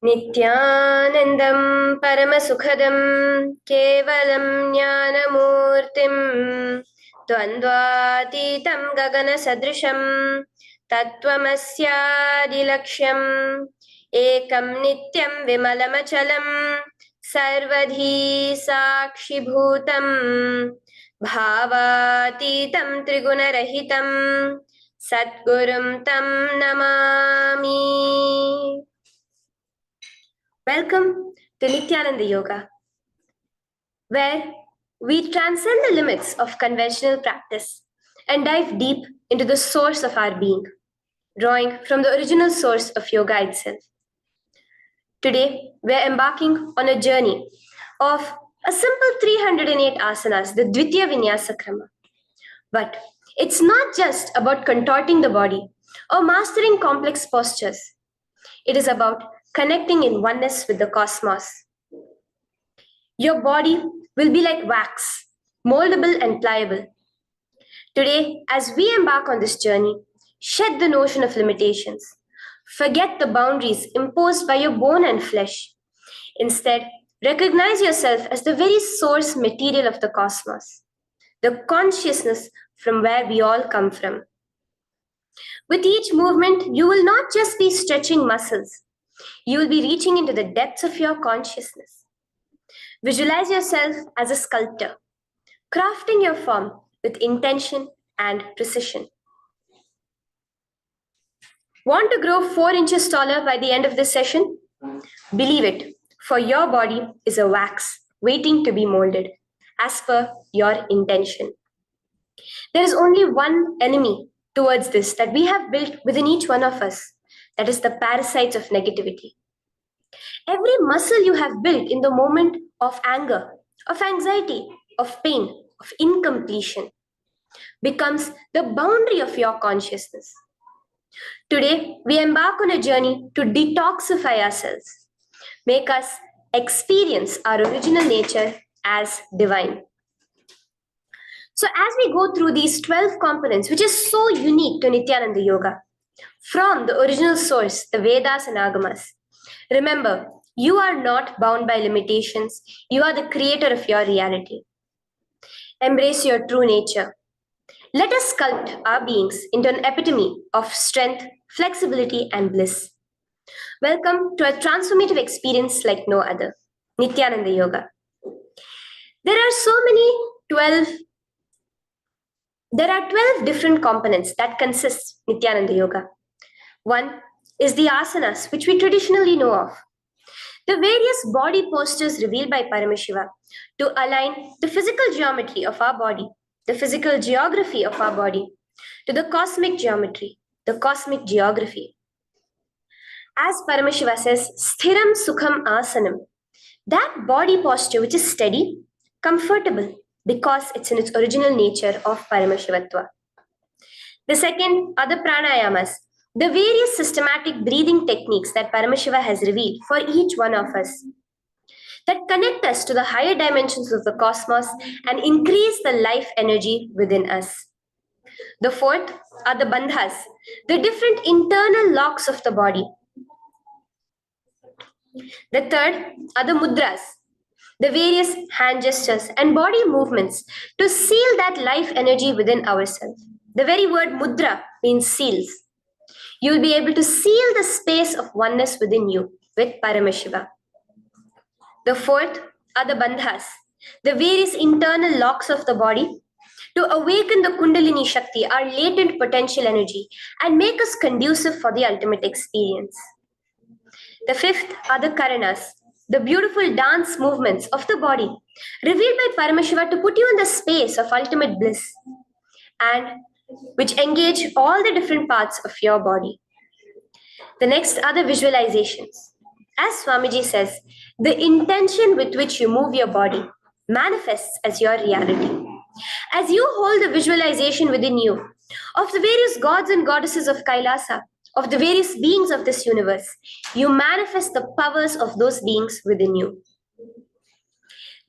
Nithyanandam Paramasukhadam Kevalam Jnanamurtim Dvandvatitam Gagana Sadrisham Tattvamasyaadilaksham Ekam Nityam Vimalamachalam Sarvadhi Sakshibhutam Bhavatitam Trigunarahitam Satgurum Tam Namami. Welcome to Nithyananda Yoga, where we transcend the limits of conventional practice and dive deep into the source of our being, drawing from the original source of yoga itself. Today, we're embarking on a journey of a simple 308 asanas, the Dvitiya Vinyasa Krama. But it's not just about contorting the body or mastering complex postures. It is about connecting in oneness with the cosmos. Your body will be like wax, moldable and pliable. Today, as we embark on this journey, shed the notion of limitations. Forget the boundaries imposed by your bone and flesh. Instead, recognize yourself as the very source material of the cosmos, the consciousness from where we all come from. With each movement, you will not just be stretching muscles. You will be reaching into the depths of your consciousness. Visualize yourself as a sculptor, crafting your form with intention and precision. Want to grow 4 inches taller by the end of this session? Believe it, for your body is a wax waiting to be molded as per your intention. There is only one enemy towards this that we have built within each one of us. That is the parasites of negativity. Every muscle you have built in the moment of anger, of anxiety, of pain, of incompletion becomes the boundary of your consciousness. Today, we embark on a journey to detoxify ourselves, make us experience our original nature as divine. So as we go through these 12 components, which is so unique to Nithyananda Yoga, from the original source, the Vedas and Agamas, remember, you are not bound by limitations. You are the creator of your reality. Embrace your true nature. Let us sculpt our beings into an epitome of strength, flexibility, and bliss. Welcome to a transformative experience like no other, Nithyananda Yoga. There are 12 different components that consist Nithyananda Yoga. One is the asanas, which we traditionally know of. The various body postures revealed by Paramashiva to align the physical geometry of our body, the physical geography of our body, to the cosmic geometry, the cosmic geography. As Paramashiva says, Sthiram Sukham Asanam, that body posture which is steady, comfortable, because it's in its original nature of Paramashivatva. The second are the pranayamas, the various systematic breathing techniques that Paramashiva has revealed for each one of us, that connect us to the higher dimensions of the cosmos and increase the life energy within us. The fourth are the bandhas, the different internal locks of the body. The third are the mudras, the various hand gestures and body movements to seal that life energy within ourselves. The very word mudra means seals. You will be able to seal the space of oneness within you with Paramashiva. The fourth are the bandhas, the various internal locks of the body to awaken the Kundalini Shakti, our latent potential energy, and make us conducive for the ultimate experience. The fifth are the karanas, the beautiful dance movements of the body, revealed by Paramashiva to put you in the space of ultimate bliss, and which engage all the different parts of your body. The next are the visualizations. As Swamiji says, the intention with which you move your body manifests as your reality. As you hold the visualization within you of the various gods and goddesses of KAILASA, of the various beings of this universe, you manifest the powers of those beings within you.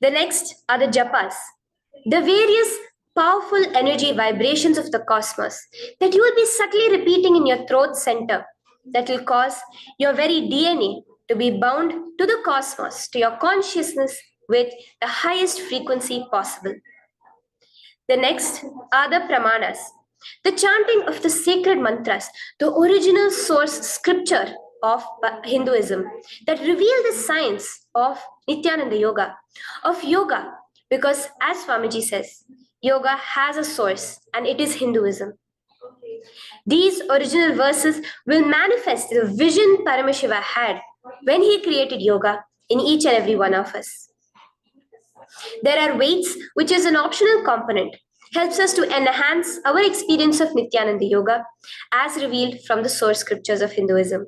The next are the japas, the various powerful energy vibrations of the cosmos that you will be subtly repeating in your throat center that will cause your very DNA to be bound to the cosmos, to your consciousness with the highest frequency possible. The next are the pramanas, the chanting of the sacred mantras, the original source scripture of Hinduism that reveal the science of Nithyananda Yoga, of yoga, because as Swamiji says, yoga has a source and it is Hinduism. These original verses will manifest the vision Paramashiva had when he created yoga in each and every one of us. There are weights, which is an optional component, helps us to enhance our experience of Nithyananda Yoga as revealed from the source scriptures of Hinduism.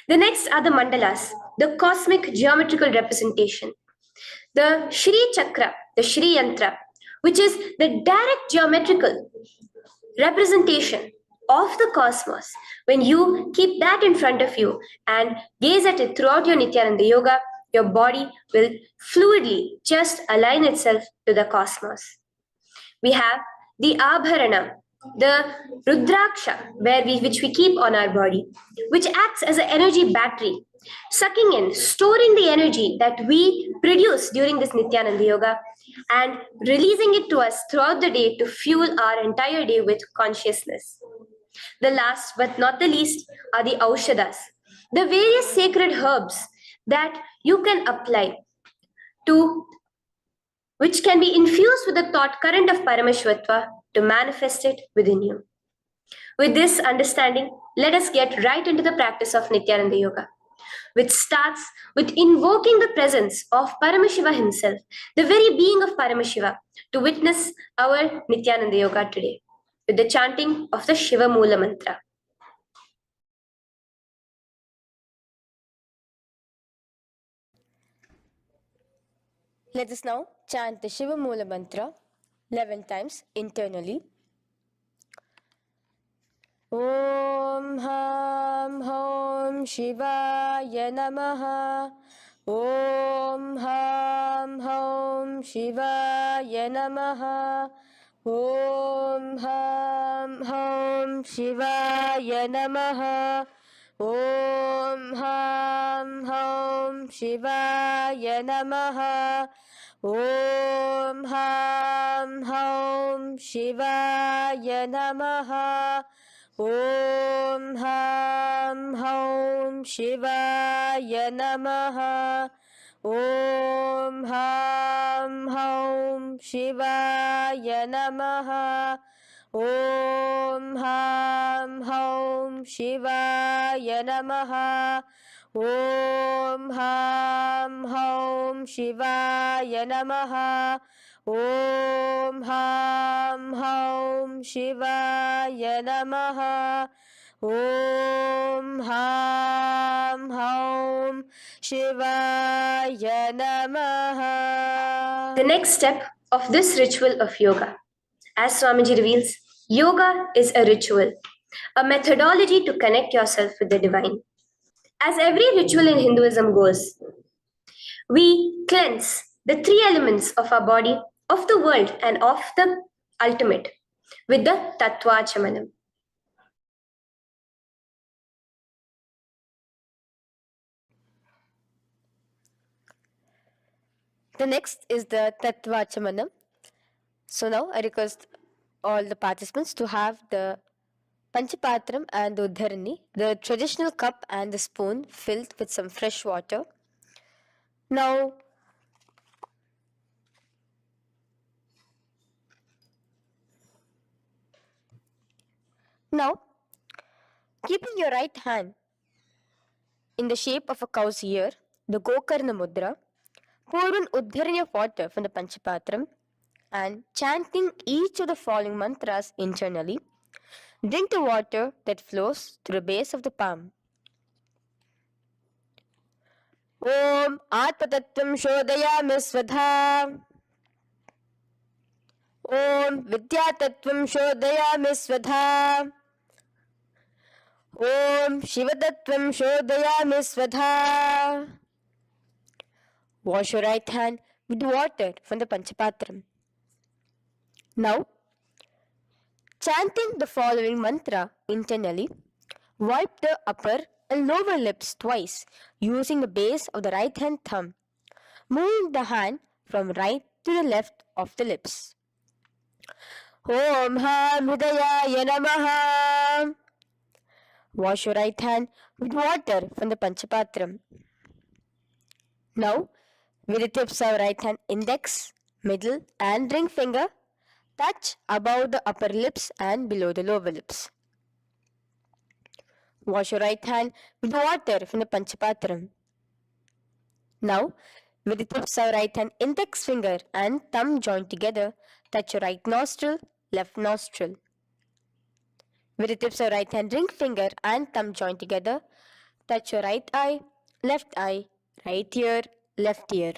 The next are the mandalas, the cosmic geometrical representation. The Shri Chakra, the Shri Yantra, which is the direct geometrical representation of the cosmos. When you keep that in front of you and gaze at it throughout your Nithyananda Yoga, your body will fluidly just align itself to the cosmos. We have the Abharana, the Rudraksha, which we keep on our body, which acts as an energy battery, sucking in, storing the energy that we produce during this Nithyananda Yoga and releasing it to us throughout the day to fuel our entire day with consciousness. The last but not the least are the Aushadas, the various sacred herbs that you can apply to, which can be infused with the thought current of Paramashvatva to manifest it within you. With this understanding, let us get right into the practice of Nithyananda Yoga, which starts with invoking the presence of Paramashiva himself, the very being of Paramashiva, to witness our Nithyananda Yoga today, with the chanting of the Shiva Mula Mantra. Let us now chant the Shiva Mula Mantra 11 times internally. Om Ham Hom Shivaya Namaha. Om Ham Hom Shivaya Namaha. Om Ham Hom Shivaya Namaha. Om Ham Hom Shivaya Namaha. Om Ham Hom Shivaya Namaha. Om Ham Hom Shivaya Namaha. Om Ham Hom Shivaya Namaha. Om Ham Hom Shivaya Namaha. Om Ham Hom Shivaya Namaha. Om Ham Hom Shivaya Namaha. Om Ham Hom Shivaya Namaha. The next step of this ritual of yoga, as Swamiji reveals, yoga is a ritual, a methodology to connect yourself with the divine. As every ritual in Hinduism goes, we cleanse the three elements of our body, of the world, and of the ultimate with the Tattvachamanam. The next is the Tattvachamanam. So now I request all the participants to have the Panchapatram and the Uddharani, the traditional cup and the spoon filled with some fresh water. Now, keeping your right hand in the shape of a cow's ear, the Gokarna Mudra, pour an Uddharani of water from the Panchapatram and chanting each of the following mantras internally, drink the water that flows through the base of the palm. Om Atmatattvam Shodayami Svadha. Om Vidyatattvam Shodayami Svadha. Om Shivatattvam Shodayami Svadha. Wash your right hand with water from the Panchapatram. Now, chanting the following mantra internally, wipe the upper and lower lips twice using the base of the right hand thumb, moving the hand from right to the left of the lips. Om Ham Hridayaya Namaha. Wash your right hand with water from the Panchapatram. Now, with the tips of right hand index, middle, and ring finger, touch above the upper lips and below the lower lips. Wash your right hand with water from the Panchapatram. Now, with the tips of right hand index finger and thumb joined together, touch your right nostril, left nostril. With the tips of right hand ring finger and thumb joined together, touch your right eye, right ear, left ear.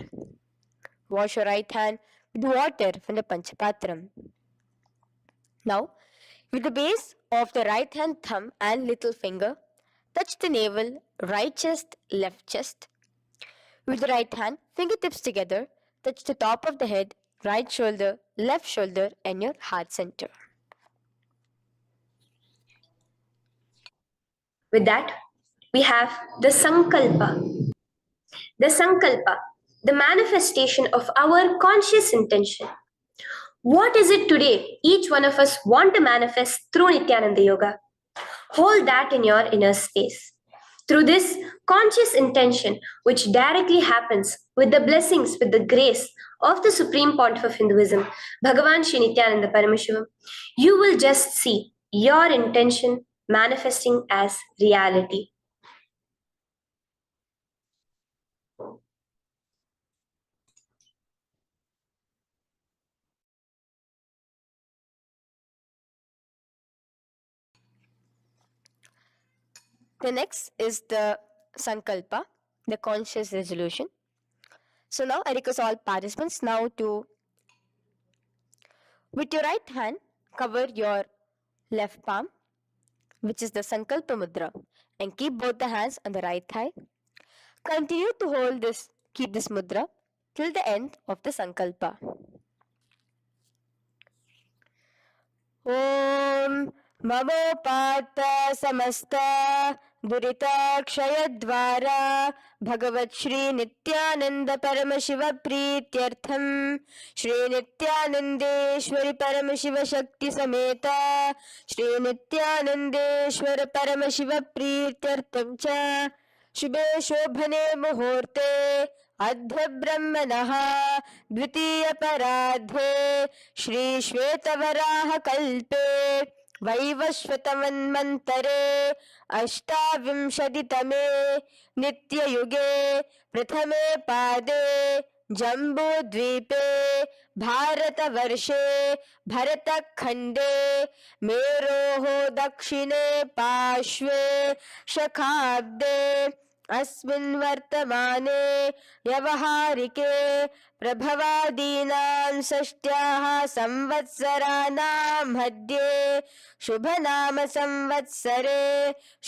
Wash your right hand with water from the Panchapatram. Now, with the base of the right hand thumb and little finger, touch the navel, right chest, left chest. With the right hand, fingertips together, touch the top of the head, right shoulder, left shoulder, and your heart center. With that, we have the Sankalpa. The Sankalpa, the manifestation of our conscious intention. What is it today each one of us want to manifest through Nithyananda Yoga? Hold that in your inner space. Through this conscious intention, which directly happens with the blessings, with the grace of the Supreme Pontiff of Hinduism, Bhagavan Sri Nithyananda Paramashivoham, you will just see your intention manifesting as reality. The next is the Sankalpa, the conscious resolution. So now I request all participants now to, with your right hand, cover your left palm, which is the Sankalpa Mudra, and keep both the hands on the right thigh. Continue to keep this mudra till the end of the Sankalpa. Om ममोपात समस्त दुरिताक्षयद्वारा भगवत् श्री नित्यानंद परम शिव प्रीत्यर्थम श्री नित्यानंदेश्वरी परम शिव शक्ति समेत श्री नित्यानंदेश्वर परम शिव प्रीत्यर्थम च शुभे शोभने मुहूर्ते अद्य ब्रह्मणः द्वितीय परार्धे श्री श्वेतवराह कल्पे वैवस्वतमन्वन्तरे अष्टाविंशतितमे नित्ययुगे प्रथमे पादे जम्बूद्वीपे भारतवर्षे भरतखण्डे मेरोः दक्षिणे पार्श्वे शखाब्दे अस्मिन् वर्तमाने व्यवहारिके प्रभवादीनां षष्ट्याः संवत्सराणां मध्ये शुभनाम संवत्सरे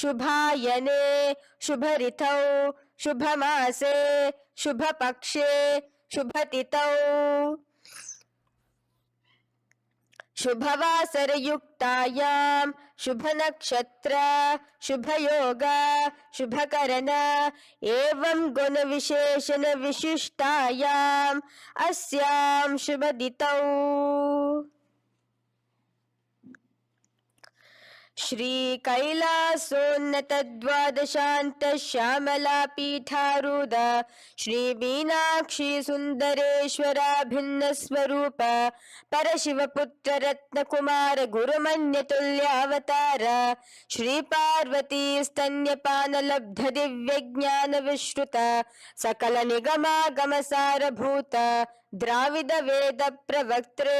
शुभायने शुभऋतौ शुभमासे शुभपक्षे शुभतिथौ शुभवासरयुक्तायां शुभनक्षत्र शुभयोग शुभकरण एवं गुणविशेषण विशिष्टायाम् अस्यां शुभदितौ श्री कैलासोन्नत द्वादशांत श्यामला पीठारूढ़ श्री मीनाक्षी सुंदरेश्वरा भिन्न स्वरूप परशिव पुत्र रत्न कुमार गुरुमन्य तुल्यावतार श्री पार्वती स्तन्यपान लब्ध दिव्य ज्ञान विश्रुत सकल निगमागम सारभूत द्राविड वेद प्रवक्त्रे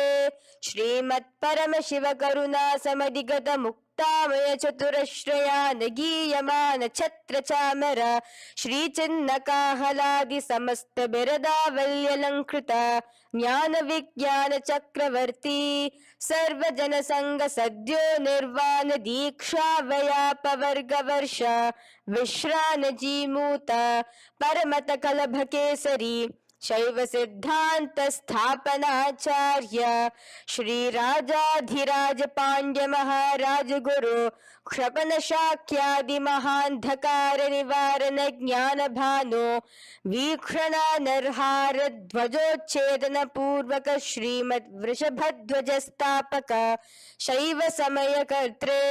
श्रीमत् परम शिव करुणा समधिगत मुक्तामय चतुरश्रयान गीयमान छत्र चामर श्री चिन्ह काहलादि समस्त बिरदावल्यलंकृत ज्ञान विज्ञान चक्रवर्ती सर्वजन संग सद्यो निर्वाण दीक्षा व्याप वर्ग वर्ष विश्रान जीमूत परमत कलभ केसरी शैव सिद्धांत स्थापनाचार्य श्री राजाधिराज पांड्य महाराज गुरु क्षपन शाक्यादि महांधकार निवारण ज्ञान भानु वीक्षणा नरहार ध्वजोच्छेदन पूर्वक श्रीमद वृषभध्वज स्थापक शैव समय कर्त्रे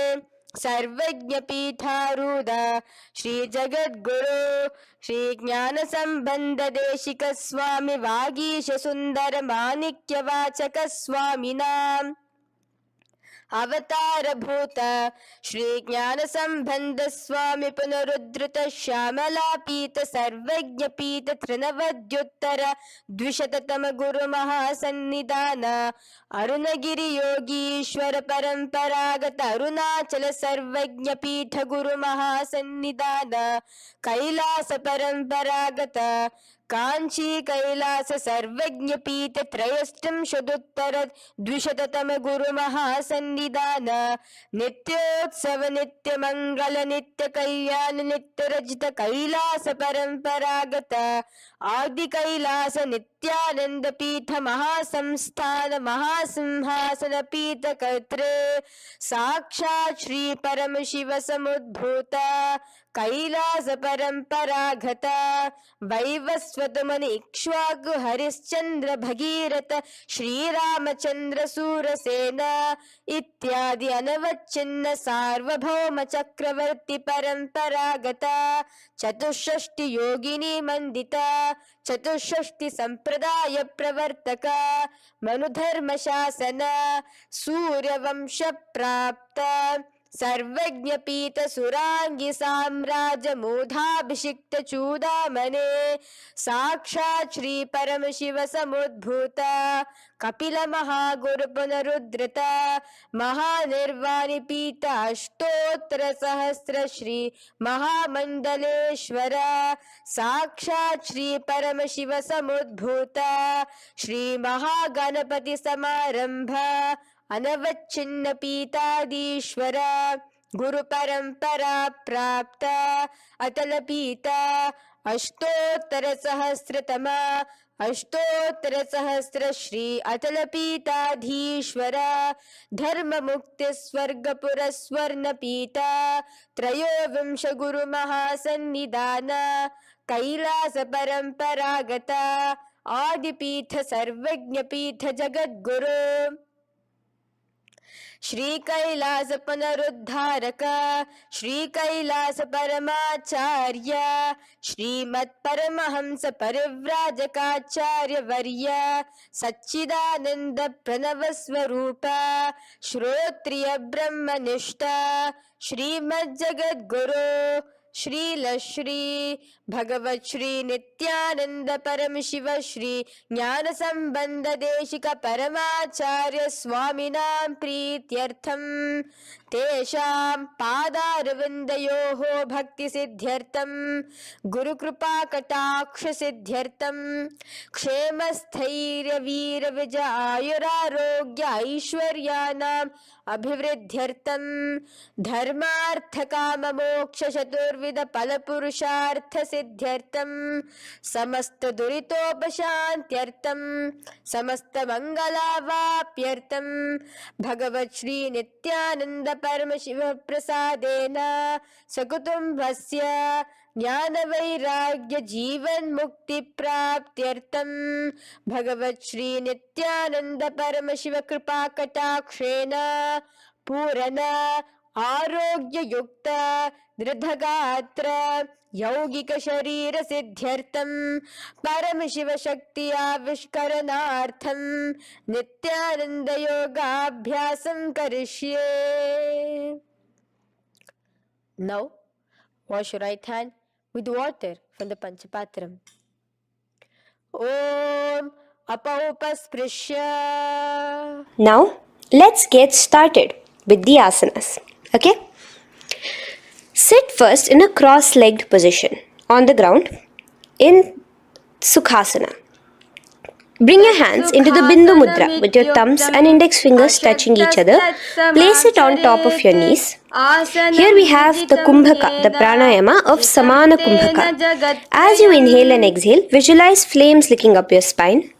सर्वज्ञ पीठारूढ़ श्री जगद्गुरु श्री ज्ञान संबंध देशिक स्वामी वागीश सुंदर माणिक्य वाचक स्वामिनां अवतार भूत श्री ज्ञान संबंध स्वामी पुनरुद्धृत श्यामला पीत सर्वज्ञ पीत तृणवद्युत्तर द्विशततम गुरु महासन्निधान अरुणगिरि योगीश्वर परंपरागत अरुणाचल सर्वज्ञ पीठ गुरु महासन्निधान कैलास परंपरागत कांची कैलास सर्वज्ञ पीठ त्रयस्त्रिंशदुत्तर द्विशततम गुरु महासन्निधान नित्योत्सव नित्य मंगल नित्य कल्याण नित्य रजित कैलास परंपरागत आदि कैलास नित्यानंद पीठ महासंस्थान महासिंहासन पीठ कर्त्रे साक्षात् श्री परम शिव समुद्भूत कैलास परंपरागत वैवस्वत मुनि इक्ष्वाकु हरिश्चंद्र भगीरथ श्रीरामचंद्र सूरसेन इत्यादि अनवच्छिन्न सार्वभौम चक्रवर्ती परंपरागत चतुष्षष्टि योगिनी मंडित चतुष्षष्टि संप्रदाय प्रवर्तक मनुधर्म शासन सूर्यवंश प्राप्त सर्वज्ञ पीठ सुरांगी साम्राज्य मूधाभिषिक्त चूडामणे साक्षात् श्री परम शिव समुद्भूत कपिल महागुरु पुनरुद्धृत महानिर्वाणि पीठ अष्टोत्तर सहस्र श्री महामंडलेश्वर साक्षात् श्री परम शिव समुद्भूत श्री महागणपति समारंभ अनवच्छिन्न पीताधीश्वर गुरु परंपरा प्राप्त अतल पीठ अष्टोत्तर सहस्र श्री अतल पीठाधीश्वर धर्म मुक्ति स्वर्गपुर स्वर्ण पीठ त्रयोविंश गुरु महासन्निधान कैलास परंपरागत आदिपीठ सर्वज्ञ पीठ जगद्गुरु श्री कैलास पुनरुद्धारक श्री कैलास परमाचार्य श्रीमत् परमहंस परिव्राजकाचार्य वर्य सच्चिदानंद प्रणव स्वरूप श्रोत्रिय ब्रह्मनिष्ठ श्रीमद् जगद्गुरु श्रील श्री भगवत श्री नित्यानंद परम शिव श्री ज्ञान संबंध देशिक परमाचार्य स्वामिनां प्रीत्यर्थम तेषां पादारविन्दयोः भक्ति सिद्ध्यर्थम गुरु कृपा कटाक्ष सिद्ध्यर्थम क्षेम स्थैर्य वीर विजय आयुरारोग्य ऐश्वर्यानां अभिवृद्ध्यर्थम धर्मार्थ काम मोक्ष चतुर्विध फल पुरुषार्थ सिद्ध्यर्थम समस्त दुरितोपशांत्यर्थम समस्त मंगलावाप्यर्थम भगवत श्री नित्यानंद परम शिव प्रसादेन सकुटुंबस्य ज्ञान वैराग्य जीवन मुक्ति प्राप्त्यर्थम भगवत श्री नित्यानंद परम शिव कृपा कटाक्षेण पूर्ण आरोग्य युक्त दृढ़गात्र यौगिक शरीर सिद्ध्यर्थम परम शिव शक्ति आविष्करणार्थम नित्यानंद योगाभ्यासं करिष्ये. Now wash your right hand with water from the Panchapatram. Om Apaupasprisya. Now, let's get started with the asanas. Okay? Sit first in a cross-legged position on the ground in Sukhasana. Bring your hands into the Bindu Mudra with your thumbs and index fingers touching each other. Place it on top of your knees Here we have the Kumbhaka, the pranayama of Samana Kumbhaka. As you inhale and exhale, visualize flames licking up your spine.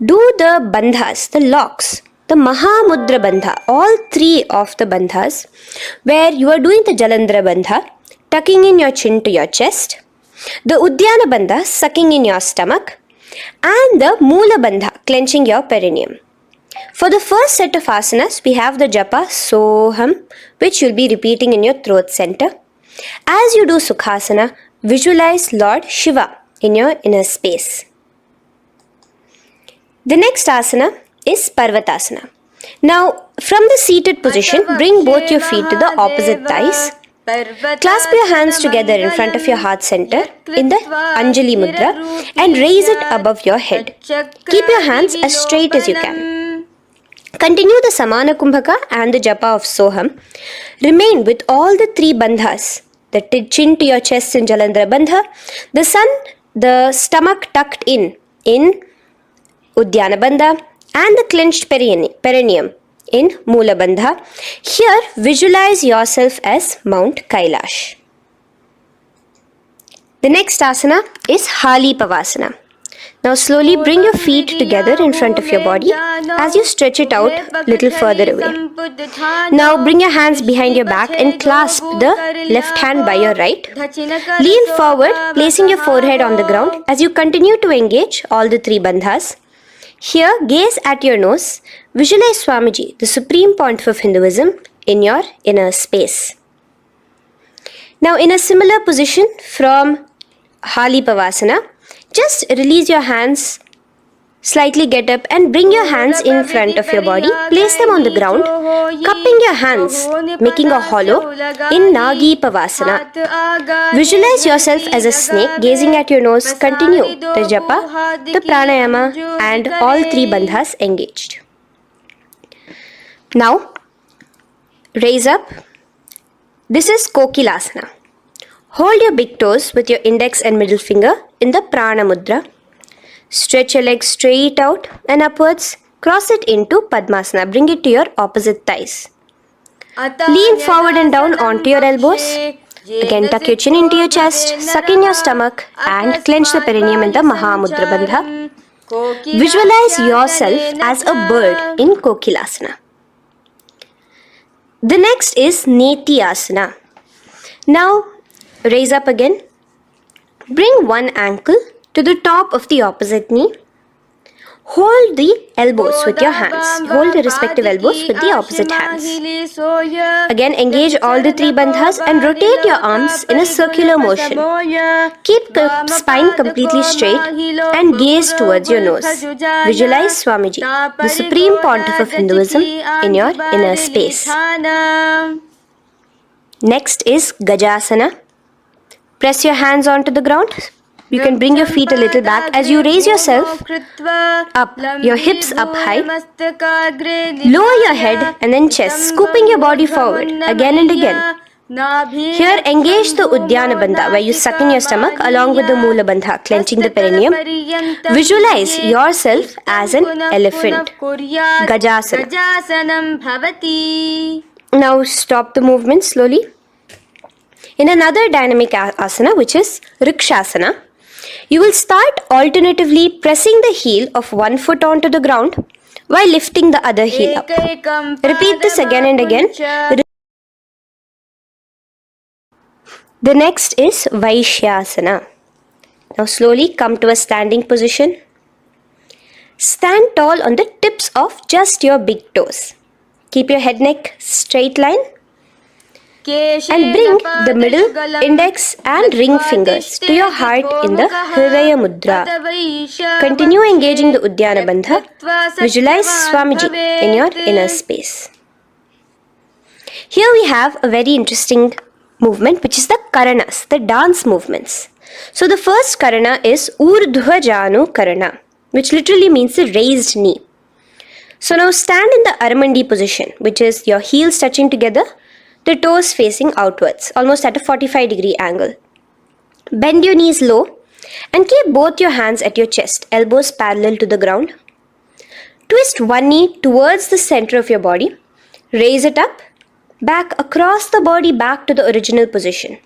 Do the bandhas, the locks, the Mahamudra Bandha, all three of the bandhas, where you are doing the Jalandhara Bandha, tucking in your chin to your chest, the Udyana Bandha, sucking in your stomach, and the Mula Bandha, clenching your perineum. For the first set of asanas, we have the japa Soham, which you'll be repeating in your throat center. As you do Sukhasana, visualize Lord Shiva in your inner space. The next asana is Parvatasana. Now, from the seated position, bring both your feet to the opposite thighs. Clasp your hands together in front of your heart center in the Anjali Mudra and raise it above your head. Keep your hands as straight as you can. Continue the Samana Kumbhaka and the Japa of Soham. Remain with all the three bandhas, the chin to your chest in Jalandhara Bandha, the stomach tucked in Udyana Bandha, and the clenched perineum in Mula Bandha. Here, visualize yourself as Mount Kailash. The next asana is Hali Pavasana. Now slowly bring your feet together in front of your body as you stretch it out a little further away. Now bring your hands behind your back and clasp the left hand by your right. Lean forward, placing your forehead on the ground as you continue to engage all the three bandhas. Here, gaze at your nose. Visualize Swamiji, the supreme point of Hinduism, in your inner space. Now, in a similar position from Hali Pavasana, just release your hands, slightly get up and bring your hands in front of your body. Place them on the ground, cupping your hands, making a hollow in Nagi Pavasana. Visualize yourself as a snake, gazing at your nose. Continue the japa, the pranayama and all three bandhas engaged. Now, raise up. This is Kokilasana. Hold your big toes with your index and middle finger in the Prana Mudra. Stretch your legs straight out and upwards. Cross it into Padmasana. Bring it to your opposite thighs. Lean forward and down onto your elbows. Again, tuck your chin into your chest, suck in your stomach and clench the perineum in the Mahamudra Bandha. Visualize yourself as a bird in Kokilasana. The next is Nithyananda. Now, raise up again. Bring one ankle to the top of the opposite knee. Hold the elbows with your hands. Hold the respective elbows with the opposite hands. Again, engage all the three bandhas and rotate your arms in a circular motion. Keep the spine completely straight and gaze towards your nose. Visualize Swamiji, the supreme pontiff of Hinduism, in your inner space. Next is Gajasana. Press your hands onto the ground. You can bring your feet a little back as you raise yourself up, your hips up high. Lower your head and then chest, scooping your body forward again and again. Here, engage the Udyana Bandha, where you suck in your stomach along with the Mula Bandha, clenching the perineum. Visualize yourself as an elephant. Gajasana. Now stop the movement slowly. In another dynamic asana, which is Rikshasana, you will start alternatively pressing the heel of one foot onto the ground while lifting the other heel up. Repeat this again and again. The next is Vaishyasana. Now slowly come to a standing position. Stand tall on the tips of just your big toes. Keep your head neck straight line. And bring the middle, index and ring fingers to your heart in the Hridaya Mudra. Continue engaging the Udyana Bandha. Visualize Swamiji in your inner space. Here we have a very interesting movement, which is the Karanas, the dance movements. So the first Karana is Urdhva Janu Karana, which literally means the raised knee. So now stand in the Aramandi position, which is your heels touching together, the toes facing outwards, almost at a 45-degree angle. Bend your knees low and keep both your hands at your chest, elbows parallel to the ground. Twist one knee towards the center of your body. Raise it up. back across the body back to the original position.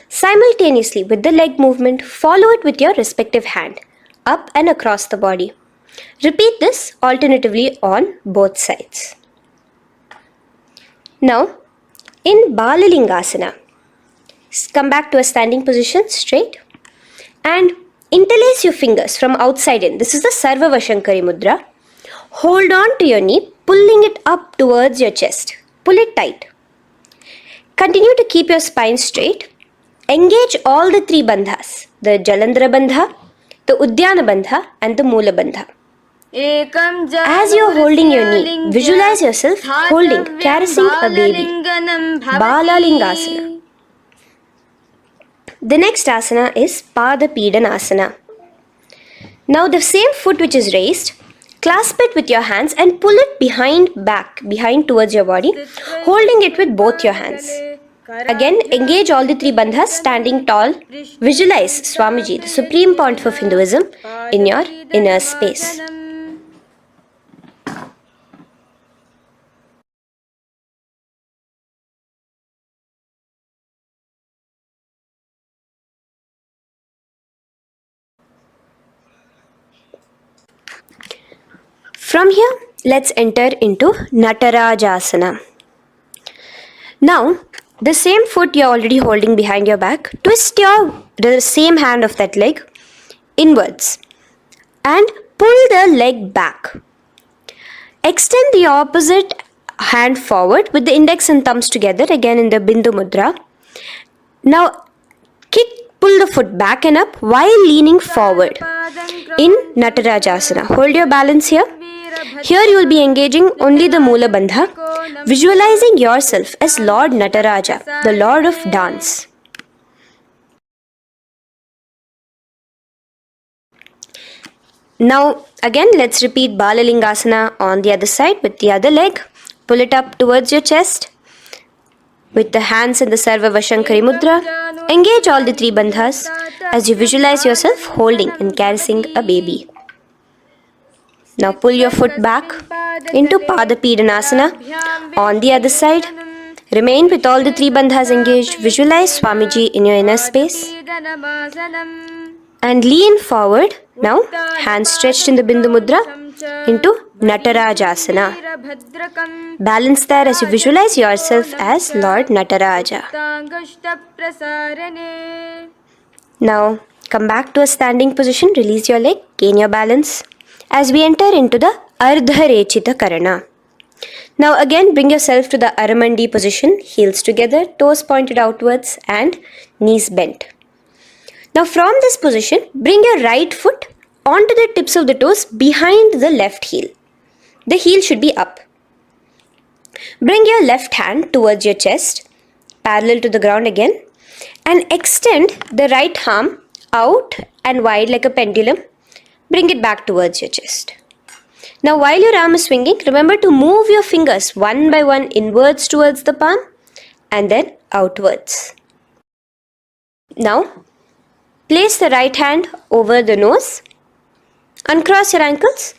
Simultaneously with the leg movement, follow it with your respective hand, up and across the body. Repeat this alternatively on both sides. Now, in Balalingasana, come back to a standing position straight and interlace your fingers from outside in. This is the Sarva Vashankari Mudra. Hold on to your knee, pulling it up towards your chest. Pull it tight. Continue to keep your spine straight. Engage all the three bandhas, the Jalandhara Bandha, the Udyana Bandha and the Moola Bandha. As you are holding your knee, visualize yourself holding, caressing a baby. Balalingasana. The next asana is Pada Pidanasana. Now the same foot which is raised, clasp it with your hands and pull it behind towards your body, holding it with both your hands. Again, engage all the three bandhas, standing tall. Visualize Swamiji, the supreme point of Hinduism, in your inner space. From here, let's enter into Natarajasana. Now, the same foot you're already holding behind your back, twist the same hand of that leg inwards and pull the leg back. Extend the opposite hand forward with the index and thumbs together, again in the Bindu Mudra. Now, pull the foot back and up while leaning forward in Natarajasana. Hold your balance here. Here you will be engaging only the Moola Bandha, visualizing yourself as Lord Nataraja, the Lord of Dance. Now again let's repeat Balalingasana on the other side with the other leg. Pull it up towards your chest with the hands in the Sarva Vashankari Mudra. Engage all the three bandhas as you visualize yourself holding and caressing a baby. Now pull your foot back into Pada Pidanasana on the other side. Remain with all the three bandhas engaged. Visualize Swamiji in your inner space. And lean forward. Now hands stretched in the Bindu Mudra into Natarajasana. Balance there as you visualize yourself as Lord Nataraja. Now come back to a standing position. Release your leg. Gain your balance. As we enter into the Ardharechita Karana. Now again bring yourself to the Aramandi position, heels together, toes pointed outwards and knees bent. Now from this position, bring your right foot onto the tips of the toes behind the left heel. The heel should be up. Bring your left hand towards your chest, parallel to the ground again, and extend the right arm out and wide like a pendulum. Bring it back towards your chest. Now while your arm is swinging, remember to move your fingers one by one inwards towards the palm and then outwards. Now place the right hand over the nose. Uncross your ankles.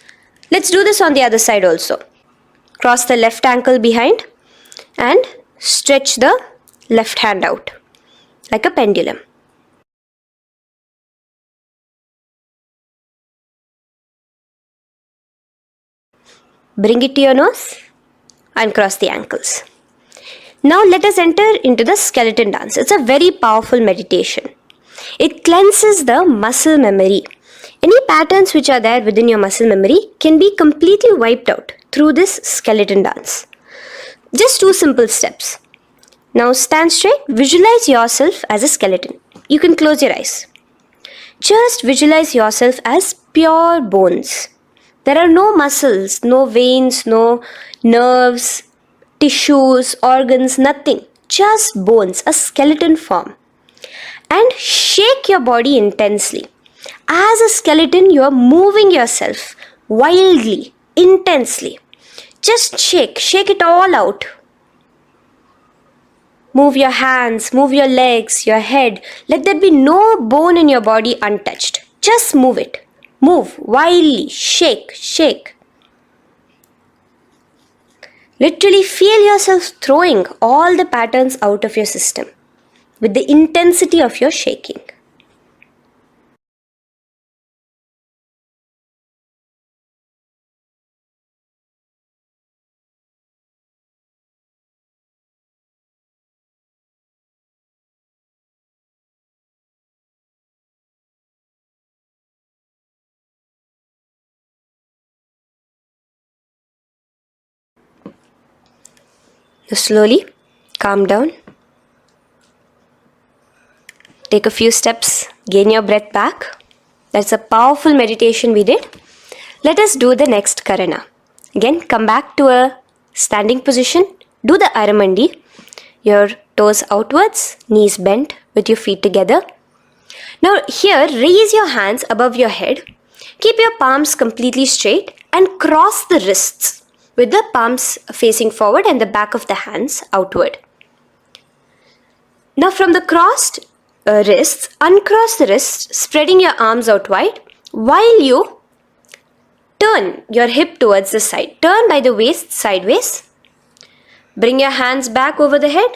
Let's do this on the other side also. Cross the left ankle behind and stretch the left hand out like a pendulum. Bring it to your nose, uncross the ankles. Now let us enter into the skeleton dance. It's a very powerful meditation. It cleanses the muscle memory. Any patterns which are there within your muscle memory can be completely wiped out through this skeleton dance. Just 2 simple steps. Now stand straight, visualize yourself as a skeleton. You can close your eyes. Just visualize yourself as pure bones. There are no muscles, no veins, no nerves, tissues, organs, nothing. Just bones, a skeleton form. And shake your body intensely. As a skeleton, you are moving yourself wildly, intensely. Just shake it all out. Move your hands, move your legs, your head. Let there be no bone in your body untouched. Just move it. Move wildly, shake. Literally feel yourself throwing all the patterns out of your system with the intensity of your shaking. Now slowly calm down. Take a few steps, gain your breath back. That's a powerful meditation we did. Let us do the next Karana. Again, come back to a standing position. Do the Aramandi. Your toes outwards, knees bent with your feet together. Now here, raise your hands above your head. Keep your palms completely straight and cross the wrists with the palms facing forward and the back of the hands outward. Now from the crossed wrists, uncross the wrists, spreading your arms out wide while you turn your hip towards the side. Turn by the waist sideways. Bring your hands back over the head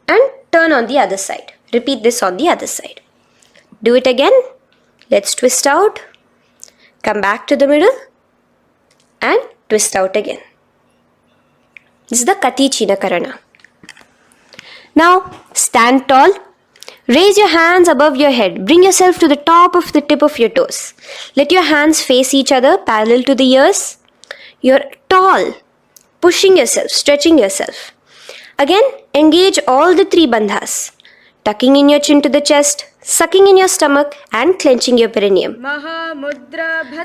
and turn on the other side. Repeat this on the other side. Do it again. Let's twist out. Come back to the middle and twist out again. This is the Kati China Karana. Now stand tall. Raise your hands above your head. Bring yourself to the top of the tip of your toes. Let your hands face each other parallel to the ears. You're tall, pushing yourself, stretching yourself. Again, engage all the three bandhas. Tucking in your chin to the chest, sucking in your stomach and clenching your perineum.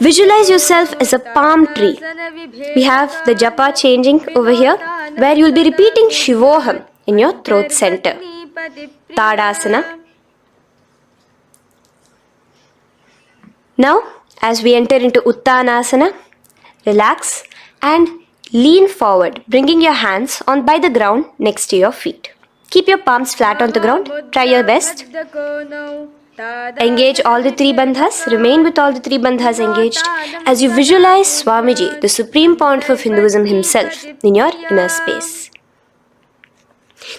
Visualize yourself as a palm tree. We have the japa changing over here where you will be repeating Shivoham in your throat center. Tadasana. Now, as we enter into Uttanasana, relax and lean forward, bringing your hands on by the ground next to your feet. Keep your palms flat on the ground. Try your best. Engage all the three bandhas. Remain with all the three bandhas engaged as you visualize Swamiji, the supreme point of Hinduism himself, in your inner space.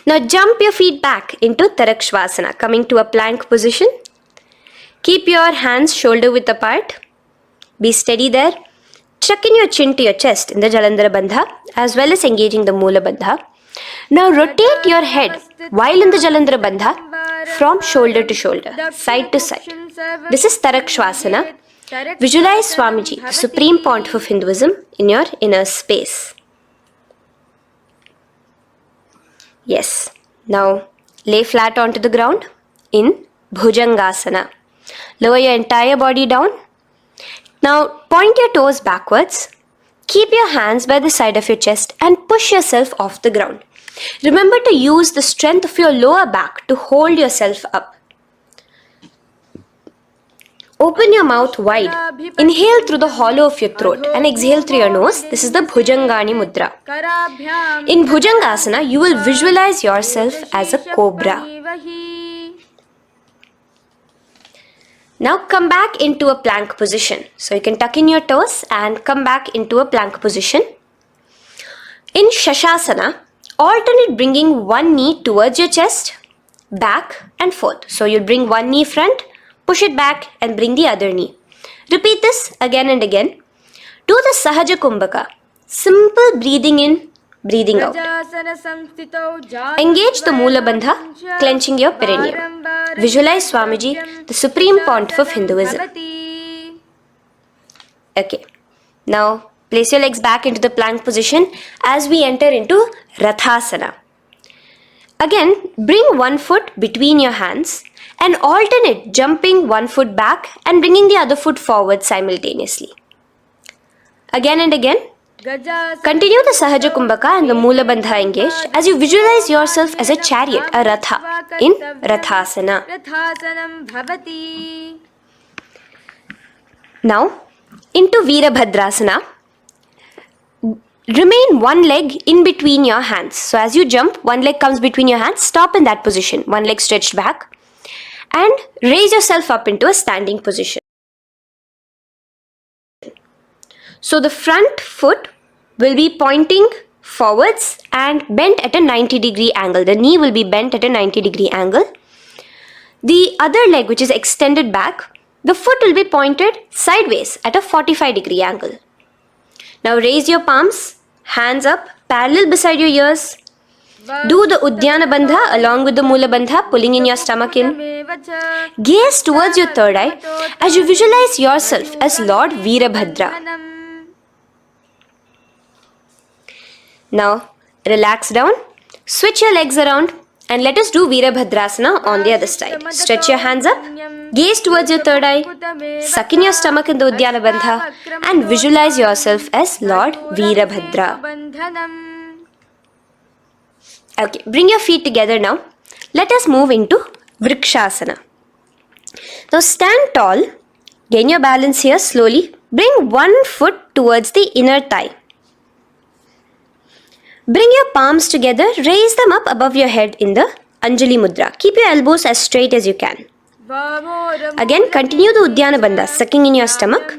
Now jump your feet back into Tarakshvasana, coming to a plank position. Keep your hands shoulder width apart. Be steady there. Chuck in your chin to your chest in the Jalandhara Bandha as well as engaging the Moola Bandha. Now rotate your head while in the Jalandhara Bandha from shoulder to shoulder, side to side. This is Tarakshvasana. Visualize Swamiji, the supreme point of Hinduism, in your inner space. Yes. Now lay flat onto the ground in Bhujangasana. Lower your entire body down. Now point your toes backwards. Keep your hands by the side of your chest and push yourself off the ground. Remember to use the strength of your lower back to hold yourself up. Open your mouth wide. Inhale through the hollow of your throat and exhale through your nose. This is the Bhujangani Mudra. In Bhujangasana, you will visualize yourself as a cobra. Now come back into a plank position. So you can tuck in your toes and come back into a plank position. In Shashasana, alternate bringing one knee towards your chest, back and forth. So you'll bring one knee front, push it back and bring the other knee. Repeat this again and again. Do the Sahaja Kumbhaka. Simple breathing in, breathing out. Engage the Moola Bandha, clenching your perineum. Visualize Swamiji, the supreme point of Hinduism. Okay. Now place your legs back into the plank position as we enter into Rathasana. Again, bring one foot between your hands and alternate jumping one foot back and bringing the other foot forward simultaneously. Again and again. Continue the Sahaja Kumbhaka and the Moola Bandha engaged as you visualize yourself as a chariot, a Ratha, in Rathasana. Now, into Veerabhadrasana. Remain one leg in between your hands. So as you jump, one leg comes between your hands. Stop in that position. One leg stretched back. And raise yourself up into a standing position. So the front foot will be pointing forwards and bent at a 90-degree angle. The knee will be bent at a 90-degree angle. The other leg, which is extended back, the foot will be pointed sideways at a 45-degree angle. Now raise your palms, hands up, parallel beside your ears. Do the Uddiyana Bandha along with the Mula Bandha, pulling in your stomach in. Gaze towards your third eye as you visualize yourself as Lord Veerabhadra. Now relax down, switch your legs around and let us do Veerabhadrasana on the other side. Stretch your hands up, gaze towards your third eye, suck in your stomach in the Uddiyana Bandha and visualize yourself as Lord Veerabhadra. Okay, bring your feet together now. Let us move into Vrikshasana. Now stand tall, gain your balance here slowly. Bring one foot towards the inner thigh. Bring your palms together, raise them up above your head in the Anjali Mudra. Keep your elbows as straight as you can. Again, continue the Uddiyana Bandha, sucking in your stomach.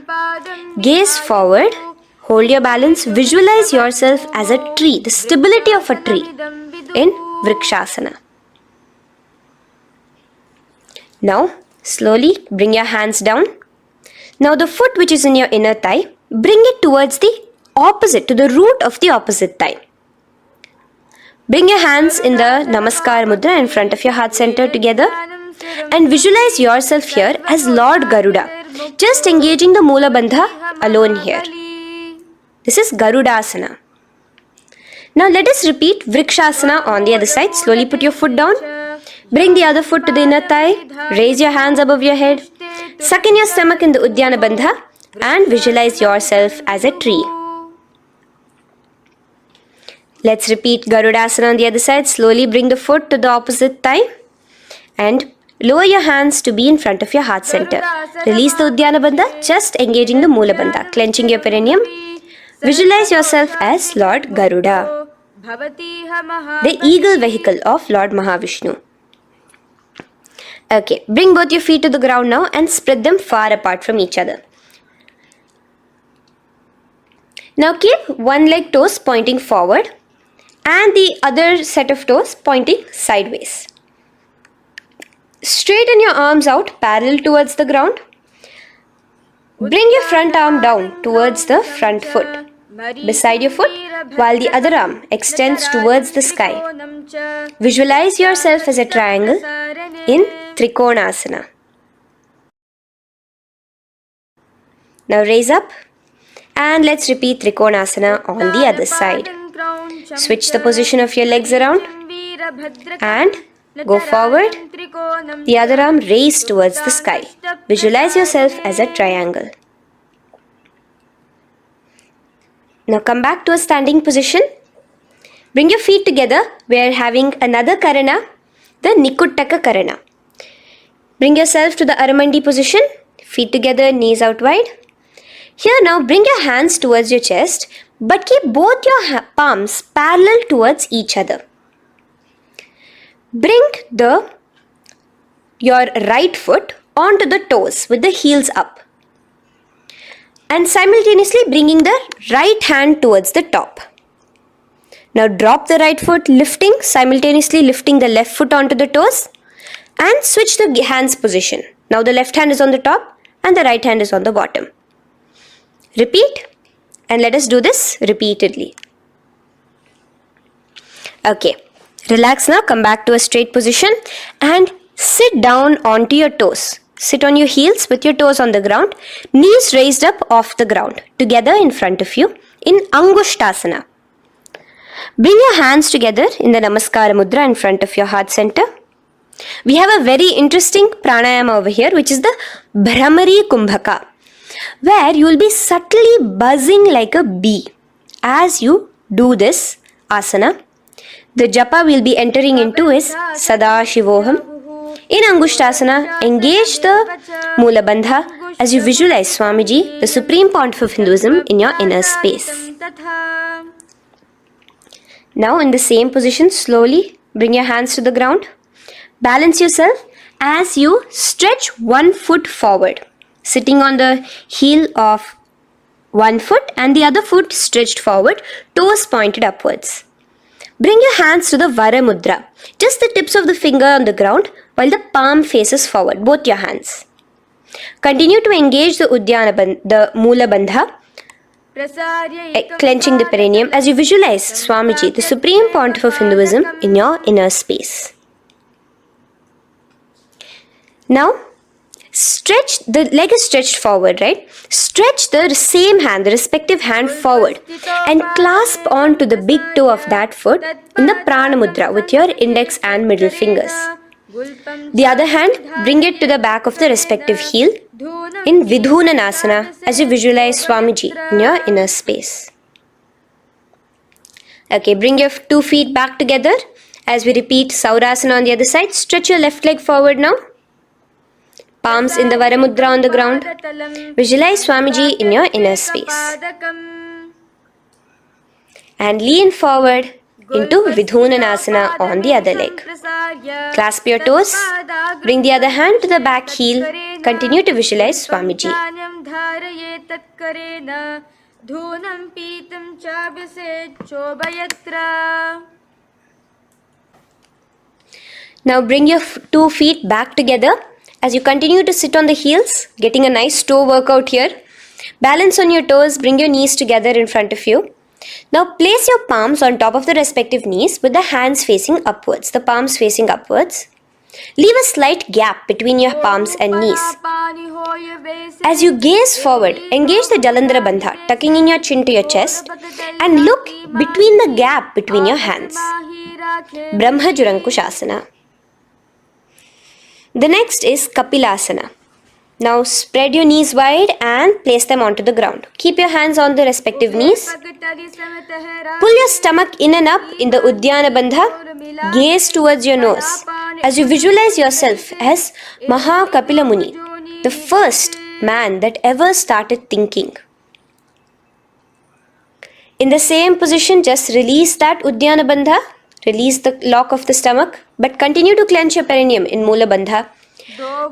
Gaze forward, hold your balance, visualize yourself as a tree, the stability of a tree in Vrikshasana. Now, slowly bring your hands down. Now the foot which is in your inner thigh, bring it towards the opposite, to the root of the opposite thigh. Bring your hands in the Namaskar Mudra in front of your heart center together and visualize yourself here as Lord Garuda, just engaging the Mula Bandha alone here. This is Garudasana. Now let us repeat Vrikshasana on the other side. Slowly put your foot down. Bring the other foot to the inner thigh. Raise your hands above your head. Suck in your stomach in the Uddiyana Bandha and visualize yourself as a tree. Let's repeat Garudasana on the other side. Slowly bring the foot to the opposite thigh and lower your hands to be in front of your heart center. Release the Uddiyana Bandha, just engaging the Mula Bandha, clenching your perineum. Visualize yourself as Lord Garuda, the eagle vehicle of Lord Mahavishnu. Okay, bring both your feet to the ground now and spread them far apart from each other. Now keep one leg toes pointing forward and the other set of toes pointing sideways. Straighten your arms out parallel towards the ground. Bring your front arm down towards the front foot, beside your foot, while the other arm extends towards the sky. Visualize yourself as a triangle in Trikonasana. Now raise up and let's repeat Trikonasana on the other side. Switch the position of your legs around and go forward. The other arm raised towards the sky. Visualize yourself as a triangle. Now come back to a standing position. Bring your feet together. We are having another Karana, the Nikuttaka Karana. Bring yourself to the Aramandi position. Feet together, knees out wide. Here now bring your hands towards your chest, but keep both your palms parallel towards each other. Bring your right foot onto the toes with the heels up. And simultaneously bringing the right hand towards the top. Now drop the right foot, simultaneously lifting the left foot onto the toes and switch the hands position. Now the left hand is on the top and the right hand is on the bottom. Repeat and let us do this repeatedly. Okay, relax now, come back to a straight position and sit down onto your toes. Sit on your heels with your toes on the ground, knees raised up off the ground, together in front of you in Angushtasana. Bring your hands together in the Namaskara Mudra in front of your heart center. We have a very interesting pranayama over here, which is the Bhramari Kumbhaka, where you will be subtly buzzing like a bee as you do this asana. The japa we will be entering into is Sadashivoham. In Angushtasana, engage the Mula Bandha as you visualize Swamiji, the Supreme Pontiff of Hinduism, in your inner space. Now in the same position, slowly bring your hands to the ground. Balance yourself as you stretch one foot forward, sitting on the heel of one foot and the other foot stretched forward, toes pointed upwards. Bring your hands to the Vara Mudra, just the tips of the finger on the ground while the palm faces forward, both your hands. Continue to engage the Mula Bandha, clenching the perineum as you visualize Swamiji, the Supreme Pontiff of Hinduism, in your inner space. Now, stretch, the leg is stretched forward, right? Stretch the same hand, the respective hand forward and clasp onto the big toe of that foot in the Prana Mudra with your index and middle fingers. The other hand, bring it to the back of the respective heel in Vidhunanasana as you visualize Swamiji in your inner space. Okay, bring your 2 feet back together as we repeat Saurasana on the other side. Stretch your left leg forward now. Palms in the Vara Mudra on the ground. Visualize Swamiji in your inner space. And lean forward into Vidhunanasana on the other leg. Clasp your toes. Bring the other hand to the back heel. Continue to visualize Swamiji. Now bring your 2 feet back together as you continue to sit on the heels, getting a nice toe workout here. Balance on your toes, bring your knees together in front of you. Now place your palms on top of the respective knees with the hands facing upwards, the palms facing upwards. Leave a slight gap between your palms and knees. As you gaze forward, engage the Jalandhara Bandha, tucking in your chin to your chest, and look between the gap between your hands. Brahma Jurankushasana. The next is Kapilasana. Now spread your knees wide and place them onto the ground. Keep your hands on the respective knees. Pull your stomach in and up in the Uddiyana Bandha. Gaze towards your nose as you visualize yourself as Maha Kapila Muni, the first man that ever started thinking. In the same position, just release that Uddiyana Bandha. Release the lock of the stomach, but continue to clench your perineum in Mula Bandha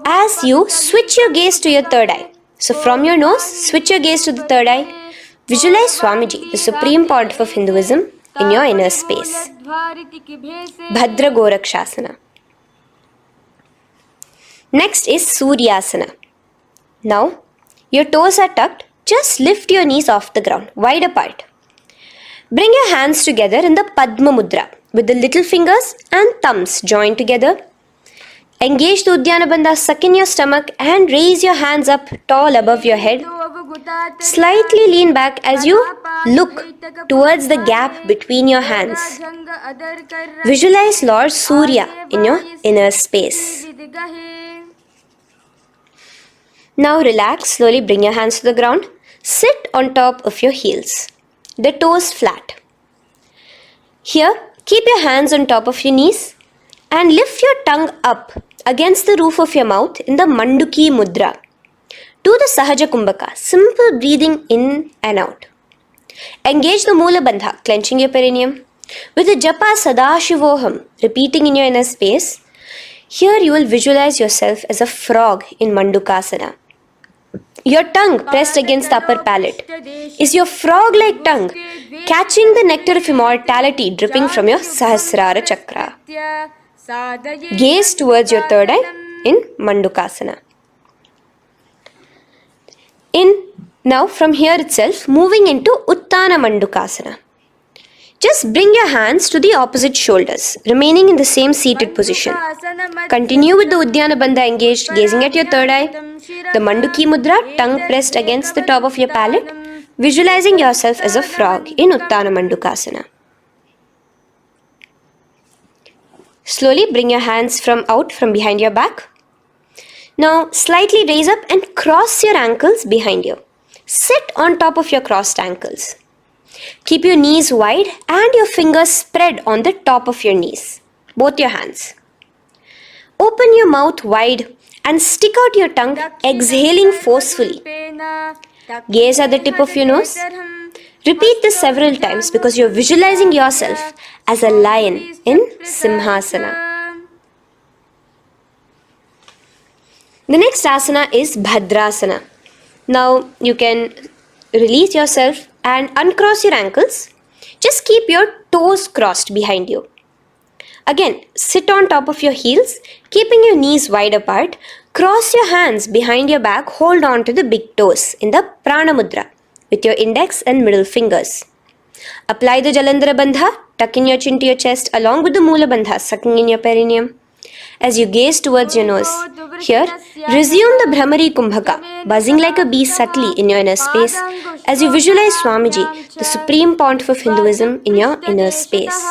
as you switch your gaze to your third eye. So from your nose, switch your gaze to the third eye. Visualize Swamiji, the Supreme Pontiff of Hinduism, in your inner space. Bhadra Gorakshasana. Next is Suryasana. Now, your toes are tucked. Just lift your knees off the ground, wide apart. Bring your hands together in the Padma Mudra with the little fingers and thumbs joined together. Engage the Uddiyana Bandha, suck in your stomach and raise your hands up tall above your head. Slightly lean back as you look towards the gap between your hands. Visualize Lord Surya in your inner space. Now relax, slowly bring your hands to the ground. Sit on top of your heels, the toes flat. Here, keep your hands on top of your knees and lift your tongue up against the roof of your mouth in the Manduki Mudra. Do the Sahaja Kumbhaka, simple breathing in and out. Engage the Mula Bandha, clenching your perineum. With the Japa Sadashivoham, repeating in your inner space, here you will visualize yourself as a frog in Mandukasana. Your tongue pressed against the upper palate. Is your frog-like tongue catching the nectar of immortality dripping from your Sahasrara Chakra? Gaze towards your third eye in Mandukasana. Now from here itself, moving into Uttana Mandukasana. Just bring your hands to the opposite shoulders, remaining in the same seated position. Continue with the Uddiyana Bandha engaged, gazing at your third eye. The Manduki Mudra, tongue pressed against the top of your palate, visualizing yourself as a frog in Uttana Mandukasana. Slowly bring your hands out from behind your back. Now slightly raise up and cross your ankles behind you. Sit on top of your crossed ankles. Keep your knees wide and your fingers spread on the top of your knees, both your hands. Open your mouth wide and stick out your tongue, exhaling forcefully. Gaze at the tip of your nose. Repeat this several times because you're visualizing yourself as a lion in Simhasana. The next asana is Bhadrasana. Now you can release yourself and uncross your ankles. Just keep your toes crossed behind you. Again, sit on top of your heels, keeping your knees wide apart. Cross your hands behind your back, hold on to the big toes in the Prana Mudra with your index and middle fingers. Apply the Jalandhara Bandha, tuck in your chin to your chest along with the Mula Bandha, sucking in your perineum. As you gaze towards your nose, here, resume the Brahmari Kumbhaka, buzzing like a bee subtly in your inner space as you visualize Swamiji, the supreme pontiff of Hinduism, in your inner space.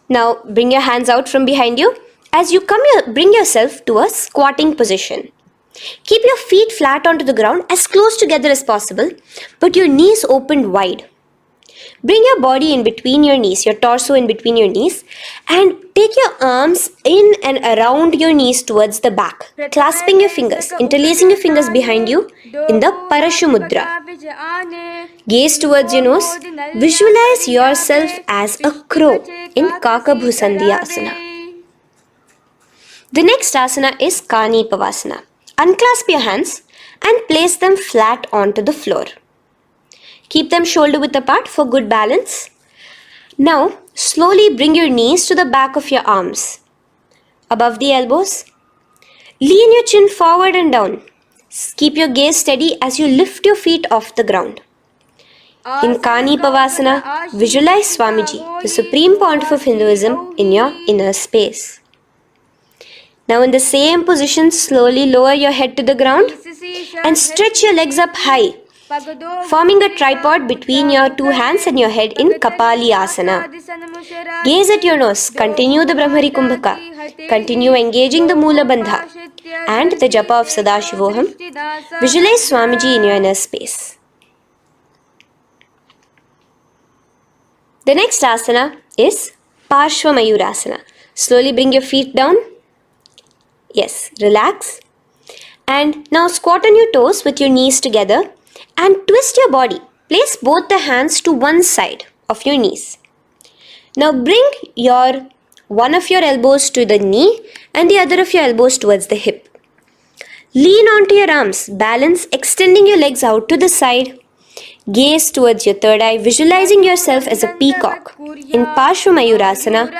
Now bring your hands out from behind you. As you bring yourself to a squatting position. Keep your feet flat onto the ground as close together as possible, but your knees opened wide. Bring your body in between your knees, your torso in between your knees, and take your arms in and around your knees towards the back, clasping your fingers, interlacing your fingers behind you in the Parashu Mudra. Gaze towards your nose. Visualize yourself as a crow in Kakabhusandhyasana. The next asana is Kanipavasana. Unclasp your hands and place them flat onto the floor. Keep them shoulder width apart for good balance. Now, slowly bring your knees to the back of your arms, above the elbows. Lean your chin forward and down. Keep your gaze steady as you lift your feet off the ground. In Kanipavasana, visualize Swamiji, the supreme pontiff of Hinduism, in your inner space. Now in the same position, slowly lower your head to the ground and stretch your legs up high, forming a tripod between your two hands and your head in Kapali Asana. Gaze at your nose, continue the Brahmari Kumbhaka, continue engaging the Mula Bandha and the Japa of Sadashivoham. Visualize Swamiji in your inner space. The next asana is Parshva Mayurasana. Slowly bring your feet down. Yes, relax. And now squat on your toes with your knees together and twist your body. Place both the hands to one side of your knees. Now bring one of your elbows to the knee and the other of your elbows towards the hip. Lean onto your arms, balance, extending your legs out to the side. Gaze towards your third eye, visualizing yourself as a peacock in Parshva Mayurasana.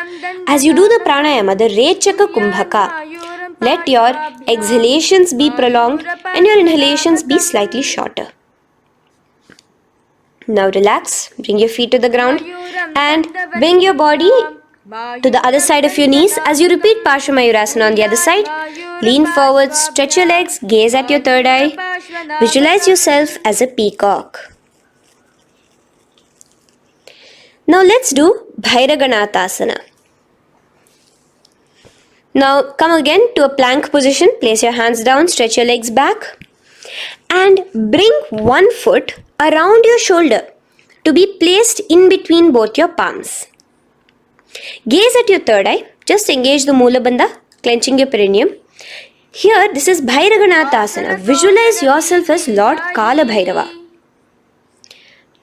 As you do the pranayama, the Rechaka Kumbhaka, let your exhalations be prolonged and your inhalations be slightly shorter. Now relax, bring your feet to the ground and bring your body to the other side of your knees. As you repeat Parshva Mayurasana on the other side, lean forward, stretch your legs, gaze at your third eye, visualize yourself as a peacock. Now let's do Bhairaganathasana. Now come again to a plank position. Place your hands down, stretch your legs back and bring one foot around your shoulder to be placed in between both your palms. Gaze at your third eye. Just engage the Mula Bandha, clenching your perineum. Here, this is Bhairaganathasana. Visualize yourself as Lord Kala Bhairava.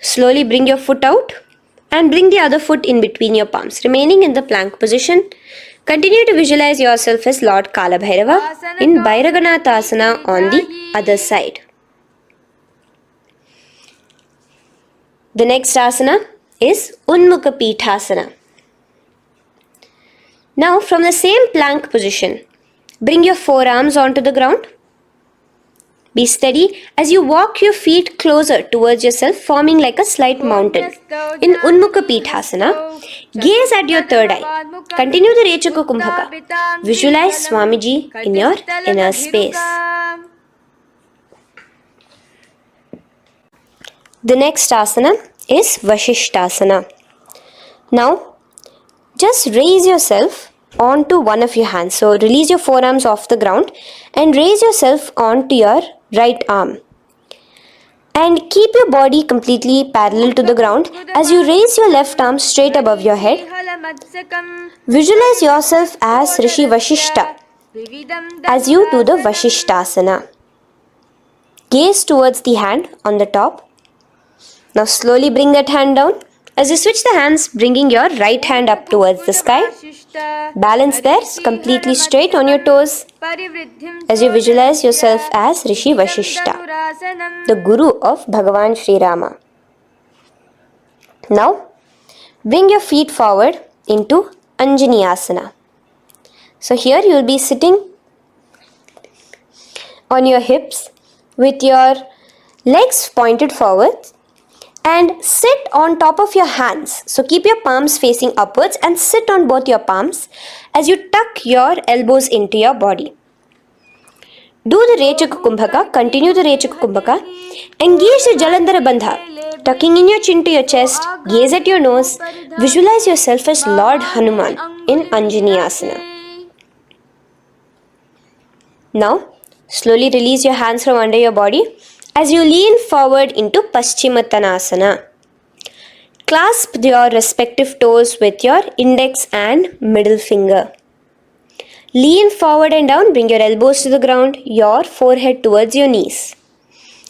Slowly bring your foot out and bring the other foot in between your palms, remaining in the plank position. Continue to visualize yourself as Lord Kala Bhairava in Bhairaganathasana on the other side. The next asana is Unmukha Pithasana. Now from the same plank position, bring your forearms onto the ground. Be steady as you walk your feet closer towards yourself, forming like a slight mountain. In Unmukha Pithasana, gaze at your third eye. Continue the Rechaka Kumbhaka. Visualize Swamiji in your inner space. The next asana is Vashishthasana. Now, just raise yourself onto one of your hands. So, release your forearms off the ground and raise yourself onto your right arm. And keep your body completely parallel to the ground as you raise your left arm straight above your head. Visualize yourself as Rishi Vashishta as you do the Vashishthasana. Gaze towards the hand on the top. Now slowly bring that hand down. As you switch the hands, bringing your right hand up towards the sky. Balance there, completely straight on your toes as you visualize yourself as Rishi Vashishta, the guru of Bhagavan Sri Rama. Now, bring your feet forward into Anjaneyasana. So here you will be sitting on your hips with your legs pointed forward and sit on top of your hands. So keep your palms facing upwards and sit on both your palms as you tuck your elbows into your body. Do the Rechaka Kumbhaka, continue the Rechaka Kumbhaka. Engage the Jalandhara Bandha, tucking in your chin to your chest, gaze at your nose, visualize yourself as Lord Hanuman in Anjaneyasana. Now, slowly release your hands from under your body as you lean forward into Paschimottanasana. Clasp your respective toes with your index and middle finger. Lean forward and down, bring your elbows to the ground, your forehead towards your knees.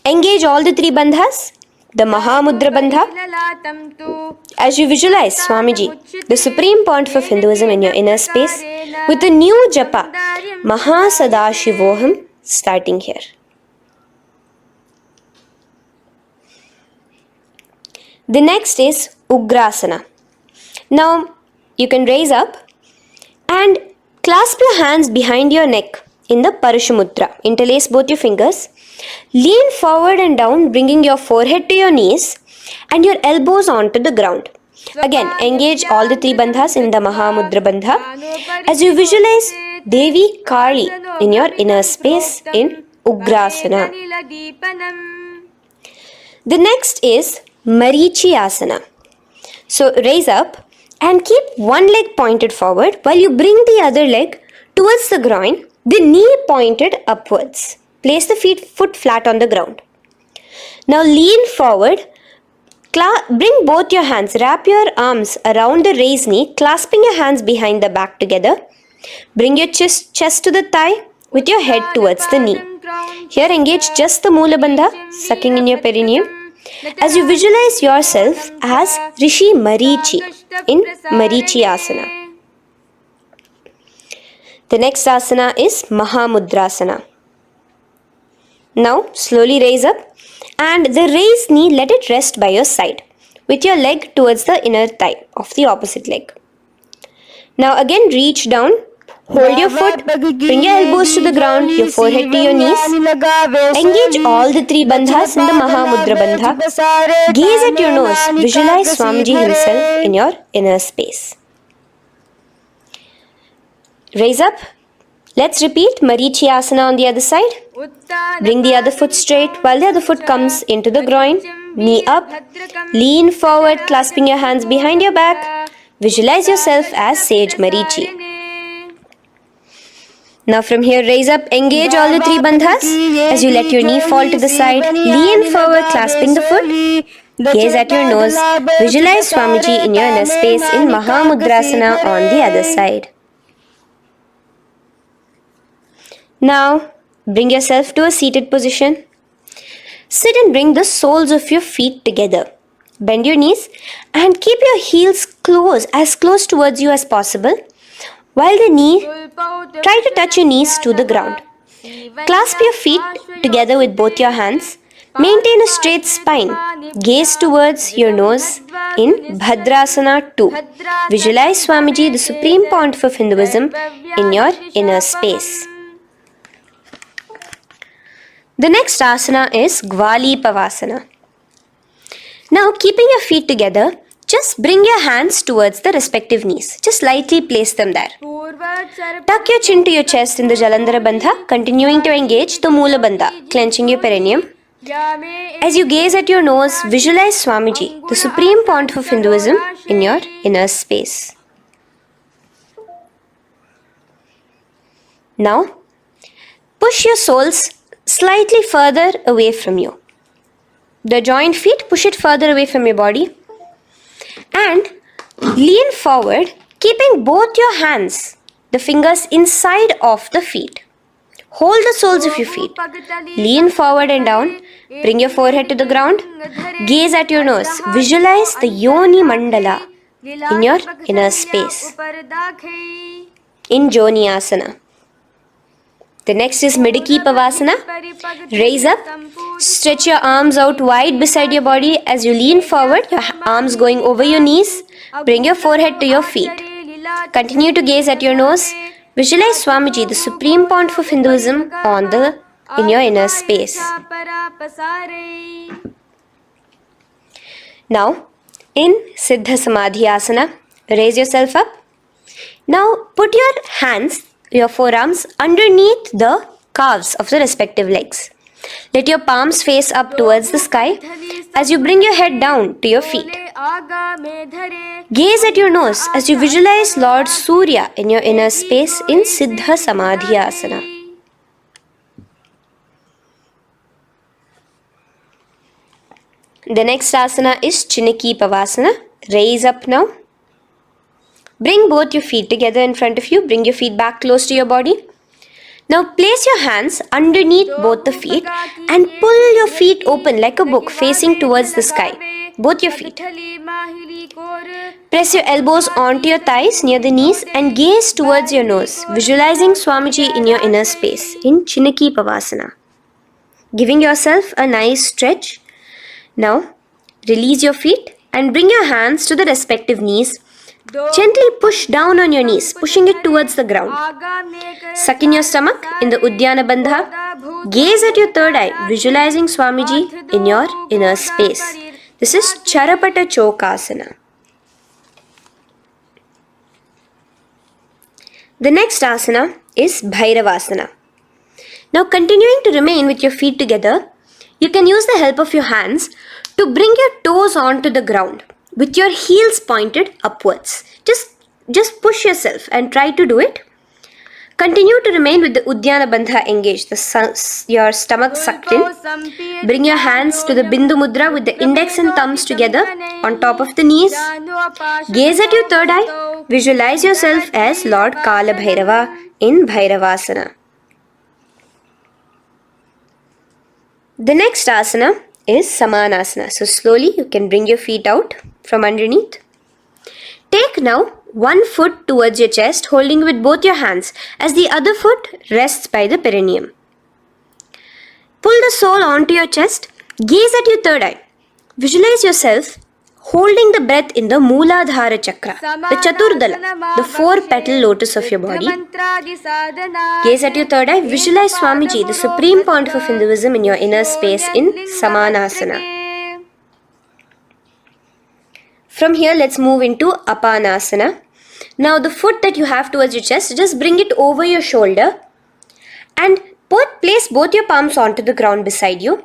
Engage all the three bandhas, the Mahamudra Bandha, as you visualize Swamiji, the supreme pontiff of Hinduism in your inner space, with a new japa, Mahasadashivoham, starting here. The next is Ugrasana. Now, you can raise up and clasp your hands behind your neck in the Parashumudra. Interlace both your fingers. Lean forward and down, bringing your forehead to your knees and your elbows onto the ground. Again, engage all the three bandhas in the Mahamudra Bandha as you visualize Devi Kali in your inner space in Ugrasana. The next is Marichiyasana. So raise up and keep one leg pointed forward while you bring the other leg towards the groin, the knee pointed upwards. Place the foot flat on the ground. Now lean forward, bring both your hands, wrap your arms around the raised knee, clasping your hands behind the back together. Bring your chest to the thigh with your head towards the knee. Here engage just the Moola Bandha, sucking in your perineum, as you visualize yourself as Rishi Marichi in Marichiyasana. The next asana is Mahamudrasana. Now slowly raise up and the raised knee, let it rest by your side with your leg towards the inner thigh of the opposite leg. Now again reach down, hold your foot, bring your elbows to the ground, your forehead to your knees. Engage all the three bandhas in the Mahamudra Bandha. Gaze at your nose, visualize Swamiji himself in your inner space. Raise up. Let's repeat Marichiyasana on the other side. Bring the other foot straight while the other foot comes into the groin. Knee up. Lean forward, clasping your hands behind your back. Visualize yourself as Sage Marichi. Now from here, raise up, engage all the three bandhas as you let your knee fall to the side. Lean forward, clasping the foot. Gaze at your nose. Visualize Swamiji in your inner space in Mahamudrasana on the other side. Now, bring yourself to a seated position. Sit and bring the soles of your feet together. Bend your knees and keep your heels as close towards you as possible. While try to touch your knees to the ground. Clasp your feet together with both your hands. Maintain a straight spine. Gaze towards your nose in Bhadrasana 2. Visualize Swamiji, the supreme pontiff of Hinduism, in your inner space. The next asana is Gwali Pavasana. Now, keeping your feet together, just bring your hands towards the respective knees. Just lightly place them there. Tuck your chin to your chest in the Jalandhara Bandha, continuing to engage the Moola Bandha, clenching your perineum. As you gaze at your nose, visualize Swamiji, the supreme pontiff of Hinduism, in your inner space. Now, push your soles slightly further away from you. The joint feet, push it further away from your body. And lean forward, keeping both your hands, the fingers inside of the feet. Hold the soles of your feet. Lean forward and down. Bring your forehead to the ground. Gaze at your nose. Visualize the Yoni Mandala, in your inner space in Joniasana. The next is Midiki Pavasana. Raise up, stretch your arms out wide beside your body as you lean forward, your arms going over your knees. Bring your forehead to your feet. Continue to gaze at your nose. Visualize Swamiji, the supreme point of Hinduism, in your inner space. Now, in Siddha Samadhi Asana, raise yourself up. Now, put your forearms underneath the calves of the respective legs. Let your palms face up towards the sky as you bring your head down to your feet. Gaze at your nose as you visualize Lord Surya in your inner space in Siddha Samadhi Asana. The next asana is Chiniki Pavasana. Raise up now. Bring both your feet together in front of you. Bring your feet back close to your body. Now place your hands underneath both the feet and pull your feet open like a book facing towards the sky. Both your feet. Press your elbows onto your thighs near the knees and gaze towards your nose, visualizing Swamiji in your inner space in Chiniki Pavasana. Giving yourself a nice stretch. Now, release your feet and bring your hands to the respective knees. Gently push down on your knees, pushing it towards the ground. Suck in your stomach in the Uddiyana Bandha. Gaze at your third eye, visualizing Swamiji in your inner space. This is Charapata Chokasana. The next asana is Bhairavasana. Now, continuing to remain with your feet together, you can use the help of your hands to bring your toes onto the ground with your heels pointed upwards. Just push yourself and try to do it. Continue to remain with the Uddiyana Bandha engaged, your stomach sucked in. Bring your hands to the Bindu Mudra with the index and thumbs together on top of the knees. Gaze at your third eye. Visualize yourself as Lord Kala Bhairava in Bhairavasana. The next asana is Samanasana. So slowly you can bring your feet out from underneath. Take now one foot towards your chest, holding with both your hands as the other foot rests by the perineum. Pull the sole onto your chest. Gaze at your third eye. Visualize yourself holding the breath in the Mooladhara Chakra, the Chaturdala, the 4-petal lotus of your body. Gaze at your third eye. Visualize Swamiji, the supreme point of Hinduism, in your inner space in Samanasana. From here, let's move into Apanasana. Now, the foot that you have towards your chest, just bring it over your shoulder and place both your palms onto the ground beside you.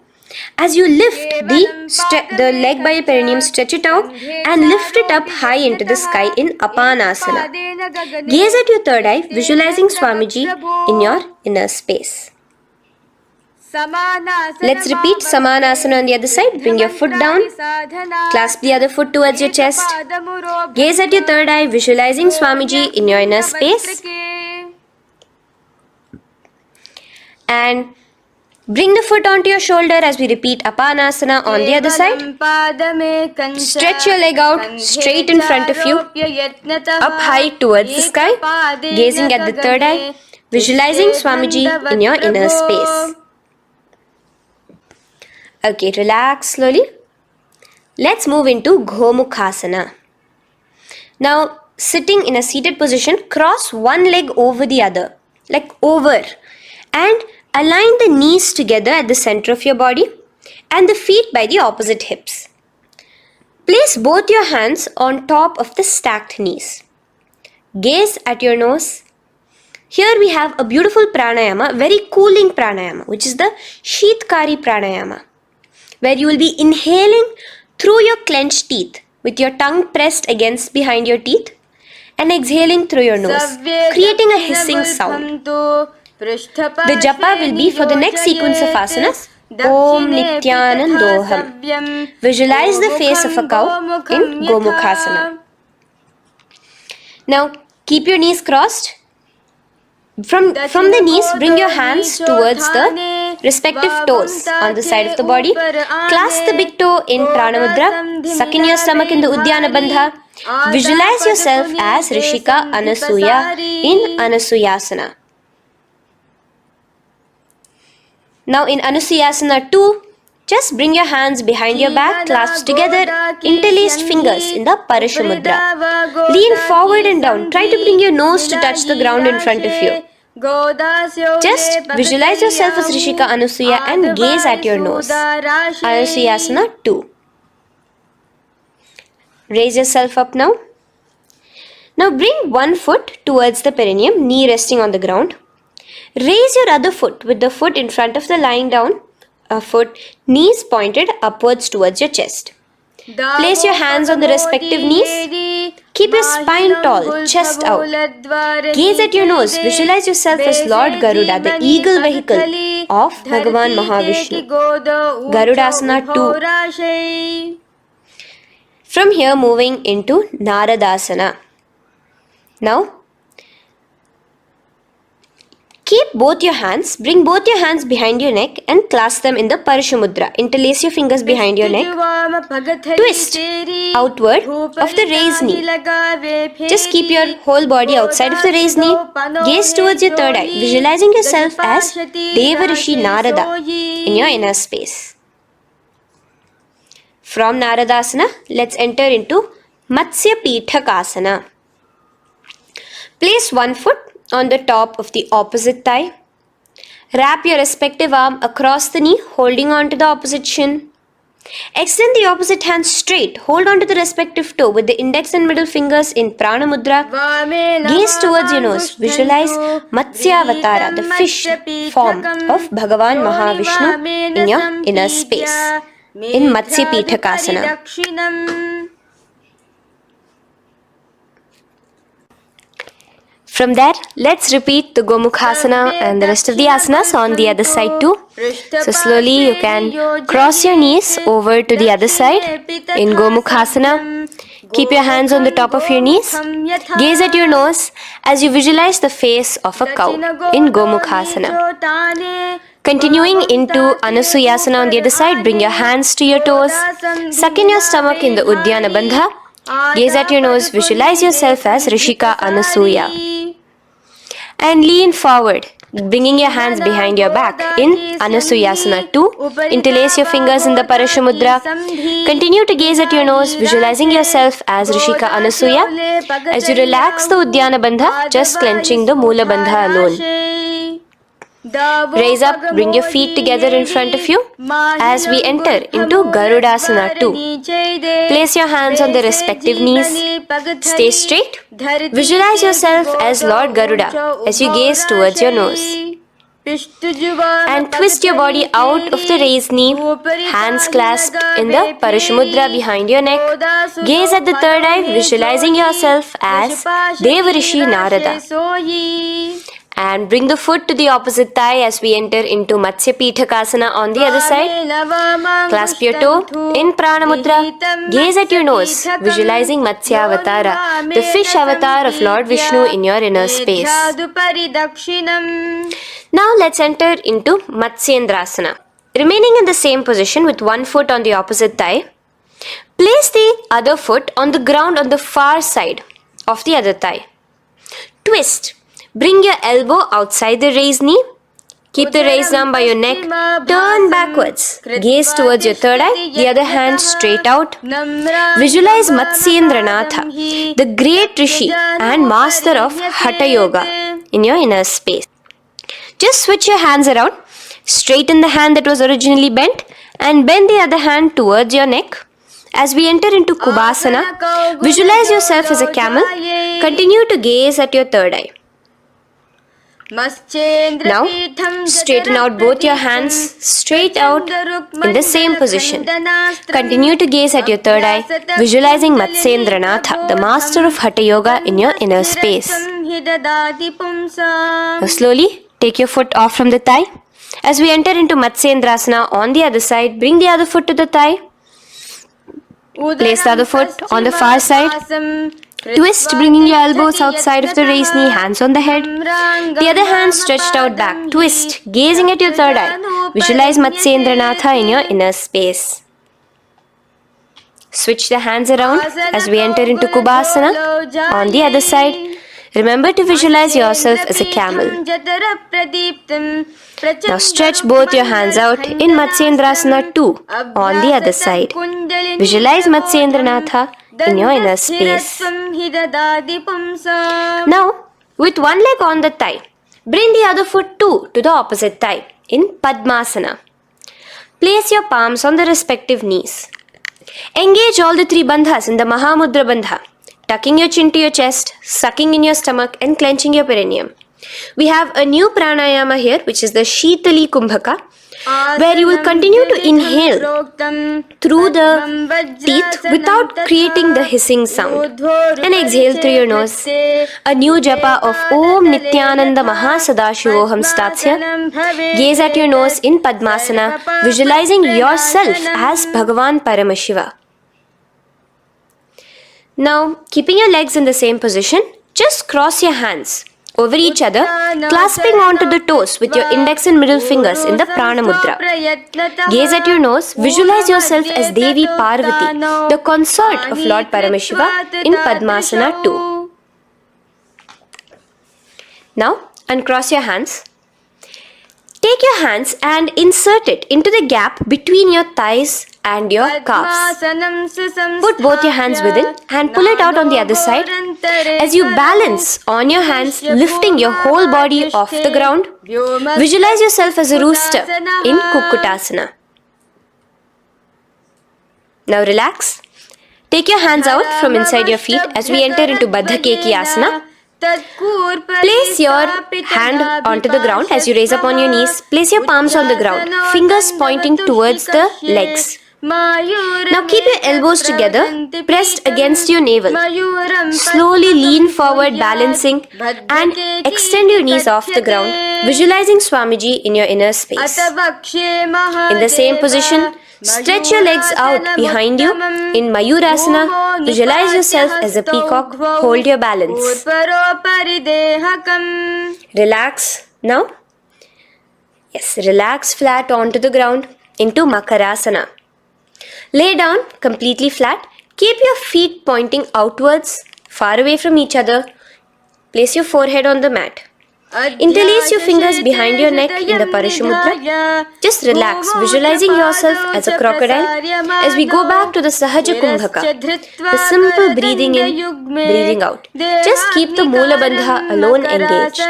As you lift the leg by your perineum, stretch it out and lift it up high into the sky in Apanasana. Gaze at your third eye, visualizing Swamiji in your inner space. Let's repeat Samanasana on the other side. Bring your foot down. Clasp the other foot towards your chest. Gaze at your third eye, visualizing Swamiji in your inner space. And bring the foot onto your shoulder as we repeat Apanasana on the other side. Stretch your leg out straight in front of you, up high towards the sky, gazing at the third eye, visualizing Swamiji in your inner space. Okay, relax slowly. Let's move into Gomukhasana. Now, sitting in a seated position, cross one leg over the other, like over, and align the knees together at the center of your body and the feet by the opposite hips. Place both your hands on top of the stacked knees. Gaze at your nose. Here we have a beautiful pranayama, very cooling pranayama, which is the Sheetkari pranayama, where you will be inhaling through your clenched teeth with your tongue pressed against behind your teeth and exhaling through your nose, creating a hissing sound. The japa will be for the next sequence of asanas. Om Nithyanandoham. Visualize the face of a cow in Gomukhasana. Now keep your knees crossed. From the knees, bring your hands towards the respective toes on the side of the body. Clasp the big toe in Pranamudra. Suck in your stomach in the Uddiyana Bandha. Visualize yourself as Rishika Anasuya in Anasuyasana. Now in Anasuyasana 2, just bring your hands behind your back, clasped together, interlaced fingers in the Parashamudra. Lean forward and down. Try to bring your nose to touch the ground in front of you. Just visualize yourself as Rishika Anasuya and gaze at your nose. Anasuyasana 2. Raise yourself up now. Now bring one foot towards the perineum, knee resting on the ground. Raise your other foot with the foot in front of the lying down foot, knees pointed upwards towards your chest. Place your hands on the respective knees. Keep your spine tall, chest out. Gaze at your nose. Visualize yourself as Lord Garuda, the eagle vehicle of Bhagavan Mahavishnu. Garudasana 2. From here, moving into Naradasana. Now, keep both your hands, bring both your hands behind your neck and clasp them in the Parashamudra. Interlace your fingers behind your neck. Twist outward of the raised knee. Just keep your whole body outside of the raised knee. Gaze towards your third eye, visualizing yourself as Devarishi Narada in your inner space. From Naradasana, let's enter into Matsya Pithakasana. Place one foot on the top of the opposite thigh. Wrap your respective arm across the knee, holding on to the opposite shin. Extend the opposite hand straight. Hold on to the respective toe with the index and middle fingers in Prana Mudra. Gaze towards your nose. Visualize Matsya Avatara, the fish form of Bhagavan Mahavishnu in your inner space. In Matsya Pithakasana. From there, let's repeat the Gomukhasana and the rest of the asanas on the other side too. So slowly you can cross your knees over to the other side in Gomukhasana. Keep your hands on the top of your knees. Gaze at your nose as you visualize the face of a cow in Gomukhasana. Continuing into Anasuyasana on the other side, bring your hands to your toes. Suck in your stomach in the Uddiyana Bandha. Gaze at your nose, visualize yourself as Rishika Anasuya. And lean forward, bringing your hands behind your back in Anasuyasana 2. Interlace your fingers in the Parashamudra. Continue to gaze at your nose, visualizing yourself as Rishika Anasuya. As you relax the Uddiyana Bandha, just clenching the Mula Bandha alone. Raise up, bring your feet together in front of you as we enter into Garudasana 2. Place your hands on the respective knees. Stay straight. Visualize yourself as Lord Garuda as you gaze towards your nose. And twist your body out of the raised knee, hands clasped in the Parashamudra behind your neck. Gaze at the third eye, visualizing yourself as Devarishi Narada. And bring the foot to the opposite thigh as we enter into Matsya Pithakasana on the other side. Clasp your toe in Prana Mudra. Gaze at your nose, visualizing Matsya Avatara, the fish avatar of Lord Vishnu in your inner space. Now let's enter into Matsyendrasana. Remaining in the same position with one foot on the opposite thigh, place the other foot on the ground on the far side of the other thigh. Twist. Bring your elbow outside the raised knee. Keep the raised arm by your neck. Turn backwards. Gaze towards your third eye, the other hand straight out. Visualize Matsyendranatha, the great Rishi and master of Hatha Yoga in your inner space. Just switch your hands around. Straighten the hand that was originally bent and bend the other hand towards your neck. As we enter into Kubhasana, visualize yourself as a camel. Continue to gaze at your third eye. Now, straighten out both your hands straight out in the same position. Continue to gaze at your third eye, visualizing Matsyendranatha, the master of Hatha Yoga in your inner space. Now, slowly take your foot off from the thigh. As we enter into Matsyendrasana on the other side, bring the other foot to the thigh. Place the other foot on the far side. Twist, bringing your elbows outside of the raised knee, hands on the head. The other hand stretched out back. Twist, gazing at your third eye. Visualize Matsyendranatha in your inner space. Switch the hands around as we enter into Kubhasana. On the other side, remember to visualize yourself as a camel. Now stretch both your hands out in Matsyendrasana 2 on the other side. Visualize Matsyendranatha in your inner space. Now, with one leg on the thigh, bring the other foot too to the opposite thigh in Padmasana. Place your palms on the respective knees. Engage all the three bandhas in the Mahamudra Bandha, tucking your chin to your chest, sucking in your stomach and clenching your perineum. We have a new pranayama here, which is the Shitali Kumbhaka, where you will continue to inhale through the teeth without creating the hissing sound, and exhale through your nose. A new japa of Om Nithyananda Mahasadashivoham starts here. Gaze at your nose in Padmasana, visualizing yourself as Bhagavan Paramashiva. Now, keeping your legs in the same position, just cross your hands over each other, clasping onto the toes with your index and middle fingers in the Prana Mudra. Gaze at your nose, visualize yourself as Devi Parvati, the consort of Lord Paramashiva in Padmasana 2. Now, uncross your hands. Take your hands and insert it into the gap between your thighs and your calves. Put both your hands within and pull it out on the other side. As you balance on your hands, lifting your whole body off the ground, visualize yourself as a rooster in Kukkutasana. Now relax. Take your hands out from inside your feet as we enter into Baddha Keki Asana. Place your hand onto the ground as you raise up on your knees. Place your palms on the ground, fingers pointing towards the legs. Now keep your elbows together, pressed against your navel. Slowly lean forward, balancing, and extend your knees off the ground, visualizing Swamiji in your inner space. In the same position, stretch your legs out behind you. In Mayurasana, visualize yourself as a peacock. Hold your balance. Relax now. Yes, relax flat onto the ground into Makarasana. Lay down completely flat. Keep your feet pointing outwards, far away from each other. Place your forehead on the mat. Interlace your fingers behind your neck in the Parashumudra. Just relax, visualizing yourself as a crocodile as we go back to the Sahaja Kumbhaka, the simple breathing in, breathing out. Just keep the Mula Bandha alone engaged.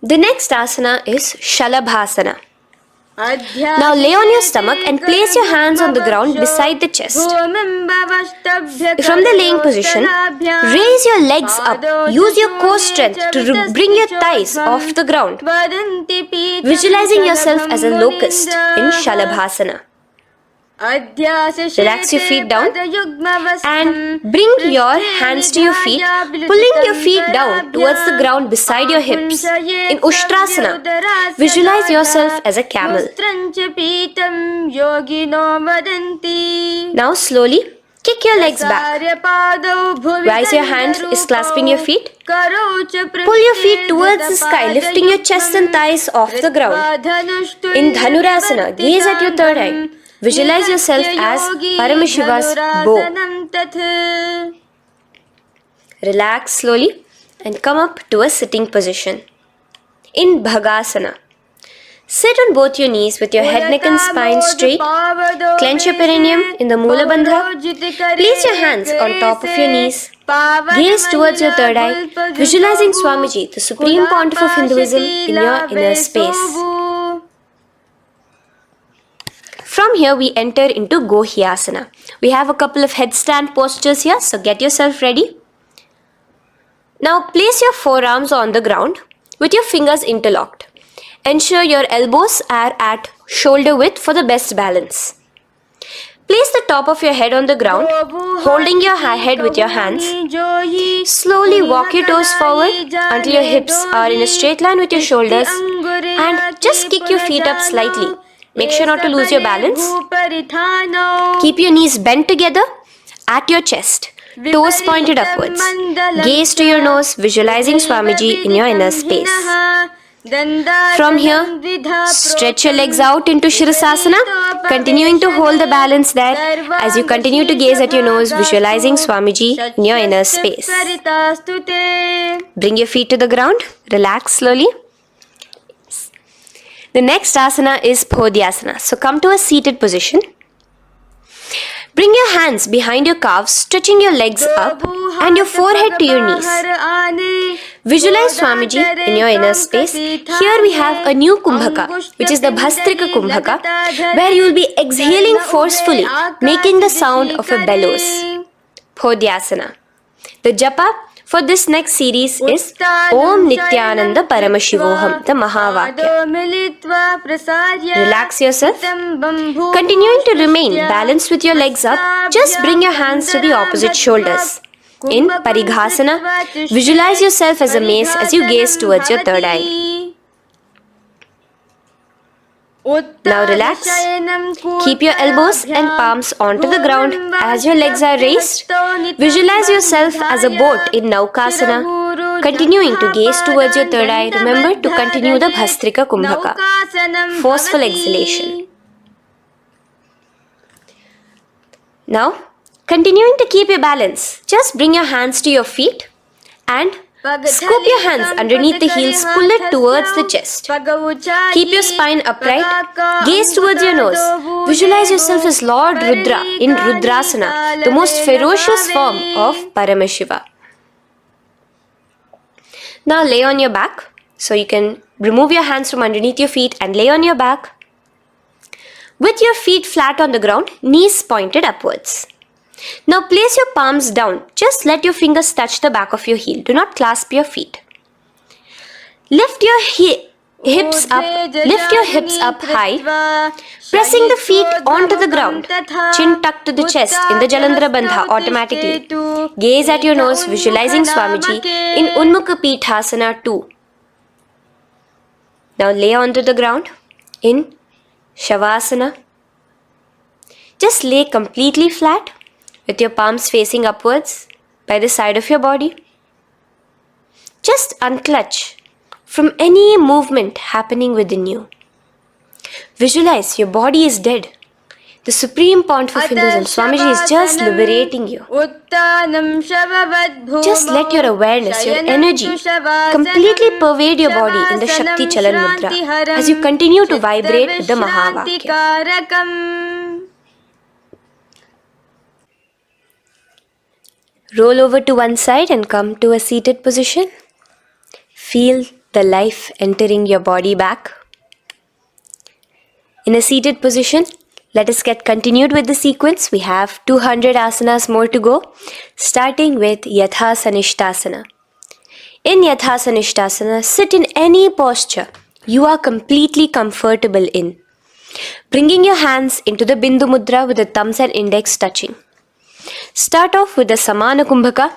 The next asana is Shalabhasana. Now lay on your stomach and place your hands on the ground beside the chest. From the laying position, raise your legs up. Use your core strength to bring your thighs off the ground. Visualizing yourself as a locust in Shalabhasana. Relax your feet down and bring your hands to your feet, pulling your feet down towards the ground beside your hips. In Ushtrasana, visualize yourself as a camel. Now slowly kick your legs back. Rise your hand is clasping your feet. Pull your feet towards the sky, lifting your chest and thighs off the ground. In Dhanurasana, gaze at your third eye. Visualize yourself as Paramashiva's bow. Relax slowly and come up to a sitting position. In Bhagasana, sit on both your knees with your head, neck and spine straight. Clench your perineum in the Mula Bandha. Place your hands on top of your knees. Gaze towards your third eye, visualizing Swamiji, the Supreme Pontiff of Hinduism, in your inner space. From here we enter into Gohyasana. We have a couple of headstand postures here, so get yourself ready. Now place your forearms on the ground with your fingers interlocked. Ensure your elbows are at shoulder width for the best balance. Place the top of your head on the ground, holding your head with your hands. Slowly walk your toes forward until your hips are in a straight line with your shoulders, and just kick your feet up slightly. Make sure not to lose your balance. Keep your knees bent together at your chest, toes pointed upwards. Gaze to your nose, visualizing Swamiji in your inner space. From here, stretch your legs out into Shirasasana, continuing to hold the balance there as you continue to gaze at your nose, visualizing Swamiji in your inner space. Bring your feet to the ground, relax slowly. The next asana is Podhyasana. So come to a seated position. Bring your hands behind your calves, stretching your legs up and your forehead to your knees. Visualize Swamiji in your inner space. Here we have a new Kumbhaka, which is the Bhastrika Kumbhaka, where you will be exhaling forcefully, making the sound of a bellows. Podhyasana. The japa for this next series is Om Nithyananda Paramashivoham, the Mahavakya. Relax yourself. Continuing to remain balanced with your legs up, just bring your hands to the opposite shoulders. In Parighasana, visualize yourself as a mace as you gaze towards your third eye. Now relax. Keep your elbows and palms onto the ground as your legs are raised. Visualize yourself as a boat in Naukasana. Continuing to gaze towards your third eye, remember to continue the Bhastrika Kumbhaka. Forceful exhalation. Now, continuing to keep your balance, just bring your hands to your feet and scoop your hands underneath the heels, pull it towards the chest. Keep your spine upright, gaze towards your nose. Visualize yourself as Lord Rudra in Rudrasana, the most ferocious form of Paramashiva. Now lay on your back. So you can remove your hands from underneath your feet and lay on your back. With your feet flat on the ground, knees pointed upwards. Now place your palms down. Just let your fingers touch the back of your heel. Do not clasp your feet. Lift your hips up high, pressing the feet onto the ground. Chin tucked to the chest in the Jalandhara Bandha automatically. Gaze at your nose, visualizing Swamiji in Unmukha Pithasana 2. Now lay onto the ground in Shavasana. Just lay completely flat with your palms facing upwards by the side of your body. Just unclutch from any movement happening within you. Visualize your body is dead. The supreme point of Hinduism, Swamiji is just liberating you. Just let your awareness, your energy completely pervade your body in the Shakti Chalan Mudra as you continue to vibrate with the Mahavakya. Roll over to one side and come to a seated position. Feel the life entering your body back. In a seated position, let us get continued with the sequence. We have 200 asanas more to go, starting with Yatha Sanishtasana. In Yatha Sanishtasana, sit in any posture you are completely comfortable in. Bringing your hands into the Bindu Mudra with the thumbs and index touching. Start off with the Samana Kumbhaka.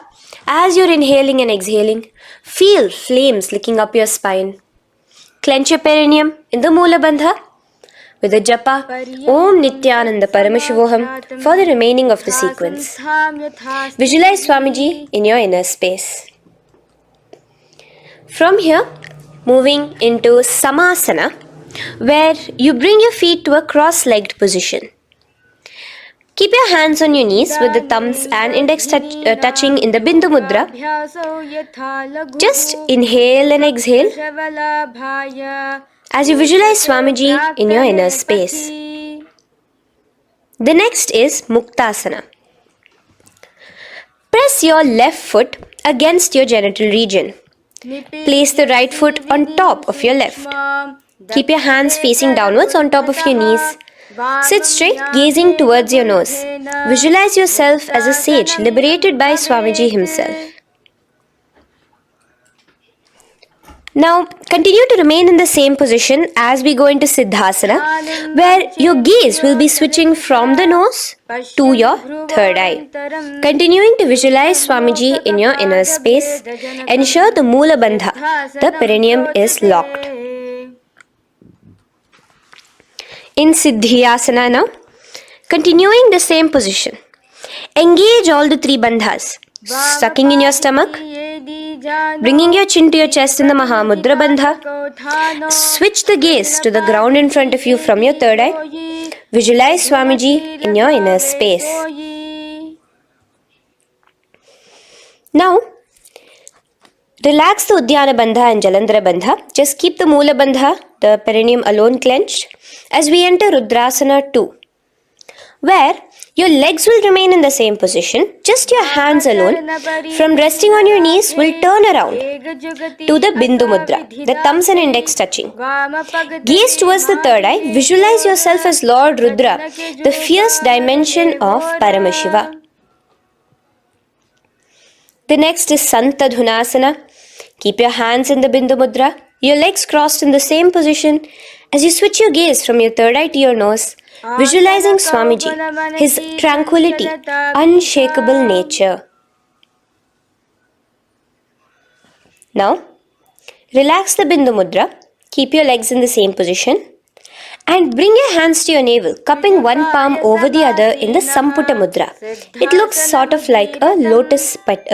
As you're inhaling and exhaling, feel flames licking up your spine. Clench your perineum in the Moola Bandha with the japa Om Nithyananda Paramashivoham for the remaining of the sequence. Visualize Swamiji in your inner space. From here, moving into Samasana, where you bring your feet to a cross-legged position. Keep your hands on your knees with the thumbs and index touching in the Bindu Mudra. Just inhale and exhale as you visualize Swamiji in your inner space. The next is Muktasana. Press your left foot against your genital region. Place the right foot on top of your left. Keep your hands facing downwards on top of your knees. Sit straight, gazing towards your nose. Visualize yourself as a sage liberated by Swamiji himself. Now, continue to remain in the same position as we go into Siddhasana, where your gaze will be switching from the nose to your third eye. Continuing to visualize Swamiji in your inner space, ensure the Moola Bandha, the perineum, is locked. In Siddhyasana now, continuing the same position. Engage all the three bandhas. sucking in your stomach, bringing your chin to your chest in the Mahamudra Bandha. Switch the gaze to the ground in front of you from your third eye. Visualize Swamiji in your inner space. Now, relax the Udyana Bandha and Jalandhara Bandha. Just keep the Moola Bandha, the perineum alone clenched, as we enter Rudrasana 2, where your legs will remain in the same position, just your hands alone, from resting on your knees, will turn around to the Bindu Mudra, the thumbs and index touching. Gaze towards the third eye, visualize yourself as Lord Rudra, the fierce dimension of Paramashiva. The next is Santa Dhunasana. Keep your hands in the Bindu Mudra, your legs crossed in the same position. As you switch your gaze from your third eye to your nose, visualizing Swamiji, his tranquility, unshakable nature. Now, relax the Bindu Mudra, keep your legs in the same position, and bring your hands to your navel, cupping one palm over the other in the Samputa Mudra. It looks sort of like a lotus bud.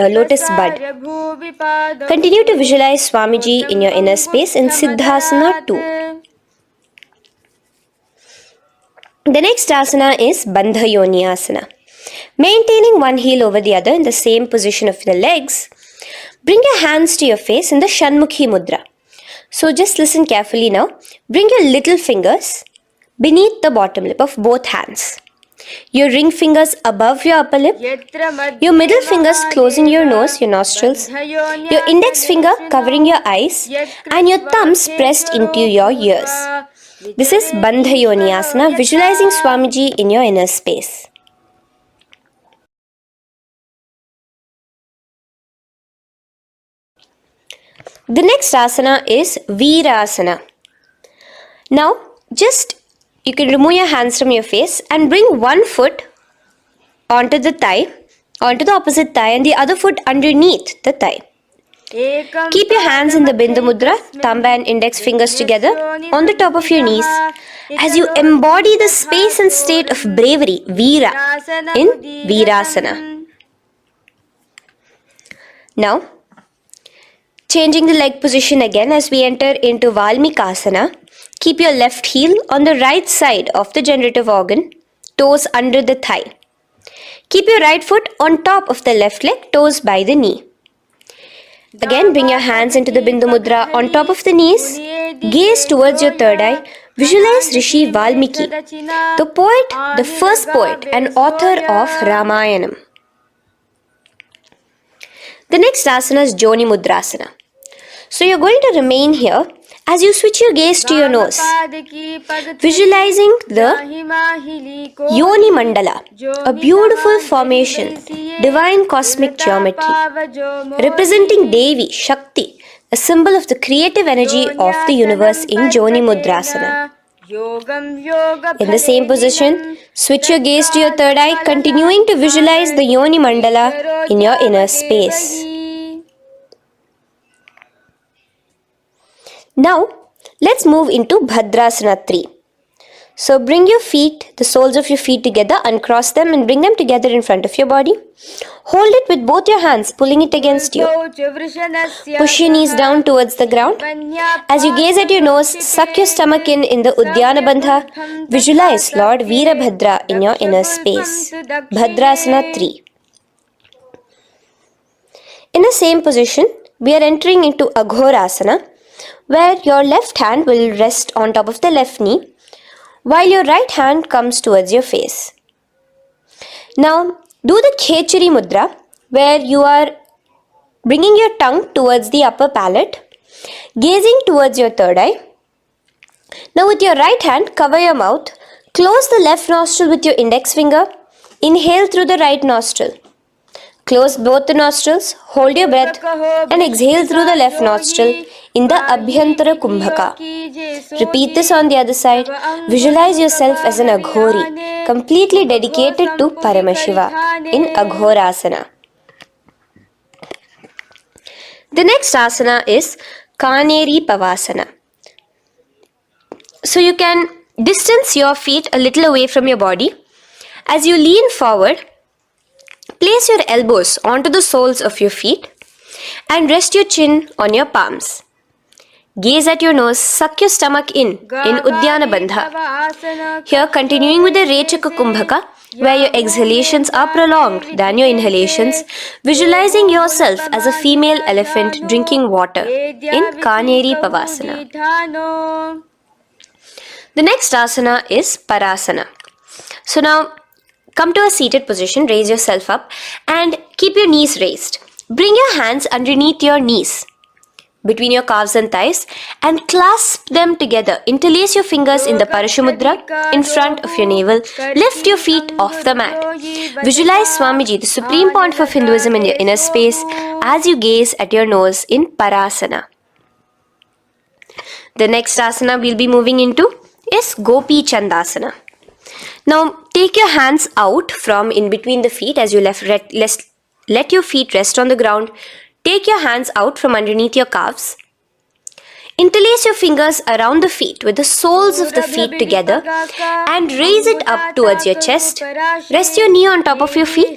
Continue to visualize Swamiji in your inner space in Siddhasana 2. The next asana is Bandha Yoni Asana. Maintaining one heel over the other in the same position of the legs, bring your hands to your face in the Shanmukhi Mudra. So just listen carefully now. Bring your little fingers beneath the bottom lip of both hands. Your ring fingers above your upper lip. Your middle fingers closing your nose, your nostrils. Your index finger covering your eyes. And your thumbs pressed into your ears. This is Bandha Yoni Asana, visualizing Swamiji in your inner space. The next asana is Virasana. Now, you can remove your hands from your face and bring one foot onto the thigh, onto the opposite thigh, and the other foot underneath the thigh. Keep your hands in the Bindu Mudra, thumb and index fingers together on the top of your knees as you embody the space and state of bravery, Veera, in Virasana. Now, changing the leg position again as we enter into Valmikasana. Keep your left heel on the right side of the generative organ, toes under the thigh. Keep your right foot on top of the left leg, toes by the knee. Again, bring your hands into the Bindu Mudra on top of the knees. Gaze towards your third eye. Visualize Rishi Valmiki, the poet, the first poet and author of Ramayanam. The next asana is Joni Mudrasana. So you're going to remain here as you switch your gaze to your nose, visualizing the Yoni Mandala, a beautiful formation, divine cosmic geometry, representing Devi, Shakti, a symbol of the creative energy of the universe in Joni Mudrasana. In the same position, switch your gaze to your third eye, continuing to visualize the Yoni Mandala in your inner space. Now, let's move into Bhadrasana 3. So bring your feet, the soles of your feet together, uncross them and bring them together in front of your body. Hold it with both your hands, pulling it against you. Push your knees down towards the ground. As you gaze at your nose, suck your stomach in the Udyana Bandha. Visualize Lord Veerabhadra in your inner space. Bhadrasana 3. In the same position, we are entering into Aghorasana, where your left hand will rest on top of the left knee, while your right hand comes towards your face. Now, do the Khechari Mudra, where you are bringing your tongue towards the upper palate, gazing towards your third eye. Now, with your right hand, cover your mouth, close the left nostril with your index finger, inhale through the right nostril. Close both the nostrils, hold your breath and exhale through the left nostril in the Abhyantara Kumbhaka. Repeat this on the other side. Visualize yourself as an Aghori, completely dedicated to Paramashiva in Aghorasana. The next asana is Kaneri Pavasana. So you can distance your feet a little away from your body. As you lean forward, Place your elbows onto the soles of your feet and rest your chin on your palms. Gaze at your nose, suck your stomach in Uddiyana Bandha. Here, continuing with the Rechaka Kumbhaka, where your exhalations are prolonged than your inhalations, visualizing yourself as a female elephant drinking water in Kaneri Pavasana. The next asana is Parasana. So now, come to a seated position, raise yourself up and keep your knees raised. Bring your hands underneath your knees, between your calves and thighs, and clasp them together. Interlace your fingers in the Parashamudra in front of your navel. Lift your feet off the mat. Visualize Swamiji, the supreme point of Hinduism, in your inner space as you gaze at your nose in Parasana. The next asana we'll be moving into is Gopi Chandasana. Now take your hands out from in between the feet as you let your feet rest on the ground. Take your hands out from underneath your calves. Interlace your fingers around the feet with the soles of the feet together and raise it up towards your chest. Rest your knee on top of your feet.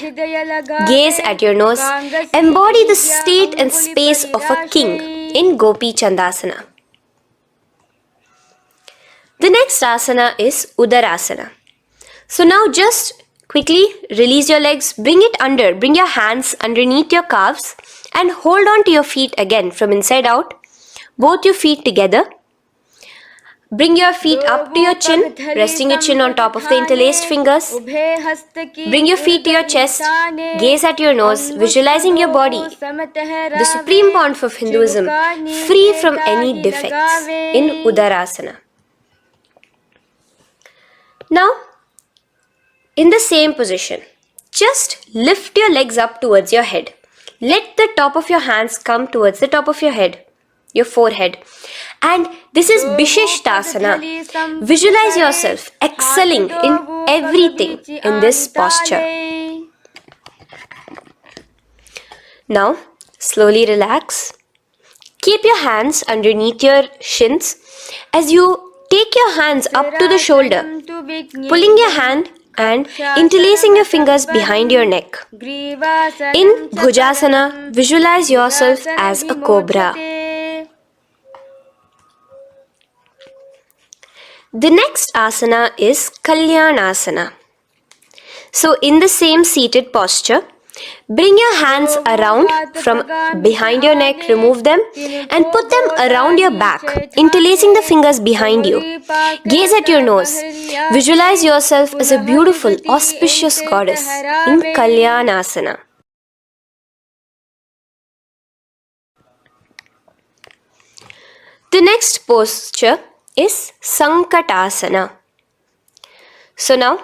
Gaze at your nose. Embody the state and space of a king in Gopi Chandasana. The next asana is Udarasana. So now just quickly release your legs, bring your hands underneath your calves and hold on to your feet again from inside out. Both your feet together. Bring your feet up to your chin, resting your chin on top of the interlaced fingers. Bring your feet to your chest, gaze at your nose, visualizing your body, the supreme point of Hinduism, free from any defects in Udarasana. Now, in the same position, just lift your legs up towards your head. Let the top of your hands come towards the top of your head, your forehead. And this is Vishishtasana. Visualize yourself excelling in everything in this posture. Now, slowly relax. Keep your hands underneath your shins as you take your hands up to the shoulder, pulling your hand and interlacing your fingers behind your neck. In Bhujasana, visualize yourself as a cobra. The next asana is Kalyanasana. So in the same seated posture, bring your hands around from behind your neck, remove them and put them around your back, interlacing the fingers behind you. Gaze at your nose. Visualize yourself as a beautiful, auspicious goddess in Kalyanasana. The next posture is Sankatasana. So now,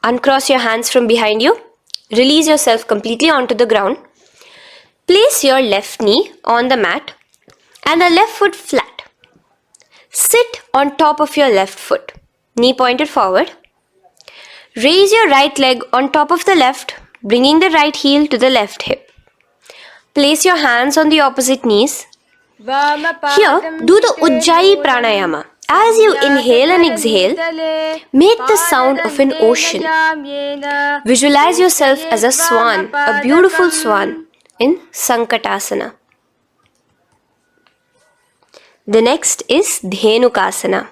uncross your hands from behind you. Release yourself completely onto the ground. Place your left knee on the mat and the left foot flat. Sit on top of your left foot, knee pointed forward. Raise your right leg on top of the left, bringing the right heel to the left hip. Place your hands on the opposite knees. Here, do the Ujjayi Pranayama. As you inhale and exhale, make the sound of an ocean. Visualize yourself as a swan, a beautiful swan in Sankatasana. The next is Dhenukasana.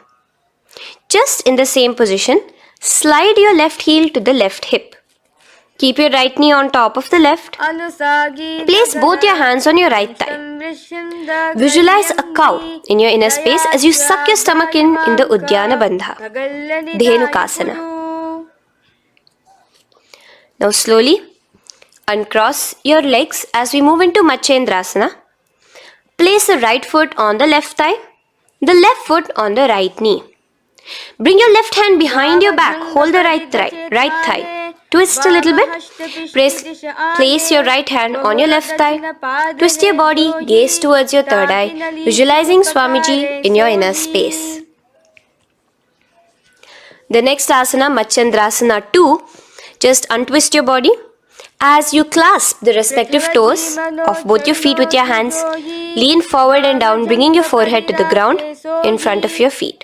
Just in the same position, slide your left heel to the left hip. Keep your right knee on top of the left. Place both your hands on your right thigh. Visualize a cow in your inner space as you suck your stomach in the Uddiyana Bandha, Dhenukasana. Now slowly uncross your legs as we move into Matsyendrasana. Place the right foot on the left thigh, the left foot on the right knee. Bring your left hand behind your back, hold the right thigh. Twist a little bit. Place your right hand on your left thigh. Twist your body, gaze towards your third eye, visualizing Swamiji in your inner space. The next asana, Matsyendrasana 2, just untwist your body. As you clasp the respective toes of both your feet with your hands, lean forward and down, bringing your forehead to the ground in front of your feet.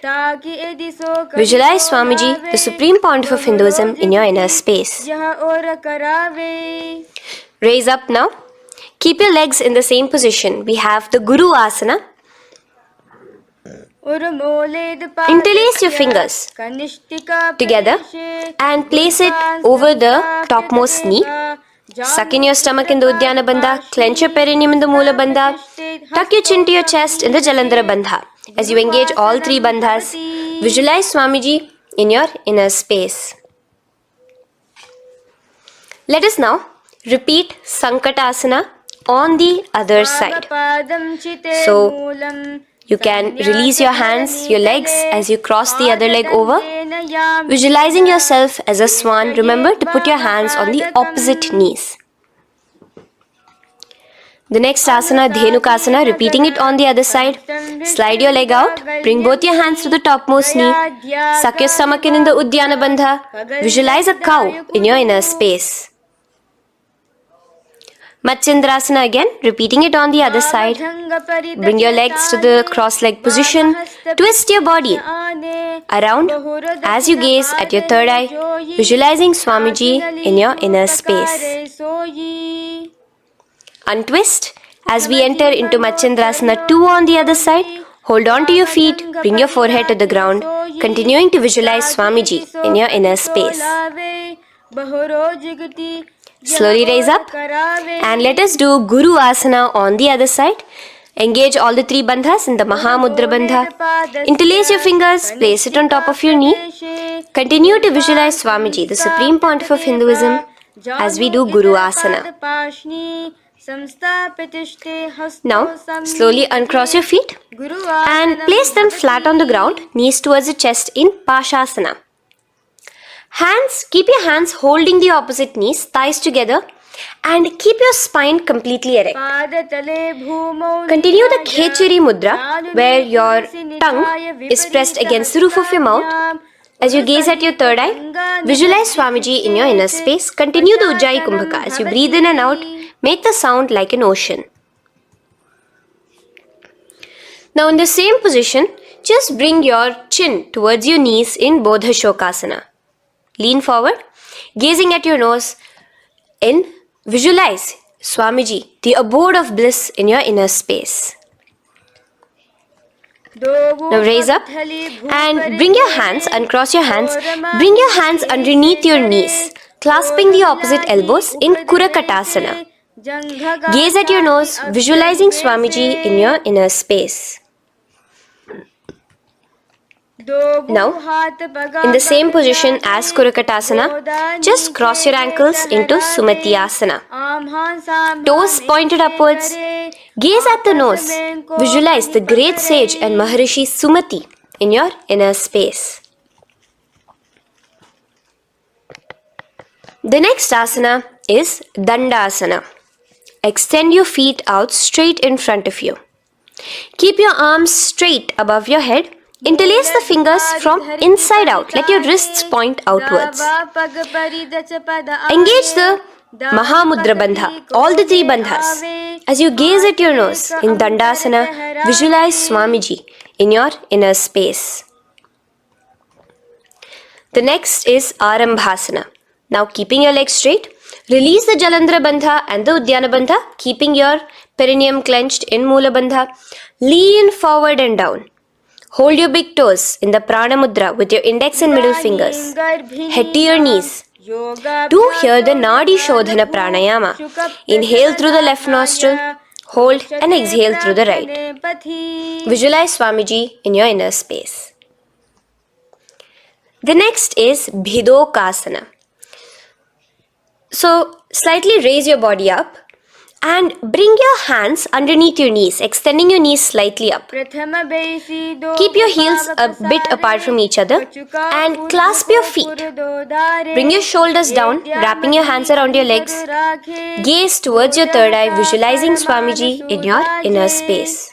Visualize Swamiji, the Supreme Pontiff of Hinduism, in your inner space. Raise up now. Keep your legs in the same position. We have the Guru Asana. Interlace your fingers together and place it over the topmost knee. Suck in your stomach in the Uddiyana Bandha, clench your perineum in the Moola Bandha, tuck your chin to your chest in the Jalandhara Bandha. As you engage all three bandhas, visualize Swamiji in your inner space. Let us now repeat Sankatasana on the other side. So, you can release your hands, your legs as you cross the other leg over. Visualizing yourself as a swan, remember to put your hands on the opposite knees. The next asana, Dhenukasana, repeating it on the other side. Slide your leg out, bring both your hands to the topmost knee. Suck your stomach in the Uddiyana Bandha. Visualize a cow in your inner space. Matsyendrasana again, repeating it on the other side. Bring your legs to the cross-leg position. Twist your body around as you gaze at your third eye, visualizing Swamiji in your inner space. Untwist as we enter into Matsyendrasana 2 on the other side. Hold on to your feet, bring your forehead to the ground, continuing to visualize Swamiji in your inner space. Slowly raise up and let us do Guru Asana on the other side. Engage all the three bandhas in the Mahamudra Bandha. Interlace your fingers, place it on top of your knee. Continue to visualize Swamiji, the Supreme Pontiff of Hinduism, as we do Guru Asana. Now, slowly uncross your feet and place them flat on the ground, knees towards the chest in Pashasana. Keep your hands holding the opposite knees, thighs together, and keep your spine completely erect. Continue the Khechari Mudra, where your tongue is pressed against the roof of your mouth. As you gaze at your third eye, visualize Swamiji in your inner space. Continue the Ujjayi Kumbhaka. As you breathe in and out, make the sound like an ocean. Now in the same position, just bring your chin towards your knees in Bodha Shokasana. Lean forward, gazing at your nose, and visualize Swamiji, the abode of bliss in your inner space. Now raise up and bring your hands, uncross your hands, bring your hands underneath your knees, clasping the opposite elbows in Kurakatasana. Gaze at your nose, visualizing Swamiji in your inner space. Now, in the same position as Kurakatasana, just cross your ankles into Sumatiyasana. Toes pointed upwards. Gaze at the nose. Visualize the great sage and Maharishi Sumati in your inner space. The next asana is Dandasana. Extend your feet out straight in front of you. Keep your arms straight above your head. Interlace the fingers from inside out. Let your wrists point outwards. Engage the Mahamudra Bandha, all the three bandhas. As you gaze at your nose in Dandasana, visualize Swamiji in your inner space. The next is Arambhasana. Now keeping your legs straight, release the Jalandhara Bandha and the Uddiyana Bandha, keeping your perineum clenched in Moola Bandha. Lean forward and down. Hold your big toes in the Prana Mudra with your index and middle fingers. Head to your knees. Do here the Nadi Shodhana Pranayama. Inhale through the left nostril, hold and exhale through the right. Visualize Swamiji in your inner space. The next is Bhidokasana. So, slightly raise your body up and bring your hands underneath your knees, extending your knees slightly up. Keep your heels a bit apart from each other and clasp your feet. Bring your shoulders down, wrapping your hands around your legs. Gaze towards your third eye, visualizing Swamiji in your inner space.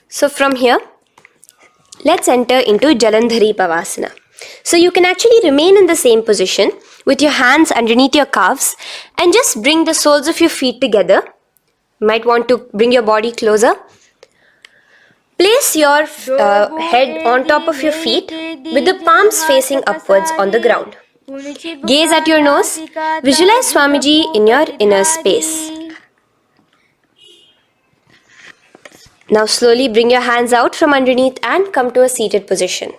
So from here, let's enter into Jalandhari Pavasana. So you can actually remain in the same position with your hands underneath your calves and just bring the soles of your feet together. You might want to bring your body closer. Place your head on top of your feet with the palms facing upwards on the ground. Gaze at your nose. Visualize Swamiji in your inner space. Now slowly bring your hands out from underneath and come to a seated position.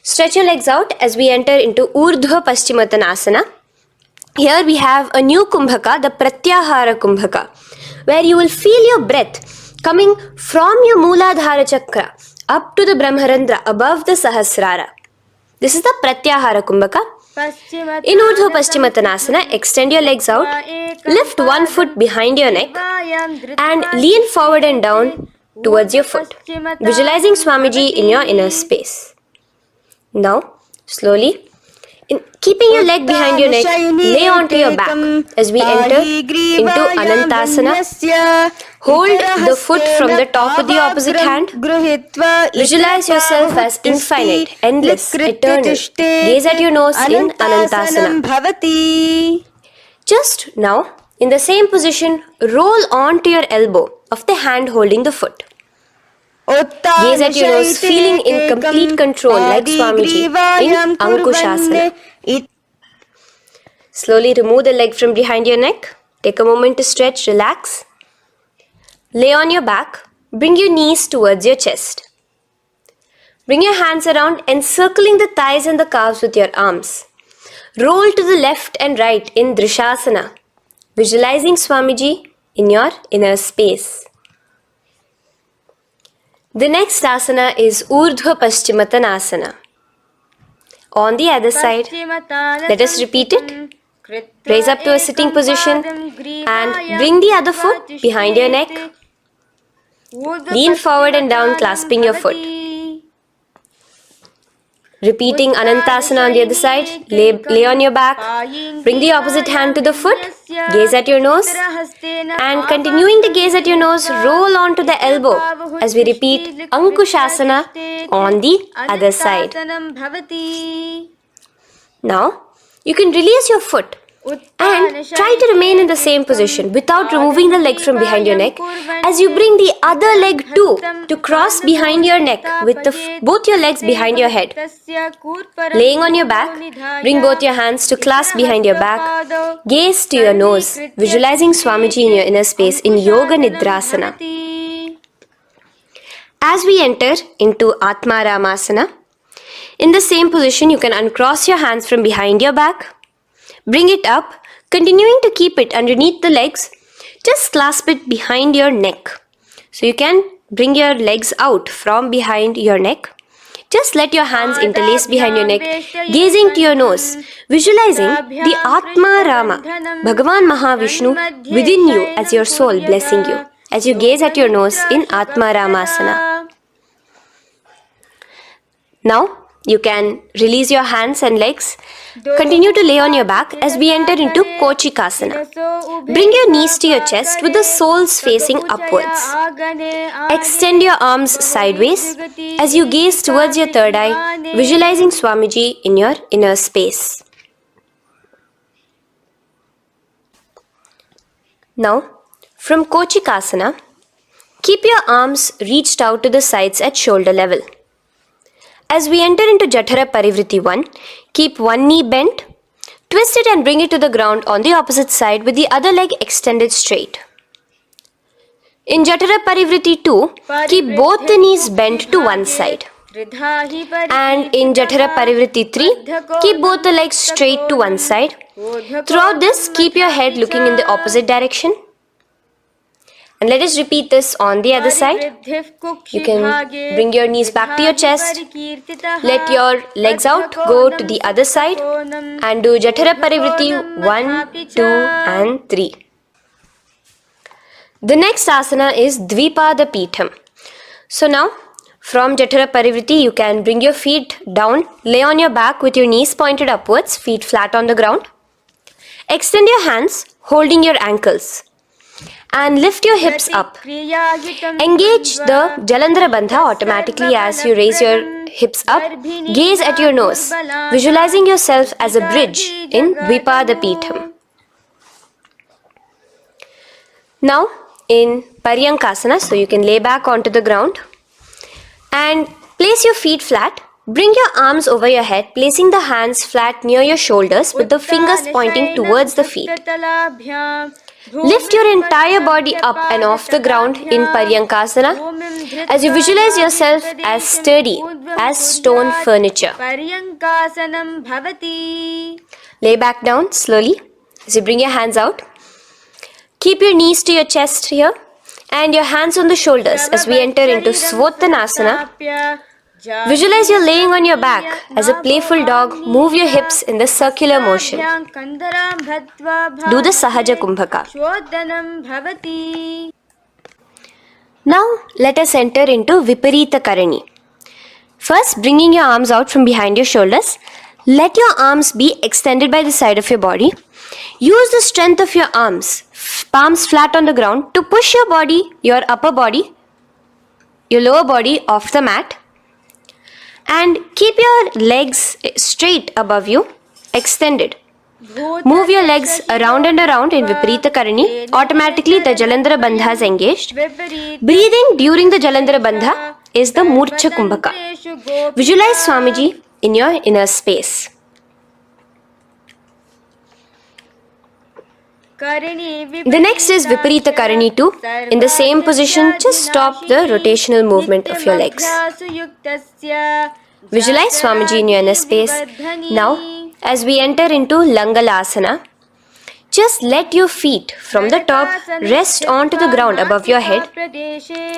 Stretch your legs out as we enter into Urdhva Paschimottanasana. Here we have a new Kumbhaka, the Pratyahara Kumbhaka, where you will feel your breath coming from your Mooladhara Chakra up to the Brahmarandra above the Sahasrara. This is the Pratyahara Kumbhaka. In Urdhva Paschimottanasana, extend your legs out, lift one foot behind your neck and lean forward and down towards your foot, visualizing Swamiji in your inner space. Now, slowly, keeping your leg behind your neck, lay onto your back as we enter into Anantasana. Hold the foot from the top of the opposite hand. Visualize yourself as infinite, endless, eternal. Gaze at your nose in Anantasana. Just now, in the same position, roll onto your elbow of the hand holding the foot. Gaze at your nose, feeling in complete control like Swamiji in Ankushasana. Slowly remove the leg from behind your neck. Take a moment to stretch, relax. Lay on your back. Bring your knees towards your chest. Bring your hands around, encircling the thighs and the calves with your arms. Roll to the left and right in Drishasana, visualizing Swamiji in your inner space. The next asana is Urdhva Paschimottanasana. On the other side, let us repeat it. Raise up to a sitting position and bring the other foot behind your neck. Lean forward and down, clasping your foot. Repeating Anantasana on the other side, lay on your back, bring the opposite hand to the foot, gaze at your nose, and continuing to gaze at your nose, roll onto the elbow as we repeat Ankushasana on the other side. Now, you can release your foot and try to remain in the same position without removing the leg from behind your neck as you bring the other leg too to cross behind your neck with both your legs behind your head. Laying on your back, bring both your hands to clasp behind your back. Gaze to your nose, visualizing Swamiji in your inner space in Yoga Nidrasana. As we enter into Atmaramasana, in the same position you can uncross your hands from behind your back. Bring it up, continuing to keep it underneath the legs. Just clasp it behind your neck. So you can bring your legs out from behind your neck. Just let your hands interlace behind your neck, gazing to your nose, visualizing the Atma Rama, Bhagavan Mahavishnu within you as your soul blessing you, as you gaze at your nose in Atma Ramasana. Now, you can release your hands and legs. Continue to lay on your back as we enter into Kochikasana. Bring your knees to your chest with the soles facing upwards. Extend your arms sideways as you gaze towards your third eye, visualizing Swamiji in your inner space. Now, from Kochikasana, keep your arms reached out to the sides at shoulder level. As we enter into Jatara Parivriti 1, keep one knee bent, twist it and bring it to the ground on the opposite side with the other leg extended straight. In Jatara Parivriti 2, keep both the knees bent to one side. And in Jatara Parivriti 3, keep both the legs straight to one side. Throughout this, keep your head looking in the opposite direction. And let us repeat this on the other side. You can bring your knees back to your chest. Let your legs out, go to the other side and do Jatara Parivriti 1, 2 and 3. The next asana is Dvipada Pitham. So now, from Jatara Parivriti, you can bring your feet down, lay on your back with your knees pointed upwards, feet flat on the ground. Extend your hands, holding your ankles. And lift your hips up. Engage the Jalandhara Bandha automatically as you raise your hips up, gaze at your nose, visualizing yourself as a bridge in Dvipadapitham. Now in Paryankasana, so you can lay back onto the ground and place your feet flat. Bring your arms over your head, placing the hands flat near your shoulders with the fingers pointing towards the feet. Lift your entire body up and off the ground in Paryankasana as you visualize yourself as sturdy as stone furniture. Lay back down slowly as you bring your hands out. Keep your knees to your chest here and your hands on the shoulders as we enter into Svottanasana. Visualize you're laying on your back as a playful dog. Move your hips in the circular motion. Do the Sahaja Kumbhaka. Now let us enter into Viparita Karani. First, bringing your arms out from behind your shoulders. Let your arms be extended by the side of your body. Use the strength of your arms, palms flat on the ground, to push your body, your upper body, your lower body off the mat. And keep your legs straight above you, extended. Move your legs around and around in Viparita Karani. Automatically the Jalandhara Bandha is engaged. Breathing during the Jalandhara Bandha is the Murcha Kumbhaka. Visualize Swamiji in your inner space. The next is Viparita Karani 2. In the same position, just stop the rotational movement of your legs. Visualize Swamiji in your inner space. Now, as we enter into Langalasana, just let your feet from the top rest onto the ground above your head.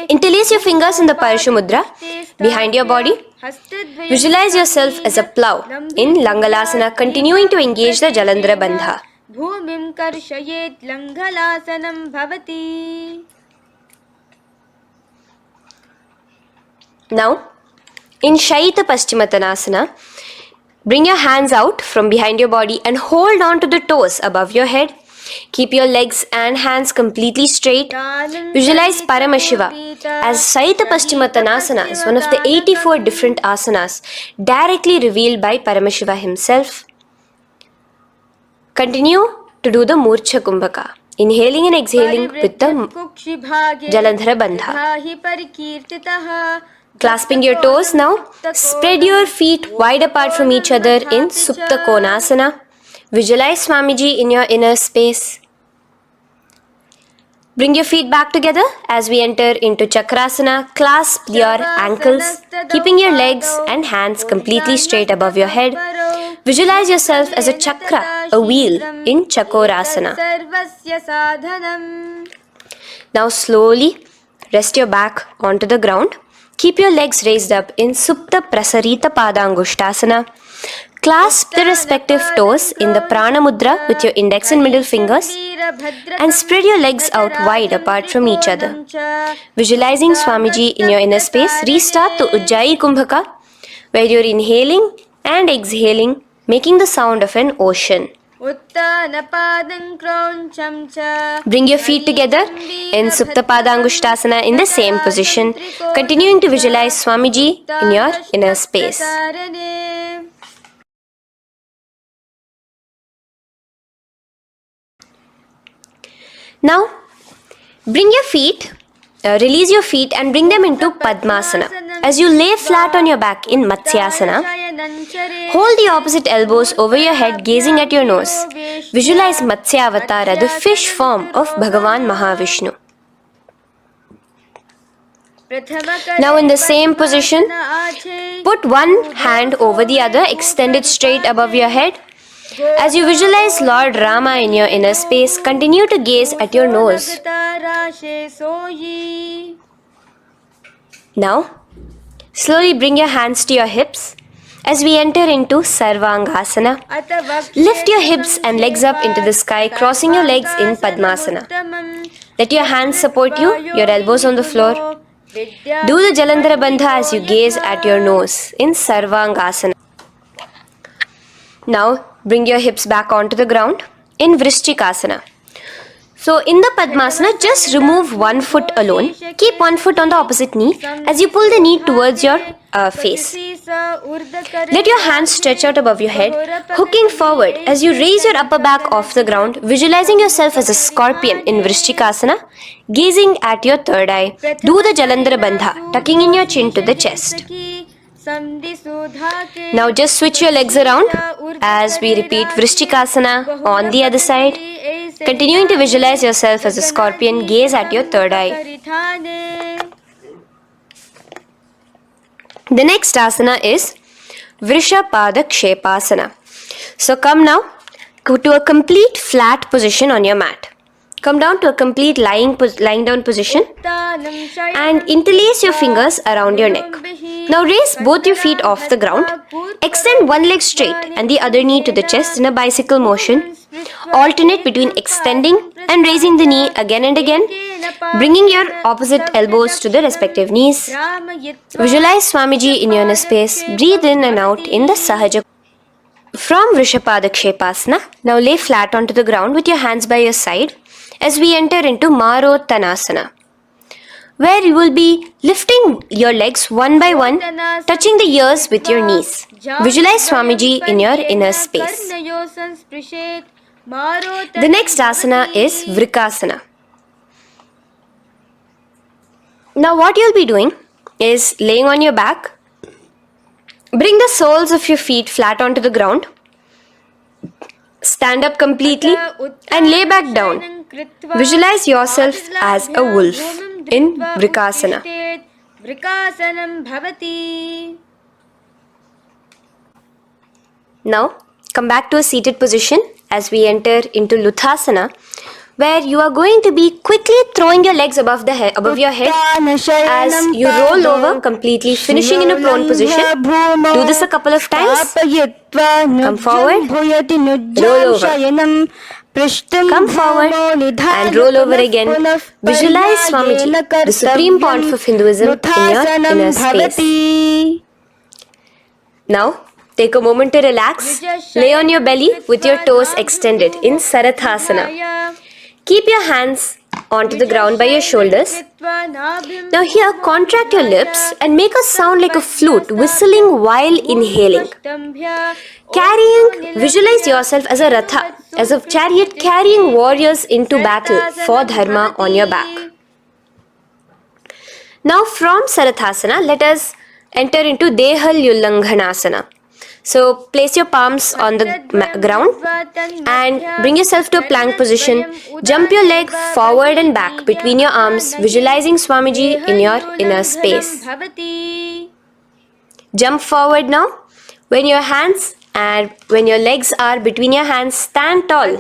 Interlace your fingers in the Parashu Mudra behind your body. Visualize yourself as a plow in Langalasana, continuing to engage the Jalandhara Bandha. भूमिं कर्षयेत् लङ्घलासनं भवति. Now, in Shaita Paschimottanasana, bring your hands out from behind your body and hold on to the toes above your head. Keep your legs and hands completely straight. Visualize Paramashiva as Shaita Paschimottanasana is one of the 84 different asanas directly revealed by Paramashiva himself. Continue to do the Murcha Kumbhaka, inhaling and exhaling with the Jalandhara Bandha. Clasping your toes now, spread your feet wide apart from each other in Supta Konasana. Visualize Swamiji in your inner space. Bring your feet back together as we enter into Chakrasana. Clasp your ankles, keeping your legs and hands completely straight above your head. Visualize yourself as a chakra, a wheel in Chakorasana. Now slowly rest your back onto the ground. Keep your legs raised up in Supta Prasarita Padangushtasana. Clasp the respective toes in the Prana Mudra with your index and middle fingers and spread your legs out wide apart from each other. Visualizing Swamiji in your inner space, restart the Ujjayi Kumbhaka where you're inhaling and exhaling, making the sound of an ocean. Bring your feet together in Supta Padangushtasana in the same position, continuing to visualize Swamiji in your inner space. Now, release your feet and bring them into Padmasana. As you lay flat on your back in Matsyasana, hold the opposite elbows over your head, gazing at your nose. Visualize Matsyavatara, the fish form of Bhagavan Mahavishnu. Now in the same position, put one hand over the other, extend it straight above your head. As you visualize Lord Rama in your inner space, continue to gaze at your nose. Now, slowly bring your hands to your hips as we enter into Sarvangasana. Lift your hips and legs up into the sky, crossing your legs in Padmasana. Let your hands support you, your elbows on the floor. Do the Jalandhara Bandha as you gaze at your nose in Sarvangasana. Now, bring your hips back onto the ground in Vrishchikasana. So in the Padmasana, just remove one foot alone. Keep one foot on the opposite knee as you pull the knee towards your face. Let your hands stretch out above your head, hooking forward as you raise your upper back off the ground, visualizing yourself as a scorpion in Vrishtikasana, gazing at your third eye. Do the Jalandhara Bandha, tucking in your chin to the chest. Now just switch your legs around as we repeat Vrishtikasana on the other side. Continuing to visualize yourself as a scorpion, gaze at your third eye. The next asana is Vrishapada Kshepasana. So come now to a complete flat position on your mat. Come down to a complete lying down position and interlace your fingers around your neck. Now raise both your feet off the ground. Extend one leg straight and the other knee to the chest in a bicycle motion. Alternate between extending and raising the knee again and again, bringing your opposite elbows to the respective knees. Visualize Swamiji in your inner space. Breathe in and out in the Sahaja. From Vrishapada Kshepasana, now lay flat onto the ground with your hands by your side as we enter into Marottanasana, where you will be lifting your legs one by one, touching the ears with your knees. Visualize Swamiji in your inner space. The next asana is Vrikasana. Now what you'll be doing is laying on your back. Bring the soles of your feet flat onto the ground. Stand up completely and lay back down. Visualize yourself as a wolf in Vrikasana. Now come back to a seated position as we enter into Luthasana, where you are going to be quickly throwing your legs above your head as you roll over completely, finishing in a prone position. Do this a couple of times. Come forward, roll over. Come forward and roll over again. Visualize Swamiji, the supreme pontiff of Hinduism, in your inner space. Now, take a moment to relax. Lay on your belly with your toes extended in Sarathasana. Keep your hands onto the ground by your shoulders. Now here, contract your lips and make a sound like a flute, whistling while inhaling. Visualize yourself as a ratha, as a chariot carrying warriors into battle for dharma on your back. Now from Sarathasana, let us enter into Dehalyullanghanasana. So place your palms on the ground and bring yourself to a plank position. Jump your leg forward and back between your arms, visualizing Swamiji in your inner space. Jump forward now. When your legs are between your hands, stand tall.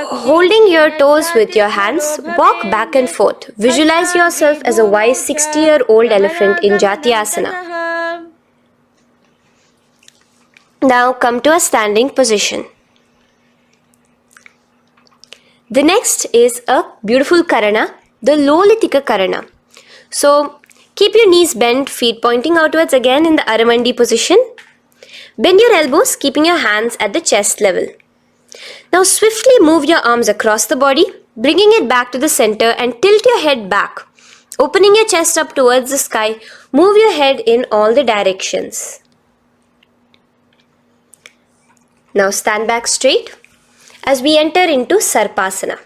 Holding your toes with your hands, walk back and forth. Visualize yourself as a wise 60-year-old elephant in Jatyasana. Now come to a standing position. The next is a beautiful Karana, the Lolitika Karana. So keep your knees bent, feet pointing outwards again in the Aramandi position. Bend your elbows, keeping your hands at the chest level. Now swiftly move your arms across the body, bringing it back to the center and tilt your head back. Opening your chest up towards the sky, move your head in all the directions. Now stand back straight as we enter into Sarpasana.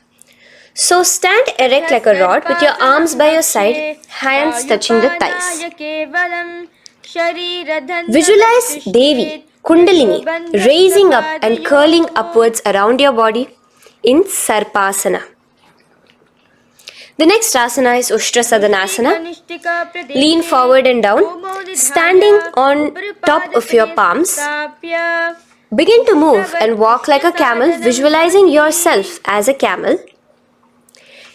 So stand erect like a rod with your arms by your side, hands touching the thighs. Visualize Devi, Kundalini, raising up and curling upwards around your body in Sarpasana. The next asana is Ushtrasadanasana. Lean forward and down, standing on top of your palms. Begin to move and walk like a camel, visualizing yourself as a camel.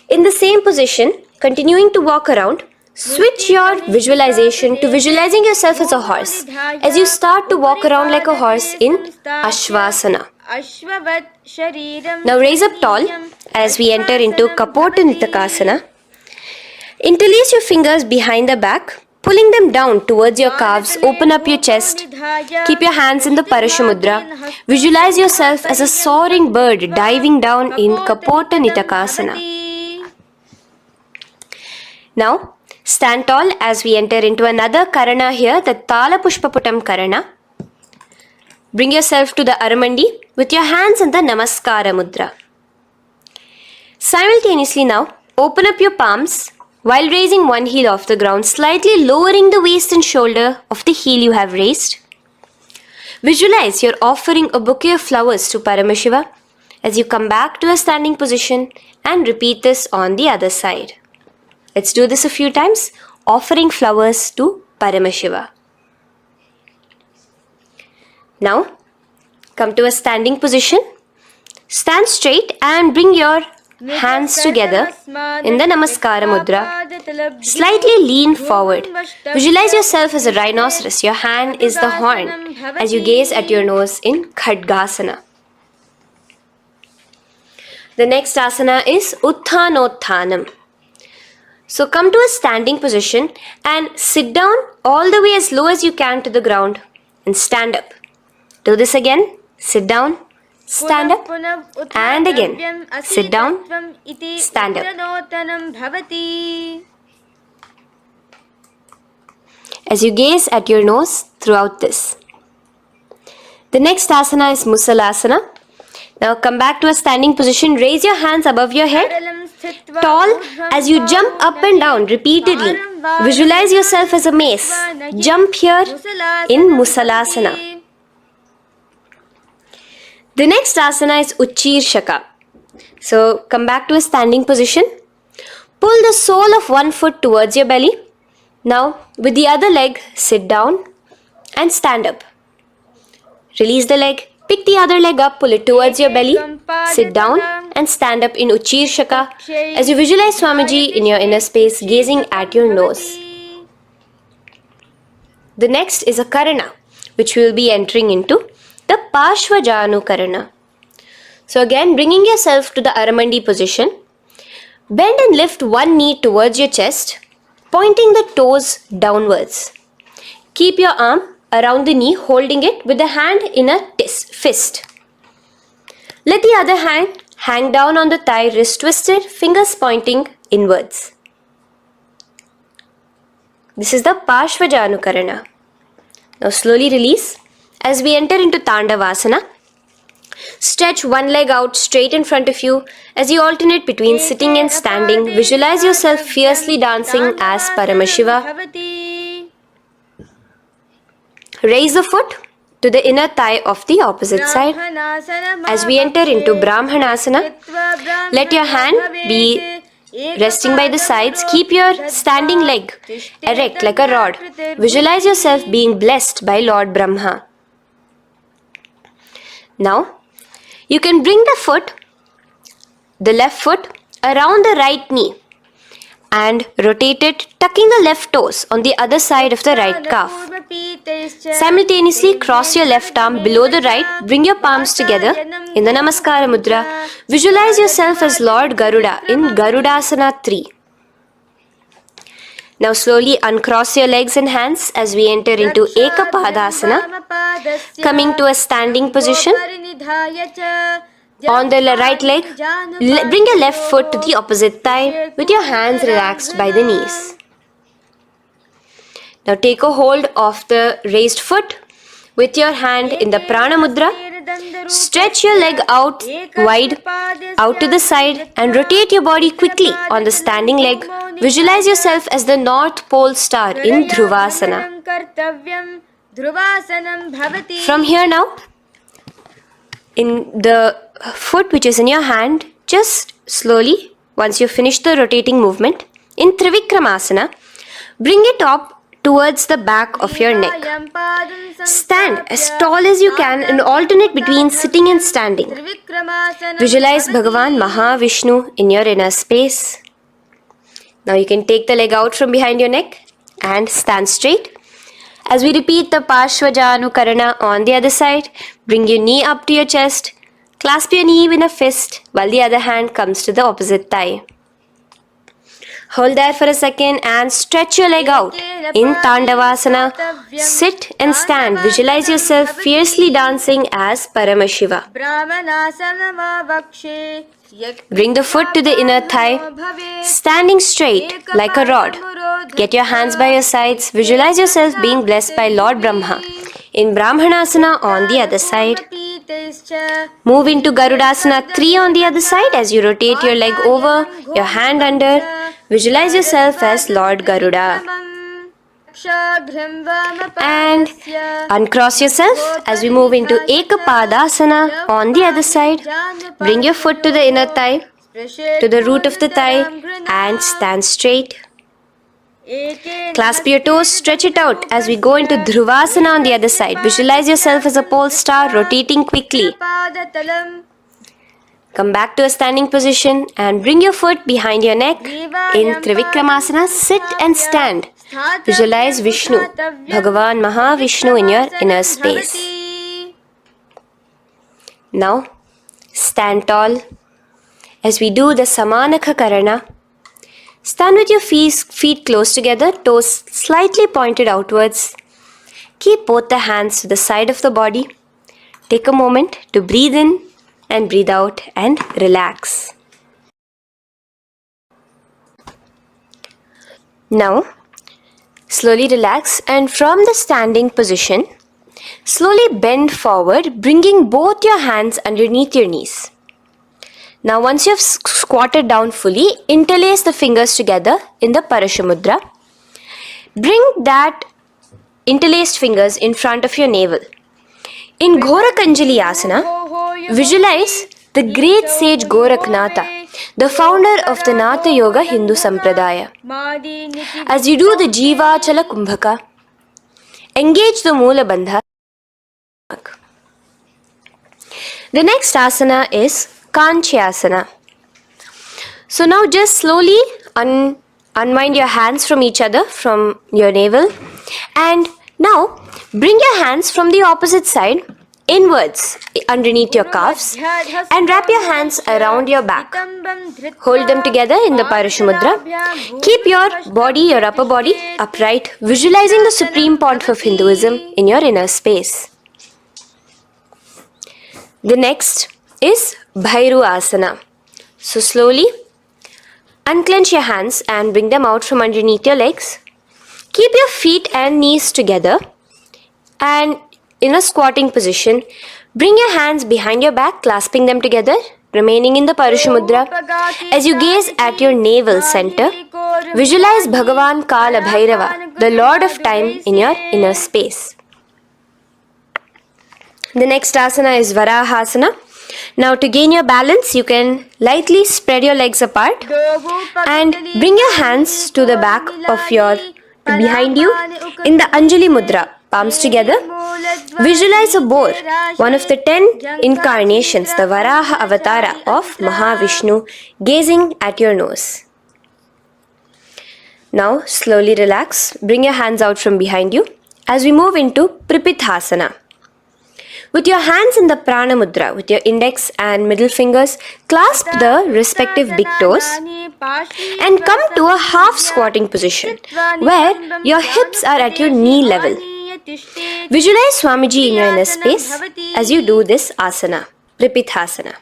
In the same position, continuing to walk around, switch your visualization to visualizing yourself as a horse as you start to walk around like a horse in Ashvasana. Now raise up tall as we enter into Kapota Nitakasana. Interlace your fingers behind the back. Pull Pulling them down towards your calves, open up your chest. Keep your hands in the Parashamudra. Visualize yourself as a soaring bird diving down in Kapota Nitakasana. Now, stand tall as we enter into another Karana here, the Tala Pushpaputam Karana. Bring yourself to the Aramandi with your hands in the Namaskara Mudra. Simultaneously now, open up your palms while raising one heel off the ground, slightly lowering the waist and shoulder of the heel you have raised. Visualize you're offering a bouquet of flowers to Paramashiva as you come back to a standing position, and repeat this on the other side. Let's do this a few times, offering flowers to Paramashiva. Now, come to a standing position. Stand straight and bring your hands together in the Namaskara Mudra. Slightly lean forward. Visualize yourself as a rhinoceros. Your hand is the horn as you gaze at your nose in Khadgasana. The next asana is Utthanotthanam. So come to a standing position and sit down all the way as low as you can to the ground and stand up. Do this again. Sit down. Stand up, and again, sit down, stand up. As you gaze at your nose throughout this. The next asana is Musalasana. Now come back to a standing position, raise your hands above your head, tall as you jump up and down repeatedly. Visualize yourself as a mace. Jump here in Musalasana. The next asana is Uchirshaka. So come back to a standing position. Pull the sole of one foot towards your belly. Now with the other leg, sit down and stand up. Release the leg, pick the other leg up, pull it towards your belly, sit down and stand up in Uchirshaka as you visualize Swamiji in your inner space gazing at your nose. The next is a Karana, which we will be entering into. The Parshvajanu Karana. So again, bringing yourself to the Aramandi position. Bend and lift one knee towards your chest, pointing the toes downwards. Keep your arm around the knee, holding it with the hand in a fist. Let the other hand hang down on the thigh, wrist twisted, fingers pointing inwards. This is the Parshvajanu Karana. Now slowly release. As we enter into Tandavasana, stretch one leg out straight in front of you as you alternate between sitting and standing. Visualize yourself fiercely dancing as Paramashiva. Raise the foot to the inner thigh of the opposite side. As we enter into Brahmanasana, let your hand be resting by the sides. Keep your standing leg erect like a rod. Visualize yourself being blessed by Lord Brahma. Now, you can bring the left foot around the right knee and rotate it, tucking the left toes on the other side of the right calf. Simultaneously, cross your left arm below the right, bring your palms together in the Namaskara Mudra. Visualize yourself as Lord Garuda in Garudasana 3. Now slowly uncross your legs and hands as we enter into Ekapadasana, coming to a standing position. On the right leg, bring your left foot to the opposite thigh with your hands relaxed by the knees. Now take a hold of the raised foot with your hand in the Prana Mudra. Stretch your leg out wide, out to the side and rotate your body quickly on the standing leg. Visualize yourself as the North Pole star in Dhruvasana. From here now, in the foot which is in your hand, just slowly, once you finish the rotating movement, in Trivikramasana, bring it up towards the back of your neck. Stand as tall as you can and alternate between sitting and standing. Visualize Bhagavan Mahavishnu in your inner space. Now you can take the leg out from behind your neck and stand straight. As we repeat the Parshvajanu Karana on the other side, bring your knee up to your chest, clasp your knee in a fist while the other hand comes to the opposite thigh. Hold there for a second and stretch your leg out In Tandavasana, sit and stand. Visualize yourself fiercely dancing as Paramashiva. Bring the foot to the inner thigh, standing straight like a rod. Get your hands by your sides. Visualize yourself being blessed by Lord Brahma. In Brahmanasana on the other side. Move into Garudasana 3 on the other side as you rotate your leg over, your hand under. Visualize yourself as Lord Garuda. And uncross yourself as we move into Ekapadasana on the other side. Bring your foot to the inner thigh, to the root of the thigh, and stand straight. Clasp your toes, stretch it out as we go into Dhruvasana on the other side. Visualize yourself as a pole star rotating quickly. Come back to a standing position and bring your foot behind your neck. In Trivikramasana, sit and stand. Visualize Vishnu, Bhagavan Mahavishnu in your inner space. Now, stand tall as we do the Samanakha Karana. Stand with your feet close together, toes slightly pointed outwards. Keep both the hands to the side of the body. Take a moment to breathe in and breathe out and relax. Now, slowly relax and from the standing position, slowly bend forward, bringing both your hands underneath your knees. Now, once you have squatted down fully, interlace the fingers together in the Parashamudra. Bring that interlaced fingers in front of your navel. In Ghorakanjali Asana, visualize the great sage Gorakhnatha, the founder of the Natha Yoga Hindu Sampradaya. As you do the Jiva Chala Kumbhaka, engage the Moola Bandha. The next asana is Kanchyasana. So now just slowly unwind your hands from each other, from your navel, and now bring your hands from the opposite side inwards underneath your calves and wrap your hands around your back. Hold them together in the Parashamudra. Keep your body, your upper body upright, visualizing the supreme pontiff of Hinduism in your inner space. The next is Bhairu Asana. So slowly unclench your hands and bring them out from underneath your legs. Keep your feet and knees together and in a squatting position, bring your hands behind your back, clasping them together, remaining in the Parashamudra. As you gaze at your navel center, visualize Bhagavan Kala Bhairava, the Lord of Time, in your inner space. The next asana is Varahasana. Now to gain your balance, you can lightly spread your legs apart and bring your hands to the back of your behind you in the Anjali Mudra, palms together. Visualize a boar, one of the 10 incarnations, the Varaha Avatara of Mahavishnu, gazing at your nose. Now slowly relax, bring your hands out from behind you as we move into Pripithasana. With your hands in the Prana Mudra, with your index and middle fingers, clasp the respective big toes and come to a half squatting position where your hips are at your knee level. Visualize Swamiji in your inner space as you do this asana, Pripithasana.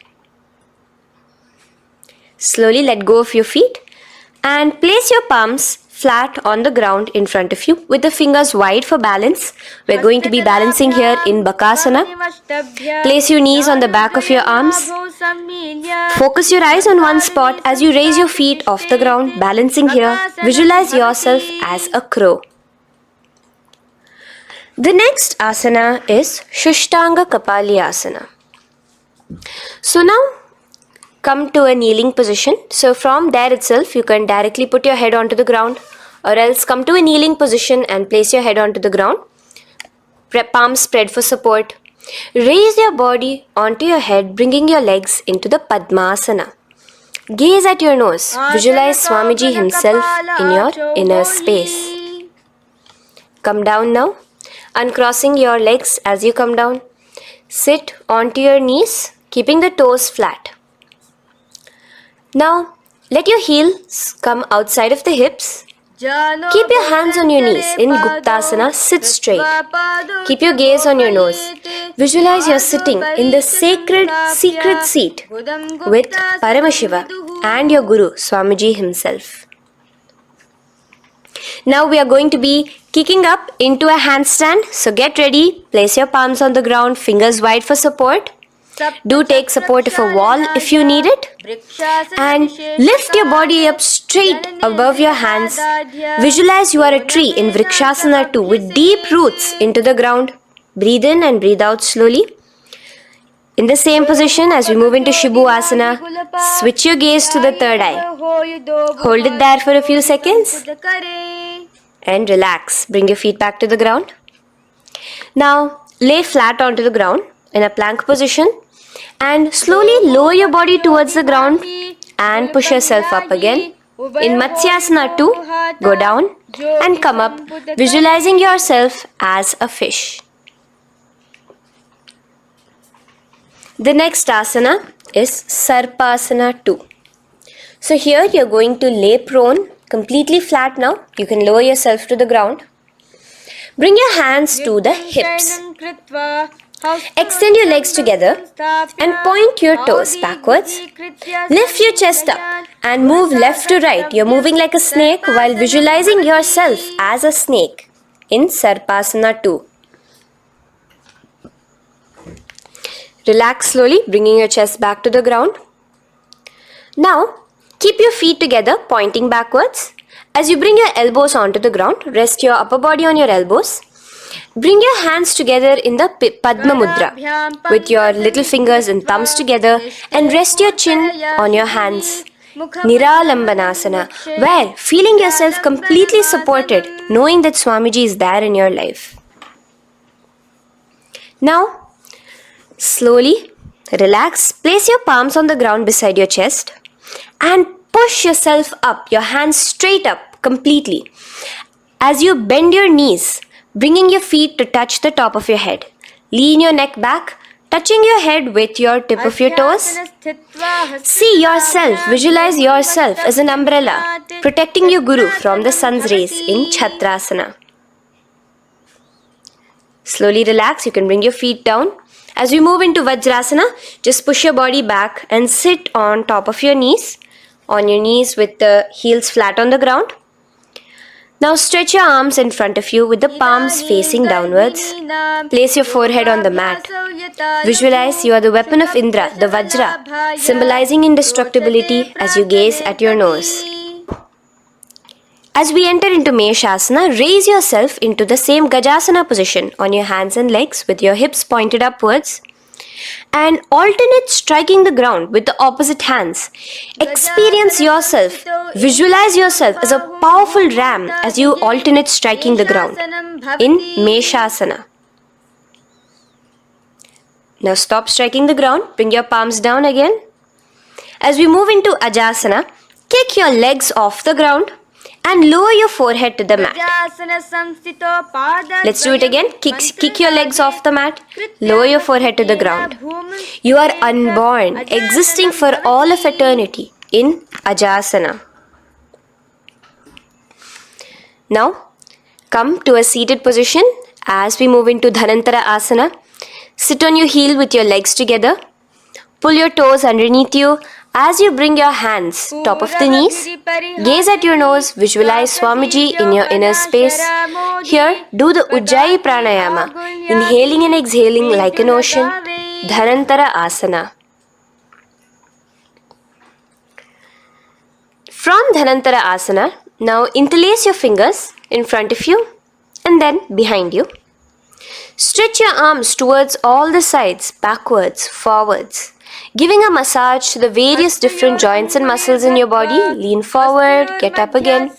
Slowly let go of your feet and place your palms flat on the ground in front of you with the fingers wide for balance. We're going to be balancing here in Bakasana. Place your knees on the back of your arms. Focus your eyes on one spot as you raise your feet off the ground, balancing here. Visualize yourself as a crow. The next asana is Shushtanga Kapali Asana. So now come to a kneeling position. So from there itself, you can directly put your head onto the ground, or else come to a kneeling position and place your head onto the ground. Palms spread for support. Raise your body onto your head, bringing your legs into the Padmasana. Gaze at your nose. Visualize Swamiji himself in your inner space. Come down now, uncrossing your legs as you come down. Sit onto your knees, keeping the toes flat. Now, let your heels come outside of the hips Keep your hands on your knees in Guptasana, sit straight. Keep your gaze on your nose. Visualize you're sitting in the sacred secret seat with Paramashiva and your Guru, Swamiji himself. Now we are going to be kicking up into a handstand. So get ready, place your palms on the ground, fingers wide for support. Do take support of a wall if you need it. And lift your body up straight above your hands. Visualize you are a tree in Vrikshasana 2 with deep roots into the ground. Breathe in and breathe out slowly. In the same position as we move into Shibhu Asana, switch your gaze to the third eye. Hold it there for a few seconds and relax. Bring your feet back to the ground. Now lay flat onto the ground in a plank position and slowly lower your body towards the ground and push yourself up again. In Matsyasana 2, go down and come up, visualizing yourself as a fish. The next asana is Sarpasana 2. So here you're going to lay prone, completely flat now. You can lower yourself to the ground. Bring your hands to the hips. Extend your legs together and point your toes backwards. Lift your chest up and move left to right. You're moving like a snake while visualizing yourself as a snake in Sarpasana 2. Relax slowly, bringing your chest back to the ground. Now, keep your feet together, pointing backwards. As you bring your elbows onto the ground, rest your upper body on your elbows. Bring your hands together in the Padma Mudra with your little fingers and thumbs together and rest your chin on your hands. Niralambanasana, where feeling yourself completely supported, knowing that Swamiji is there in your life. Now, slowly relax, place your palms on the ground beside your chest and push yourself up, your hands straight up completely. As you bend your knees, bringing your feet to touch the top of your head. Lean your neck back, touching your head with your tip of your toes. See yourself, visualize yourself as an umbrella, protecting your Guru from the sun's rays in Chhatrasana. Slowly relax, you can bring your feet down. As we move into Vajrasana, just push your body back and sit on top of your knees, with the heels flat on the ground. Now stretch your arms in front of you with the palms facing downwards. Place your forehead on the mat. Visualize you are the weapon of Indra, the Vajra, symbolizing indestructibility as you gaze at your nose. As we enter into Meshasana, raise yourself into the same Gajasana position on your hands and legs with your hips pointed upwards and alternate striking the ground with the opposite hands. Experience yourself, visualize yourself as a powerful ram as you alternate striking the ground in Meshasana. Now stop striking the ground, bring your palms down again. As we move into Ajasana, kick your legs off the ground and lower your forehead to the mat. Let's do it again. Kick your legs off the mat. Lower your forehead to the ground. You are unborn, existing for all of eternity in Ajasana. Now, come to a seated position as we move into Dhanantara Asana. Sit on your heel with your legs together. Pull your toes underneath you. As you bring your hands top of the knees, gaze at your nose, visualize Swamiji in your inner space. Here, do the Ujjayi Pranayama, inhaling and exhaling like an ocean, Dhanantara Asana. From Dhanantara Asana, now interlace your fingers in front of you and then behind you. Stretch your arms towards all the sides, backwards, forwards. Giving a massage to the various different joints and muscles in your body. Lean forward, get up again.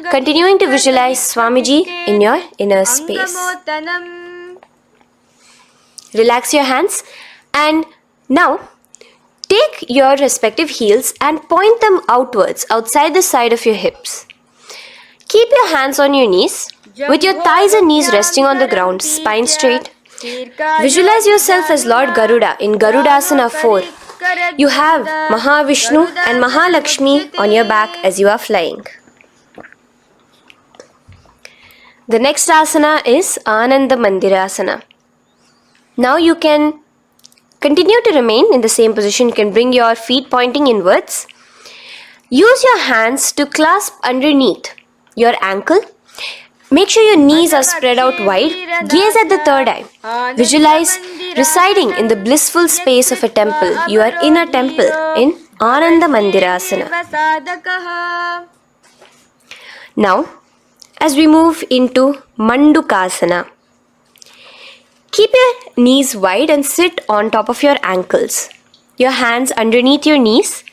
Continuing to visualize Swamiji in your inner space. Relax your hands and now take your respective heels and point them outwards, outside the side of your hips. Keep your hands on your knees with your thighs and knees resting on the ground, spine straight. Visualize yourself as Lord Garuda in Garudasana 4. You have Mahavishnu and Mahalakshmi on your back as you are flying. The next asana is Ananda Mandirasana. Now you can continue to remain in the same position. You can bring your feet pointing inwards. Use your hands to clasp underneath your ankle. Make sure your knees are spread out wide. Gaze at the third eye. Visualize residing in the blissful space of a temple. You are in a temple in Ananda Mandirasana. Now, as we move into Mandukasana, keep your knees wide and sit on top of your ankles. Your hands underneath your knees.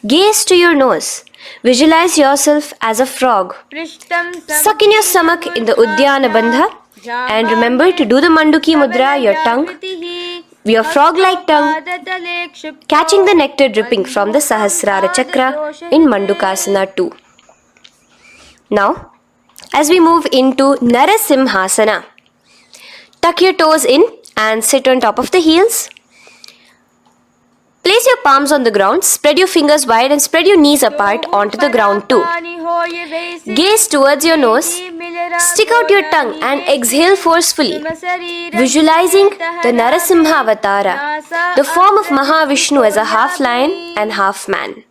Gaze to your nose. Visualize yourself as a frog. Suck in your stomach in the Udyana Bandha. And remember to do the Manduki Mudra, your tongue, your frog-like tongue, catching the nectar dripping from the Sahasrara Chakra in Mandukasana 2. Now, as we move into Narasimhasana, tuck your toes in and sit on top of the heels. Place your palms on the ground, spread your fingers wide and spread your knees apart onto the ground too. Gaze towards your nose, stick out your tongue and exhale forcefully, visualizing the Narasimha Avatara, the form of Mahavishnu as a half lion and half man.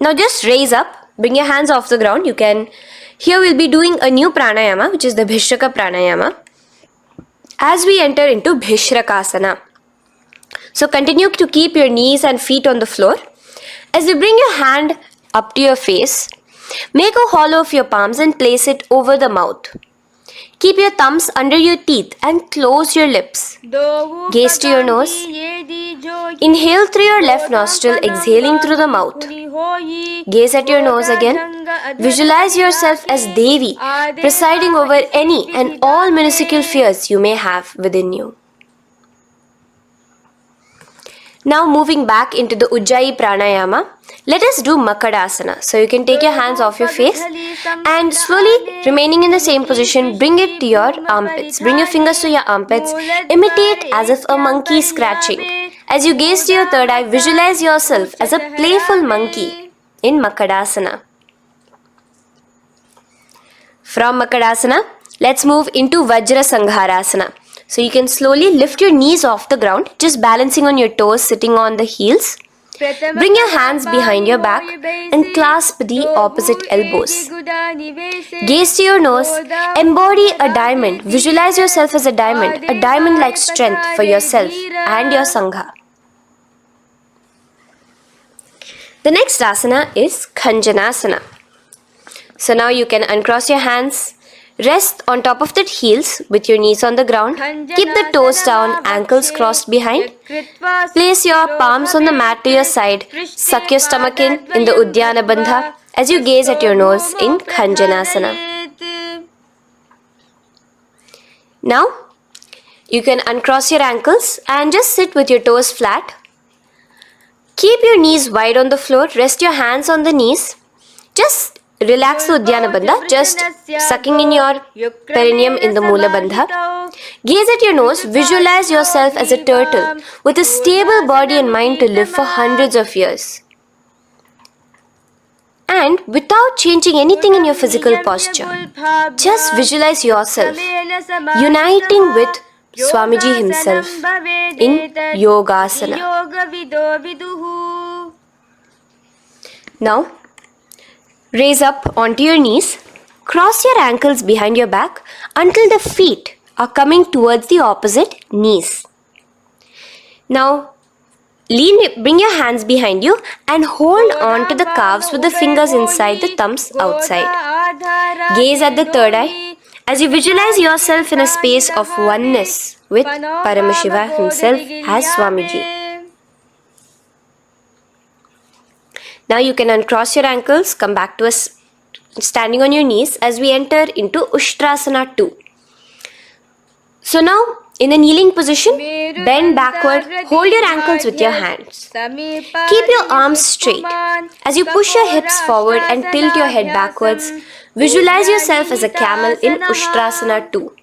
Now just raise up, bring your hands off the ground. Here we'll be doing a new pranayama, which is the Bhishraka pranayama, as we enter into Bhishrakasana. So continue to keep your knees and feet on the floor. As you bring your hand up to your face, make a hollow of your palms and place it over the mouth. Keep your thumbs under your teeth and close your lips. Gaze to your nose. Inhale through your left nostril, exhaling through the mouth. Gaze at your nose again. Visualize yourself as Devi, presiding over any and all minuscule fears you may have within you. Now moving back into the Ujjayi Pranayama, let us do Makadasana. So you can take your hands off your face and slowly remaining in the same position, bring it to your armpits. Bring your fingers to your armpits. Imitate as if a monkey is scratching. As you gaze to your third eye, visualize yourself as a playful monkey in Makadasana. From Makadasana, let's move into Vajra Sangharasana. So you can slowly lift your knees off the ground, just balancing on your toes, sitting on the heels. Bring your hands behind your back and clasp the opposite elbows. Gaze to your nose, embody a diamond, visualize yourself as a diamond-like strength for yourself and your Sangha. The next asana is Khanjanasana. So now you can uncross your hands, rest on top of the heels with your knees on the ground. Keep the toes down, ankles crossed behind. Place your palms on the mat to your side. Suck your stomach in the Udyana Bandha as you gaze at your nose in Khanjanasana. Now, you can uncross your ankles and just sit with your toes flat. Keep your knees wide on the floor. Rest your hands on the knees. Just relax the Udyana Bandha, just sucking in your perineum in the Mula Bandha. Gaze at your nose, visualize yourself as a turtle with a stable body and mind to live for hundreds of years. And without changing anything in your physical posture, just visualize yourself uniting with Swamiji himself in Yogasana. Now, raise up onto your knees, cross your ankles behind your back until the feet are coming towards the opposite knees. Now, bring your hands behind you and hold on to the calves with the fingers inside, the thumbs outside. Gaze at the third eye as you visualize yourself in a space of oneness with Paramashivoham himself as Swamiji. Now you can uncross your ankles, come back to us standing on your knees as we enter into Ushtrasana 2. So now, in a kneeling position, bend backward, hold your ankles with your hands. Keep your arms straight. As you push your hips forward and tilt your head backwards, visualize yourself as a camel in Ushtrasana 2.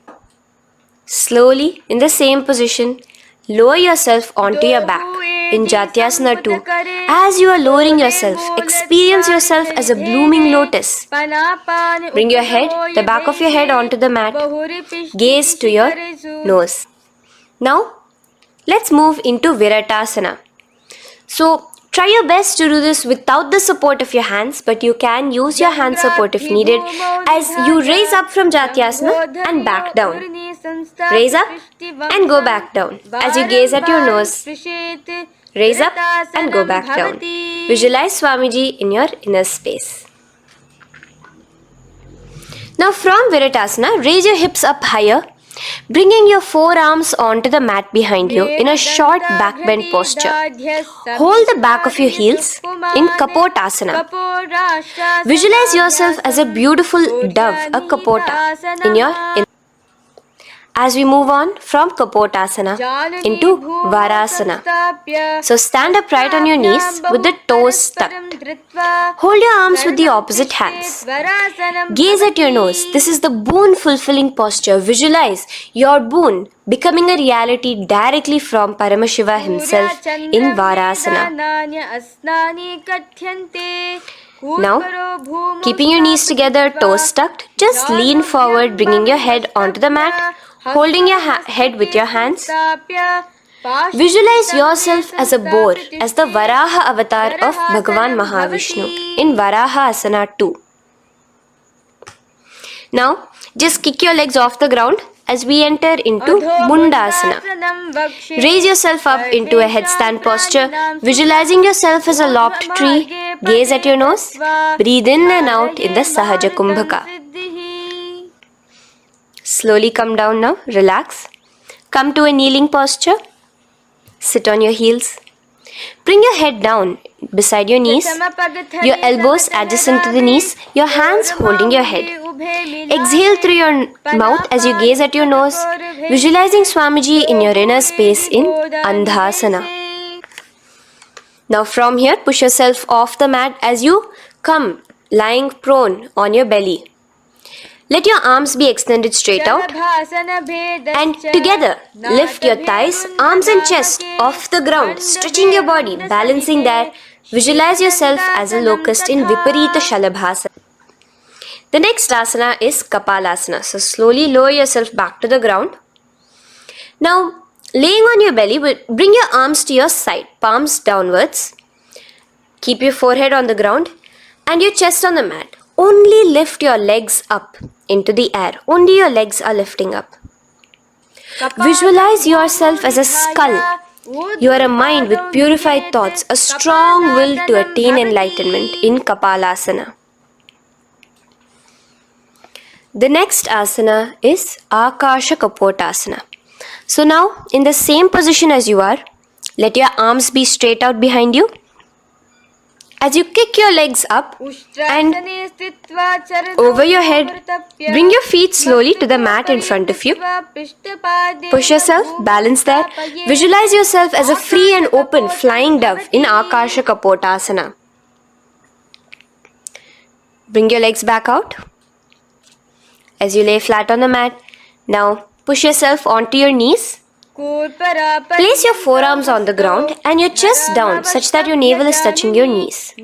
Slowly, in the same position, lower yourself onto your back. in Jatyasana 2. As you are lowering yourself, experience yourself as a blooming lotus. Bring your head, the back of your head onto the mat. Gaze to your nose. Now, let's move into Viratasana. So, try your best to do this without the support of your hands, but you can use your hand support if needed as you raise up from Jatyasana and back down. Raise up and go back down as you gaze at your nose. Raise up and go back down. Visualize Swamiji in your inner space. Now from Viratasana, raise your hips up higher, bringing your forearms onto the mat behind you in a short back bend posture. Hold the back of your heels in Kapotasana. Visualize yourself as a beautiful dove, a Kapota, in your as we move on from Kapotasana into Varasana. So stand upright on your knees with the toes tucked. Hold your arms with the opposite hands. Gaze at your nose. This is the boon fulfilling posture. Visualize your boon becoming a reality directly from Paramashiva himself in Varasana. Now, keeping your knees together, toes tucked, just lean forward, bringing your head onto the mat, holding your head with your hands. Visualize yourself as a boar, as the Varaha avatar of Bhagavan Mahavishnu in Varaha Asana 2. Now, just kick your legs off the ground as we enter into Mundasana. Raise yourself up into a headstand posture, visualizing yourself as a lopped tree. Gaze at your nose. Breathe in and out in the Sahaja Kumbhaka. Slowly come down now. Relax. Come to a kneeling posture. Sit on your heels. Bring your head down beside your knees, your elbows adjacent to the knees, your hands holding your head. Exhale through your mouth as you gaze at your nose, visualizing Swamiji in your inner space in Andhasana. Now from here, push yourself off the mat as you come lying prone on your belly. Let your arms be extended straight out and together lift your thighs, arms and chest off the ground, stretching your body, balancing there. Visualize yourself as a locust in Viparita Shalabhasana. The next asana is Kapalasana. So slowly lower yourself back to the ground. Now laying on your belly, bring your arms to your side, palms downwards. Keep your forehead on the ground and your chest on the mat. Only lift your legs up into the air. Only your legs are lifting up. Visualize yourself as a skull. You are a mind with purified thoughts, a strong will to attain enlightenment in Kapalasana. The next asana is Akasha Kapotasana. So now, in the same position as you are, let your arms be straight out behind you. As you kick your legs up and over your head, bring your feet slowly to the mat in front of you. Push yourself, balance there. Visualize yourself as a free and open flying dove in Akasha Kapotasana. Bring your legs back out as you lay flat on the mat. Now push yourself onto your knees. Place your forearms on the ground and your chest down such that your navel is touching your knees.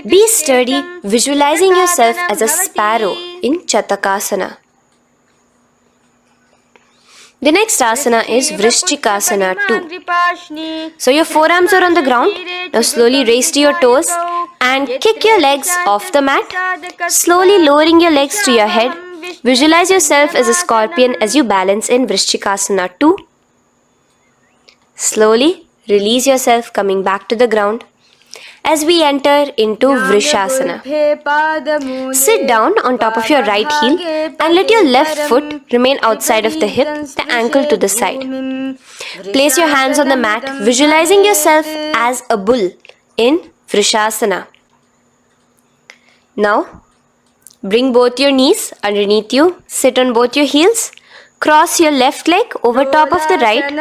Be sturdy, visualizing yourself as a sparrow in Chatakasana. The next asana is Vrishchikasana 2. So your forearms are on the ground. Now slowly raise to your toes and kick your legs off the mat. Slowly lowering your legs to your head. Visualize yourself as a scorpion as you balance in Vrishchikasana 2. Slowly release yourself, coming back to the ground as we enter into Vrishasana. Sit down on top of your right heel and let your left foot remain outside of the hip, the ankle to the side. Place your hands on the mat, visualizing yourself as a bull in Vrishasana. Now, bring both your knees underneath you, sit on both your heels, cross your left leg over top of the right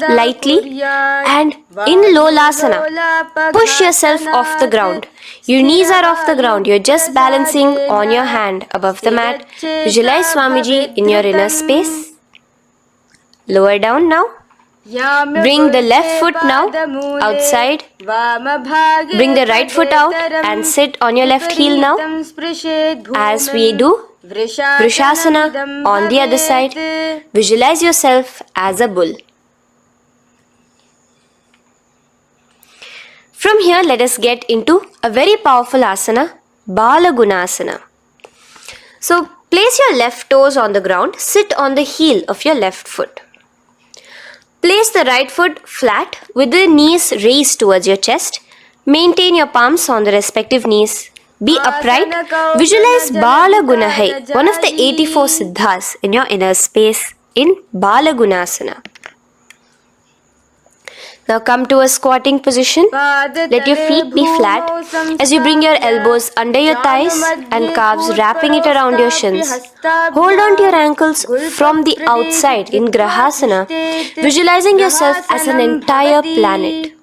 lightly and in Lolasana, push yourself off the ground. Your knees are off the ground, you're just balancing on your hand above the mat. Visualize Swamiji in your inner space. Lower down now. Bring the left foot now outside. Bring the right foot out and sit on your left heel now. As we do Vrishasana on the other side, visualize yourself as a bull. From here, let us get into a very powerful asana, Balagunasana. So, place your left toes on the ground, sit on the heel of your left foot. Place the right foot flat with the knees raised towards your chest. Maintain your palms on the respective knees. Be upright. Visualize Balagunahai, one of the 84 siddhas in your inner space in Balagunasana. Now come to a squatting position. Let your feet be flat as you bring your elbows under your thighs and calves, wrapping it around your shins. Hold on to your ankles from the outside in Grahasana, visualizing yourself as an entire planet.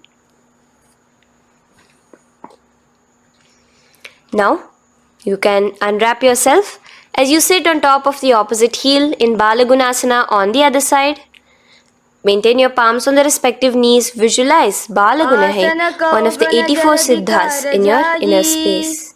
Now you can unwrap yourself as you sit on top of the opposite heel in Balagunasana on the other side. Maintain your palms on the respective knees. Visualize Balagunahai, one of the 84 siddhas in your inner space.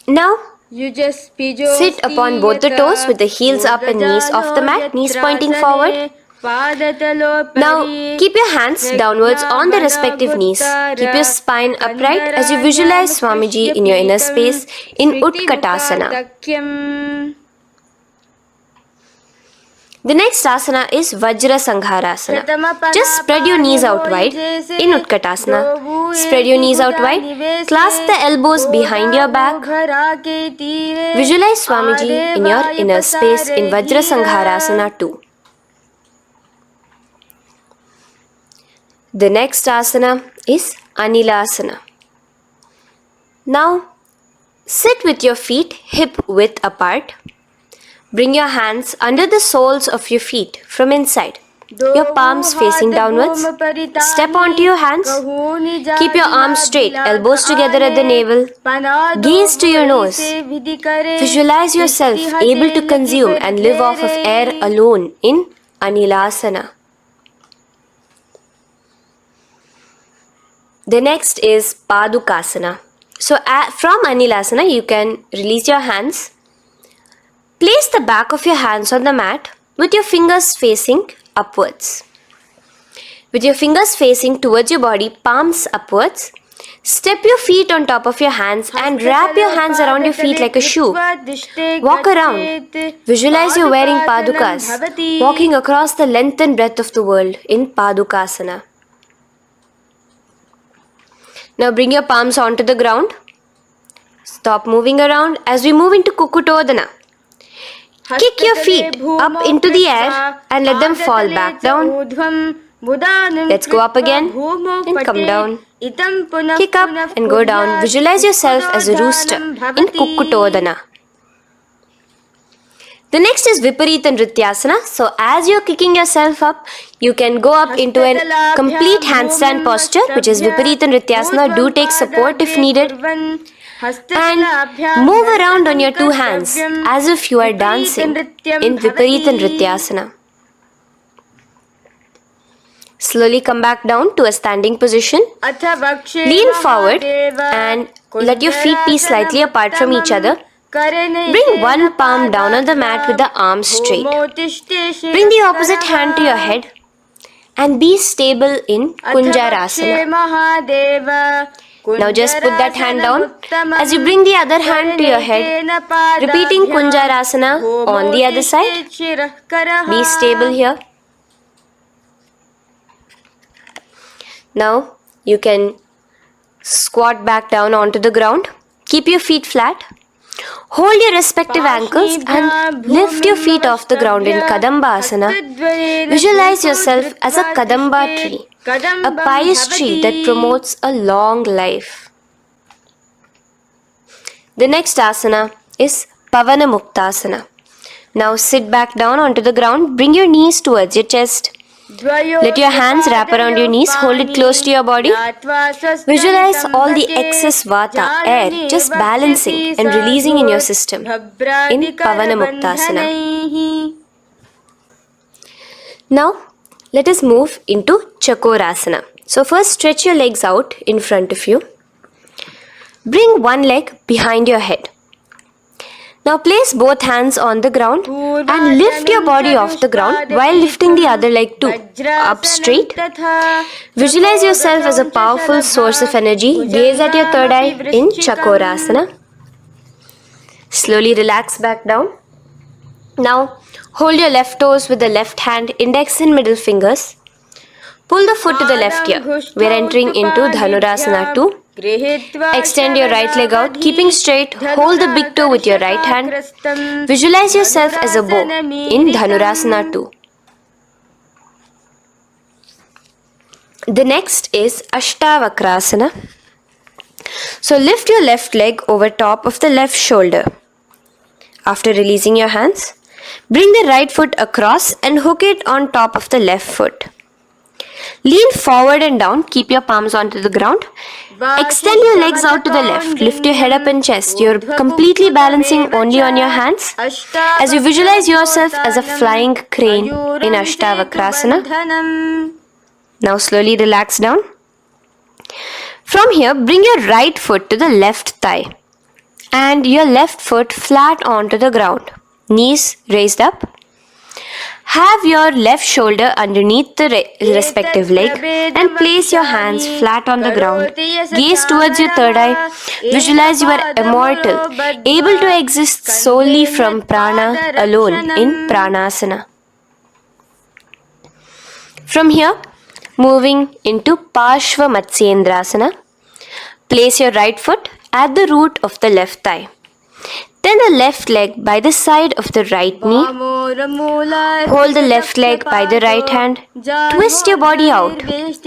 Now, sit upon both the toes with the heels up and knees off the mat, knees pointing forward. Now, keep your hands downwards on the respective knees. Keep your spine upright as you visualize Swamiji in your inner space in Utkatasana. The next asana is Vajra Sangharasana. Just spread your knees out wide in Utkatasana. Spread your knees out wide. Clasp the elbows behind your back. Visualize Swamiji in your inner space in Vajra Sangharasana 2. The next asana is Anilasana. Now, sit with your feet hip width apart. Bring your hands under the soles of your feet from inside. Your palms facing downwards. Step onto your hands. Keep your arms straight, elbows together at the navel. Gaze to your nose. Visualize yourself able to consume and live off of air alone in Anilasana. The next is Padukasana. So from Anilasana, you can release your hands. Place the back of your hands on the mat with your fingers facing upwards. With your fingers facing towards your body, palms upwards. Step your feet on top of your hands and wrap your hands around your feet like a shoe. Walk around. Visualize you're wearing padukas, walking across the length and breadth of the world in Padukasana. Now bring your palms onto the ground. Stop moving around as we move into Kukutodana. Kick your feet up into the air and let them fall back down. Let's go up again and come down. Kick up and go down. Visualize yourself as a rooster in Kukutodana. The next is Viparita Nrityasana. So as you're kicking yourself up, you can go up into a complete handstand posture, which is Viparita Nrityasana. Do take support if needed. And move around on your two hands as if you are dancing in Viparita Nrityasana. Slowly come back down to a standing position. Lean forward and let your feet be slightly apart from each other. Bring one palm down on the mat with the arms straight. Bring the opposite hand to your head and be stable in Kunjarasana. Now just put that hand down as you bring the other hand to your head, repeating Kunjarasana on the other side. Be stable here. Now you can squat back down onto the ground. Keep your feet flat. Hold your respective ankles and lift your feet off the ground in Kadambasana. Visualize yourself as a Kadamba tree, a pious tree that promotes a long life. The next asana is Pavana Muktasana. Now sit back down onto the ground, bring your knees towards your chest. Let your hands wrap around your knees, hold it close to your body. Visualize all the excess vata, air, just balancing and releasing in your system in Pavana Muktasana. Now, let us move into Chakorasana. So first stretch your legs out in front of you. Bring one leg behind your head. Now place both hands on the ground and lift your body off the ground while lifting the other leg too, up straight. Visualize yourself as a powerful source of energy. Gaze at your third eye in Chakorasana. Slowly relax back down. Now hold your left toes with the left hand, index and middle fingers. Pull the foot to the left ear. We are entering into Dhanurasana 2. Extend your right leg out, keeping straight. Hold the big toe with your right hand. Visualize yourself as a bow in Dhanurasana 2. The next is Ashtavakrasana. So lift your left leg over top of the left shoulder. After releasing your hands, bring the right foot across and hook it on top of the left foot. Lean forward and down, keep your palms onto the ground. Extend your legs out to the left, lift your head up and chest. You're completely balancing only on your hands as you visualize yourself as a flying crane in Ashtavakrasana. Now slowly relax down. From here, bring your right foot to the left thigh and your left foot flat onto the ground. Knees raised up. Have your left shoulder underneath the respective leg and place your hands flat on the ground. Gaze towards your third eye. Visualize you are immortal, able to exist solely from prana alone in Pranasana. From here, moving into Parshva Matsyendrasana. Place your right foot at the root of the left thigh. Then the left leg by the side of the right knee. Hold the left leg by the right hand. Twist your body out.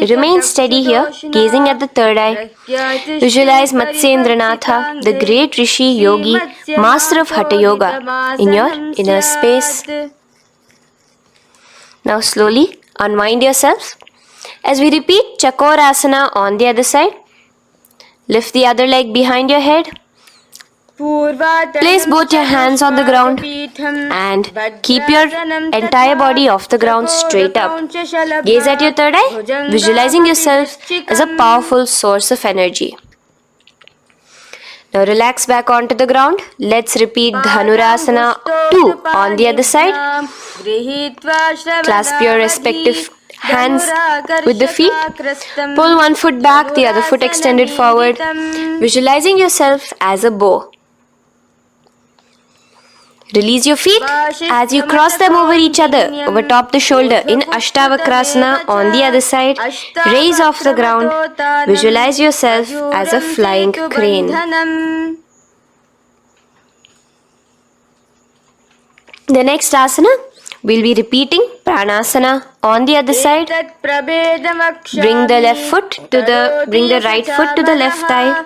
Remain steady here, gazing at the third eye. Visualize Matsyendranatha, the great Rishi, Yogi, master of Hatha Yoga, in your inner space. Now slowly unwind yourself. As we repeat Chakorasana on the other side, lift the other leg behind your head. Place both your hands on the ground and keep your entire body off the ground straight up. Gaze at your third eye, visualizing yourself as a powerful source of energy. Now relax back onto the ground. Let's repeat Dhanurasana 2 on the other side. Clasp your respective hands with the feet. Pull one foot back, the other foot extended forward. Visualizing yourself as a bow. Release your feet as you cross them over each other, over top the shoulder in Ashtavakrasana on the other side. Raise off the ground. Visualize yourself as a flying crane. The next asana, we'll be repeating Pranasana on the other side. Bring the right foot to the left thigh.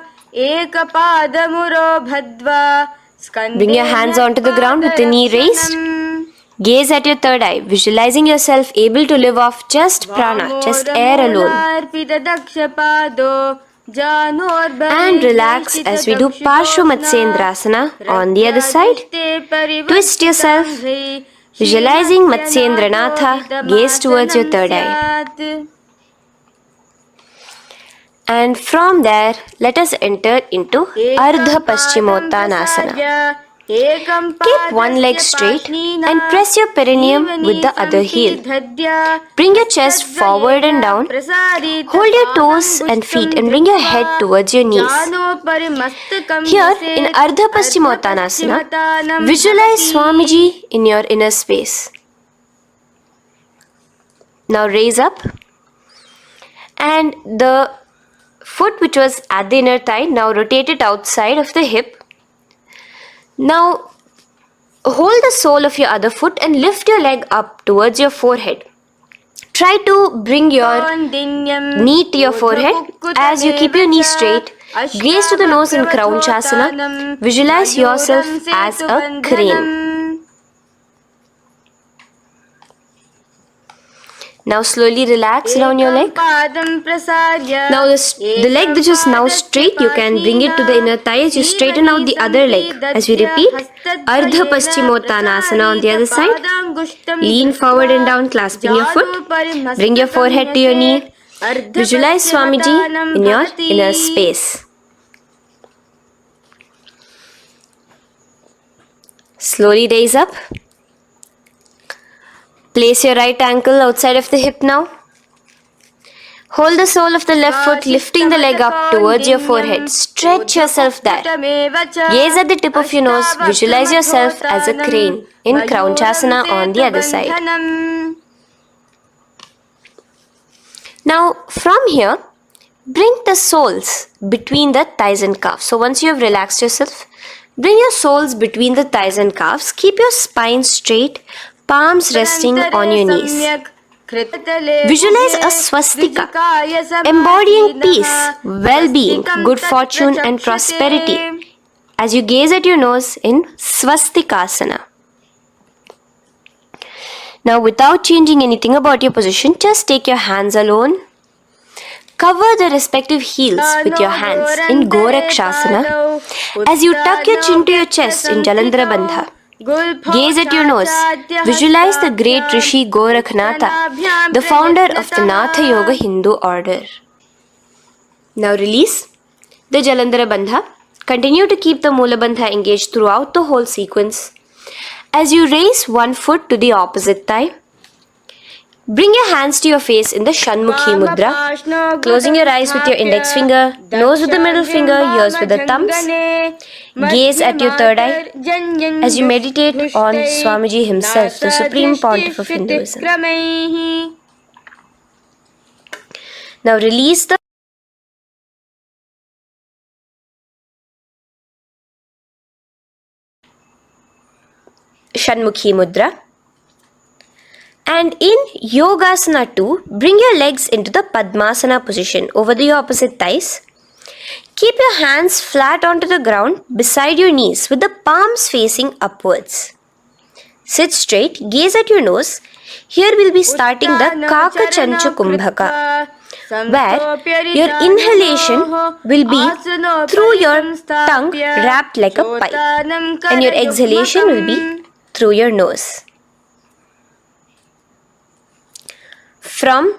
Bring your hands onto the ground with the knee raised. Gaze at your third eye, visualizing yourself able to live off just prana, just air alone. And relax as we do Parshva Matsyendrasana on the other side. Twist yourself, visualizing Matsyendranatha, gaze towards your third eye. And from there, let us enter into Ardha Paschimottanasana. Keep one leg straight and press your perineum with the other heel. Bring your chest forward and down. Hold your toes and feet and bring your head towards your knees. Here in Ardha Paschimottanasana, visualize Swamiji in your inner space. Now raise up and the foot which was at the inner thigh, now rotate it outside of the hip. Now hold the sole of your other foot and lift your leg up towards your forehead. Try to bring your knee to your forehead as you keep your knee straight. Gaze to the nose in Kraunchasana. Visualize yourself as a crane. Now slowly relax down your leg. Now the leg which is now straight, you can bring it to the inner thigh as you straighten out the other leg. As we repeat, Ardha Paschimottanasana on the other side. Lean forward and down, clasping your foot. Bring your forehead to your knee. Visualize Swamiji in your inner space. Slowly raise up. Place your right ankle outside of the hip now. Hold the sole of the left foot, lifting the leg up towards your forehead. Stretch yourself there. Gaze at the tip of your nose. Visualize yourself as a crane in Kraunchasana on the other side. Now, from here, bring the soles between the thighs and calves. So once you have relaxed yourself, bring your soles between the thighs and calves. Keep your spine straight, palms resting on your knees. Visualize a swastika, embodying peace, well-being, good fortune and prosperity as you gaze at your nose in swastikasana. Now without changing anything about your position, just take your hands alone. Cover the respective heels with your hands in Gorakshasana as you tuck your chin to your chest in Jalandhara Bandha. Gaze at your nose. Visualize the great Rishi Gorakhnatha, the founder of the Natha Yoga Hindu order. Now release the Jalandhara Bandha. Continue to keep the Mula Bandha engaged throughout the whole sequence. As you raise one foot to the opposite thigh, bring your hands to your face in the Shanmukhi Mudra, closing your eyes with your index finger, nose with the middle finger, ears with the thumbs. Gaze at your third eye as you meditate on Swamiji himself, the Supreme Pontiff of Hinduism. Now release the Shanmukhi Mudra. And in Yogasana 2, bring your legs into the Padmasana position over the opposite thighs. Keep your hands flat onto the ground beside your knees with the palms facing upwards. Sit straight, gaze at your nose. Here we'll be starting the Kakachanchu Kumbhaka, where your inhalation will be through your tongue wrapped like a pipe, and your exhalation will be through your nose. From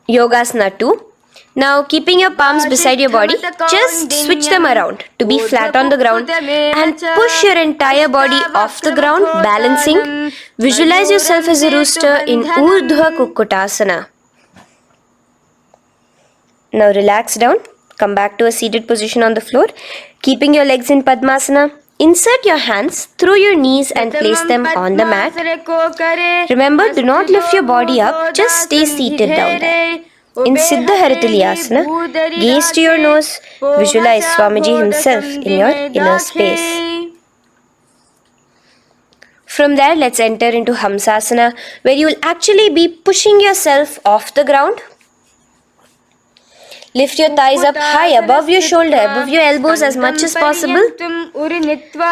Yogasana 2, now keeping your palms beside your body, just switch them around to be flat on the ground and push your entire body off the ground, balancing. Visualize yourself as a rooster in Urdhva Kukkutasana. Now relax down, come back to a seated position on the floor, keeping your legs in Padmasana. Insert your hands through your knees and place them on the mat. Remember, do not lift your body up, just stay seated down there. In Siddha Harituliyasana, gaze to your nose, visualize Swamiji himself in your inner space. From there, let's enter into Hamsasana, where you will actually be pushing yourself off the ground. Lift your thighs up high above your shoulder, above your elbows as much as possible.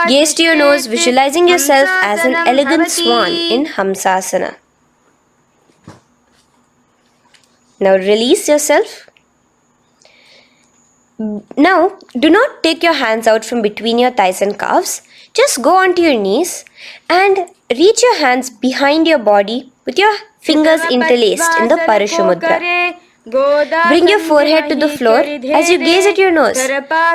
Gaze to your nose, visualizing yourself as an elegant swan in Hamsasana. Now release yourself. Now, do not take your hands out from between your thighs and calves. Just go onto your knees and reach your hands behind your body with your fingers interlaced in the Parashu Mudra. Bring your forehead to the floor as you gaze at your nose.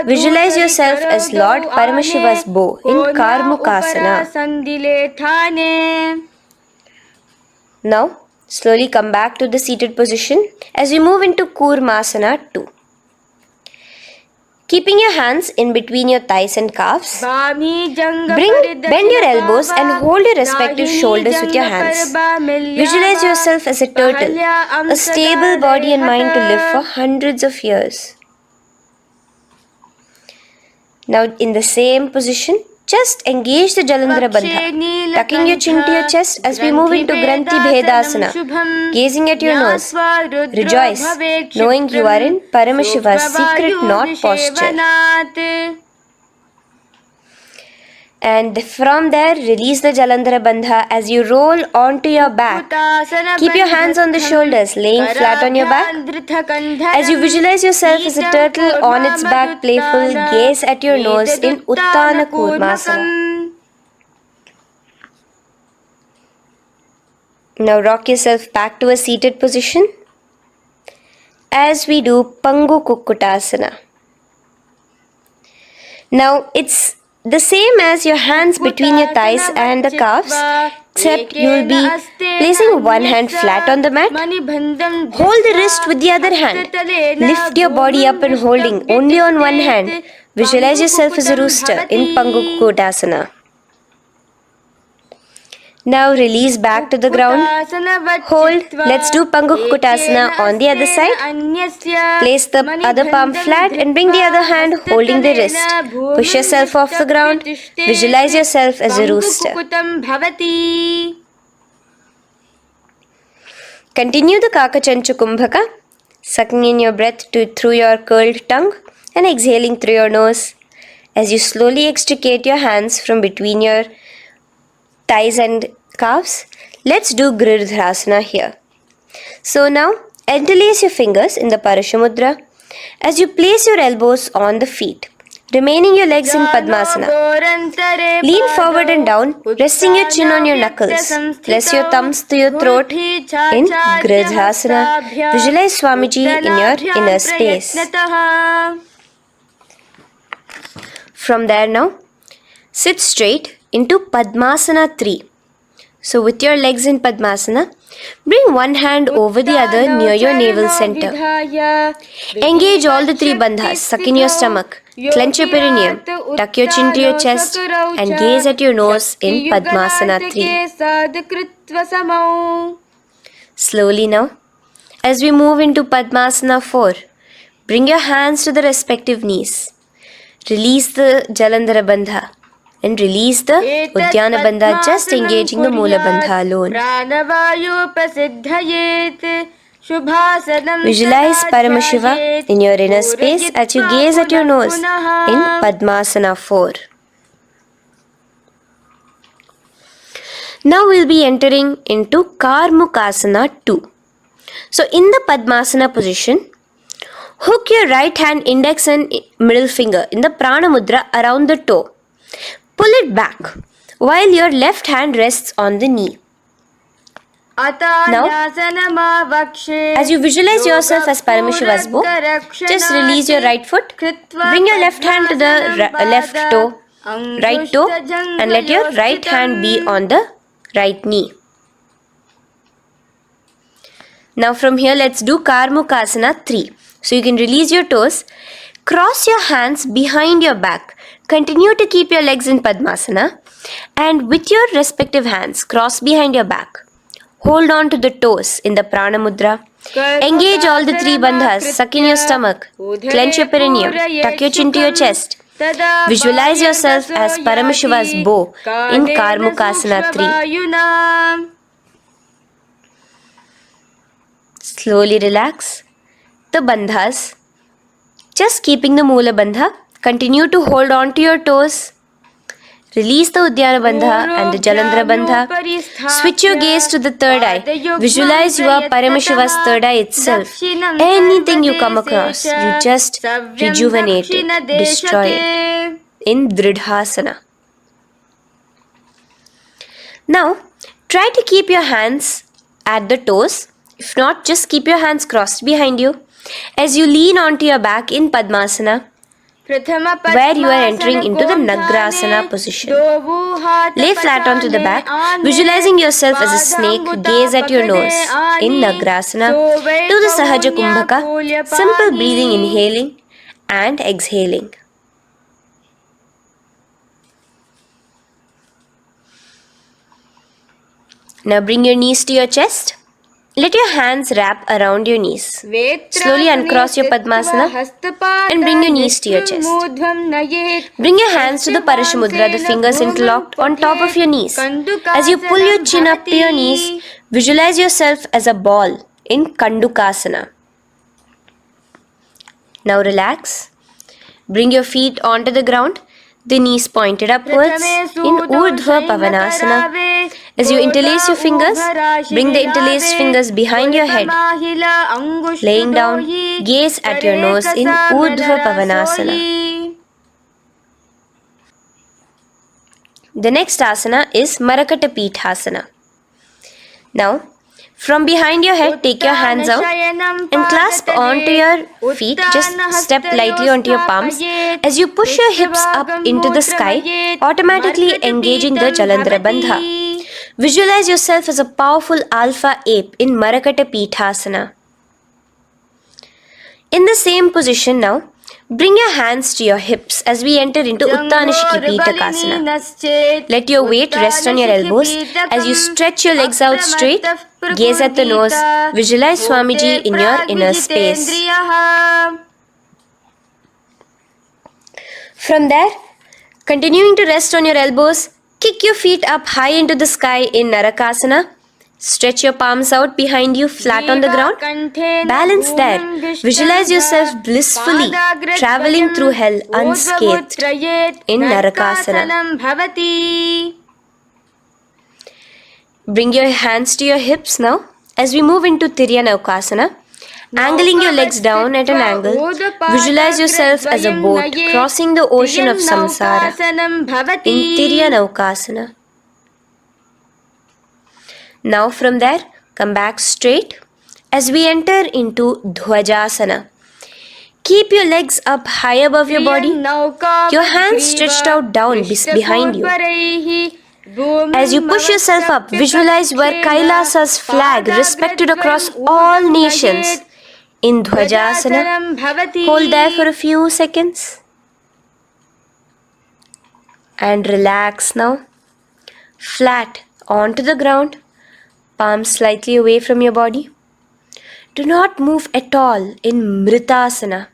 Visualize yourself as Lord Paramashiva's bow in Karmukasana. Now, slowly come back to the seated position as we move into Kurmasana 2. Keeping your hands in between your thighs and calves, bend your elbows and hold your respective shoulders with your hands. Visualize yourself as a turtle, a stable body and mind to live for hundreds of years. Now in the same position, just engage the Jalandhara Bandha, tucking your chin to your chest as we move into Granthi Bhedasana, gazing at your nose. Rejoice, knowing you are in Paramashiva's secret knot posture. And from there, release the Jalandhara Bandha as you roll onto your back. Keep your hands on the shoulders, laying flat on your back. As you visualize yourself as a turtle on its back, playful, gaze at your nose in Uttana Kurmasana. Now rock yourself back to a seated position as we do Pangu Kukkutasana. Now it's the same as your hands between your thighs and the calves, except you will be placing one hand flat on the mat. Hold the wrist with the other hand. Lift your body up and holding only on one hand. Visualize yourself as a rooster in Pangu Kukkutasana. Now release back to the ground. Hold. Let's do Pangu Kukkutasana on the other side. Place the other palm flat and bring the other hand holding the wrist. Push yourself off the ground. Visualize yourself as a rooster. Continue the Kakachanchu Kumbhaka, sucking in your breath through your curled tongue and exhaling through your nose. As you slowly extricate your hands from between your thighs and calves, let's do Girdharasana here. So now, interlace your fingers in the Parashamudra as you place your elbows on the feet, remaining your legs in Padmasana. Lean forward and down, resting your chin on your knuckles. Place your thumbs to your throat in Girdharasana. Visualize Swamiji in your inner space. From there now, sit straight into Padmasana 3. So with your legs in Padmasana, bring one hand over the other near your navel center. Engage all the three bandhas, suck in your stomach, clench your perineum, tuck your chin to your chest and gaze at your nose in Padmasana 3. Slowly now, as we move into Padmasana 4, bring your hands to the respective knees. Release the Jalandhara Bandha and release the Udyana Bandha, just engaging the Moola Bandha alone. Visualize Paramashiva in your inner space as you gaze at your nose in Padmasana 4. Now we'll be entering into Karmukasana 2. So in the Padmasana position, hook your right hand index and middle finger in the Prana Mudra around the toe. Pull it back while your left hand rests on the knee. Now, as you visualize yourself as Paramashiva's bow, just release your right foot, bring your left hand to the left toe, right toe, and let your right hand be on the right knee. Now from here, let's do Karmukasana 3. So you can release your toes, cross your hands behind your back, continue to keep your legs in Padmasana, and with your respective hands, cross behind your back. Hold on to the toes in the Prana Mudra. Engage all the three bandhas, suck in your stomach, clench your perineum, tuck your chin to your chest. Visualize yourself as Paramashiva's bow in Karmukasana 3. Slowly relax the bandhas, just keeping the Moola Bandha. Continue to hold on to your toes. Release the Udyana Bandha and the Jalandhara Bandha. Switch your gaze to the third eye. Visualize you are Paramashiva's third eye itself. Anything you come across, you just rejuvenate it, destroy it in Dridhasana. Now, try to keep your hands at the toes. If not, just keep your hands crossed behind you as you lean onto your back in Padmasana, where you are entering into the Nagrasana position. Lay flat onto the back, visualizing yourself as a snake, gaze at your nose in Nagrasana. Do the Sahaja Kumbhaka, simple breathing, inhaling and exhaling. Now bring your knees to your chest. Let your hands wrap around your knees. Slowly uncross your Padmasana and bring your knees to your chest. Bring your hands to the Parashamudra, the fingers interlocked on top of your knees. As you pull your chin up to your knees, visualize yourself as a ball in Kandukasana. Now relax. Bring your feet onto the ground. the knees pointed upwards in Urdhva Pavanasana. As you interlace your fingers, bring the interlaced fingers behind your head. Laying down, gaze at your nose in Urdhva Pavanasana. The next asana is Marakata Pithasana. Now, from behind your head, take your hands out and clasp onto your feet. Just step lightly onto your palms. As you push your hips up into the sky, automatically engaging the Jalandhara Bandha. Visualize yourself as a powerful alpha ape in Marakata Pithasana. In the same position now, bring your hands to your hips as we enter into Uttanashiki Pitakasana. Let your weight rest on your elbows as you stretch your legs out straight. Gaze at the nose. Visualize Swamiji in your inner space. From there, continuing to rest on your elbows, kick your feet up high into the sky in Narakasana. Stretch your palms out behind you, flat on the ground. Balance there. Visualize yourself blissfully traveling through hell unscathed in Narakasana. Bring your hands to your hips now as we move into Tiryanavkasana. Angling your legs down at an angle, visualize yourself as a boat crossing the ocean of samsara in Tiryanavkasana. Now from there, come back straight as we enter into Dhwajasana. Keep your legs up high above your body, your hands stretched out down behind you. As you push yourself up, visualize where Kailasa's flag respected across all nations in Dhwajasana. Hold there for a few seconds and relax now. Flat onto the ground, palms slightly away from your body. Do not move at all in Mritasana.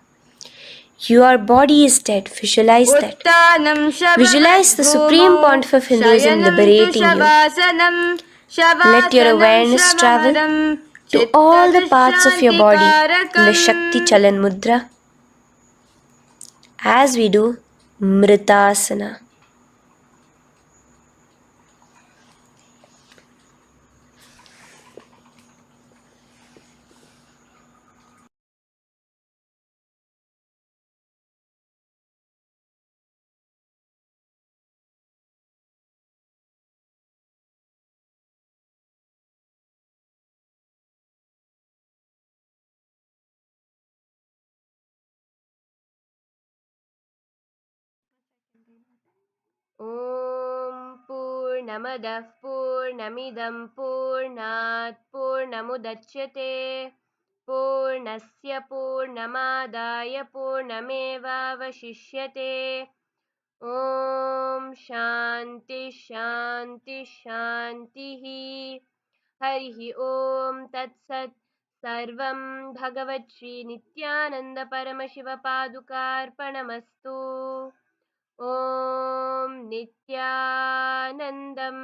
Your body is dead. Visualize that. Visualize the Supreme Pontiff of Hinduism liberating you. Let your awareness travel to all the parts of your body in the Shakti Chalan Mudra as we do Mritasana. ॐ पूर्णमदः पूर्णमिदं पूर्णात् पूर्णमुदच्यते पूर्णस्य पूर्णमादाय पूर्णमेवावशिष्यते ॐ शान्ति शान्ति शान्तिः हरिः ॐ तत्सत् सर्वं भगवच्छ्रीनित्यानन्दपरमशिवपादुकार्पणमस्तु ॐ नित्यानन्दम्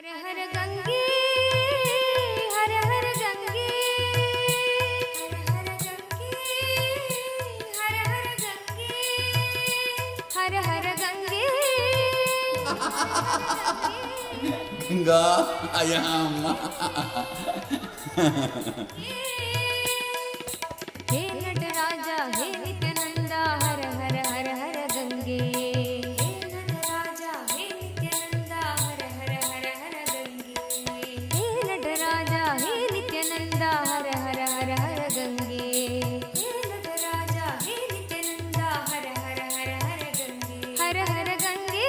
हर हर गंगे हर हर गंगे हर हर गंगे हर हर गंगे गंगा आयाम हे नटराजा हे नित्यानंदा हर हर हर हर गंगे हे नटराजा हे नित्यानंदा हर हर हर हर गंगे हे नटराजा हे नित्यानंदा हर हर हर हर गंगे हे नटराजा हे नित्यानंदा हर हर हर हर गंगे हर हर गंगे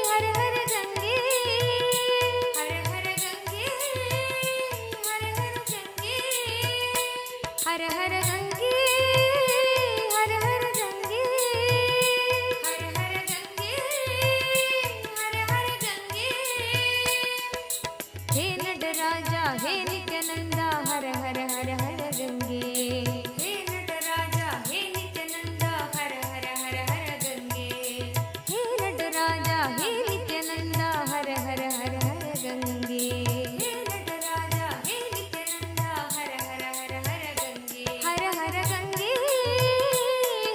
हर हर गंगे हर हर गंगे हर हर गंगे हर हर गंगे हर हर गंगे हर हर गंगे हर हर गंगे हे नटराजा हे नित्यानंदा हर हर हर हर गंगे हे नटराजा हे नित्यानंदा हर हर हर हर गंगे हे नटराजा हे नित्यानंदा हर हर हर हर गंगे हे नटराजा हे नित्यानंदा हर हर हर हर गंगे हर हर गंगे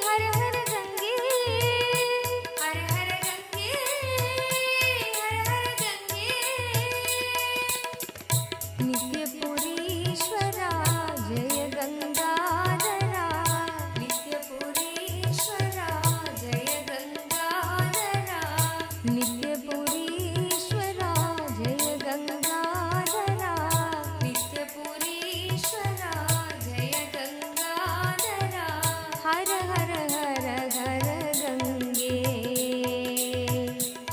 हर हर गंगे हर हर गंगे हर हर गंगे नित्यपुरीश्वरा जय गंगाधरा नित्यपुरीश्वरा जय गंगाधरा नित्यपुरीश्वरा जय गंगाधरा नित्यपुरीश्वरा जय गंगाधरा हर हर हर हर गंगे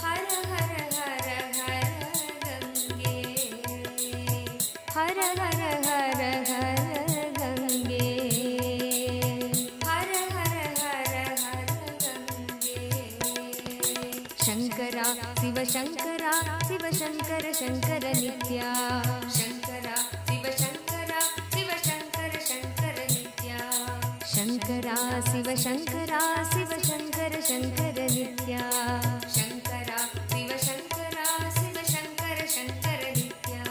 हर हर हर हर गंगे हर हर हर हर गंगे हर हर हर हर गंगे शंकरा शिव शंकरा शिव शंकर शंकर नित्या शंकरा शिव शंकरा शिव शंकर शंकर नित्या शंकरा शिव शंकरा शिव शंकर शंकर नित्या शंकरा शिव शंकरा शिव शंकर शंकर नित्या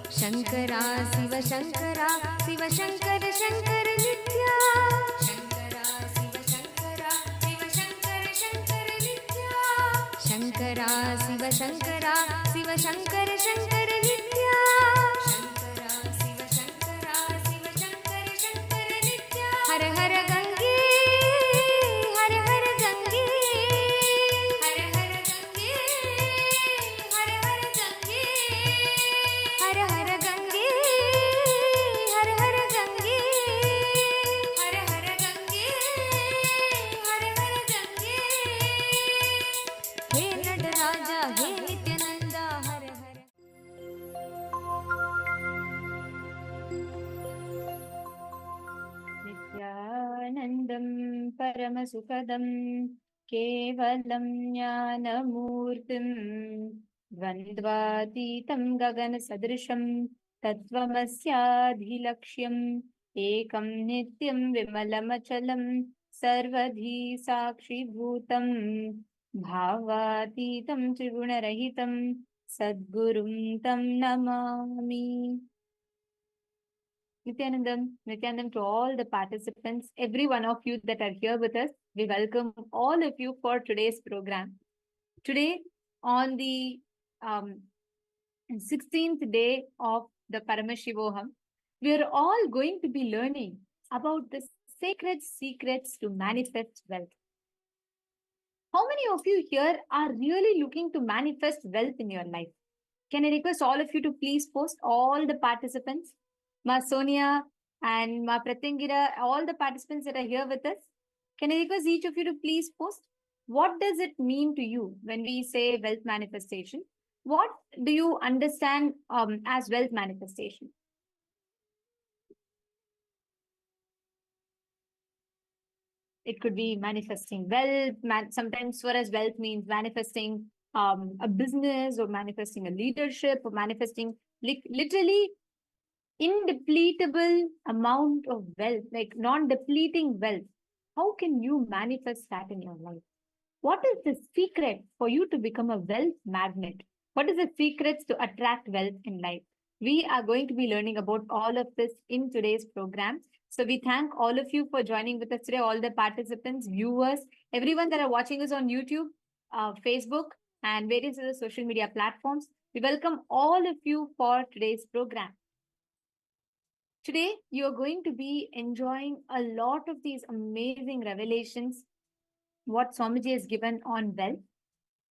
शंकरा शिव शंकरा शिव शंकर शंकर नित्या शंकरा शिव शंकरा शिव शंकर शंकर नित्या शंकरा शिव शंकरा शिव शंकर शंकर नित्या शंकरा शिव शंकरा शिव शंकर शंकर नित्या हर हर गंगे हर हर गंगे हर हर गंगे हर हर गंगे हर हर गंगे हर हर गंगे हर हर गंगे हर हर गंगे हे नटराजा हे नित्यानंदा हर हर नित्यानन्दं परमसुखदं केवलं ज्ञानमूर्तिं द्वन्द्वातीतं गगनसदृशं तत्त्वमस्याधिलक्ष्यम् एकं नित्यं विमलमचलं सर्वधी साक्षिभूतं भावातीतं त्रिगुणरहितं सद्गुरुं तं Namami. Nithyanandam to all the participants, every one of you that are here with us. We welcome all of you for today's program. Today, on the 16th day of the Paramashivoham, we are all going to be learning about the sacred secrets to manifest wealth. How many of you here are really looking to manifest wealth in your life? Can I request all of you to please post, all the participants? Ma Sonia and Ma Pratingira, all the participants that are here with us, can I request each of you to please post? What does it mean to you when we say wealth manifestation? What do you understand as wealth manifestation? It could be manifesting wealth. Sometimes for us, wealth means manifesting a business or manifesting a leadership or manifesting literally indepletable amount of wealth, like non-depleting wealth. How can you manifest that in your life? What is the secret for you to become a wealth magnet? What is the secrets to attract wealth in life? We are going to be learning about all of this in today's program. So we thank all of you for joining with us today, all the participants, viewers, everyone that are watching us on YouTube, Facebook, and various other social media platforms. We welcome all of you for today's program. Today, you are going to be enjoying a lot of these amazing revelations, what Swamiji has given on wealth.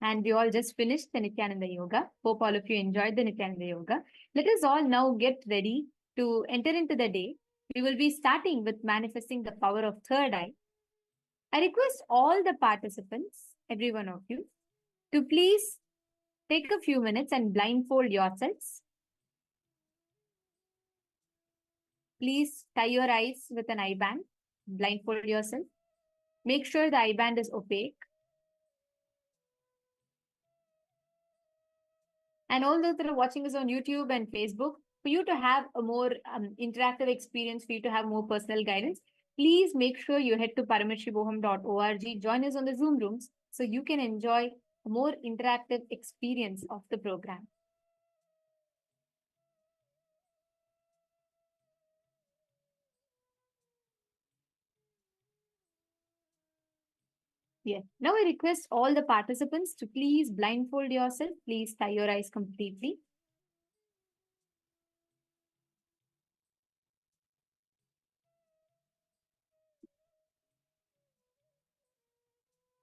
And we all just finished the Nithyananda Yoga. Hope all of you enjoyed the Nithyananda Yoga. Let us all now get ready to enter into the day. We will be starting with manifesting the power of third eye. I request all the participants, every one of you, to please take a few minutes and blindfold yourselves. Please tie your eyes with an eye band. Blindfold yourself. Make sure the eye band is opaque. And all those that are watching us on YouTube and Facebook, for you to have a more interactive experience, for you to have more personal guidance, please make sure you head to paramashivoham.org, join us on the Zoom rooms so you can enjoy a more interactive experience of the program. Yes. Now I request all the participants to please blindfold yourself. Please tie your eyes completely.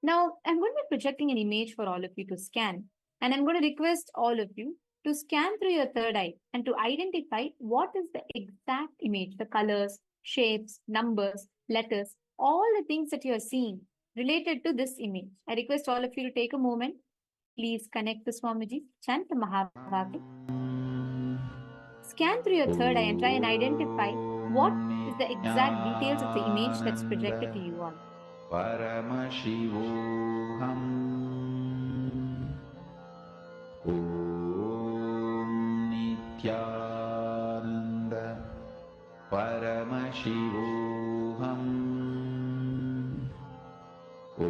Now, I'm going to be projecting an image for all of you to scan. And I'm going to request all of you to scan through your third eye and to identify what is the exact image, the colors, shapes, numbers, letters, all the things that you are seeing related to this image. I request all of you to take a moment. Please connect to Swamiji, chant the Mahavakya. Scan through your third eye and try and identify what is the exact details of the image that's projected to you all. Paramashivoham Om Nithyananda Paramashivoham Om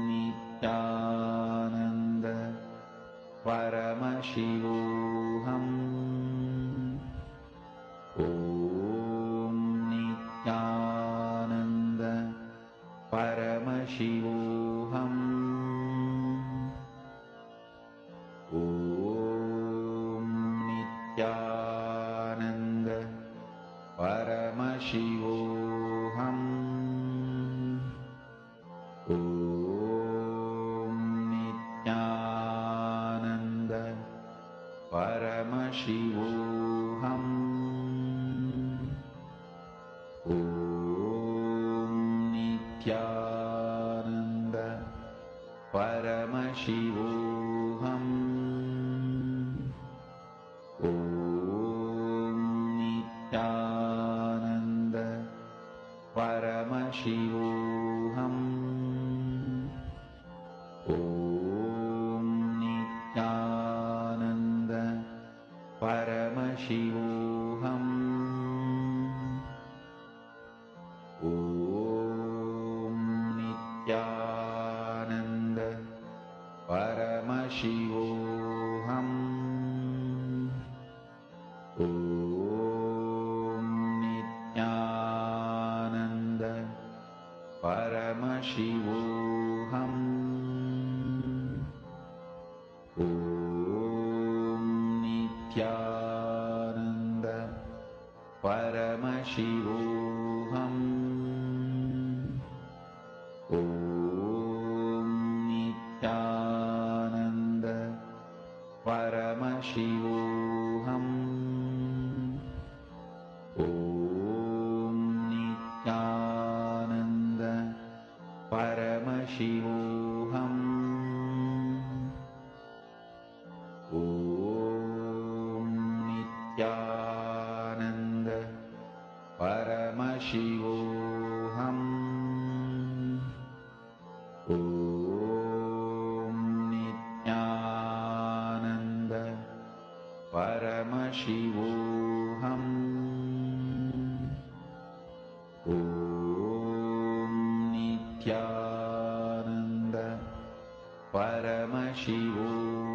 Nithyananda Paramashivoham Om Nithyananda Paramashivoham Om Nithyananda Paramashivoham Om Nithyananda Paramashivoham Om Nithyananda Paramashivoham Om Nithyananda Paramashivoham Om Nithyananda Paramashivoham Om Nithyananda Paramashivoham Om Nithyananda Paramashivoham Om Nithyananda Paramashivoham Om Nithyananda Paramashivoham Om Nithyananda Paramashivoham Om Nithyananda Paramashivoham Om Nithyananda Paramashivoham Om Nithyananda Paramashivoham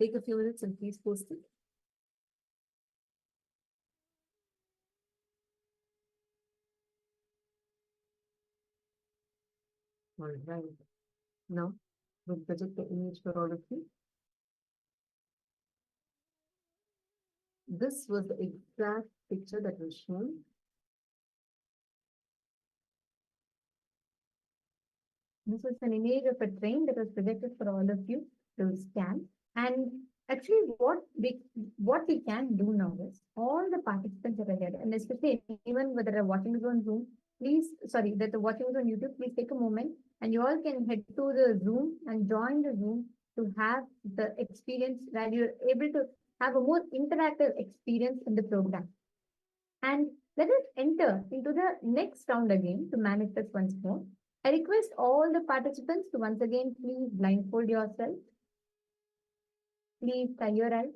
Take a few minutes and please post it. All right. Now, we'll project the image for all of you. This was the exact picture that was shown. This was an image of a train that was projected for all of you to scan. And actually, what we can do now is all the participants that are here, and especially even whether they're watching this on Zoom, that are watching this on YouTube, please take a moment and you all can head to the Zoom and join the Zoom to have the experience that you're able to have a more interactive experience in the program. And let us enter into the next round again to manifest once more. I request all the participants to once again please blindfold yourself. Please tie your eyes.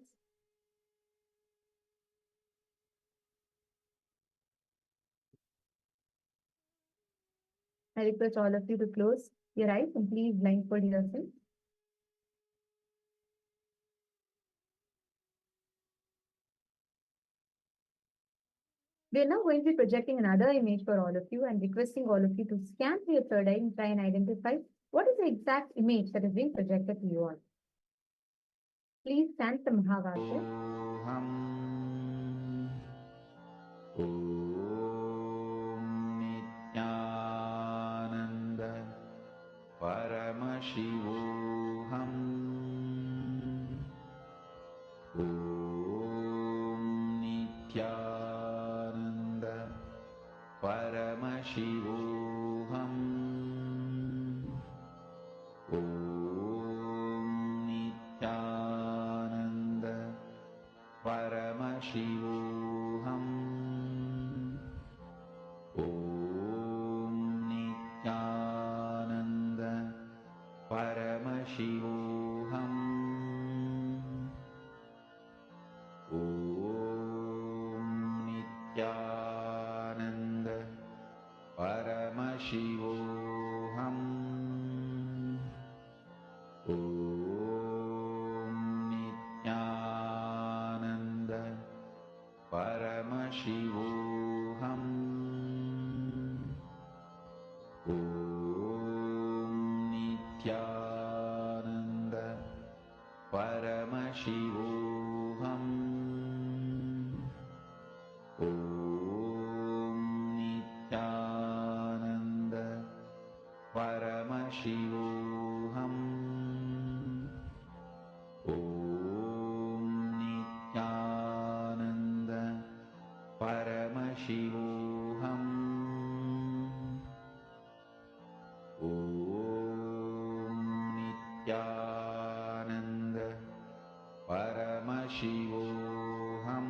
I request all of you to close your eyes and please blindfold yourself. We are now going to be projecting another image for all of you and requesting all of you to scan through your third eye and try and identify what is the exact image that is being projected to you all. Please scan the Mahavakya. Nithyananda Paramashivoham Nithyananda Paramashivoham Nithyananda Paramashivoham Nithyananda Paramashivoham Nithyananda Paramashivoham Nithyananda Paramashivoham Nithyananda Paramashivoham Nithyananda Paramashivoham Nithyananda Paramashivoham Nithyananda Paramashivoham Nithyananda Paramashivoham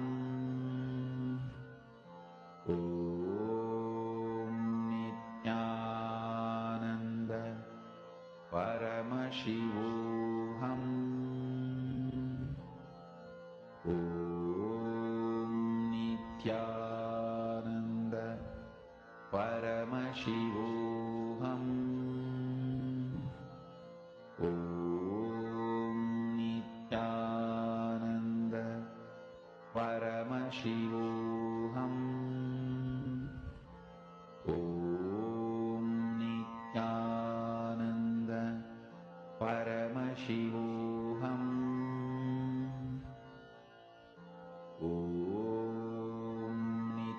Nithyananda Paramashivoham Nithyananda Paramashivoham Nithyananda Paramashivoham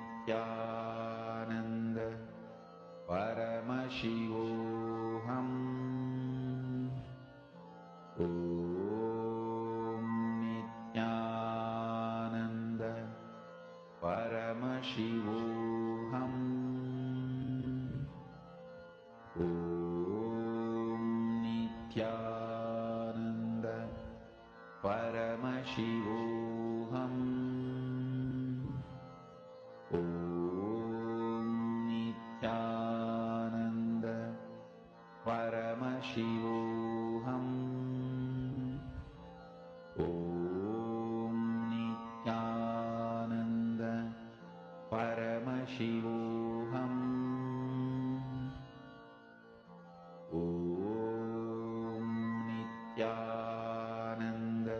Nithyananda Paramashivoham Nithyananda Paramashivoham Nithyananda Paramashivoham Nithyananda Paramashivoham Nithyananda Paramashivoham Nithyananda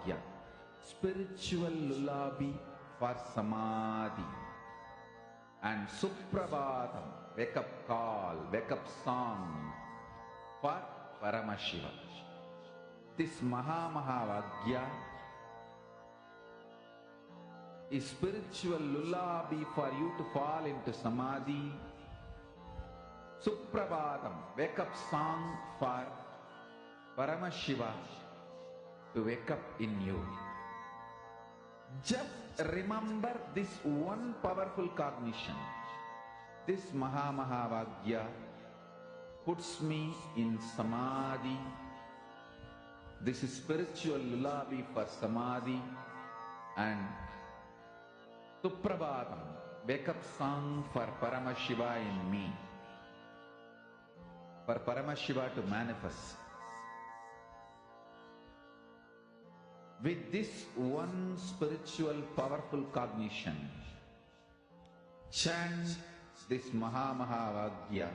Mahavagya, spiritual lullaby for Samadhi. And Suprabhatam, wake up call, wake up song for Paramashiva. This Mahavagya is spiritual lullaby for you to fall into Samadhi. Suprabhatam, wake up song for Paramashiva to wake up in you. Just remember this one powerful cognition. This Mahavagya puts me in Samadhi. This is spiritual lullaby for Samadhi. And Suprabhatam, wake up song for Paramashiva in me. For Paramashiva to manifest. With this one spiritual powerful cognition, chant this Mahavagya.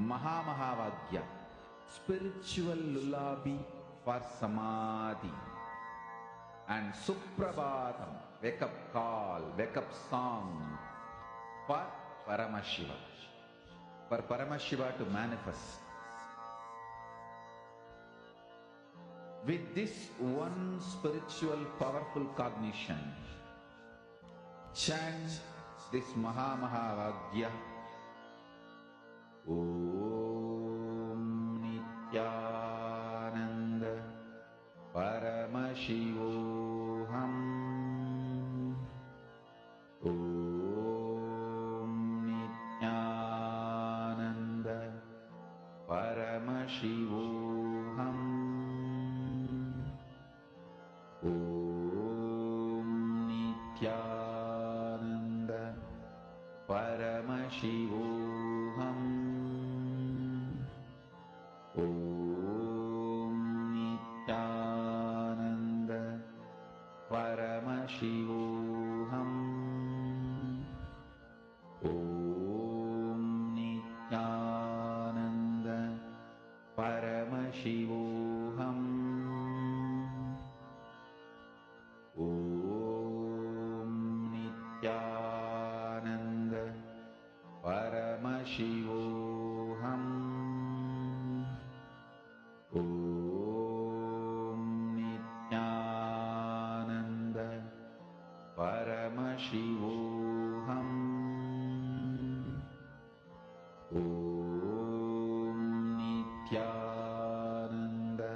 Mahavagya, spiritual lullaby for Samadhi. And Suprabhatam, wake up call, wake up song for Paramashiva. For Paramashiva to manifest. With this one spiritual powerful cognition, chant this Mahavagya. Om Nithyananda Paramashivoham. Om Nithyananda Paramashivoham. Om Nithyananda Paramashivoham. Om Nithyananda Paramashivoham. Om Nithyananda Paramashivoham. Om Nithyananda Paramashivoham. Om Nithyananda Paramashivoham. Om Nithyananda Paramashivoham. Om Nithyananda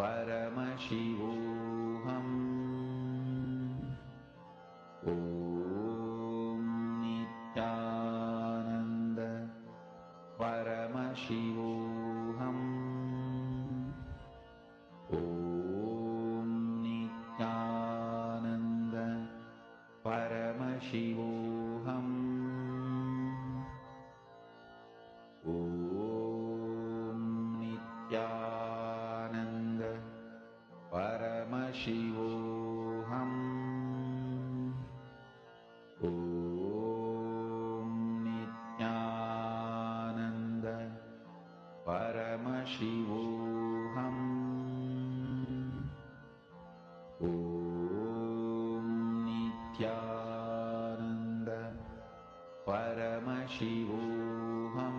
Paramashivoham. Om Nithyananda Paramashivoham. Om Nithyananda Paramashivoham. Om Nithyananda Paramashivoham. Om Nithyananda Paramashivoham.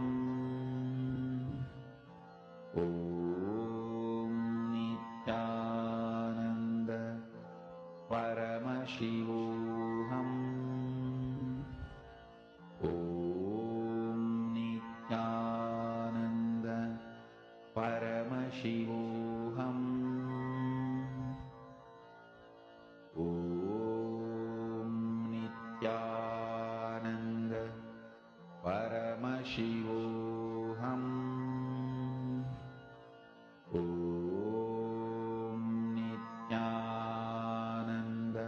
Om Nithyananda Paramashivoham. Om Nithyananda Paramashivoham. Om Nithyananda Paramashivoham. Om Nithyananda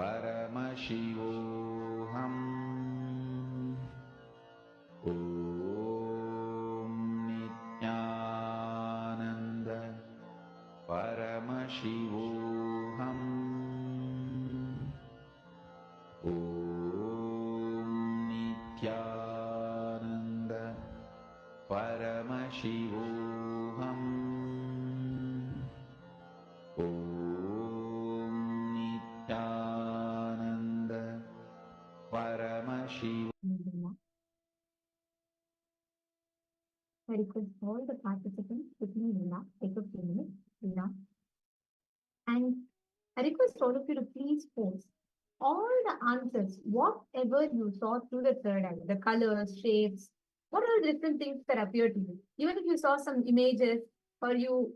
Paramashivoham. Om Nithyananda Paramashivoham. Om Nithyananda Paramashivoham. Om Nithyananda Paramashivoham. I request all the participants to please relax, take a few minutes, relax. And I request all of you to please post all the answers, whatever you saw through the third eye, the colors, shapes, what are the different things that appear to you. Even if you saw some images or you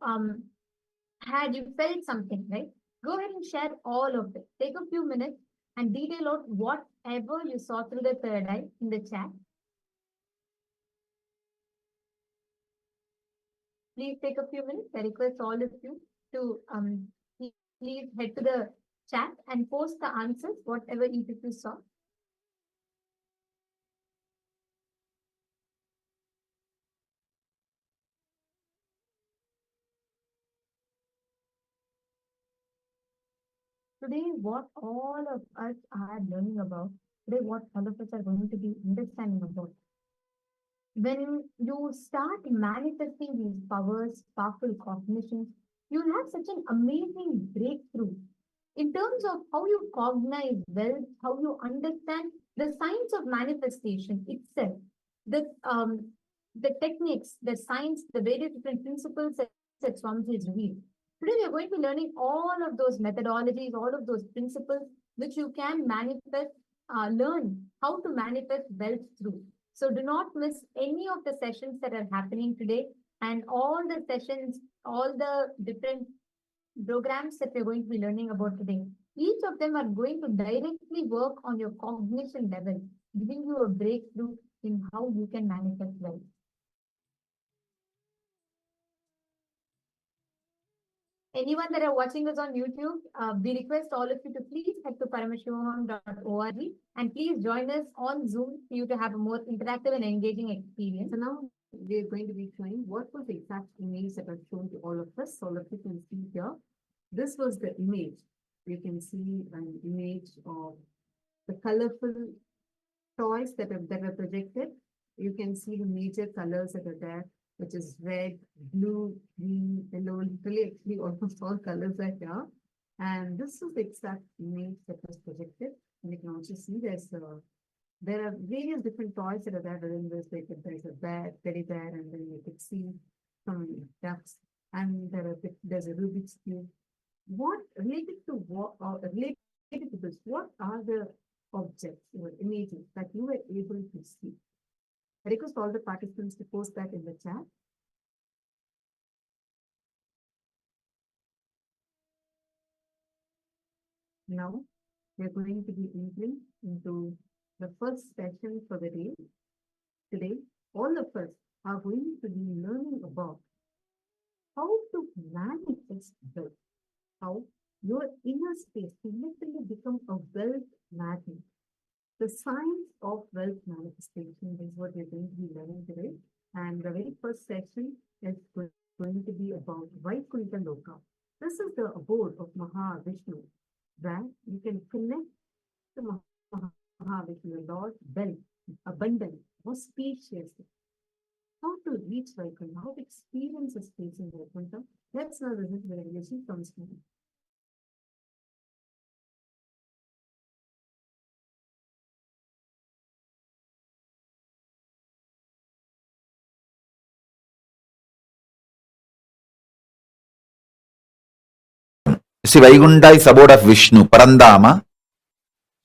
you felt something, right? Go ahead and share all of it. Take a few minutes and detail out whatever you saw through the third eye in the chat. Please take a few minutes. I request all of you to please head to the chat and post the answers, whatever each of you saw. Today, what all of us are learning about, today, what all of us are going to be understanding about. When you start manifesting these powers, powerful cognitions, you'll have such an amazing breakthrough in terms of how you cognize wealth, how you understand the science of manifestation itself, the techniques, the science, the various different principles that Swamiji has revealed. Today, we are going to be learning all of those methodologies, all of those principles which you can manifest, learn how to manifest wealth through. So do not miss any of the sessions that are happening today, and all the sessions, all the different programs that we're going to be learning about today. Each of them are going to directly work on your cognition level, giving you a breakthrough in how you can manifest wealth. Anyone that are watching us on YouTube, we request all of you to please head to paramashivoham.org and please join us on Zoom for you to have a more interactive and engaging experience. So now we're going to be showing what was the exact image that was shown to all of us. All of you can see here. This was the image. You can see an image of the colorful toys that are projected. You can see the major colors that are there, which is red, blue, green, yellow, literally actually almost all colors are here. And this is the exact image that was projected. And you can also see there are various different toys that are there within this. There's a bear, teddy bear, and then you could see some ducks, and there's a Rubik's Cube. What related to this, what are the objects or images that you were able to see? I request all the participants to post that in the chat. Now, we're going to be entering into the first session for the day. Today, all of us are going to be learning about how to manifest wealth, how your inner space to literally become a wealth magnet. The science of wealth manifestation is what we're going to be learning today. And the very first session is going to be about Vaikuntha Loka. This is the abode of Mahavishnu, where you can connect to Mahavishnu, Lord, wealth, abundance, auspiciousness. How to reach Vaikuntha, how to experience a space in Vaikuntha. Let's now listen to the revelation from Swami. See, Vaikunta is abode of Vishnu, Parandama.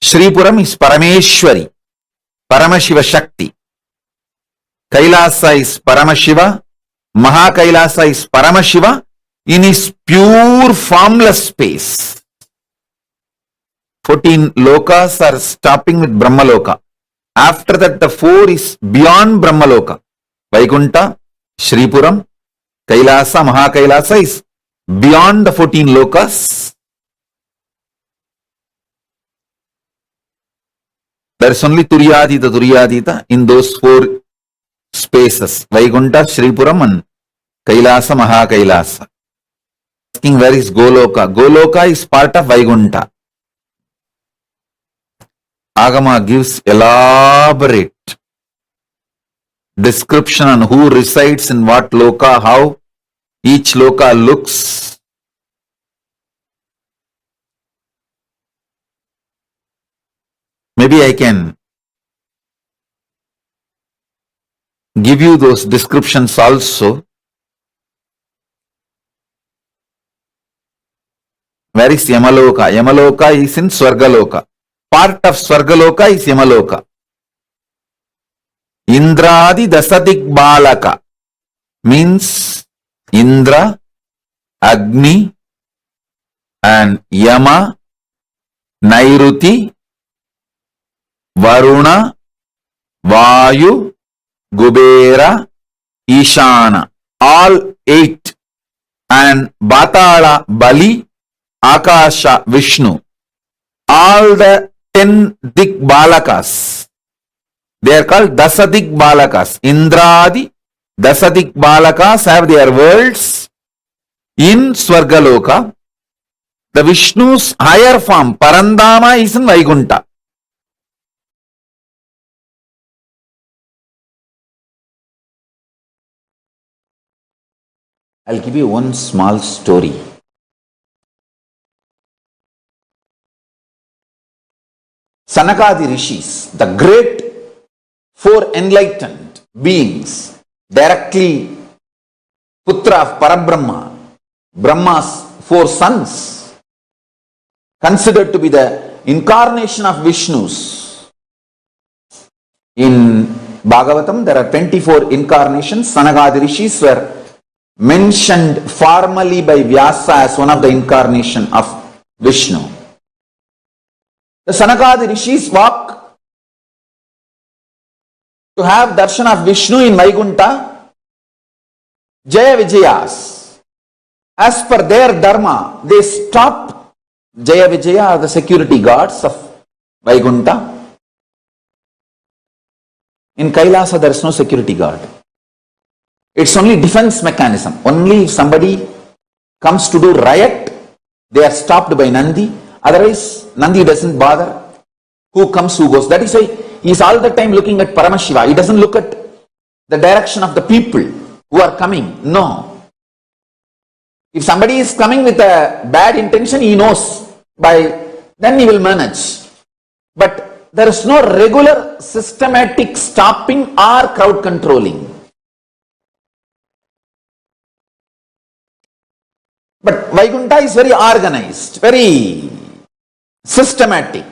Shripuram is Parameshwari, Paramashiva Shakti. Kailasa is Paramashiva. Mahakailasa is Paramashiva in his pure formless space. 14 lokas are stopping with Brahmaloka. After that, the 4 is beyond Brahmaloka. Vaikunta, Shripuram, Kailasa, Mahakailasa is beyond the 14 lokas. Beyond the 14 lokas, 14 lokas are stopping with Brahmaloka. After that, the 4 is beyond Brahmaloka. Vaikunta, Shripuram, Kailasa, Mahakailasa is beyond the 14 lokas. Beyond the 14 lokas, 14 lokas are stopping with Brahmaloka. After that, the 4 is beyond Brahmaloka. Vaikunta, Shripuram, Kailasa, Mahakailasa is beyond the 14 lokas. Beyond the 14 lokas, There is only Turyadita in those four spaces. Vaikunta, Shripuram and Kailasa, Mahakailasa. Asking where is Goloka? Goloka is part of Vaikunta. Agama gives elaborate description on who resides in what loka, how each loka looks. Maybe I can give you those descriptions also. Where is Yamaloka? Yamaloka is in Swargaloka. Part of Swargaloka is Yamaloka. Indradi Dasadik Balaka means Indra, Agni and Yama, Nairuti, Varuna, Vayu, Gubera, Ishana, all 8, and Batala, Bali, Akasha, Vishnu, all the 10 Dik Balakas, they are called Dasadik Balakas. Indradi, Dasadik Balakas have their worlds in Swargaloka. The Vishnu's higher form, Parandama, is in Vaikunta. I'll give you one small story. Sanakadi Rishis, the great 4 enlightened beings, directly Putra of Parabrahma, Brahma's 4 sons, considered to be the incarnation of Vishnu's. In Bhagavatam, there are 24 incarnations. Sanakadi Rishis were mentioned formally by Vyasa as one of the incarnation of Vishnu. The Sanakadi Rishis walk to have darshan of Vishnu in Vaikunta. Jaya Vijayas, as per their dharma, they stop. Jaya Vijaya are the security guards of Vaikunta. In Kailasa, there is no security guard. It's only defense mechanism. Only if somebody comes to do riot, they are stopped by Nandi. Otherwise, Nandi doesn't bother who comes, who goes. That is why he is all the time looking at Paramashiva. He doesn't look at the direction of the people who are coming. No. If somebody is coming with a bad intention, he knows then he will manage. But there is no regular systematic stopping or crowd controlling. But Vaikunta is very organized, very systematic.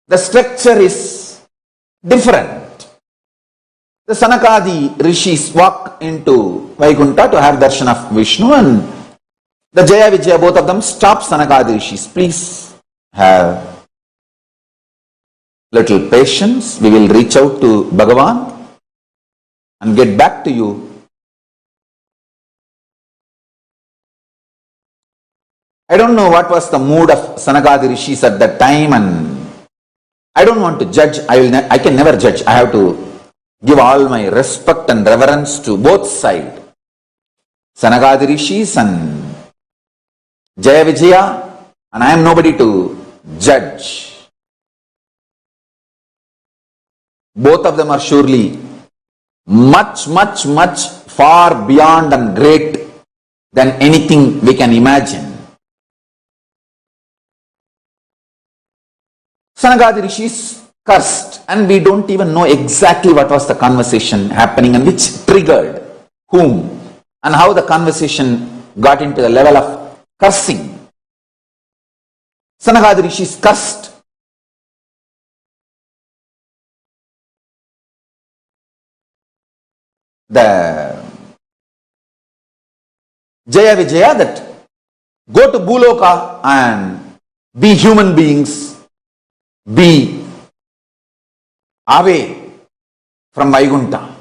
The structure is different. The Sanakadi Rishis walk into Vaikunta to have darshan of Vishnu, and the Jaya Vijaya, both of them, stop Sanakadi Rishis. Please have little patience. We will reach out to Bhagavan and get back to you. I don't know what was the mood of Sanakadi Rishis at that time, and I don't want to judge. I can never judge. I have to give all my respect and reverence to both sides. Sanakadi Rishis and Jaya Vijaya, and I am nobody to judge. Both of them are surely much, much, much far beyond and great than anything we can imagine. Sanakadi Rishis cursed, and we don't even know exactly what was the conversation happening and which triggered whom and how the conversation got into the level of cursing. Sanakadi Rishis cursed. The Jaya Vijaya that go to Bhuloka and be human beings, be away from Vaikunta.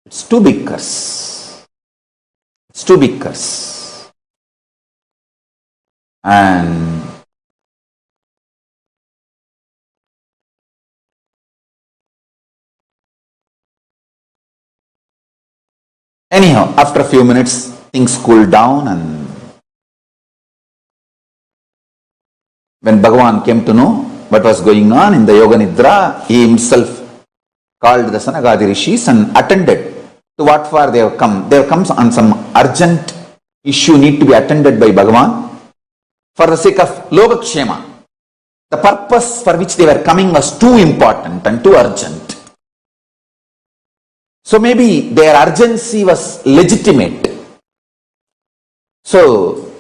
It's too big curse. It's too big curse. And Anyhow, after a few minutes, things cooled down, and when Bhagavan came to know what was going on in the Yoga Nidra, he himself called the Sanagadi Rishis and attended to what for they have come. They have come on some urgent issue need to be attended by Bhagavan for the sake of Lokakshema. The purpose for which they were coming was too important and too urgent. So maybe their urgency was legitimate. So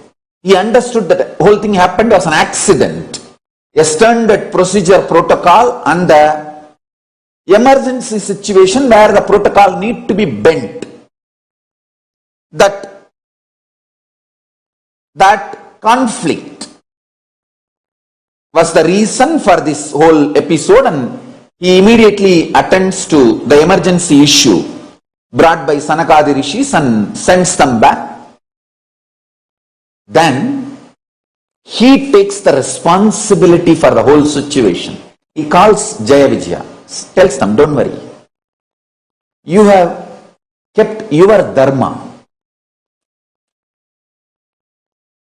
he understood that the whole thing happened was an accident, a standard procedure protocol, and the emergency situation where the protocol need to be bent. That conflict was the reason for this whole episode, and he immediately attends to the emergency issue brought by Sanakadi Rishis and sends them back. Then he takes the responsibility for the whole situation. He calls Jaya Vijaya, tells them, don't worry, you have kept your dharma.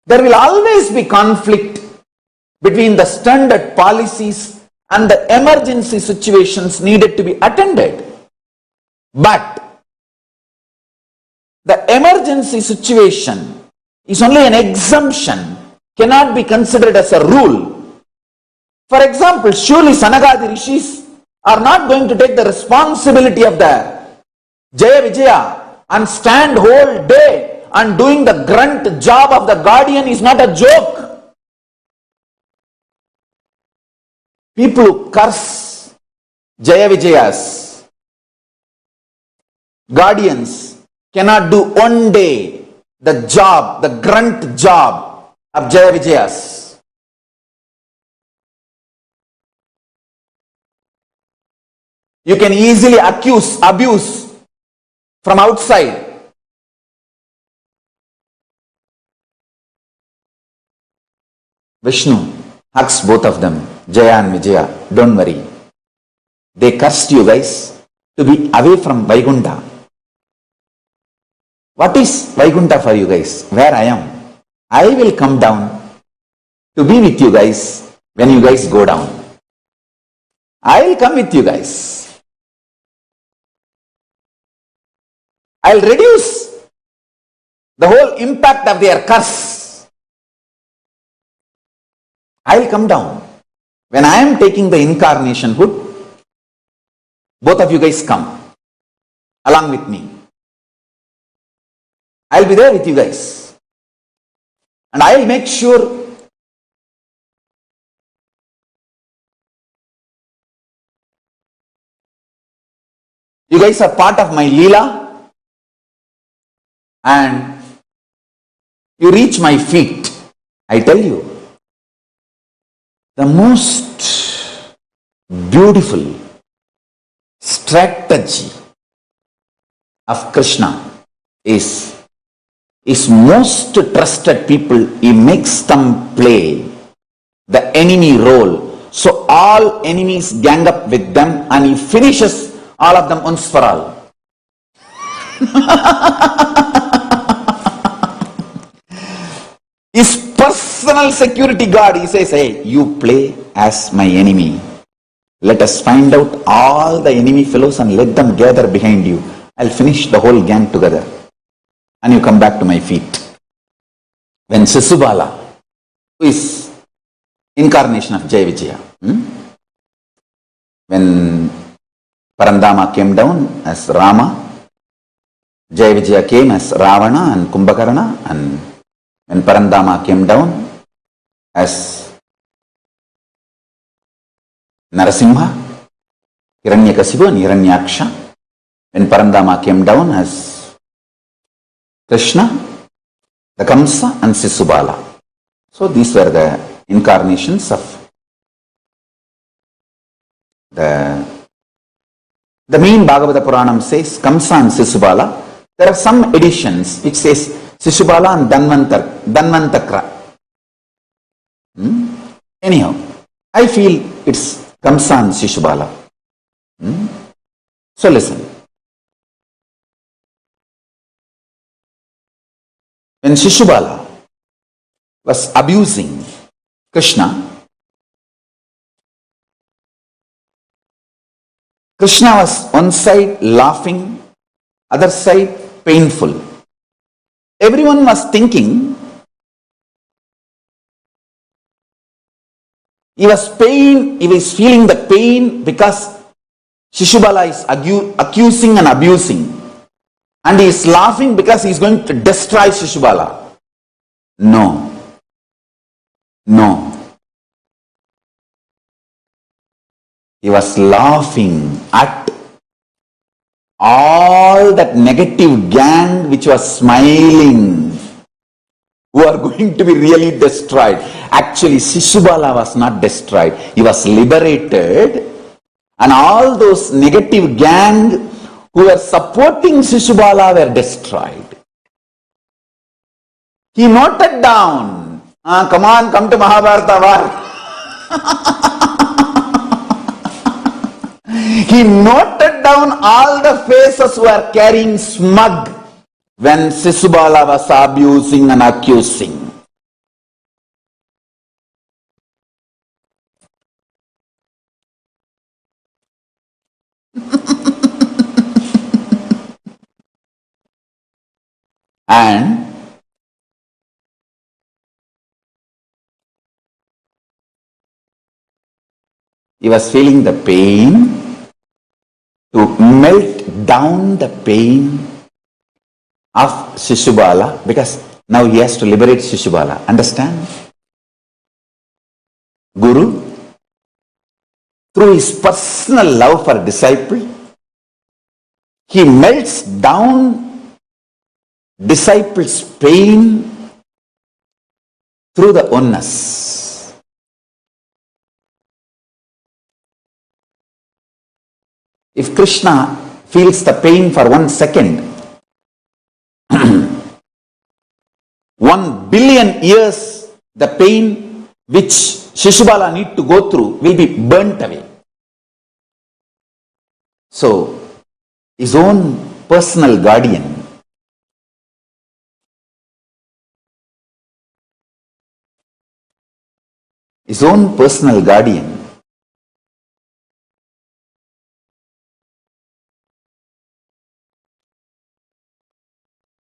There will always be conflict between the standard policies and the emergency situations needed to be attended. But the emergency situation is only an exemption, cannot be considered as a rule. For example, surely Sanagadi Rishis are not going to take the responsibility of the Jaya Vijaya and stand whole day and doing the grunt job of the guardian is not a joke. People who curse Jaya Vijaya's guardians cannot do one day the job, the grunt job of Jaya Vijaya's. You can easily accuse abuse from outside. Vishnu hugs both of them, Jaya and Vijaya. Don't worry. They cursed you guys to be away from Vaikuntha. What is Vaikuntha for you guys? Where I am. I will come down to be with you guys when you guys go down. I will come with you guys. I will reduce the whole impact of their curse. I will come down. When I am taking the incarnation hood, both of you guys come along with me. I will be there with you guys. And I will make sure you guys are part of my Leela and you reach my feet. I tell you, the most beautiful strategy of Krishna is most trusted people, he makes them play the enemy role. So all enemies gang up with them and he finishes all of them once for all. His personal security guard, he says, hey, you play as my enemy. Let us find out all the enemy fellows and let them gather behind you. I'll finish the whole gang together. And you come back to my feet. When Sisubala, who is incarnation of Jaya Vijaya, when Parandama came down as Rama, Jaya Vijaya came as Ravana and Kumbhakarna, and when Parandama came down as Narasimha, Hiranyakasipu and Hiranyaksha, when Parandama came down as Krishna, the Kamsa and Sisubala. So these were the incarnations of the main Bhagavata Puranam says Kamsa and Sisubala. There are some editions which says Sisubala and Dhanvantakra. Anyhow, I feel it's Kamsa and Sisubala. So listen. when Shishubala was abusing Krishna, Krishna was one side laughing, other side painful. Everyone was thinking he was feeling the pain because Shishubala is accusing and abusing. And he is laughing because he is going to destroy Shishubala. No. He was laughing at all that negative gang which was smiling, who are going to be really destroyed. Actually, Shishubala was not destroyed. He was liberated. And all those negative gang who were supporting Shishubala were destroyed. He noted down, come to Mahabharata war. He noted down all the faces who were carrying smug when Shishubala was abusing and accusing. And he was feeling the pain. To melt down the pain of Shishubala, because now he has to liberate Shishubala. Understand? Guru, through his personal love for disciple, he melts down disciples' pain through the oneness. If Krishna feels the pain for 1 second, 1 billion years, the pain which Shishubala need to go through will be burnt away. So, his own personal guardian,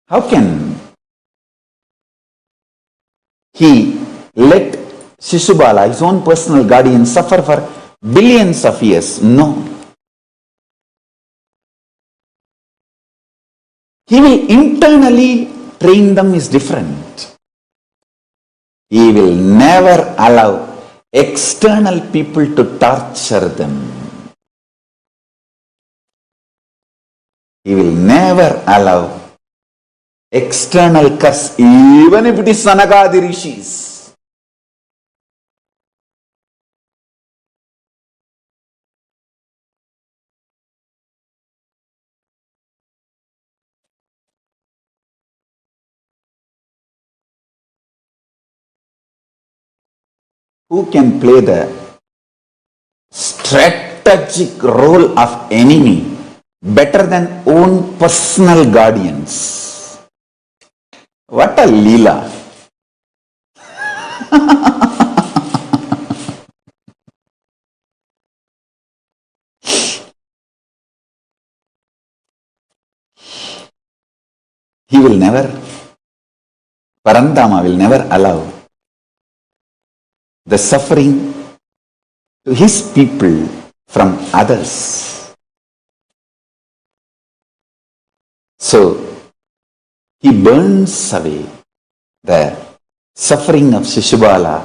how can he let Shishubala, his own personal guardian, suffer for billions of years? No. He will internally train them is different. He will never allow external people to torture them. He will never allow external curse, even if it is Sanagadi Rishis. Who can play the strategic role of enemy better than own personal guardians? What a Leela! He will never, Parandama will never allow the suffering to his people from others. So, he burns away the suffering of Shishubala.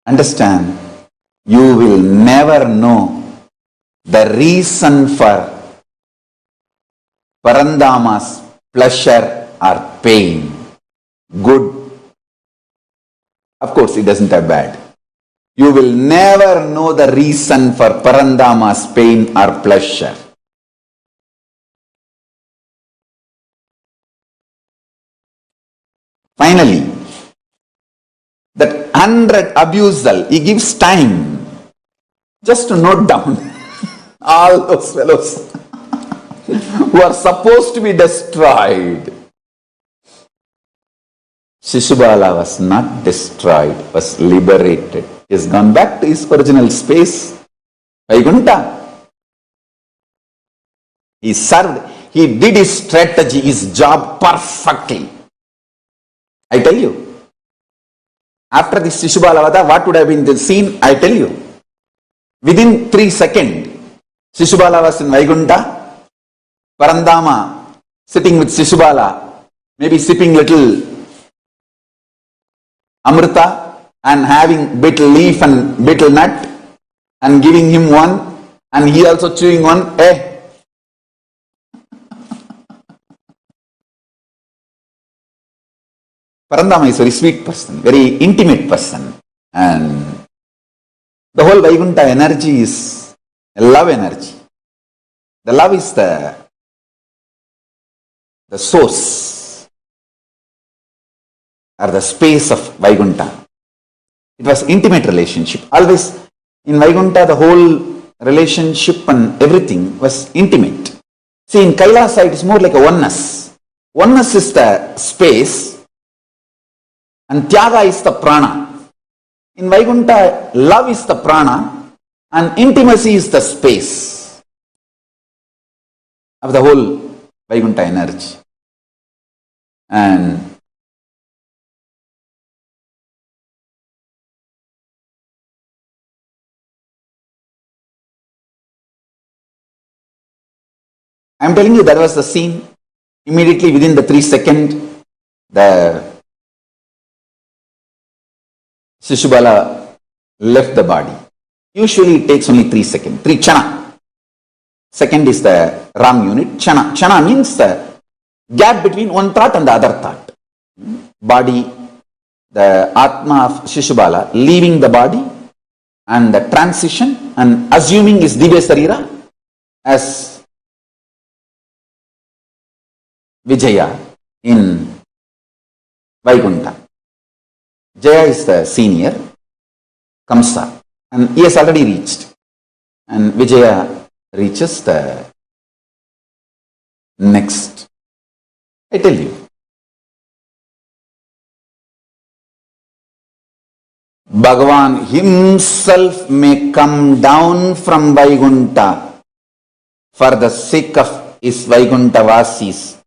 Understand, you will never know the reason for Parandama's pleasure or pain, good. Of course, it doesn't have bad. You will never know the reason for Parandama's pain or pleasure. Finally, that 100 abusal, he gives time just to note down all those fellows who are supposed to be destroyed. Shishubala was not destroyed, was liberated. He has gone back to his original space, Vaikuntha. He served, he did his strategy, his job perfectly. I tell you, after this Shishubala, what would have been the scene? I tell you. Within 3 seconds, Shishubala was in Vaikuntha, Parandama sitting with Shishubala, maybe sipping little Amrita and having betel leaf and betel nut and giving him one, and he also chewing one. Parandama is a very sweet person, very intimate person, and the whole Vaikuntha energy is a love energy. The love is the source or the space of Vaikuntha. It was intimate relationship. Always in Vaikuntha, the whole relationship and everything was intimate. See, in Kailasa, it is more like a oneness. Oneness is the space and Tyaga is the prana. In Vaikuntha, love is the prana and intimacy is the space of the whole Vaikuntha energy. And I am telling you, that was the scene. Immediately within the 3 seconds, the Shishubala left the body. Usually it takes only 3 seconds, 3 chana. Second is the wrong unit. Chana. Chana means the gap between one thought and the other thought. Body, the Atma of Shishubala leaving the body and the transition and assuming his Divya Sarira as Vijaya in Vaikuntha. Jaya is the senior, Kamsa, and he has already reached. And Vijaya reaches the next. I tell you, Bhagavan himself may come down from Vaikuntha for the sake of his Vaikuntha Vasis,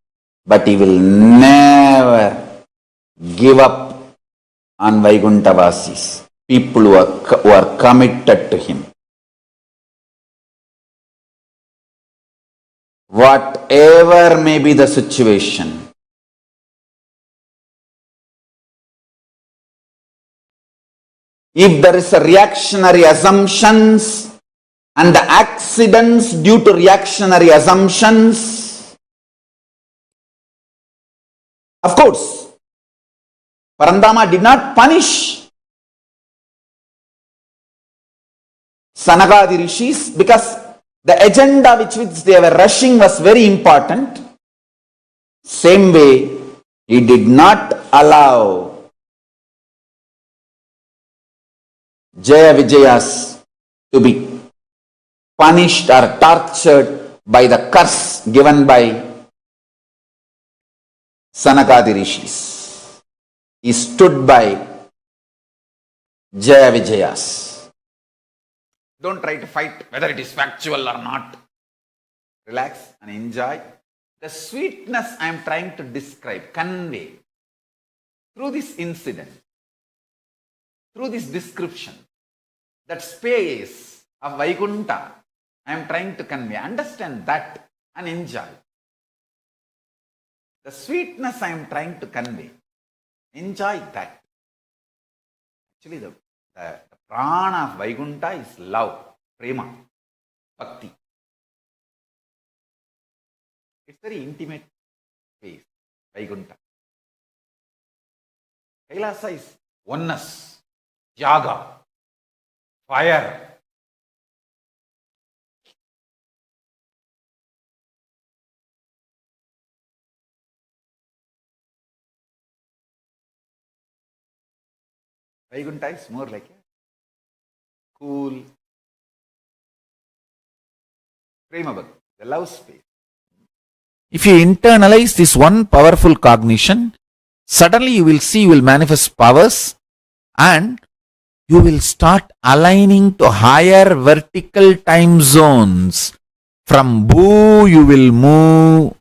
but he will never give up on Vaikuntha Vasis, people who are committed to him. Whatever may be the situation, if there is a reactionary assumptions and the accidents due to reactionary assumptions, of course, Parandama did not punish Sanagadi Rishis because the agenda which they were rushing was very important. Same way, he did not allow Jaya Vijayas to be punished or tortured by the curse given by Sanagadi Rishis. He stood by Jaya Vijayas. Don't try to fight whether it is factual or not. Relax and enjoy. The sweetness I am trying to describe, convey through this incident, through this description, that space of Vaikuntha, I am trying to convey. Understand that and enjoy. The sweetness I am trying to convey. Enjoy that. Actually, the prana of Vaikuntha is love, prema, bhakti. It's very intimate space, Vaikuntha. Kailasa is oneness, yaga, fire. Vaikuntha is more like a cool prema bhakti, the love space. If you internalize this one powerful cognition, suddenly you will see, you will manifest powers and you will start aligning to higher vertical time zones. From Bhu you will move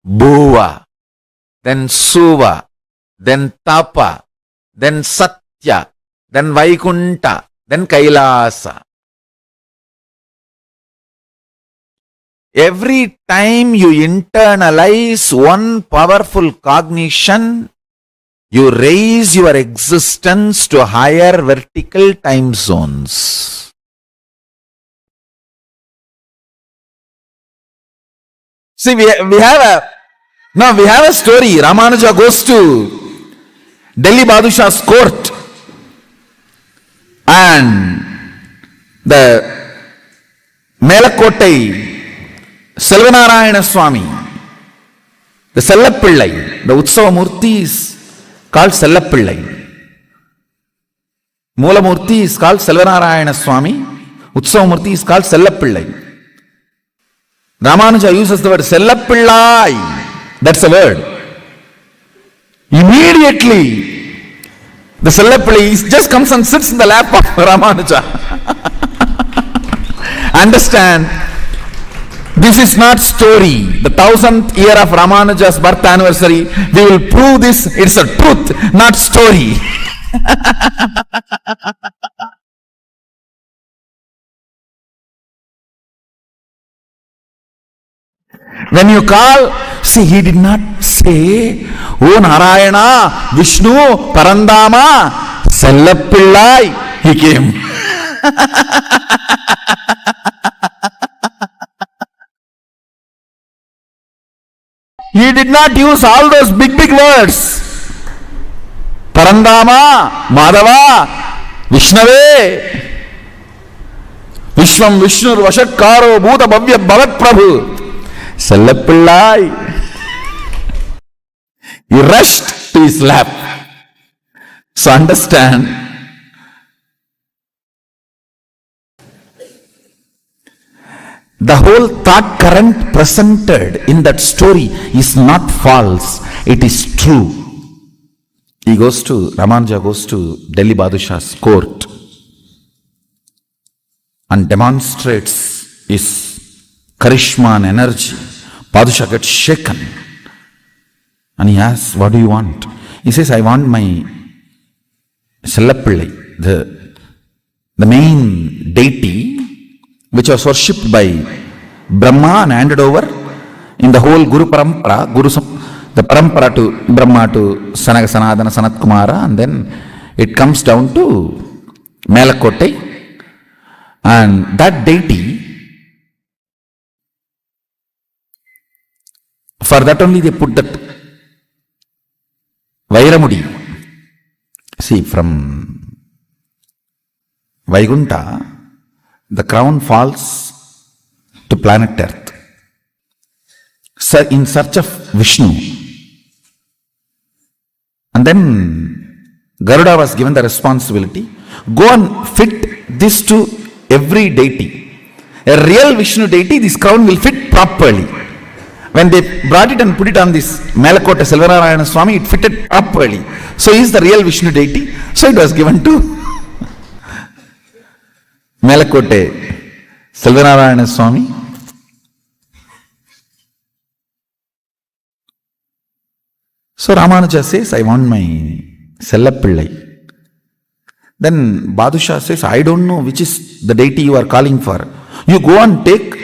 Bhuva, then Suva, then Tapa, then Satya, then Vaikuntha, then Kailasa. Every time you internalize one powerful cognition, you raise your existence to higher vertical time zones. See, we have a story. Ramanuja goes to Delhi Badshah's court and the Melakottai Selvanarayana Swami, the Sellapillai, the Utsava Murti is called Sellapillai. Moola Murti is called Selvanarayana Swami, Utsava Murti is called Sellapillai. Ramanuja uses the word Sellapillai, that's a word. Immediately, the Sellapillai just comes and sits in the lap of Ramanuja. Understand, this is not story. The 1000th year of Ramanuja's birth anniversary, we will prove this. It's a truth, not story. When you call, see, he did not say, O Narayana, Vishnu, Parandama, Sellapillai. He came. He did not use all those big words. Parandama, Madhava, Vishnave, Vishwam Vishnur Vashatkaro Bhuta Bhavya Bhavat Prabhu. Sellapillai. He rushed to his lap. So understand, the whole thought current presented in that story is not false, it is true. Ramanuja goes to Delhi Badshah's court and demonstrates his charisma and energy. Badshah gets shaken and he asks, what do you want? He says, I want my Sellapillai, the main deity which was worshipped by Brahma and handed over in the whole Guru Parampara, the Parampara to Brahma to Sanaka Sanadana Sanat Kumara, and then it comes down to Melakottai, and that deity, for that only they put that Vairamudi. See, from Vaikuntha, the crown falls to planet Earth in search of Vishnu. And then Garuda was given the responsibility, go and fit this to every deity. A real Vishnu deity, this crown will fit properly. When they brought it and put it on this Melakottai Selvanarayana Swami, it fitted properly. So he is the real Vishnu deity. So it was given to Melakottai Selvanarayana Swami. So Ramanuja says, I want my Sellapillai. Then Badshah says, I don't know which is the deity you are calling for. You go and take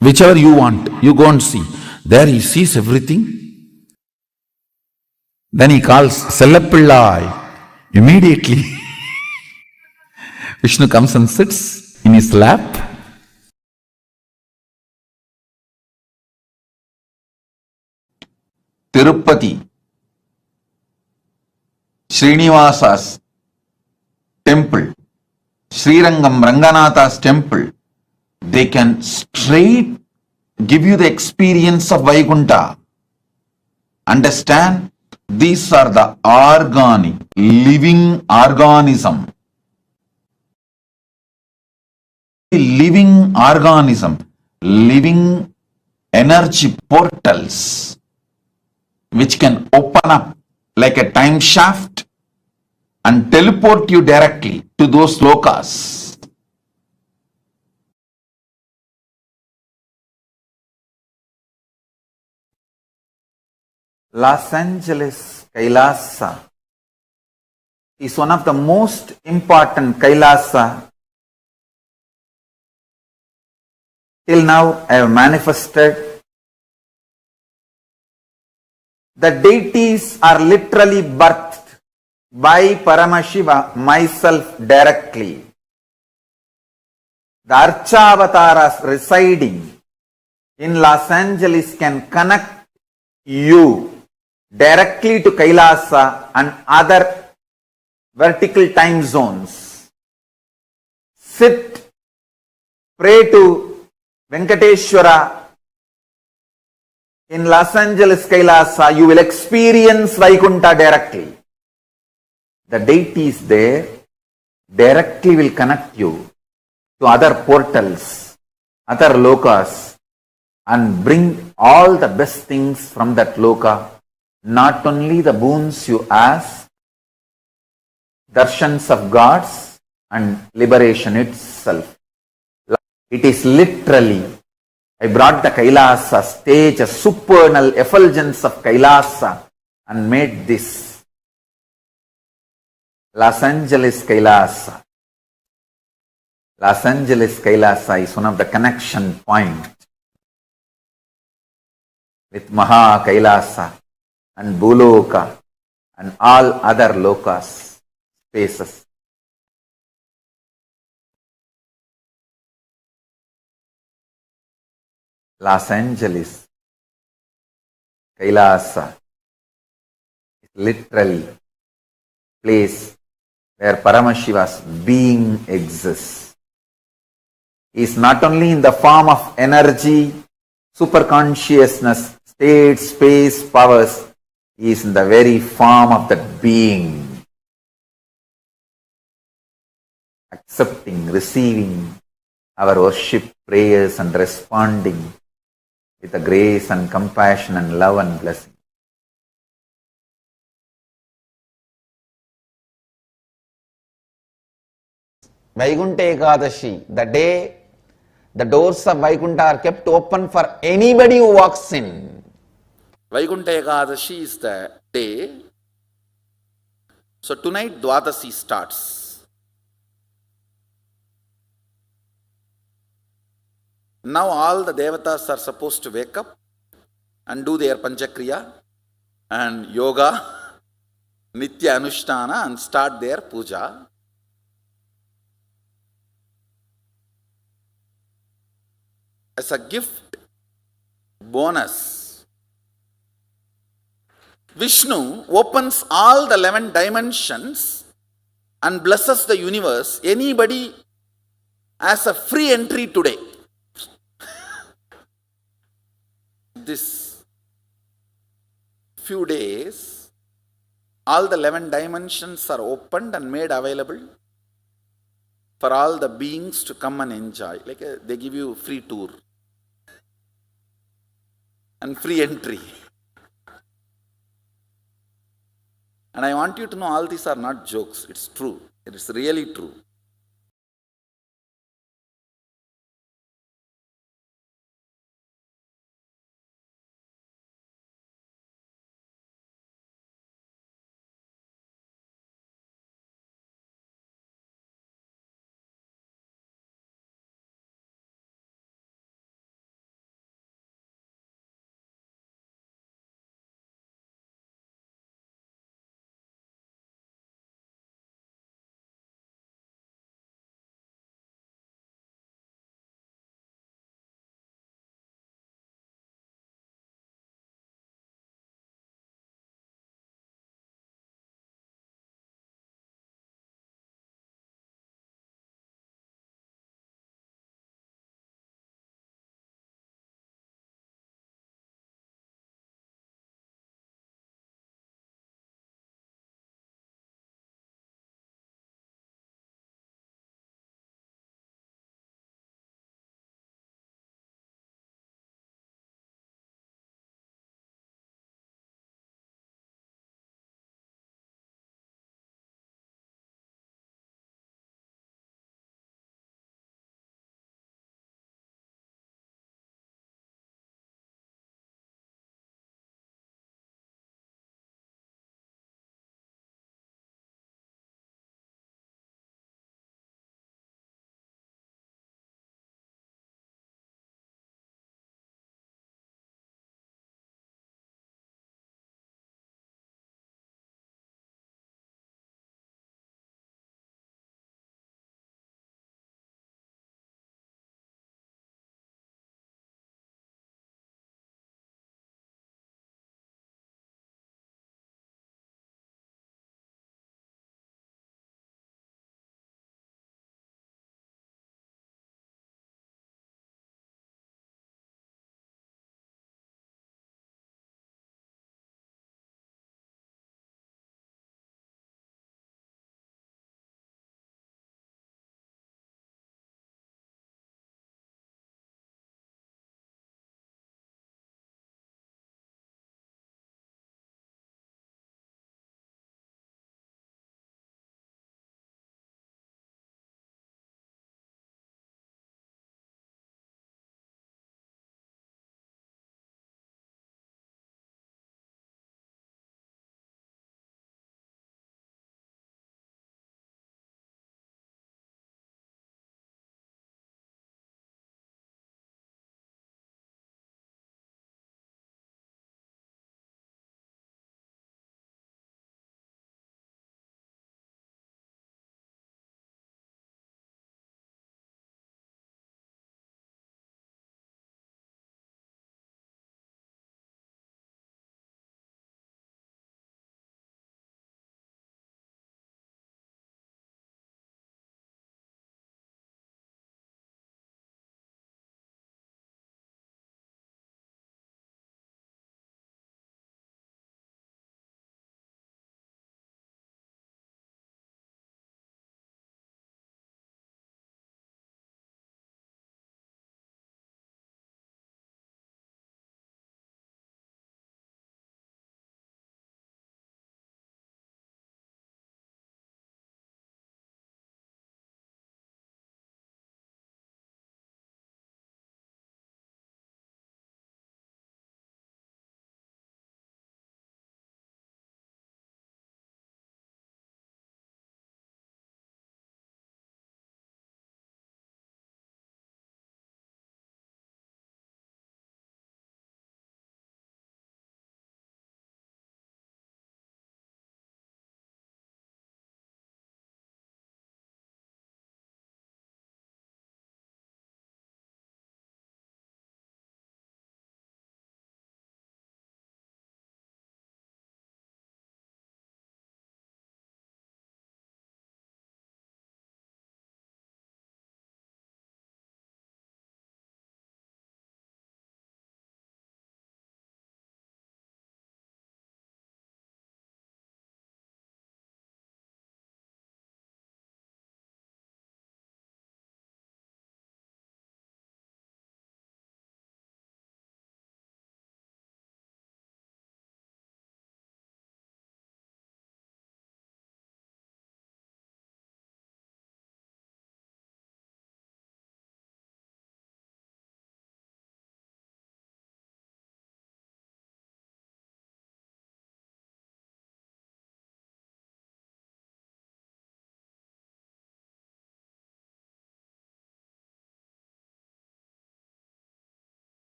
whichever you want. You go and see. There he sees everything. Then he calls Sellapillai. Immediately Vishnu comes and sits in his lap. Tirupati, Srinivasa's temple, Srirangam Ranganatha's temple, they can straight give you the experience of Vaikuntha. Understand? These are the organic, living organism. Living organism, living energy portals which can open up like a time shaft and teleport you directly to those lokas. Los Angeles Kailasa is one of the most important Kailasa till now I have manifested. The deities are literally birthed by Paramashiva, myself directly. The Archavataras residing in Los Angeles can connect you directly to Kailasa and other vertical time zones. Sit, pray to Venkateshwara in Los Angeles Kailasa, you will experience Vaikunta directly. The deities there directly will connect you to other portals, other lokas, and bring all the best things from that loka. Not only the boons you ask, darshans of gods and liberation itself. It is literally, I brought the Kailasa stage, a supernal effulgence of Kailasa and made this Los Angeles Kailasa. Los Angeles Kailasa is one of the connection points with Maha Kailasa and Bhuloka and all other lokas, spaces. Los Angeles Kailasa is literally place where Paramashiva's being exists. He is not only in the form of energy, superconsciousness, state, space, powers. He is in the very form of that being. Accepting, receiving our worship, prayers and responding with a grace and compassion and love and blessing. Vaikunta Ekadashi, the day the doors of Vaikunta are kept open for anybody who walks in. Vaikunta Ekadashi is the day. So tonight Dwadasi starts. Now all the devatas are supposed to wake up and do their Panchakriya and yoga, Nitya Anushtana and start their puja. As a gift bonus, Vishnu opens all the 11 dimensions and blesses the universe. Anybody has a free entry today. This few days, all the 11 dimensions are opened and made available for all the beings to come and enjoy. They give you free tour and free entry. And I want you to know all these are not jokes. It's true. It is really true.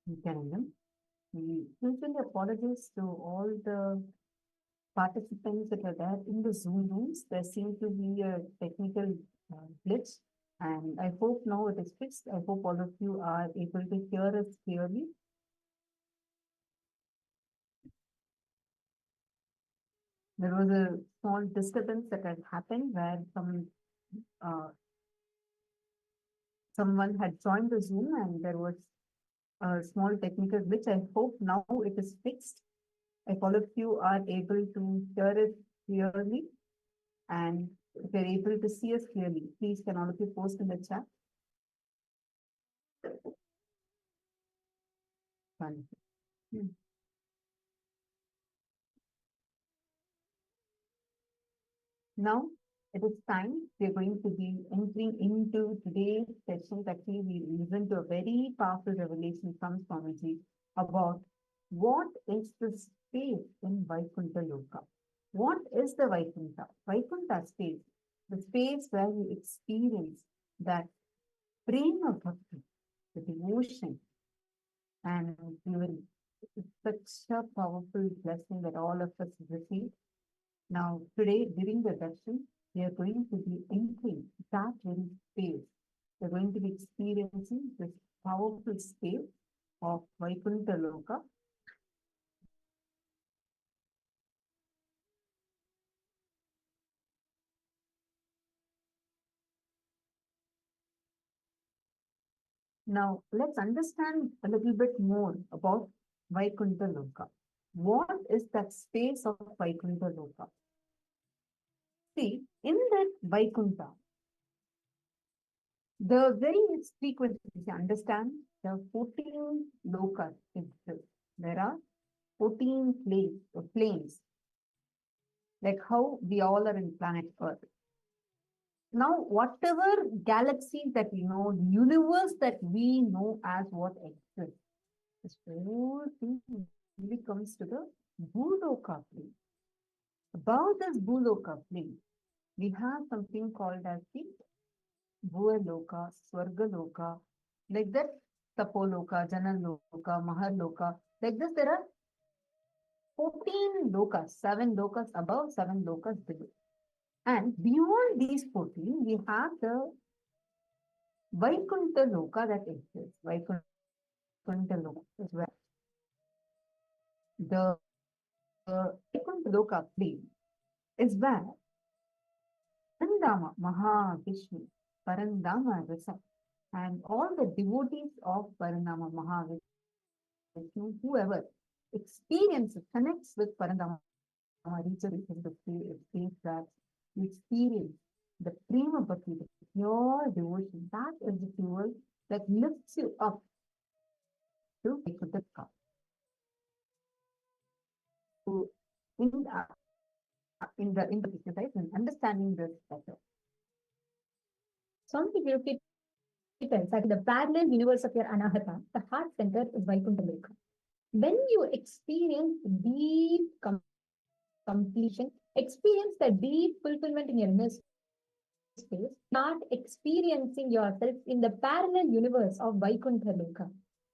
Nithyananda. We sincerely apologize to all the participants that are there in the Zoom rooms. There seemed to be a technical glitch, and I hope now it is fixed. I hope all of you are able to hear us clearly. There was a small disturbance that had happened where uh, someone had joined the Zoom and there was a small technical glitch. I hope now it is fixed. If all of you are able to hear it clearly and if you're able to see us clearly, please can all of you post in the chat. Wonderful. Now it is time. We're going to be entering into today's session. Actually, we listen to a very powerful revelation from Swamiji about what is the space in Vaikuntha Loka. What is the Vaikuntha? Vaikuntha space, the space where you experience that prema bhakti, the devotion, and it's such a powerful blessing that all of us receive. Now, today, during the darshan, we are going to be entering that very space. We're going to be experiencing this powerful space of Vaikuntha Loka. Now, let's understand a little bit more about Vaikuntha Loka. What is that space of Vaikuntha Loka? See, in that Vaikuntha, the very frequency, understand the 14 lokas exist. There are 14 planes, like how we all are in planet Earth. Now, whatever galaxies that we know, the universe that we know as what exists, this whole thing really comes to the Bhuloka plane. Above this Bhuloka plane, we have something called as the Bhuloka, Swargaloka, like that, Tapoloka, Janaloka, Maharloka. Like this, there are 14 lokas, 7 lokas above, 7 lokas below. And beyond these 14, we have the Vaikuntha Loka that exists. Vaikuntha Loka is where the Vaikuntha Loka plane is where Parandama Mahavishnu, Parandama Rasa, and all the devotees of Parandama Mahavishnu, whoever experiences, connects with Parandama, reaches in the space that you experience the prema bhakti, the pure devotion. That is the fuel that lifts you up to Vaikuntha. So in the exercise and understanding this better. Something beautiful tells that in the parallel universe of your Anahata, the heart center is Vaikuntha Loka. When you experience deep completion, experience the deep fulfillment in your inner space, start experiencing yourself in the parallel universe of Vaikuntha Loka.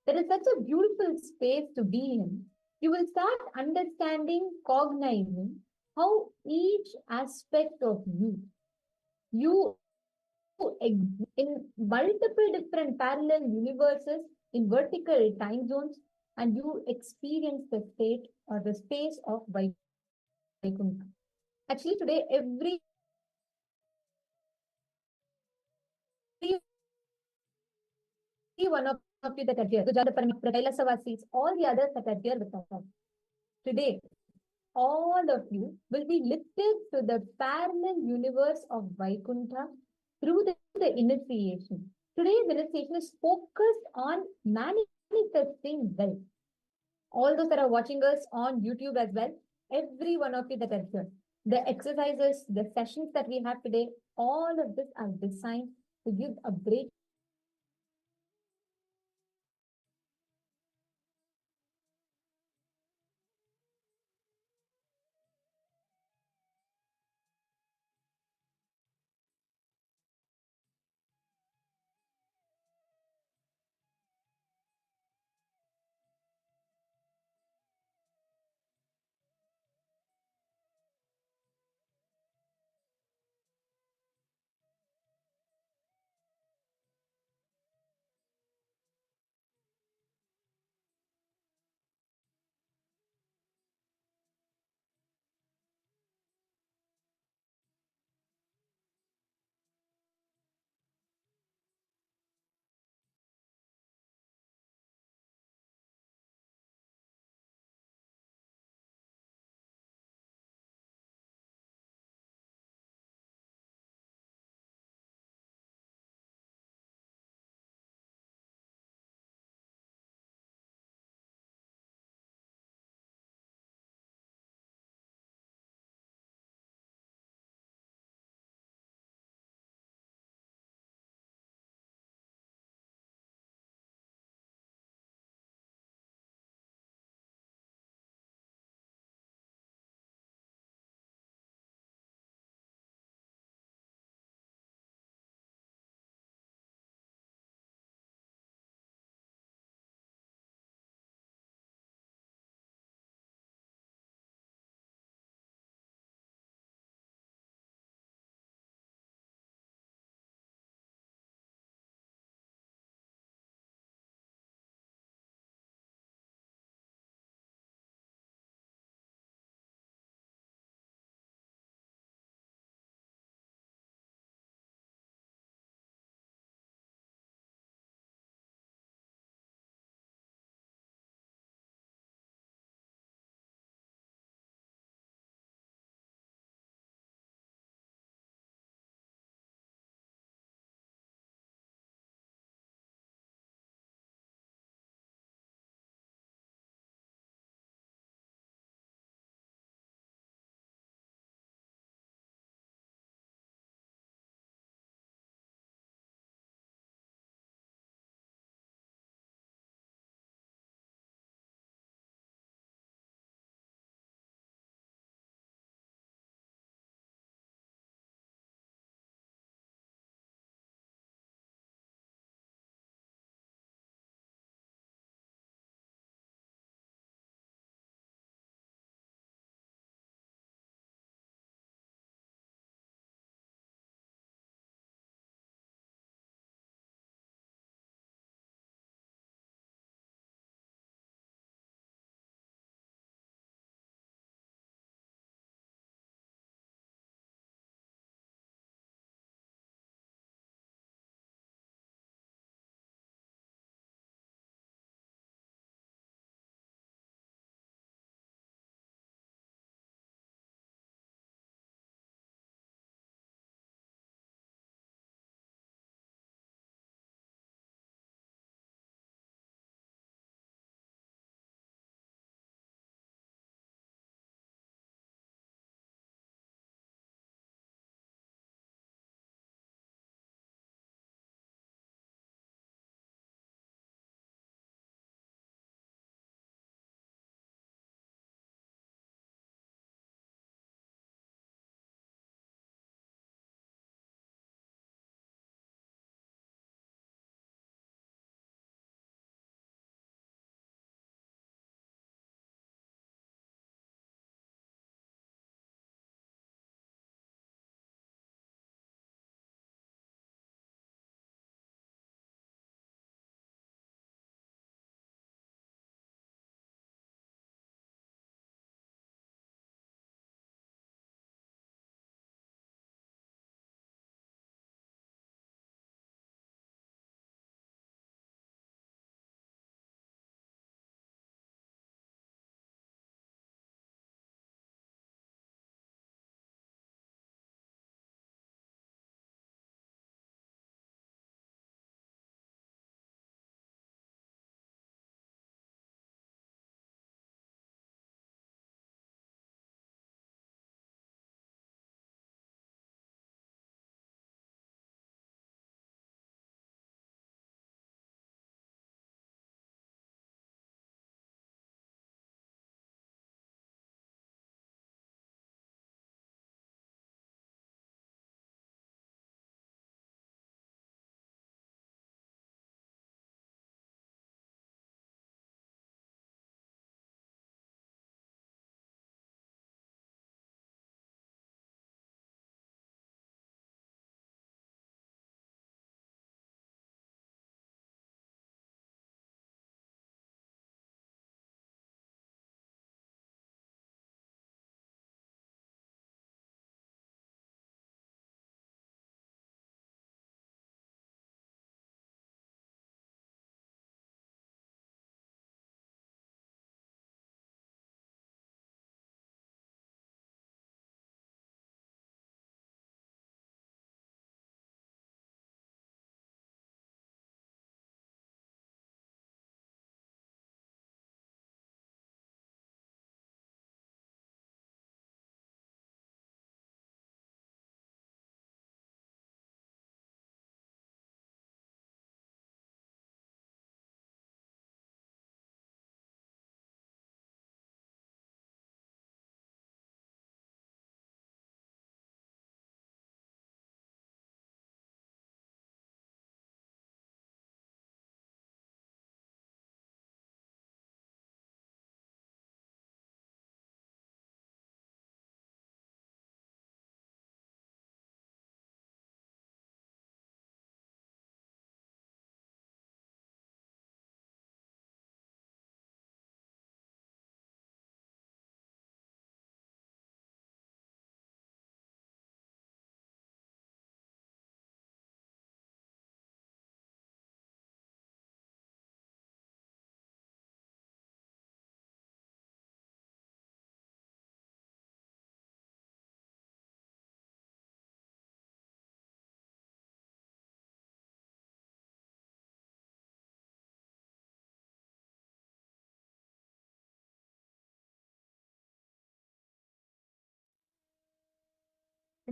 That is such a beautiful space to be in. You will start understanding, cognizing how each aspect of you in multiple different parallel universes in vertical time zones, and you experience the state or the space of Vaikuntha. Actually, today, every one of you that are here, the KAILASA Vasis, all the others that are here with us today, all of you will be lifted to the parallel universe of Vaikuntha through the initiation. Today's initiation is focused on manifesting wealth. All those that are watching us on YouTube as well, every one of you that are here, the exercises, the sessions that we have today, all of this are designed to give a great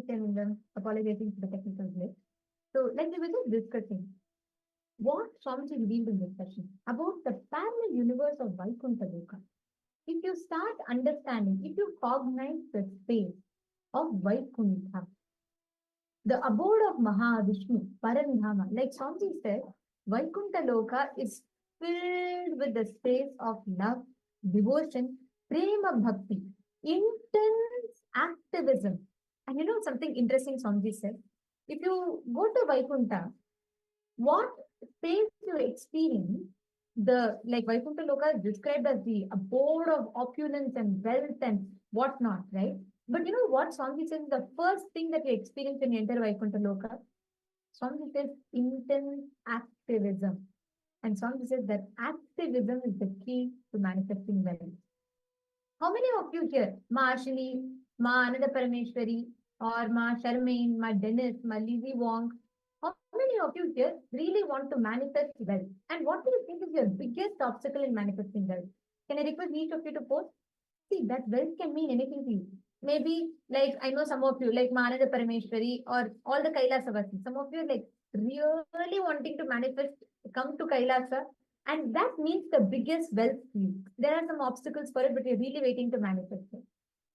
Nithyananda, apologizing for the technical glitch. So, like we were just discussing, what Swamiji revealed in this session about the parallel universe of Vaikuntha Loka. If you start understanding, if you cognize the space of Vaikuntha, the abode of Mahavishnu, Parandhama, like Swamiji said, Vaikuntha Loka is filled with the space of love, devotion, prema bhakti, intense activism. And you know something interesting Swamiji said? If you go to Vaikuntha, what space you experience, the like Vaikuntha Loka is described as the abode of opulence and wealth and whatnot, right? But you know what Swamiji says the first thing that you experience when you enter Vaikuntha Loka? Swamiji says intense activism. And Swamiji says that activism is the key to manifesting wealth. How many of you here, Ma Ashini, Ma Ananda Parameshwari, or Ma Charmaine, Ma Dennis, Ma Lizzie Wong, how many of you here really want to manifest wealth? And what do you think is your biggest obstacle in manifesting wealth? Can I request each of you to post? See, that wealth can mean anything to you. Maybe, like, I know some of you, like Manada Parameshwari or all the Kailasa Vasi, some of you are like really wanting to manifest, come to Kailasa, and that means the biggest wealth for you. There are some obstacles for it, but you're really waiting to manifest it.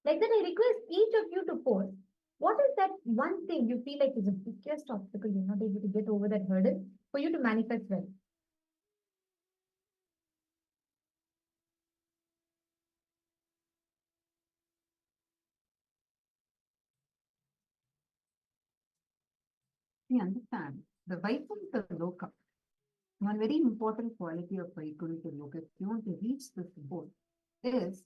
Like that, I request each of you to post. What is that one thing you feel like is the biggest obstacle you're not able to get over that hurdle for you to manifest wealth? We understand the Vaikuntha Loka. One very important quality of Vaikuntha Loka, if you want to reach this goal, is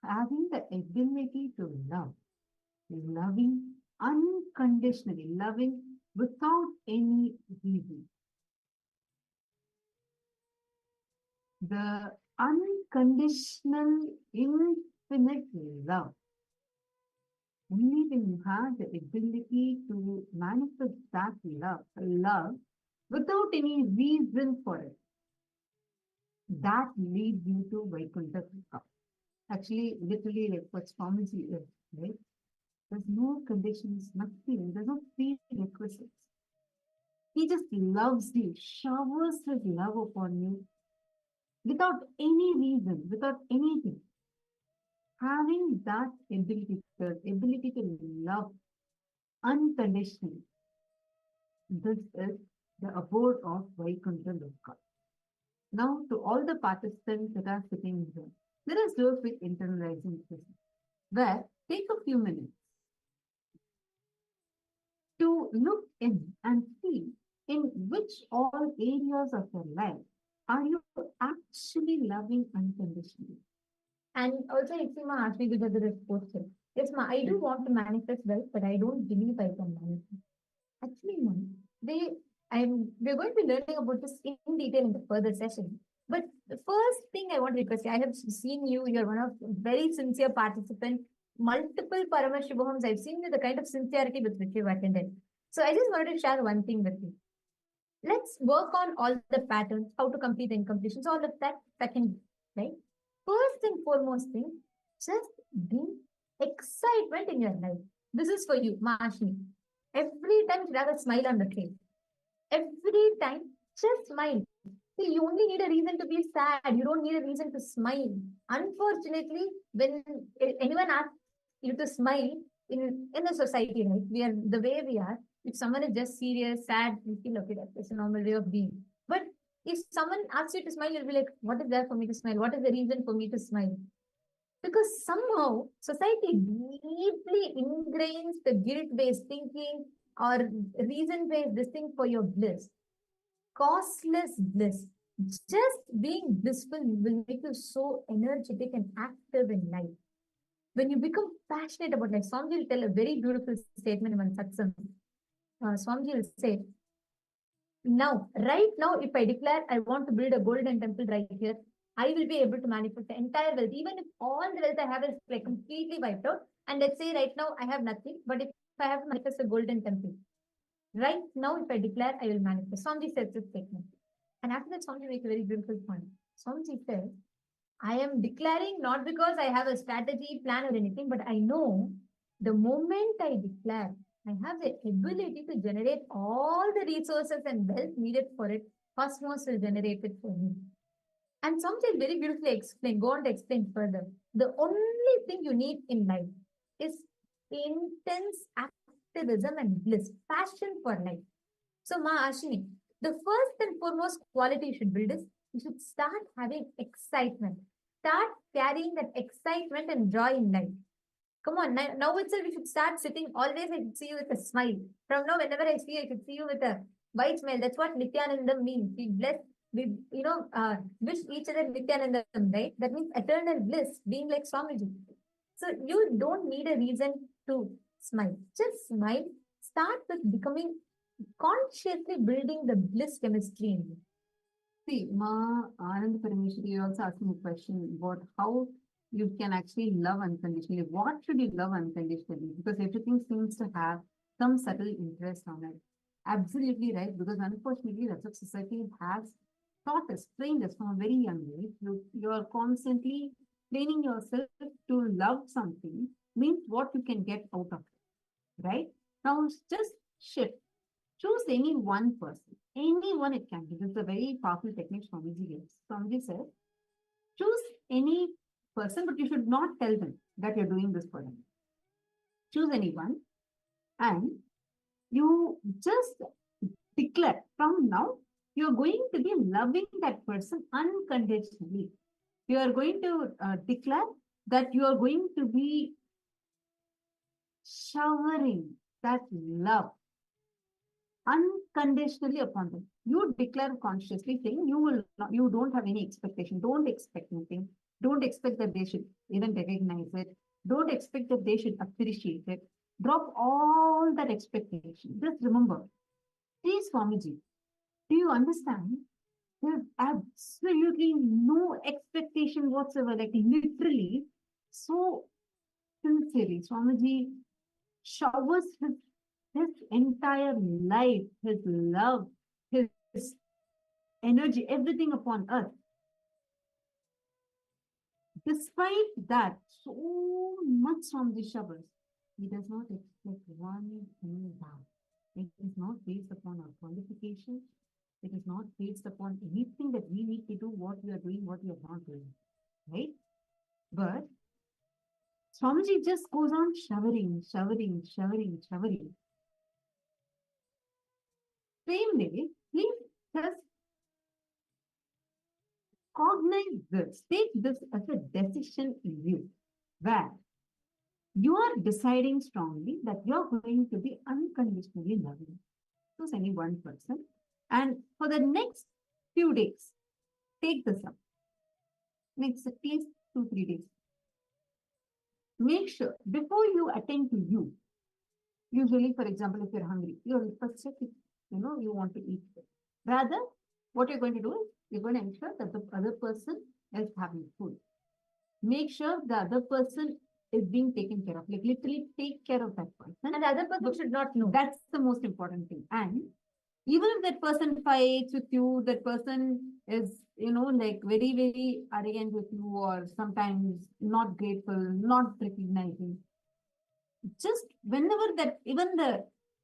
having the ability to love, loving unconditionally, loving without any reason. The unconditional, infinite love. Only when you have the ability to manifest that love without any reason for it, that leads you to Vaikuntha Loka. Actually, literally, like what Swamiji is, right? There's no conditions, nothing, there's no prerequisites. He just loves you, showers his love upon you without any reason, without anything. Having that ability, the ability to love unconditionally, this is the abode of Vaikuntha Loka. Now, to all the participants that are sitting here, let us do a quick internalizing this, where take a few minutes to look in and see in which all areas of your life are you actually loving unconditionally. And also, if Ma asked me because it is posted, yes, Ma, I do want to manifest wealth, but I don't believe I can manifest. Actually, no, we're going to be learning about this in detail in the further session. But the first thing I want to request, I have seen you're one of very sincere participant, multiple Paramashivohams. I've seen the kind of sincerity with which you've attended. So I just wanted to share one thing with you. Let's work on all the patterns, how to complete the incompletions, all of that second, right? First and foremost thing, just bring excitement in your life. This is for you, Maashni. Every time you have a smile on the face. Every time, just smile. See, you only need a reason to be sad. You don't need a reason to smile. Unfortunately, when anyone asks you to smile in a society, right? We are the way we are. If someone is just serious, sad, you feel okay, that's a normal way of being. But if someone asks you to smile, you'll be like, what is there for me to smile? What is the reason for me to smile? Because somehow society deeply ingrains the guilt-based thinking or reason-based this thing for your bliss. Costless bliss. Just being blissful will make you so energetic and active in life. When you become passionate about life, Swamiji will tell a very beautiful statement in one satsang. Swamiji will say, right now, if I declare I want to build a golden temple right here, I will be able to manifest the entire wealth. Even if all the wealth I have is like completely wiped out, and let's say right now I have nothing, but if I have to manifest a golden temple, right now, if I declare, I will manifest. Swamiji says this statement. And after that, Swamiji makes a very beautiful point. Swamiji says, I am declaring not because I have a strategy, plan, or anything, but I know The moment I declare, I have the ability to generate all the resources and wealth needed for it. Cosmos will generate it for me. And something very beautifully explained, go on to explain further. The only thing you need in life is intense activism and bliss, passion for life. So, Ma Ashini, the first and foremost quality you should build is you should start having excitement. Start carrying that excitement and joy in life. Come on, now itself you should start sitting. Always I should see you with a smile. From now, whenever I see you, I should see you with a white smile. That's what Nithyananda means. We bless, we wish each other Nithyananda, right? That means eternal bliss, being like Swamiji. So you don't need a reason to smile. Just smile. Start with becoming consciously building the bliss chemistry in you. See, Ma Anand Parameshwari, you also asked me a question about how you can actually love unconditionally. What should you love unconditionally? Because everything seems to have some subtle interest on it. Absolutely right, because unfortunately that's what society has taught us, trained us from a very young age. You are constantly training yourself to love something, means what you can get out of it, right? Now just shift. Choose any one person, anyone it can be. This is a very powerful technique Swamiji gives. Swamiji said, choose any person, but you should not tell them that you're doing this for them. Choose anyone and you just declare from now, you're going to be loving that person unconditionally. You are going to declare that you are going to be showering that love unconditionally upon them. You declare consciously saying you don't have any expectation. Don't expect anything. Don't expect that they should even recognize it. Don't expect that they should appreciate it. Drop all that expectation. Just remember, please, Swamiji, do you understand? There's absolutely no expectation whatsoever. Like literally, so sincerely, Swamiji showers his entire life, his love, his energy, everything upon us. Despite that, so much from the showers, he does not expect one thing back. It is not based upon our qualifications. It is not based upon anything that we need to do, what we are doing, what we are not doing, right? But Swamiji just goes on showering. Same way, please just cognize this, take this as a decision in you, where you are deciding strongly that you're going to be unconditionally loving. Choose any one person, and for the next few days, take this up. Next at least 2-3 days. Make sure before you attend to you, usually, for example, if you're hungry, you'll first check if you want to eat. Rather, what you're going to do is you're going to ensure that the other person is having food. Make sure the other person is being taken care of. Like literally take care of that person. And the other person should not know. That's the most important thing. And even if that person fights with you, that person is, like very, very arrogant with you, or sometimes not grateful, not recognizing, just whenever that, even the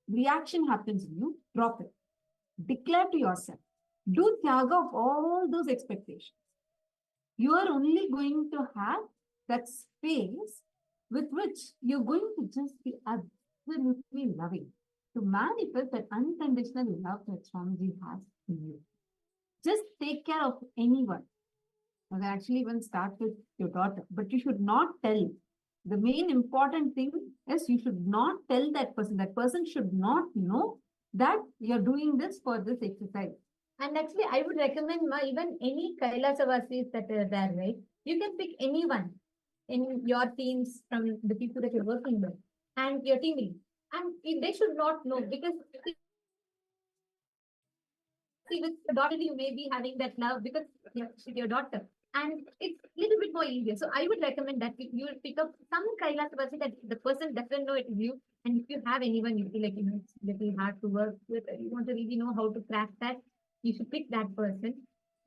reaction happens in you, drop it. Declare to yourself, do tyaga of all those expectations. You are only going to have that space with which you're going to just be absolutely loving, to manifest that unconditional love that Swamiji has in you. Just take care of anyone. And actually even start with your daughter, but you should not tell. The main important thing is you should not tell that person. That person should not know that you're doing this for this exercise. And actually, I would recommend even any Kailasavasis that are there, right? You can pick anyone in your teams from the people that you're working with and your team lead. And they should not know, because see, with your daughter, you may be having that love because she's your daughter. And it's a little bit more easier. So I would recommend that you pick up some Kailasavasi that the person doesn't know it is you. And if you have anyone you feel like it's a little hard to work with, or you want to really know how to crack that, you should pick that person.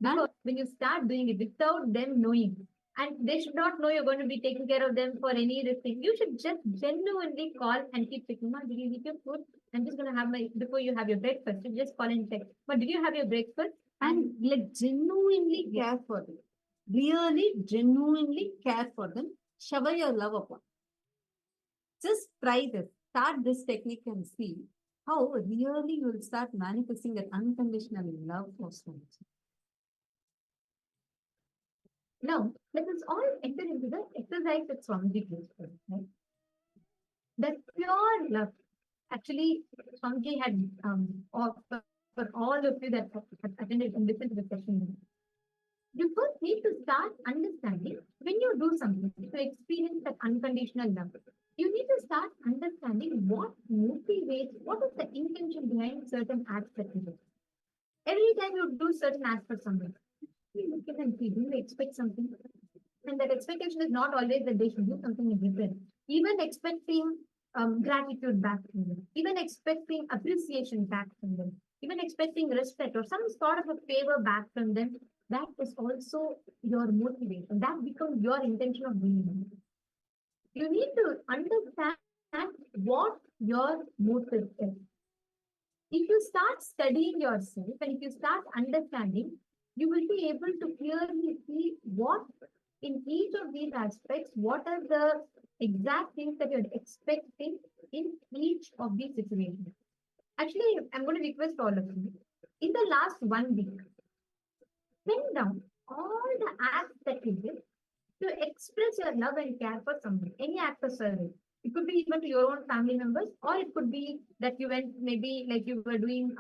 Because when you start doing it without them knowing, and they should not know you're going to be taking care of them for any thing. You should just genuinely call and keep checking. Ma, did you eat your food? I'm just going to have my, before you have your breakfast, you just call and check. But did you have your breakfast? And like genuinely care for them. Really, genuinely care for them. Shower your love upon. Just try this. Start this technique and see how really you will start manifesting that unconditional love for someone. Now, let us all enter into the exercise that Swamiji gives us, right? That pure love. Actually, Swamiji had for all of you that have attended and listened to the session, you first need to start understanding when you do something to experience that unconditional love. You need to start understanding what motivates, what is the intention behind certain acts that you do. Every time you do certain acts for someone, you look at and see, do you expect something? And that expectation is not always that they should do something in return. Even expecting gratitude back from them, even expecting appreciation back from them, even expecting respect or some sort of a favor back from them, that is also your motivation. That becomes your intention of being. You need to understand what your motive is. If you start studying yourself and if you start understanding, you will be able to clearly see what in each of these aspects, what are the exact things that you're expecting in each of these situations. Actually, I'm going to request all of you, in the last 1 week, pen down all the acts that you did to express your love and care for someone, any act of service. It could be even to your own family members, or it could be that you went, maybe like you were doing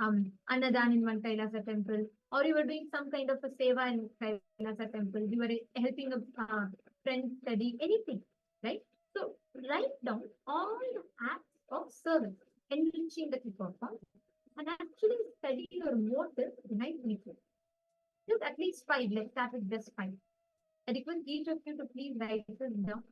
Annadan in one Kailasa temple, or you were doing some kind of a seva in Kailasa temple, you were helping a friend study, anything, right? So write down all the acts of service, enriching that you perform, and actually study your motive behind each one. Just at least 5, let's start with just 5. I request each of you to please write this down.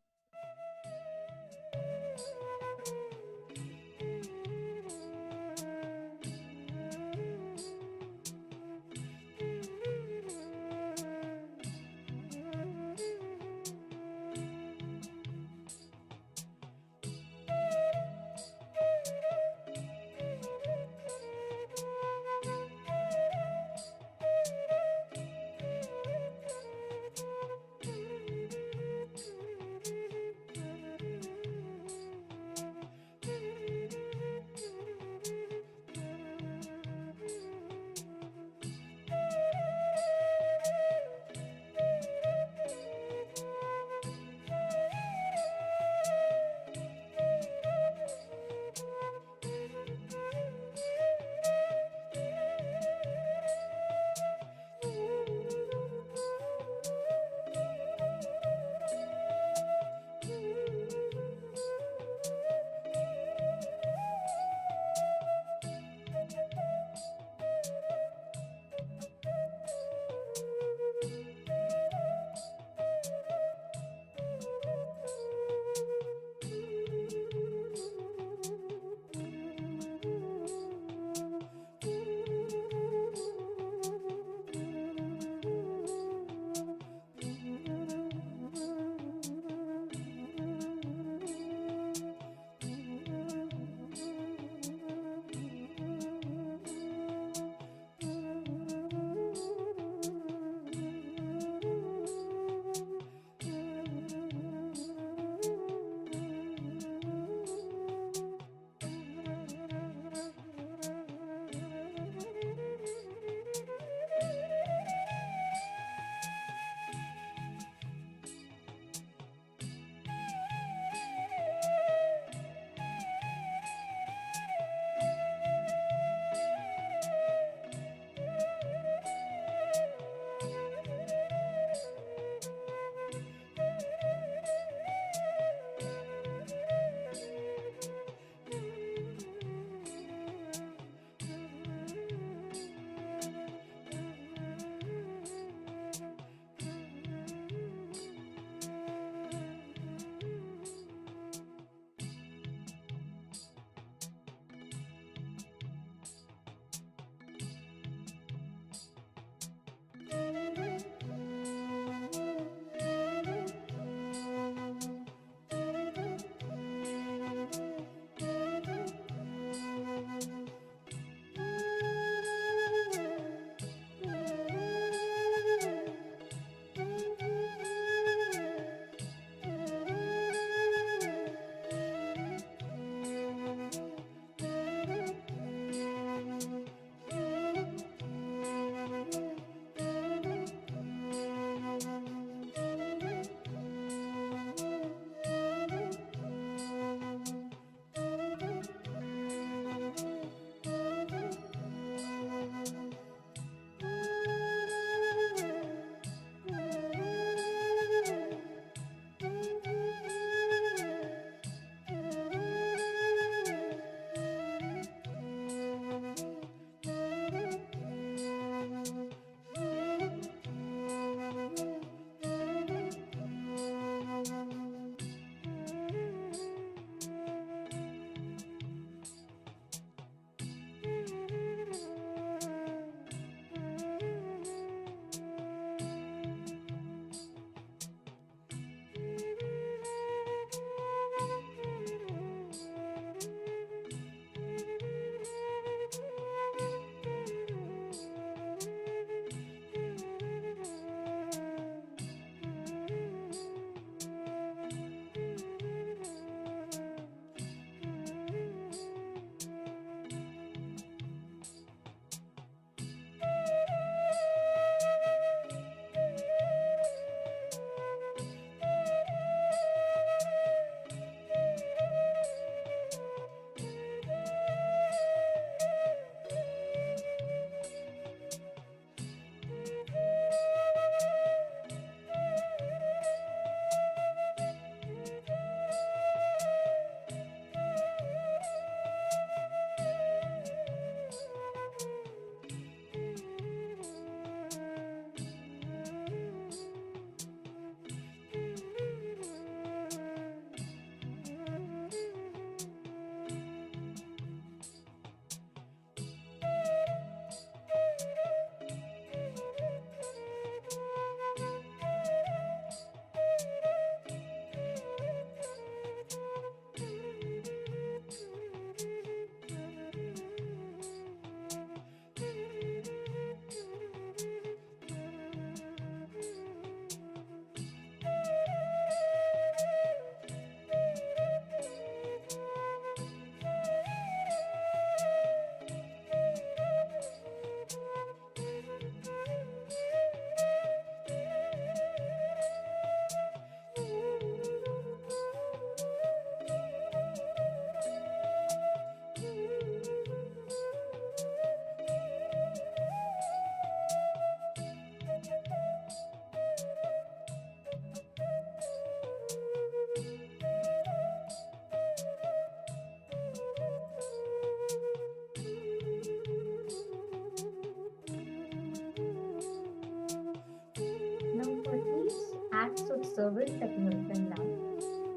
setting your pen down.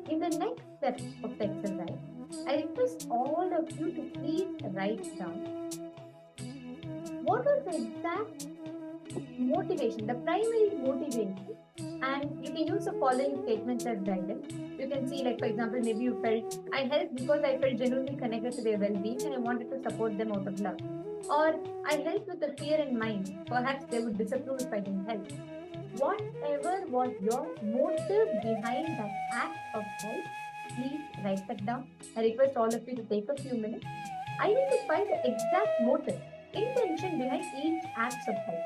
In the next step of the exercise, I request all of you to please write down what was the exact motivation, the primary motivation, and you can use the following statements as guidance. You can see, like, for example, maybe you felt, I helped because I felt genuinely connected to their well-being and I wanted to support them out of love. Or I helped with the fear in mind, perhaps they would disapprove if I didn't help. Whatever was your motive behind that act of help, please write that down. I request all of you to take a few minutes. Identify the exact motive, intention behind each act of help.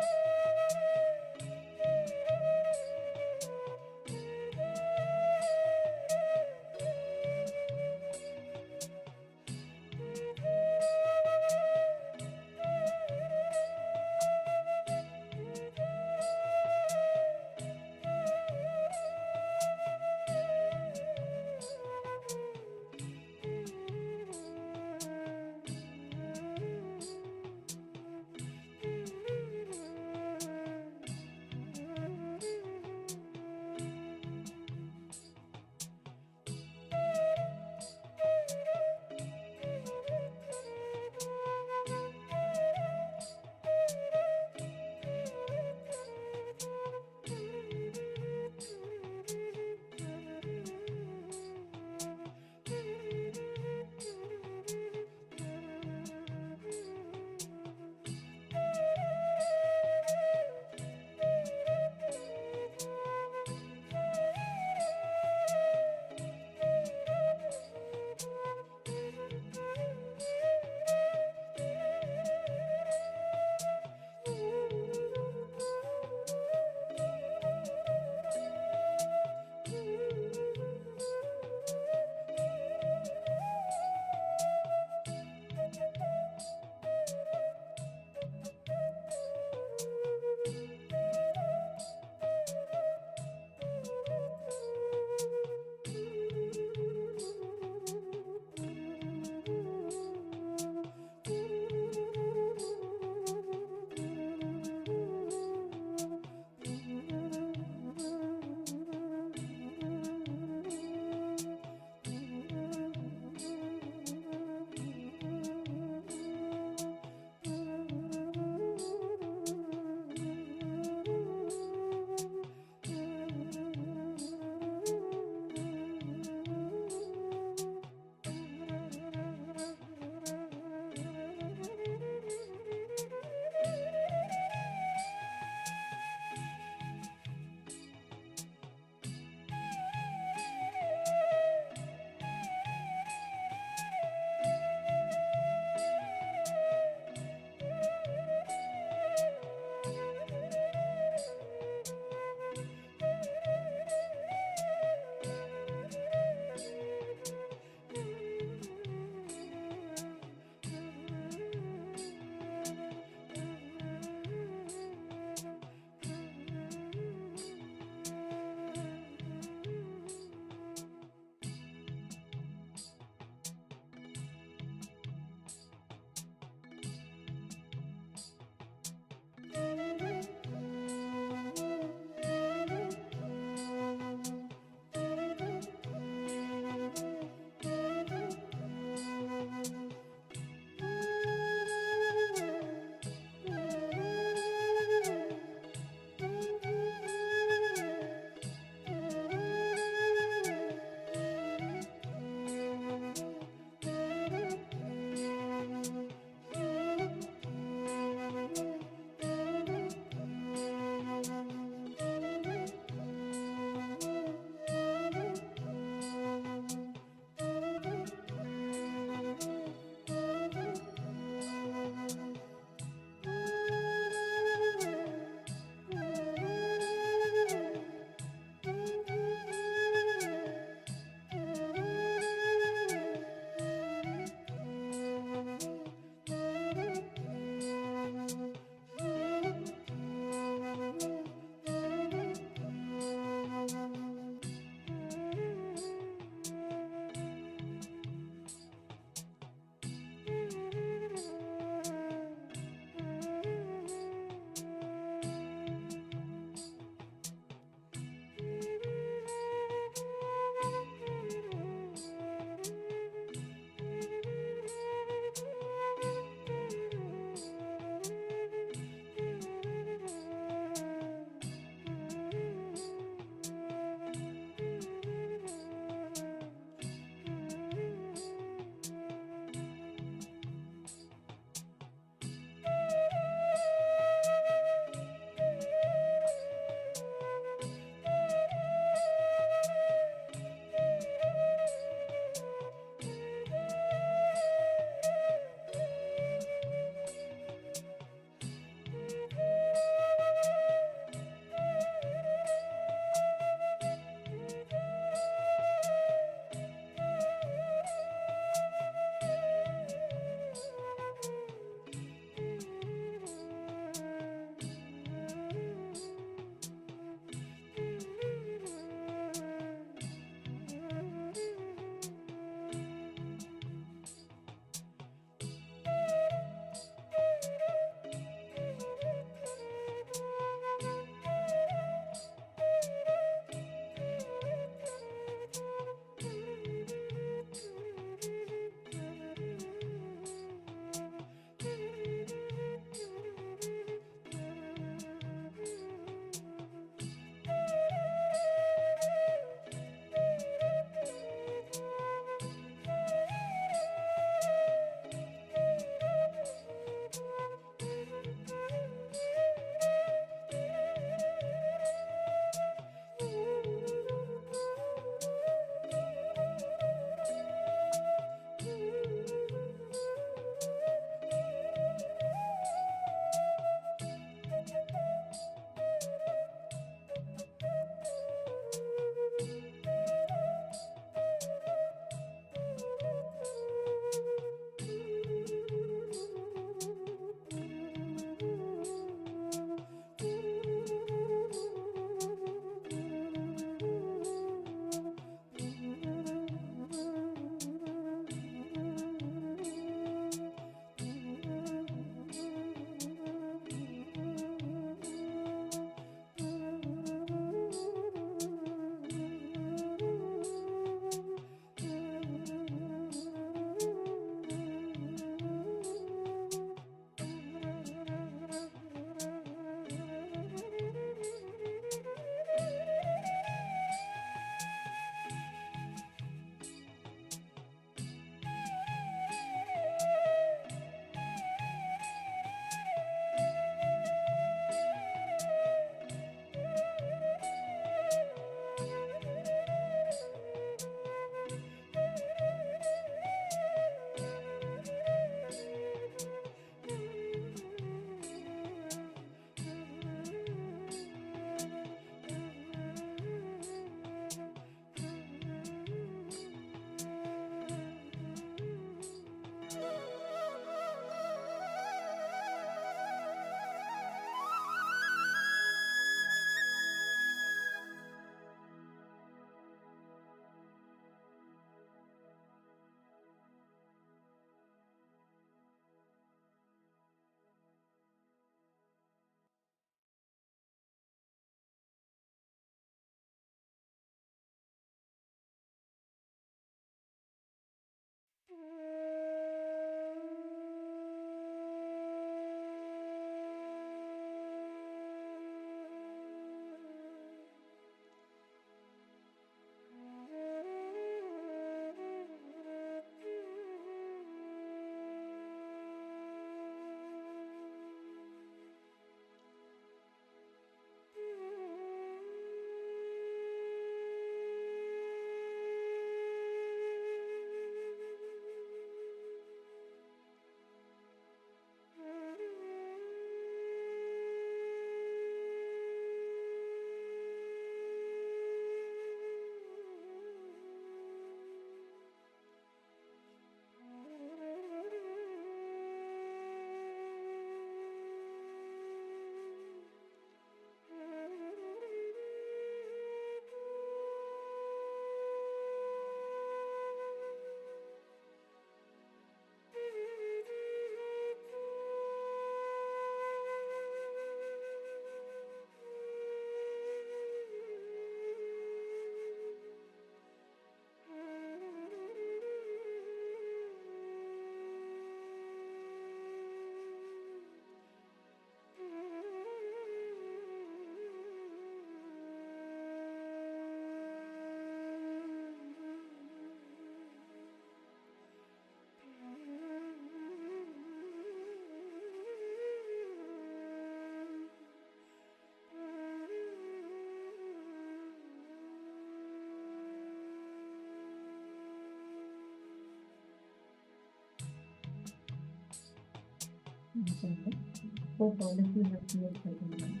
Hope all of you have clear certain.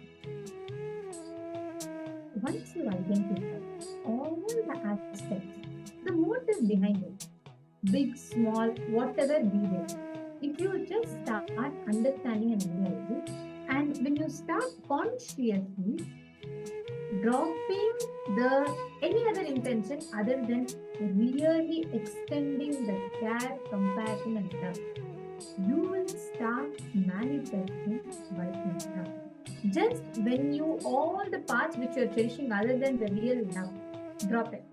Once you identify all the aspects, the motive behind it, big, small, whatever be there, if you just start understanding and realizing, and when you start consciously dropping the any other intention other than really extending the care, compassion, and love, you will start manifesting by love. Just when you all the parts which you are cherishing other than the real love, drop it.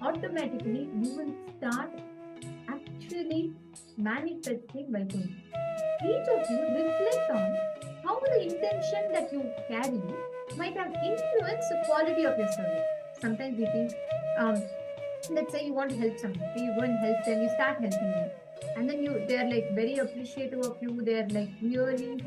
Automatically, you will start actually manifesting by doing. Each of you reflect on how the intention that you carry might have influenced the quality of your service. Sometimes we think, let's say you want to help somebody, you go and help them, you start helping them, and then they're like very appreciative of you, they're like really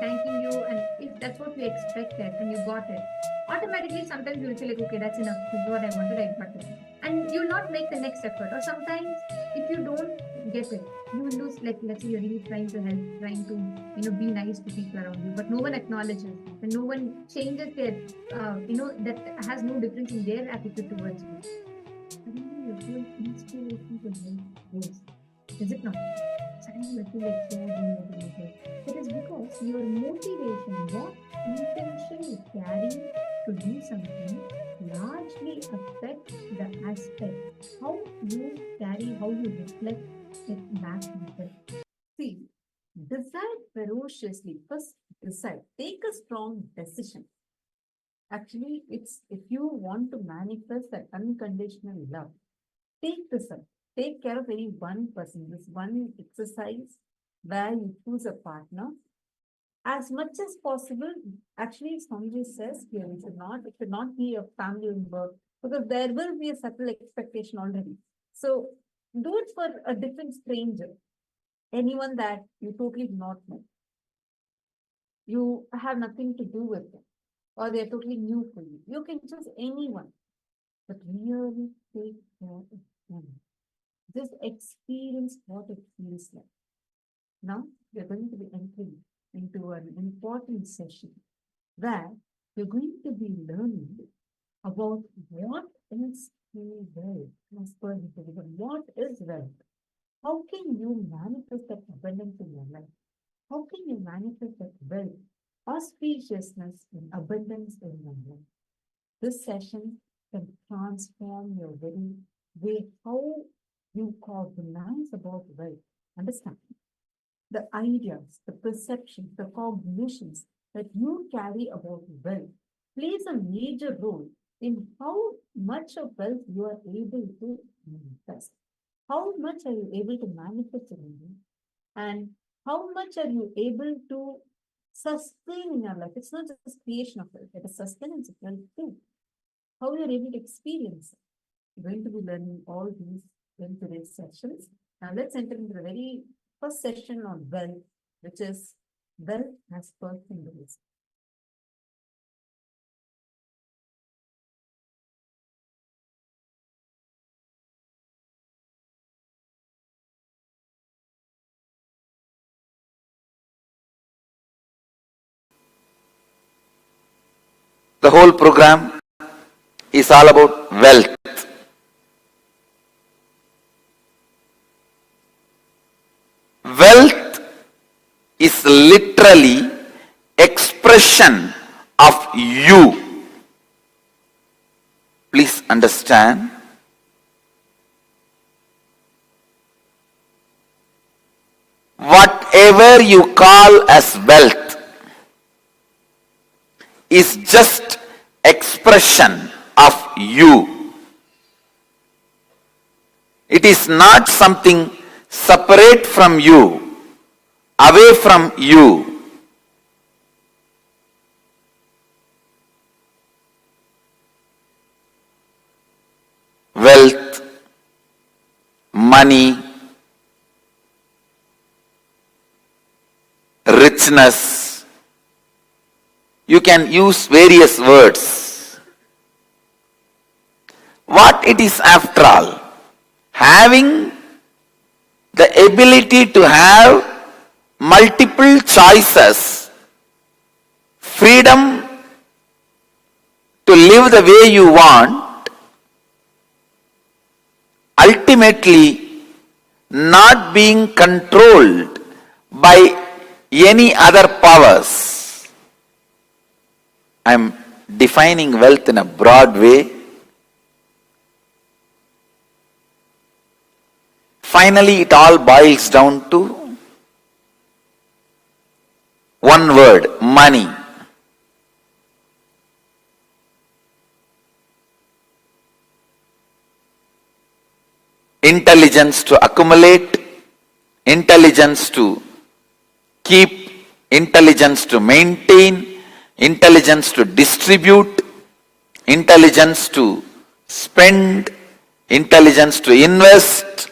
thanking you, and if that's what we expected and you got it, automatically sometimes you'll feel like, okay, that's enough, this is what I wanted, I got it, and you'll not make the next effort. Or sometimes if you don't get it, you will lose, like let's say you're really trying to help, trying to be nice to people around you, but no one acknowledges and no one changes their that has no difference in their attitude towards you. Suddenly you feel inspiration to help this. Is it not? Suddenly you feel like so demotivated. It is because your motivation, what intention you carry to do something, largely affects the aspect, how you carry, how you reflect it back into it. See, decide ferociously. First, decide. Take a strong decision. Actually, it's if you want to manifest that unconditional love, take this up. Take care of any one person. This one exercise where you choose a partner. As much as possible, actually, Swamiji says here, it should not be a family member, because there will be a subtle expectation already. So do it for a different stranger, anyone that you totally do not know. You have nothing to do with them, or they're totally new for you. You can choose anyone, but really take care of them. Just experience what it feels like. Now, we're going to be entering into an important session where you're going to be learning about what is wealth, as per the Buddha. What is wealth? How can you manifest that abundance in your life? How can you manifest that wealth, auspiciousness, and abundance in your life? This session can transform your very way how you cognize about wealth. Understand? The ideas, the perceptions, the cognitions that you carry about wealth plays a major role in how much of wealth you are able to manifest. How much are you able to manifest in you? And how much are you able to sustain in your life? It's not just creation of wealth, it is sustenance of wealth too. How you're able to experience it. We're going to be learning all these in today's sessions. Now let's enter into the very first session on wealth, which is wealth as per symbolism. The whole program is all about wealth. Wealth is literally expression of you. Please understand. Whatever you call as wealth is just expression of you. It is not something separate from you, away from you. Wealth, money, richness, you can use various words. What it is after all? Having the ability to have multiple choices, freedom to live the way you want, ultimately not being controlled by any other powers. I am defining wealth in a broad way. Finally, it all boils down to one word: money. Intelligence to accumulate, intelligence to keep, intelligence to maintain, intelligence to distribute, intelligence to spend, intelligence to invest.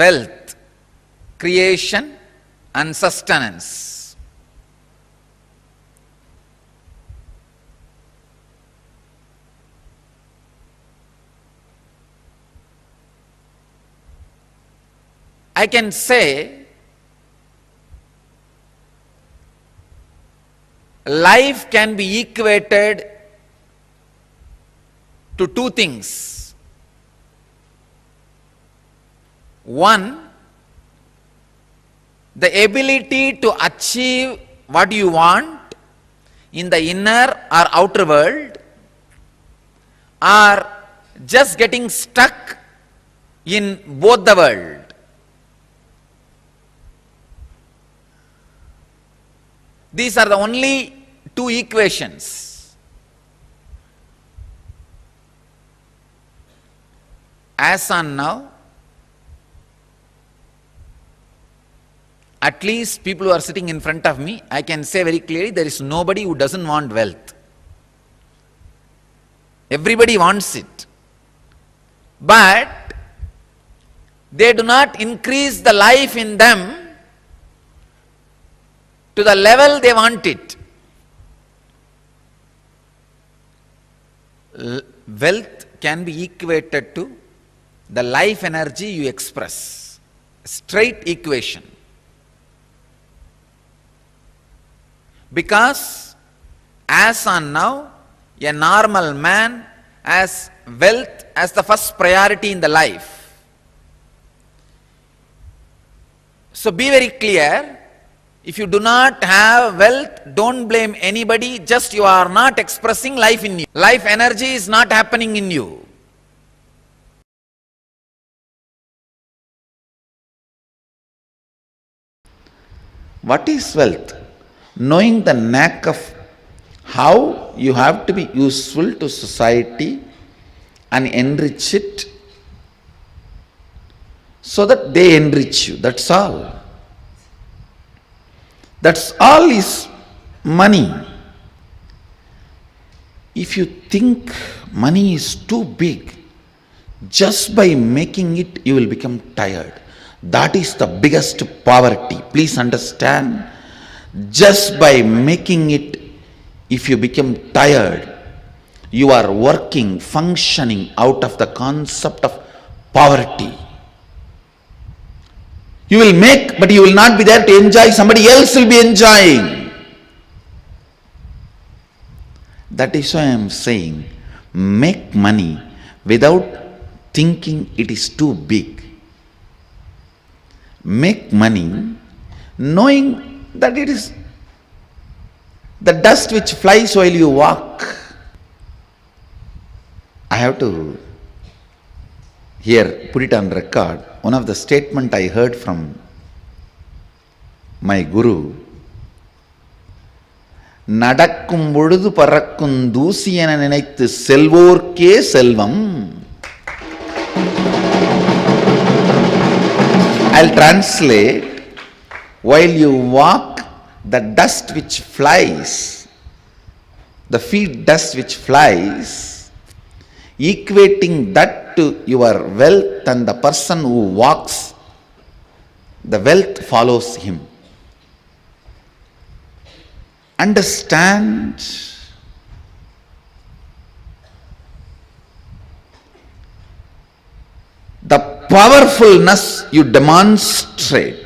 Wealth, creation and sustenance. I can say life can be equated to two things. One, the ability to achieve what you want in the inner or outer world, or just getting stuck in both the world. These are the only two equations. As on now, at least people who are sitting in front of me, I can say very clearly, there is nobody who doesn't want wealth. Everybody wants it. But they do not increase the life in them to the level they want it. Wealth can be equated to the life energy you express. Straight equation. Because as on now, a normal man has wealth as the first priority in the life. So be very clear. If you do not have wealth, don't blame anybody, just you are not expressing life in you. Life energy is not happening in you. What is wealth? Knowing the knack of how you have to be useful to society and enrich it so that they enrich you. That's all. That's all is money. If you think money is too big, just by making it, you will become tired. That is the biggest poverty. Please understand. Just by making it, if you become tired, you are working, functioning out of the concept of poverty. You will make, but you will not be there to enjoy. Somebody else will be enjoying. That is why I am saying, make money without thinking it is too big. Make money knowing that it is the dust which flies while you walk. I have to here put it on record. One of the statement I heard from my guru, நடக்கும் பொழுது பறக்கும் தூசி என நினைத்து செல்வோர்க்கே செல்வம். I'll translate. While you walk, the dust which flies, the feet dust which flies, equating that to your wealth, and the person who walks, the wealth follows him. Understand? the powerfulness you demonstrate,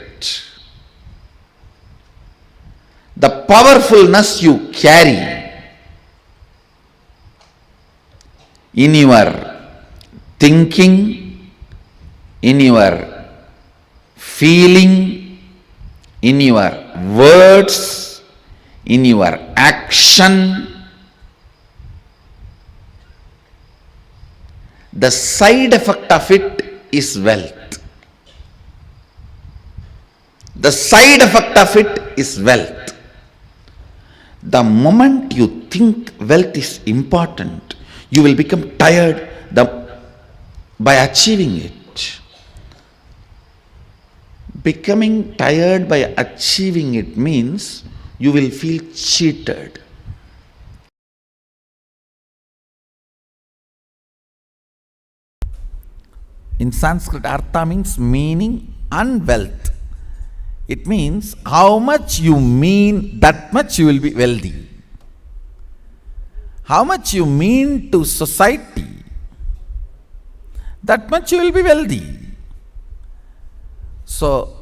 the powerfulness you carry in your thinking, in your feeling, in your words, in your action, the side effect of it is wealth. The side effect of it is wealth. The moment you think wealth is important, you will become tired by achieving it. Becoming tired by achieving it means you will feel cheated. In Sanskrit, artha means meaning and wealth. It means how much you mean, that much you will be wealthy. How much you mean to society, that much you will be wealthy. So,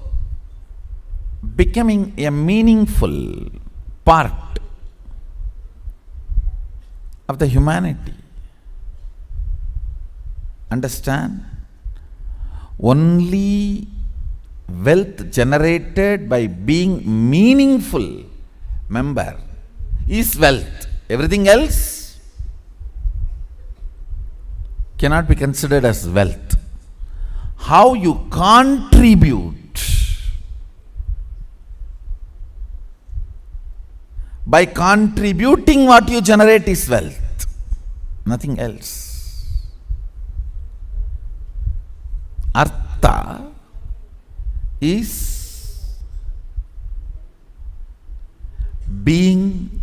becoming a meaningful part of the humanity. Understand? Only wealth generated by being meaningful member is wealth. Everything else cannot be considered as wealth. How you contribute by contributing what you generate is wealth, nothing else. Artha is being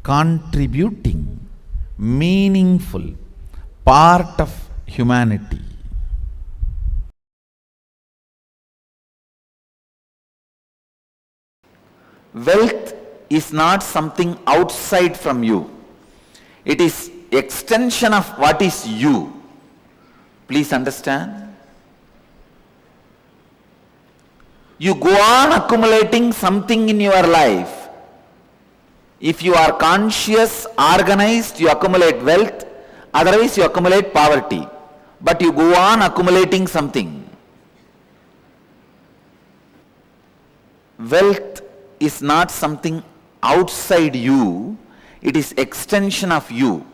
contributing, meaningful part of humanity. Wealth is not something outside from you. It is extension of what is you. Please understand. You go on accumulating something in your life. If you are conscious, organized, you accumulate wealth. Otherwise, you accumulate poverty. But you go on accumulating something. Wealth is not something outside you. It is extension of you.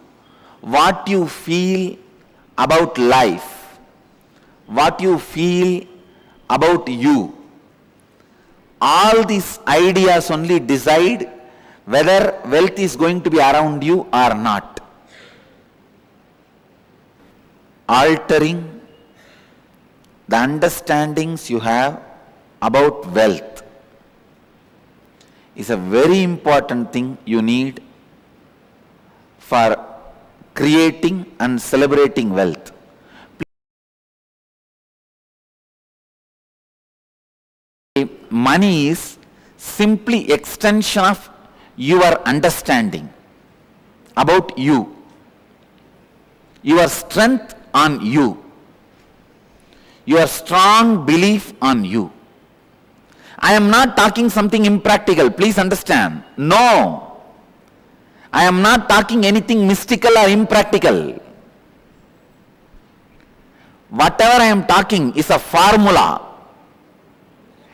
What you feel about life, what you feel about you, all these ideas only decide whether wealth is going to be around you or not. Altering the understandings you have about wealth is a very important thing you need for creating and celebrating wealth. Money is simply extension of your understanding about you, your strength on you, your strong belief on you. I am not talking something impractical, please understand. No, I am not talking anything mystical or impractical. Whatever I am talking is a formula.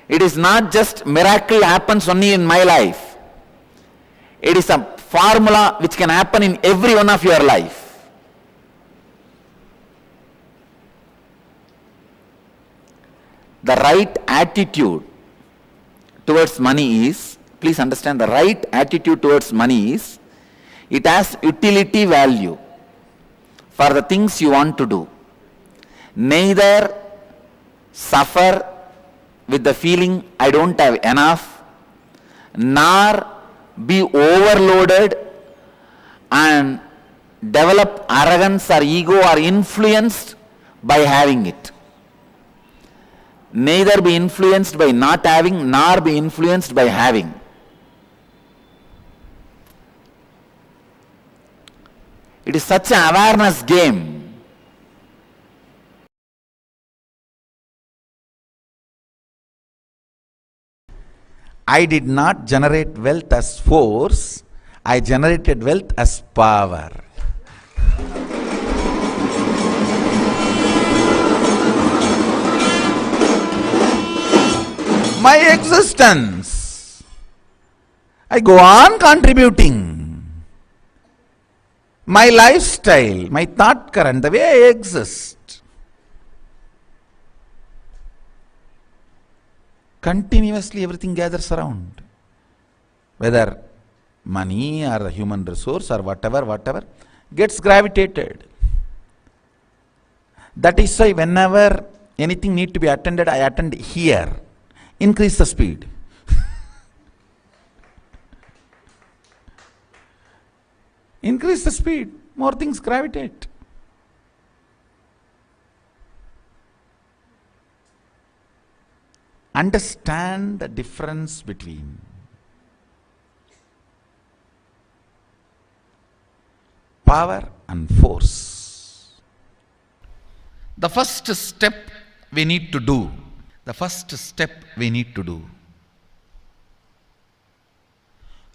It is not just miracle happens only in my life. It is a formula which can happen in every one of your life. The right attitude towards money is, please understand, the right attitude towards money is, it has utility value for the things you want to do. Neither suffer with the feeling I don't have enough, nor be overloaded and develop arrogance or ego or influenced by having it. Neither be influenced by not having, nor be influenced by having. It is such an awareness game. I did not generate wealth as force, I generated wealth as power. My existence, I go on contributing. My lifestyle, my thought current, the way I exist, continuously everything gathers around. Whether money or the human resource or whatever, gets gravitated. That is why whenever anything need to be attended, I attend here. Increase the speed. Increase the speed, more things gravitate. Understand the difference between power and force. The first step we need to do,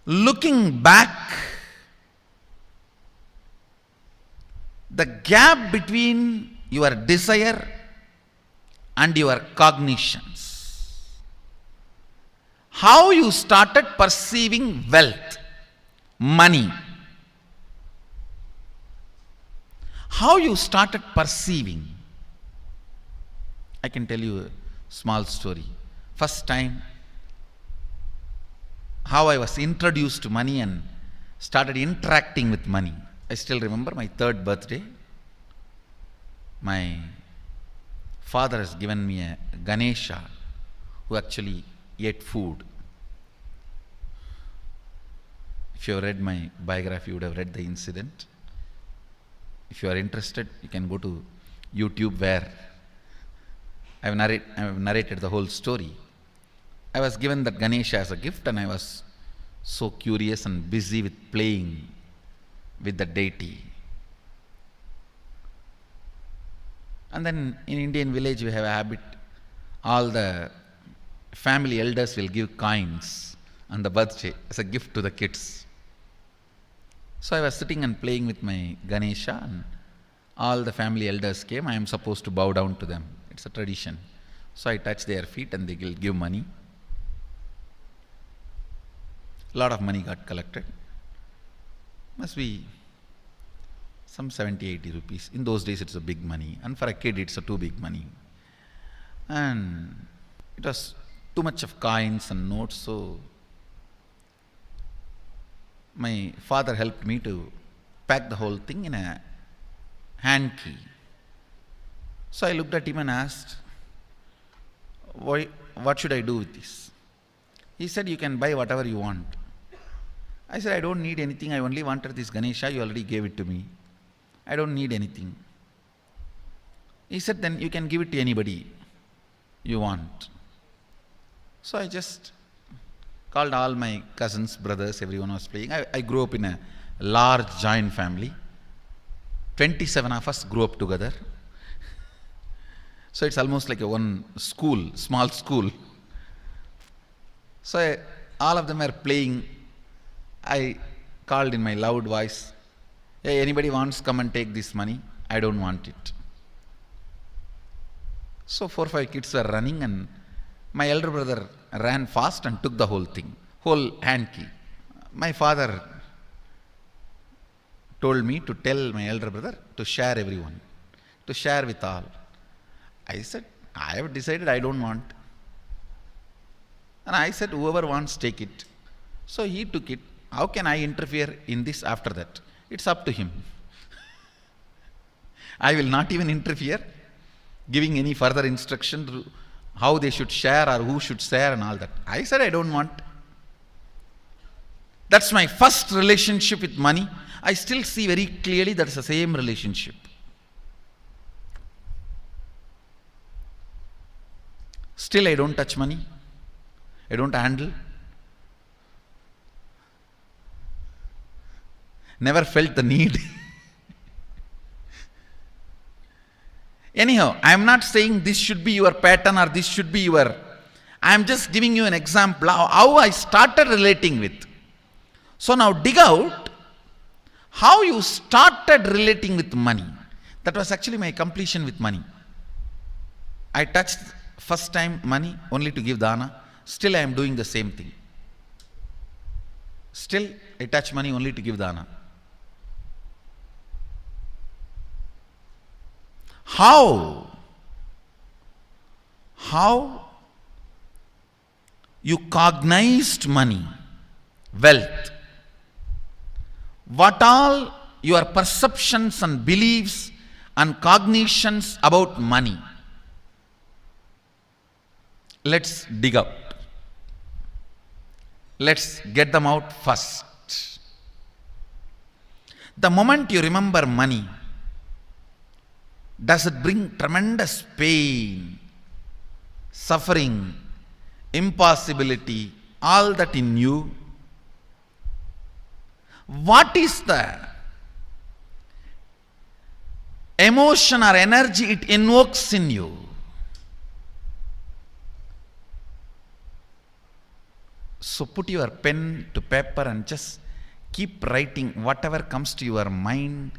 looking back, the gap between your desire and your cognitions. How you started perceiving wealth, money. How you started perceiving. I can tell you a small story. First time, how I was introduced to money and started interacting with money. I still remember my 3rd birthday. My father has given me a Ganesha who actually ate food. If you have read my biography, you would have read the incident. If you are interested, you can go to YouTube where I have narrated the whole story. I was given that Ganesha as a gift and I was so curious and busy with playing with the deity. And then in Indian village we have a habit, all the family elders will give coins on the birthday as a gift to the kids. So I was sitting and playing with my Ganesha and all the family elders came. I am supposed to bow down to them. It's a tradition. So I touch their feet and they will give money. A lot of money got collected. Must be some 70-80 rupees. In those days it's a big money, and for a kid it's a too big money. And it was too much of coins and notes, so my father helped me to pack the whole thing in a hand key. So I looked at him and asked, what should I do with this? He said, you can buy whatever you want. I said, I don't need anything. I only wanted this Ganesha. You already gave it to me. I don't need anything. He said, then you can give it to anybody you want. So I just called all my cousins, brothers, everyone was playing. I grew up in a large joint family. 27 of us grew up together. So it's almost like a one school, small school. So all of them were playing. I called in my loud voice, hey, anybody wants, come and take this money? I don't want it. So 4 or 5 kids were running and my elder brother ran fast and took the whole thing, whole hand key. My father told me to tell my elder brother to share everyone, to share with all. I said, I have decided I don't want. And I said, whoever wants, take it. So he took it. How can I interfere in this after that? It's up to him. I will not even interfere, giving any further instruction to how they should share or who should share and all that. I said, I don't want. That's my first relationship with money. I still see very clearly that's the same relationship. Still I don't touch money. I don't handle. Never felt the need. Anyhow, I am not saying this should be your pattern or this should be your I am just giving you an example how I started relating with. So now dig out how you started relating with money. That was actually my completion with money. I touched first time money only to give dana. Still I am doing the same thing. Still I touch money only to give dana. How you cognized money, wealth, what all your perceptions and beliefs and cognitions about money. Let's dig out. Let's get them out first. The moment you remember money, does it bring tremendous pain, suffering, impossibility, all that in you? What is the emotion or energy it invokes in you? So put your pen to paper and just keep writing whatever comes to your mind.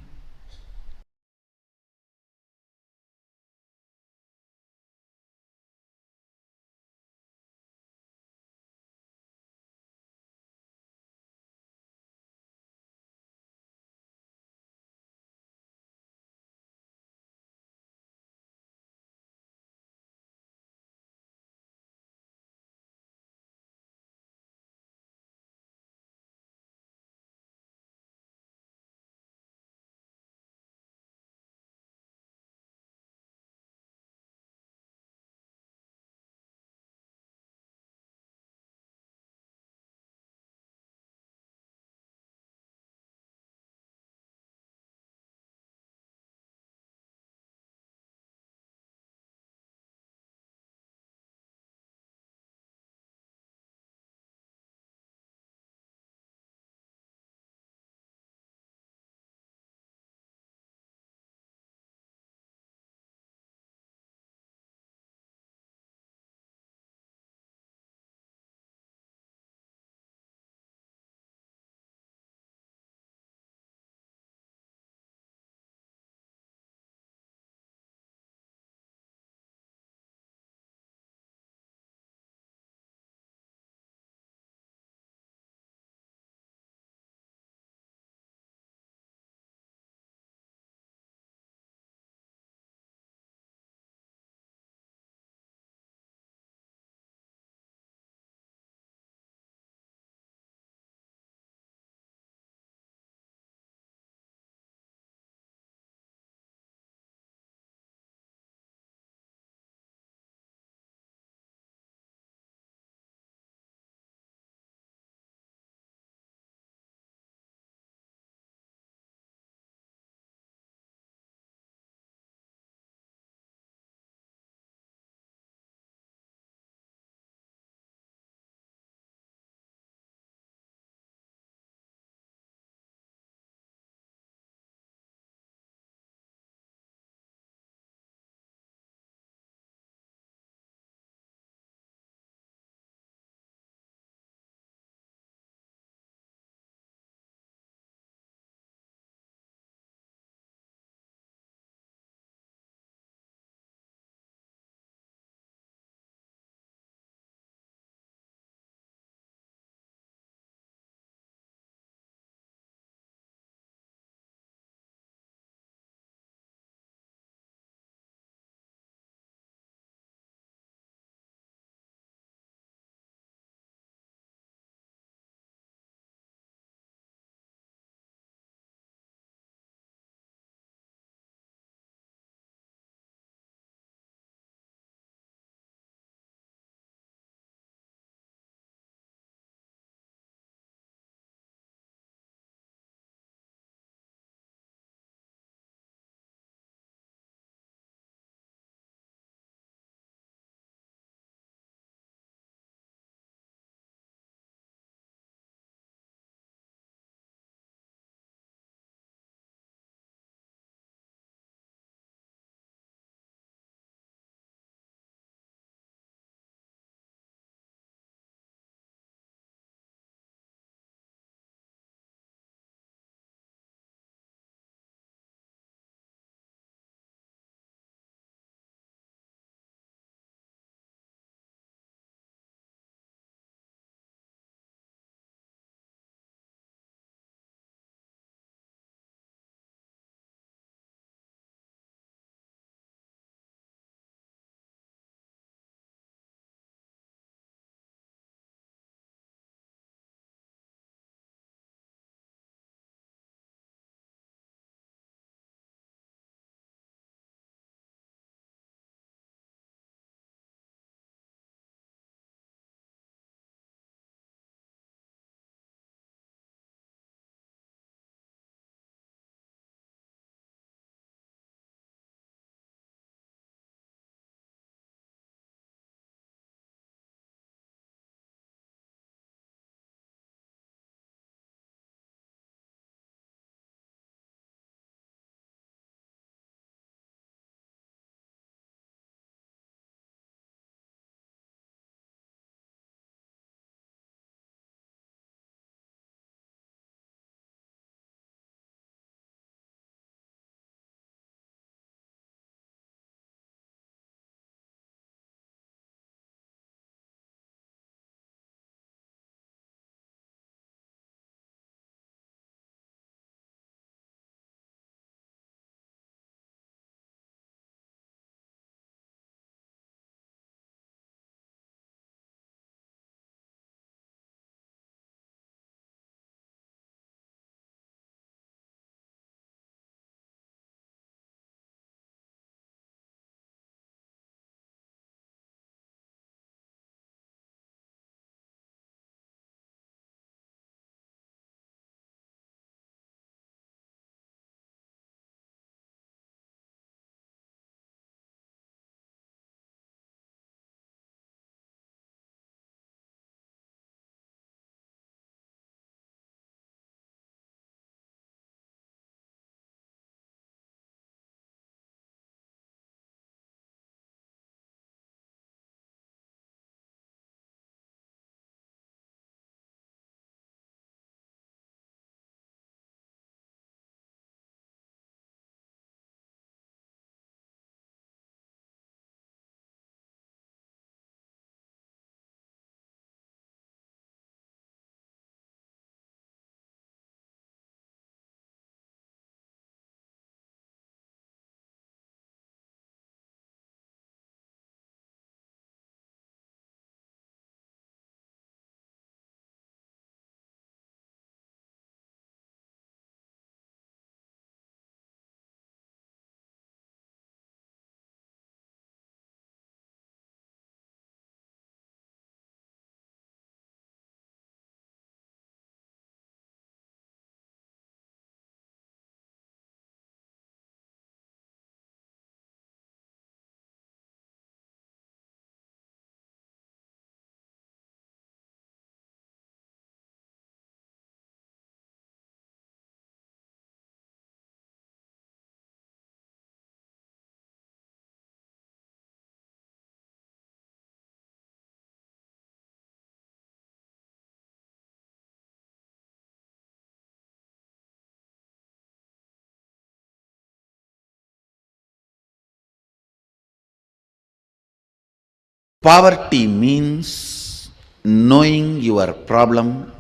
Poverty means knowing your problem,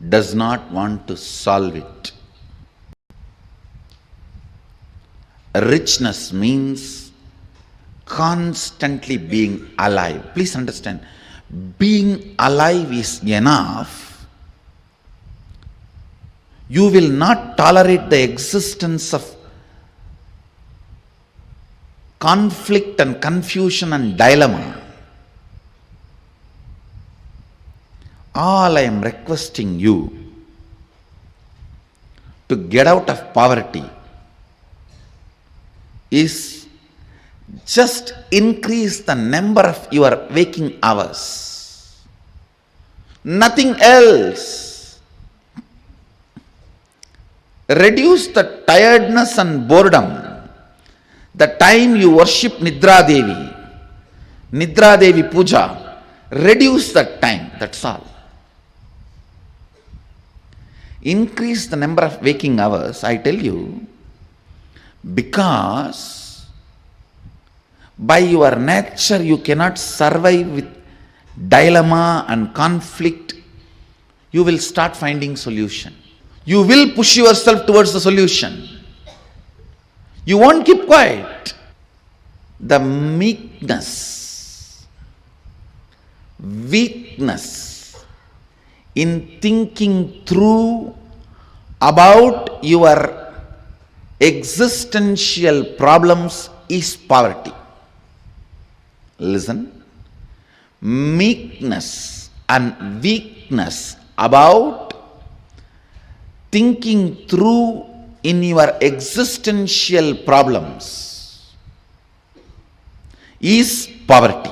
does not want to solve it. Richness means constantly being alive. Please understand, being alive is enough. You will not tolerate the existence of conflict and confusion and dilemma. All I am requesting you to get out of poverty is just increase the number of your waking hours. Nothing else. Reduce the tiredness and boredom. The time you worship Nidra Devi Puja, reduce that time, that's all. Increase the number of waking hours, I tell you, because by your nature you cannot survive with dilemma and conflict. You will start finding solution. You will push yourself towards the solution. You won't keep quiet. The meekness, weakness in thinking through about your existential problems is poverty. Listen, meekness and weakness about thinking through in your existential problems is poverty.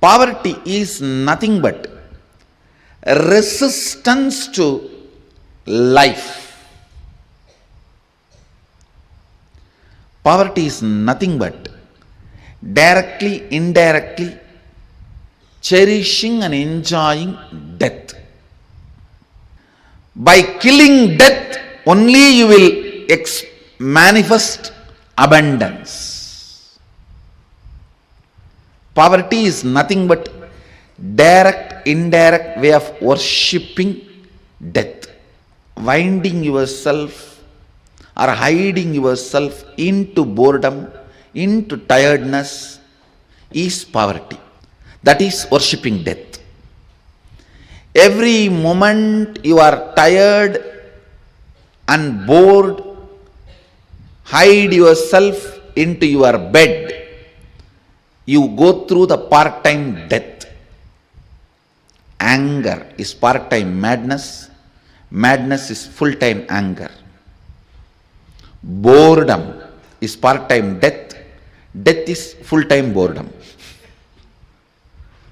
Poverty is nothing but resistance to life. Poverty is nothing but directly, indirectly cherishing and enjoying death. By killing death, only you will manifest abundance. Poverty is nothing but direct, indirect way of worshipping death. Winding yourself or hiding yourself into boredom, into tiredness is poverty. That is worshipping death. Every moment you are tired and bored, hide yourself into your bed. You go through the part-time death. Anger is part-time madness. Madness is full-time anger. Boredom is part-time death. Death is full-time boredom.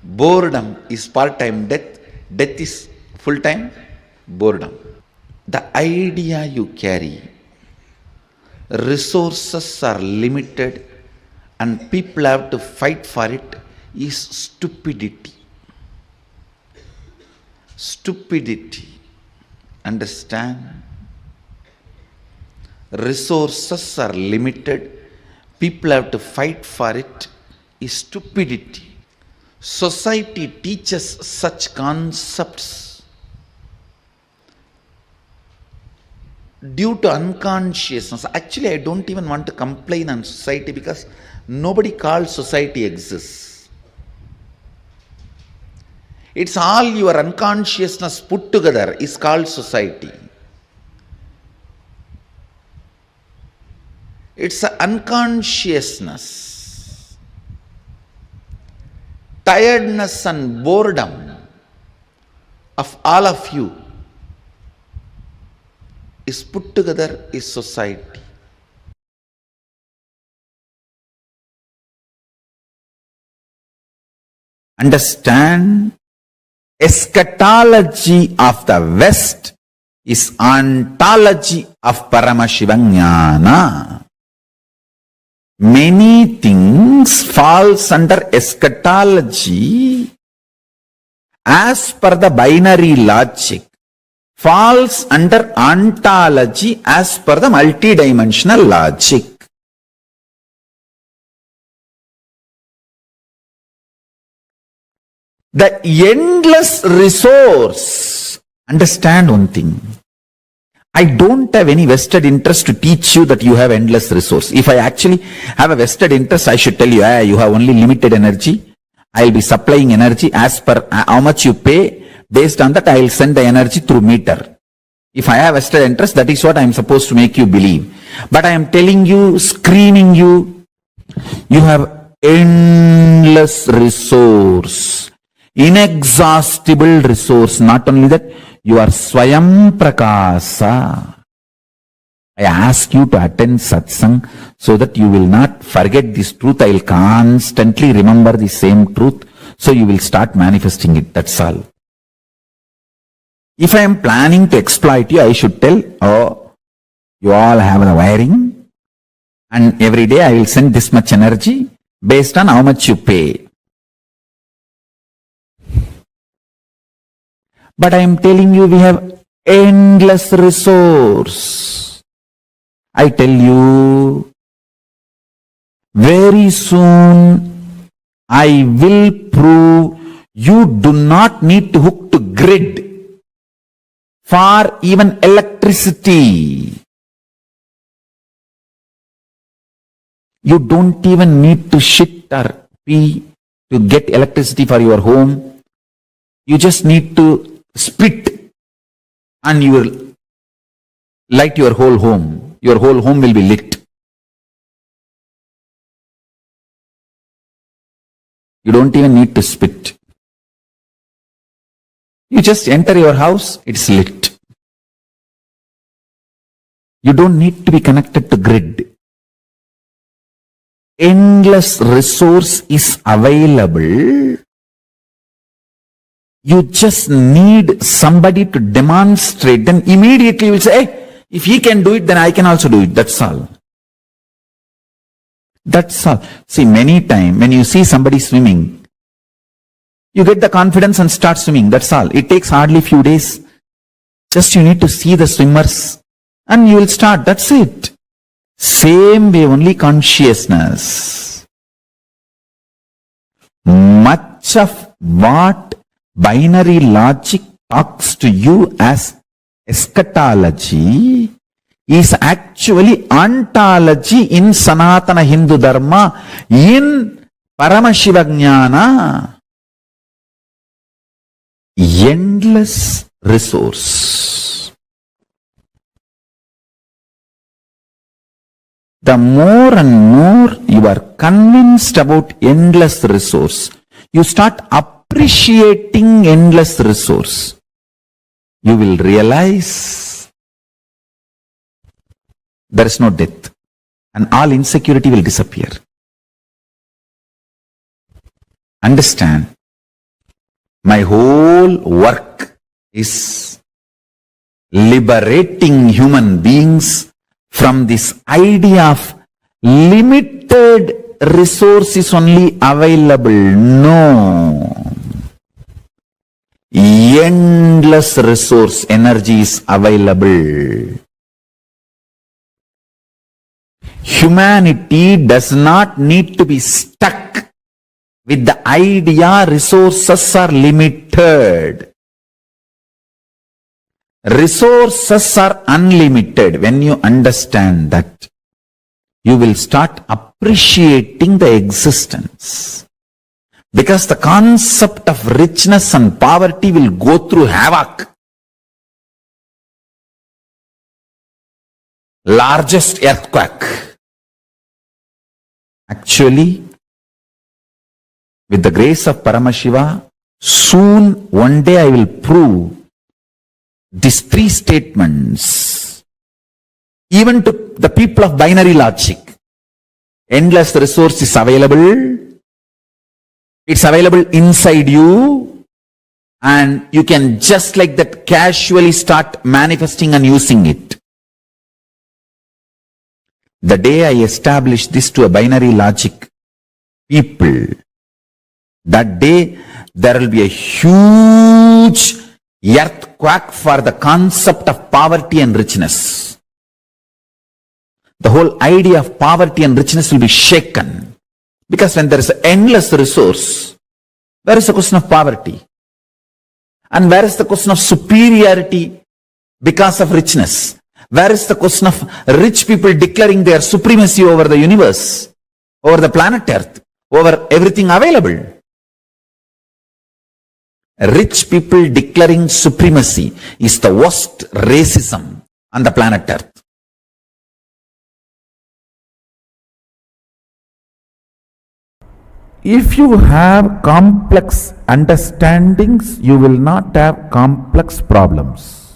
Boredom is part-time death. Death is full-time boredom. The idea you carry, resources are limited and people have to fight for it, is stupidity. Stupidity. Understand? Resources are limited, people have to fight for it, is stupidity. Society teaches such concepts due to unconsciousness. Actually, I don't even want to complain on society because nobody calls society exists. It's all your unconsciousness put together is called society. It's an unconsciousness. Tiredness and boredom of all of you is put together is society. Understand? Eschatology of the West is ontology of Paramashivoham. Many things falls under eschatology as per the binary logic, falls under ontology as per the multidimensional logic. The endless resource. Understand one thing. I don't have any vested interest to teach you that you have endless resource. If I actually have a vested interest, I should tell you, you have only limited energy. I'll be supplying energy as per how much you pay. Based on that, I'll send the energy through meter. If I have vested interest, that is what I'm supposed to make you believe. But I am telling you, screaming you, you have endless resource, inexhaustible resource. Not only that, you are Swayam Prakasa. I ask you to attend satsang so that you will not forget this truth. I will constantly remember the same truth. So you will start manifesting it. That's all. If I am planning to exploit you, I should tell, you all have the wiring and every day I will send this much energy based on how much you pay. But I am telling you, we have endless resource. I tell you, very soon I will prove you do not need to hook to grid for even electricity. You don't even need to shit or pee to get electricity for your home. You just need to spit and you will light your whole home. Your whole home will be lit. You don't even need to spit. You just enter your house, it's lit. You don't need to be connected to grid. Endless resource is available. You just need somebody to demonstrate. Then immediately you will say, hey, if he can do it, then I can also do it. That's all. That's all. See, many times when you see somebody swimming, you get the confidence and start swimming. That's all. It takes hardly few days. Just you need to see the swimmers and you will start. That's it. Same way, only consciousness. Much of what binary logic talks to you as eschatology is actually ontology in Sanatana Hindu Dharma, in Paramashivoham. Endless resource. The more and more you are convinced about endless resource, you start appreciating endless resource. You will realize there is no death and all insecurity will disappear. Understand? My whole work is liberating human beings from this idea of limited resources only available. No. Endless resource energy is available. Humanity does not need to be stuck with the idea resources are limited. Resources are unlimited. When you understand that, you will start appreciating the existence. Because the concept of richness and poverty will go through havoc. Largest earthquake. Actually, with the grace of Paramashiva, soon one day I will prove these three statements even to the people of binary logic. Endless resource is available. It's available inside you and you can just like that casually start manifesting and using it. The day I establish this to a binary logic people, that day there will be a huge earthquake for the concept of poverty and richness. The whole idea of poverty and richness will be shaken. Because when there is endless resource, Where is the question of poverty? And where is the question of superiority because of richness? Where is the question of rich people declaring their supremacy over the universe, over the planet Earth, over everything available? Rich people declaring supremacy is the worst racism on the planet Earth. If you have complex understandings, you will not have complex problems.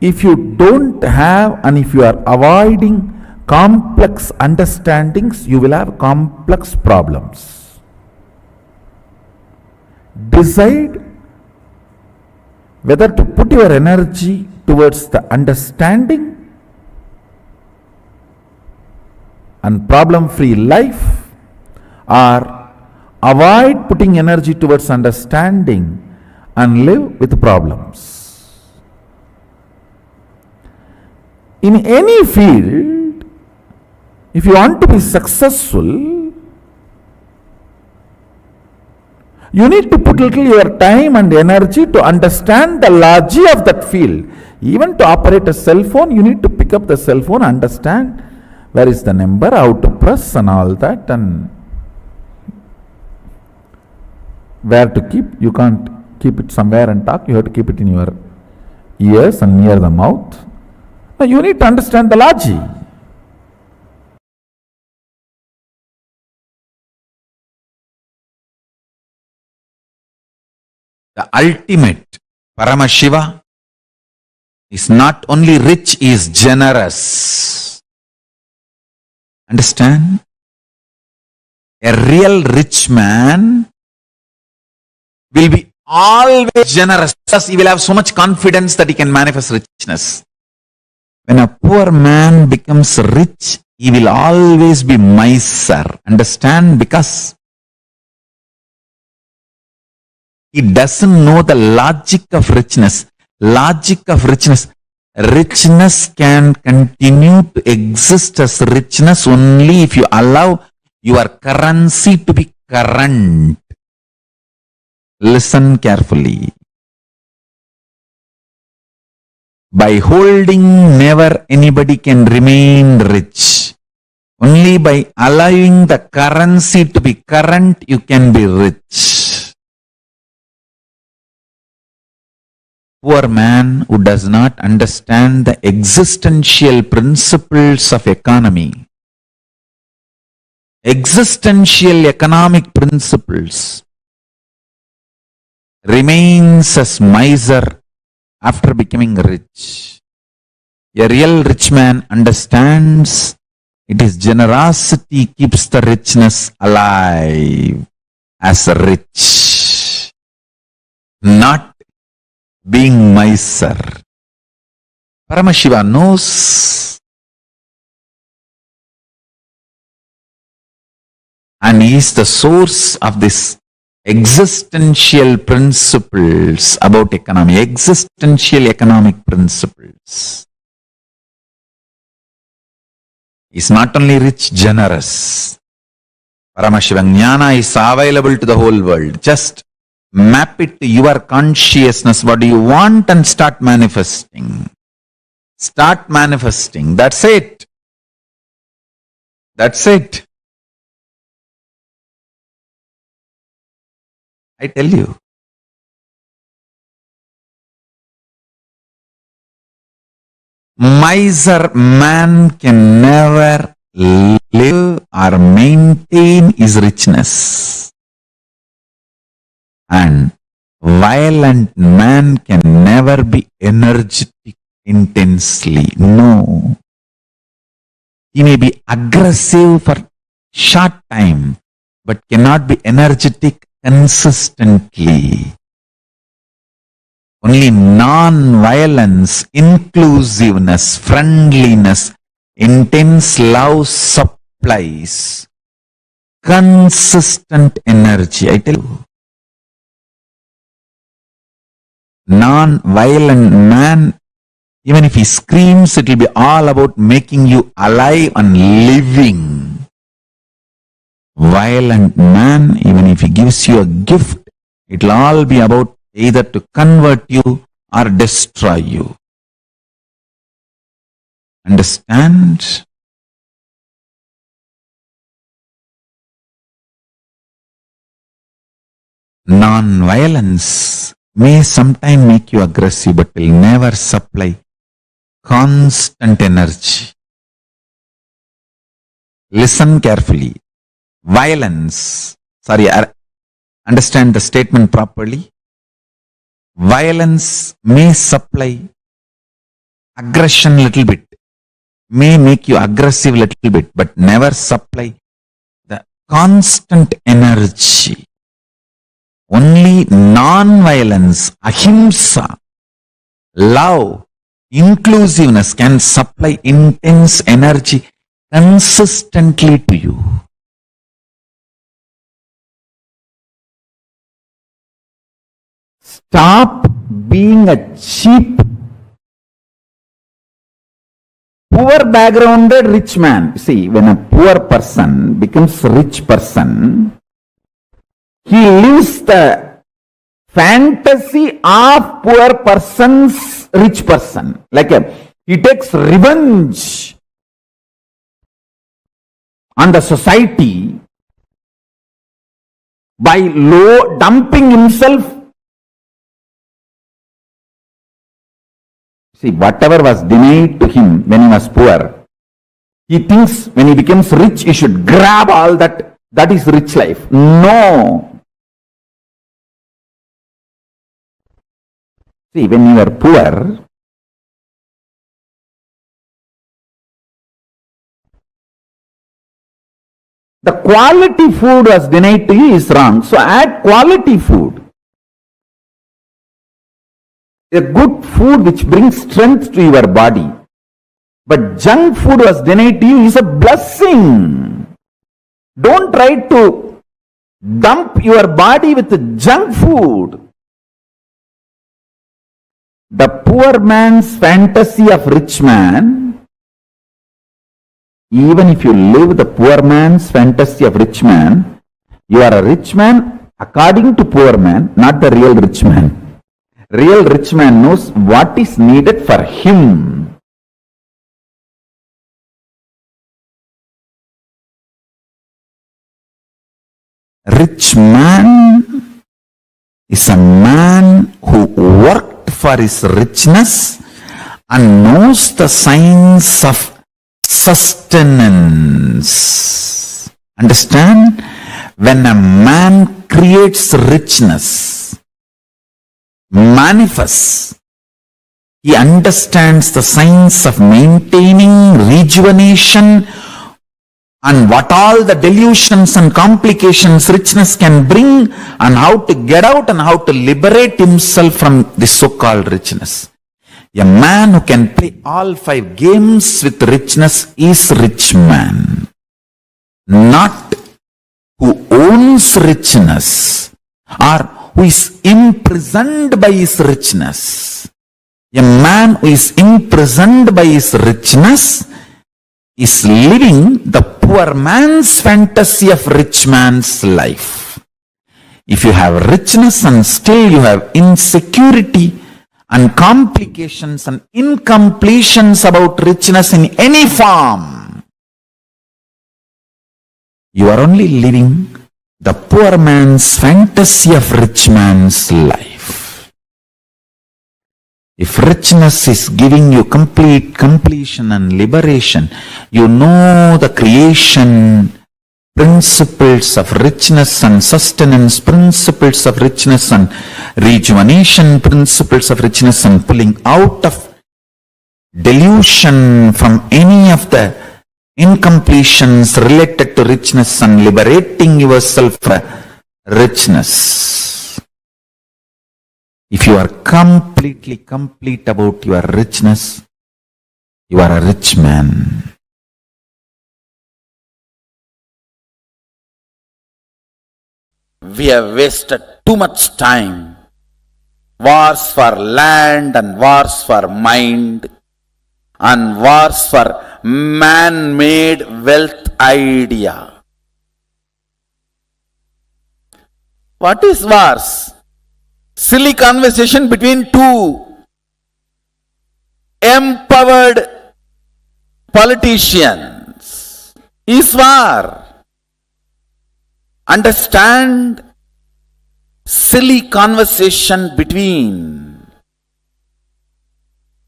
If you don't have, and if you are avoiding complex understandings, you will have complex problems. Decide whether to put your energy towards the understanding and problem-free life, or avoid putting energy towards understanding and live with problems. In any field, if you want to be successful, you need to put little your time and energy to understand the logic of that field. Even to operate a cell phone, you need to pick up the cell phone, understand where is the number, how to press and all that, and where to keep. You can't keep it somewhere and talk. You have to keep it in your ears and near the mouth. Now you need to understand the logic. The ultimate Paramashiva is not only rich, he is generous. Understand? A real rich man will be always generous. Thus, he will have so much confidence that he can manifest richness. When a poor man becomes rich, he will always be miser. Understand? Because he doesn't know the logic of richness. Logic of richness. Richness can continue to exist as richness only if you allow your currency to be current. Listen carefully. By holding, never anybody can remain rich. Only by allowing the currency to be current, you can be rich. Poor man who does not understand the existential principles of economy, existential economic principles, remains as miser after becoming rich. A real rich man understands it is generosity keeps the richness alive as rich, not being miser. Paramashiva knows, and he is the source of this existential principles about economy, existential economic principles. He is not only rich, generous. Paramashiva Jnana is available to the whole world. Just map it to your consciousness, what do you want, and start manifesting. Start manifesting. That's it. That's it. I tell you. Miser man can never live or maintain his richness. And violent man can never be energetic intensely. No. He may be aggressive for short time, but cannot be energetic consistently. Only non-violence, inclusiveness, friendliness, intense love supplies consistent energy. I tell you. Non-violent man, even if he screams, it will be all about making you alive and living. violent man, even if he gives you a gift, it will all be about either to convert you or destroy you. Understand? Non-violence may sometimes make you aggressive, but will never supply constant energy. Listen carefully. Violence, understand the statement properly. Violence may supply aggression little bit, may make you aggressive little bit, but never supply the constant energy. Only non-violence, ahimsa, love, inclusiveness can supply intense energy consistently to you. Stop being a cheap, poor backgrounded rich man. See, when a poor person becomes a rich person, he lives the fantasy of poor person's rich person. He takes revenge on the society by dumping himself. See, whatever was denied to him when he was poor, he thinks when he becomes rich, he should grab all that. That is rich life. No. See, when you are poor, the quality food was denied to you is wrong. So add quality food. A good food which brings strength to your body. But junk food was denied to you is a blessing. Don't try to dump your body with junk food. The poor man's fantasy of rich man, even if you live the poor man's fantasy of rich man, you are a rich man according to poor man, not the real rich man. Real rich man knows what is needed for him. Rich man is a man who worked for his richness and knows the signs of sustenance. Understand? When a man creates richness, manifests, he understands the signs of maintaining rejuvenation and what all the delusions and complications richness can bring, and how to get out and how to liberate himself from this so-called richness. A man who can play all 5 games with richness is rich man. Not who owns richness or who is imprisoned by his richness. A man who is imprisoned by his richness is living the poor man's fantasy of rich man's life. If you have richness and still you have insecurity and complications and incompletions about richness in any form, you are only living the poor man's fantasy of rich man's life. If richness is giving you complete completion and liberation, you know the creation principles of richness and sustenance, principles of richness and rejuvenation, principles of richness and pulling out of delusion from any of the incompletions related to richness and liberating yourself from richness. If you are completely complete about your richness, you are a rich man. We have wasted too much time. Wars for land and wars for mind and wars for man-made wealth idea. What is wars? Silly conversation between two empowered politicians is war. Understand, silly conversation between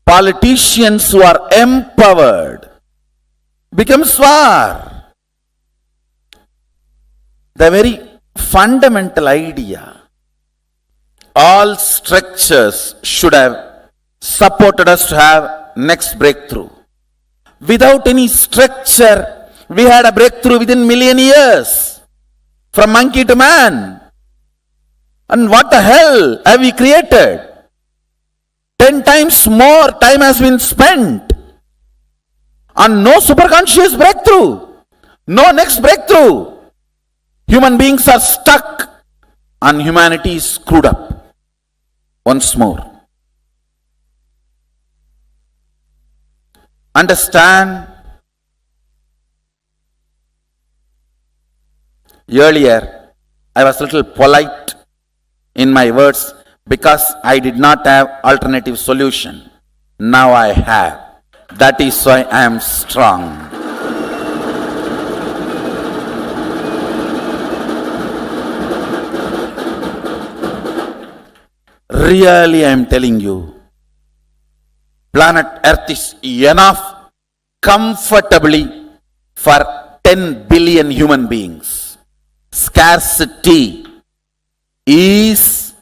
politicians who are empowered becomes war. The very fundamental idea, all structures should have supported us to have next breakthrough. Without any structure, we had a breakthrough within million years, from monkey to man. And what the hell have we created? 10 times more time has been spent on no superconscious breakthrough, no next breakthrough. Human beings are stuck and humanity is screwed up once more. Understand, earlier I was a little polite in my words because I did not have alternative solution. Now I have. That is why I am strong. Really, I am telling you, planet Earth is enough comfortably for 10 billion human beings. Scarcity is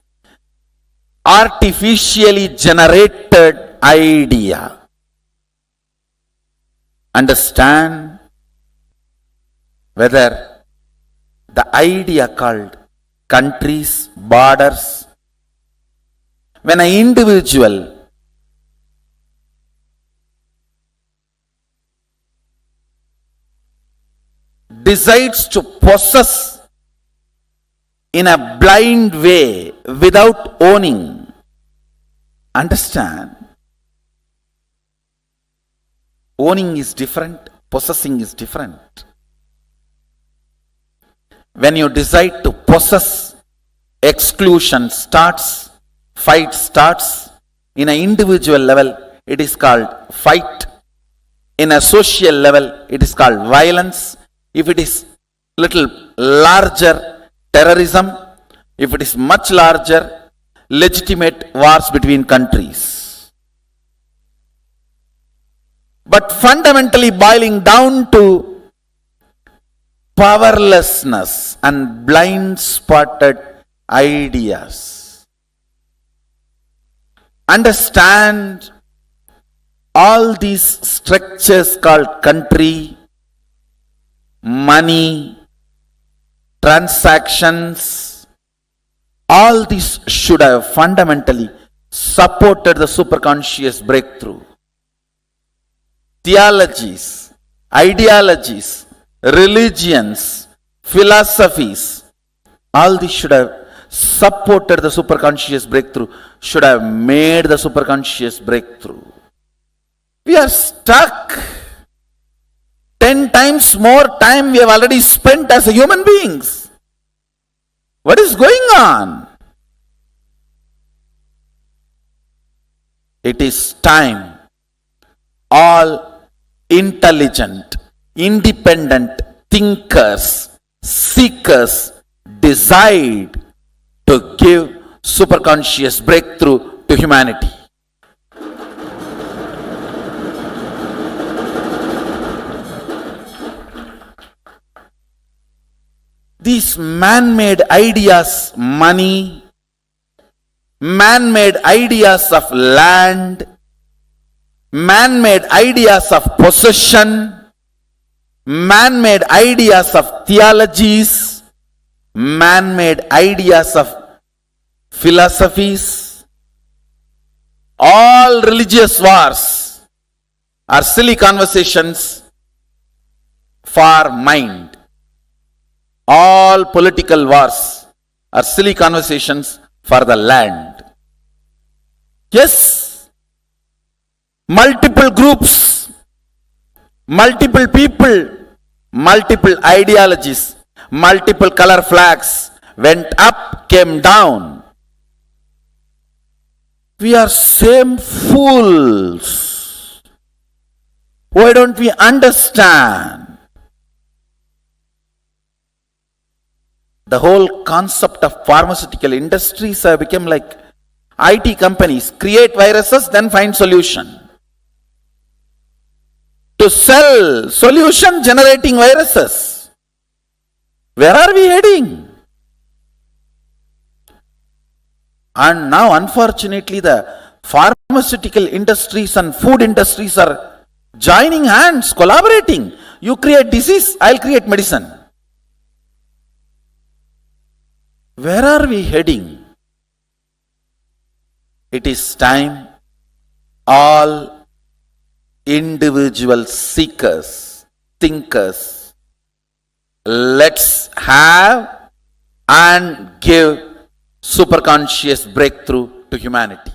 artificially generated idea. Understand, whether the idea called countries, borders, when an individual decides to possess in a blind way without owning, understand, owning is different, possessing is different. When you decide to possess, exclusion starts, fight starts. In an individual level, it is called fight. In a social level, it is called violence. If it is little larger, terrorism. If it is much larger, legitimate wars between countries. But fundamentally boiling down to powerlessness and blind-spotted ideas. Understand, all these structures called country, money, transactions, all these should have fundamentally supported the superconscious breakthrough. Theologies, ideologies, religions, philosophies, all these should have supported the superconscious breakthrough, should have made the superconscious breakthrough. We are stuck. 10 times more time we have already spent as human beings. What is going on? It is time all intelligent, independent thinkers, seekers decide to give superconscious breakthrough to humanity. These man-made ideas, money, man-made ideas of land, man-made ideas of possession, man-made ideas of theologies, man-made ideas of philosophies, all religious wars are silly conversations for mind. All political wars are silly conversations for the land. Yes, multiple groups, multiple people, multiple ideologies, multiple color flags, went up, came down. We are same fools. Why don't we understand? The whole concept of pharmaceutical industries have become like IT companies. Create viruses, then find solution. To sell solution generating viruses. Where are we heading? And now unfortunately the pharmaceutical industries and food industries are joining hands, collaborating. You create disease, I'll create medicine. Where are we heading? It is time all individual seekers, thinkers, let's have and give superconscious breakthrough to humanity.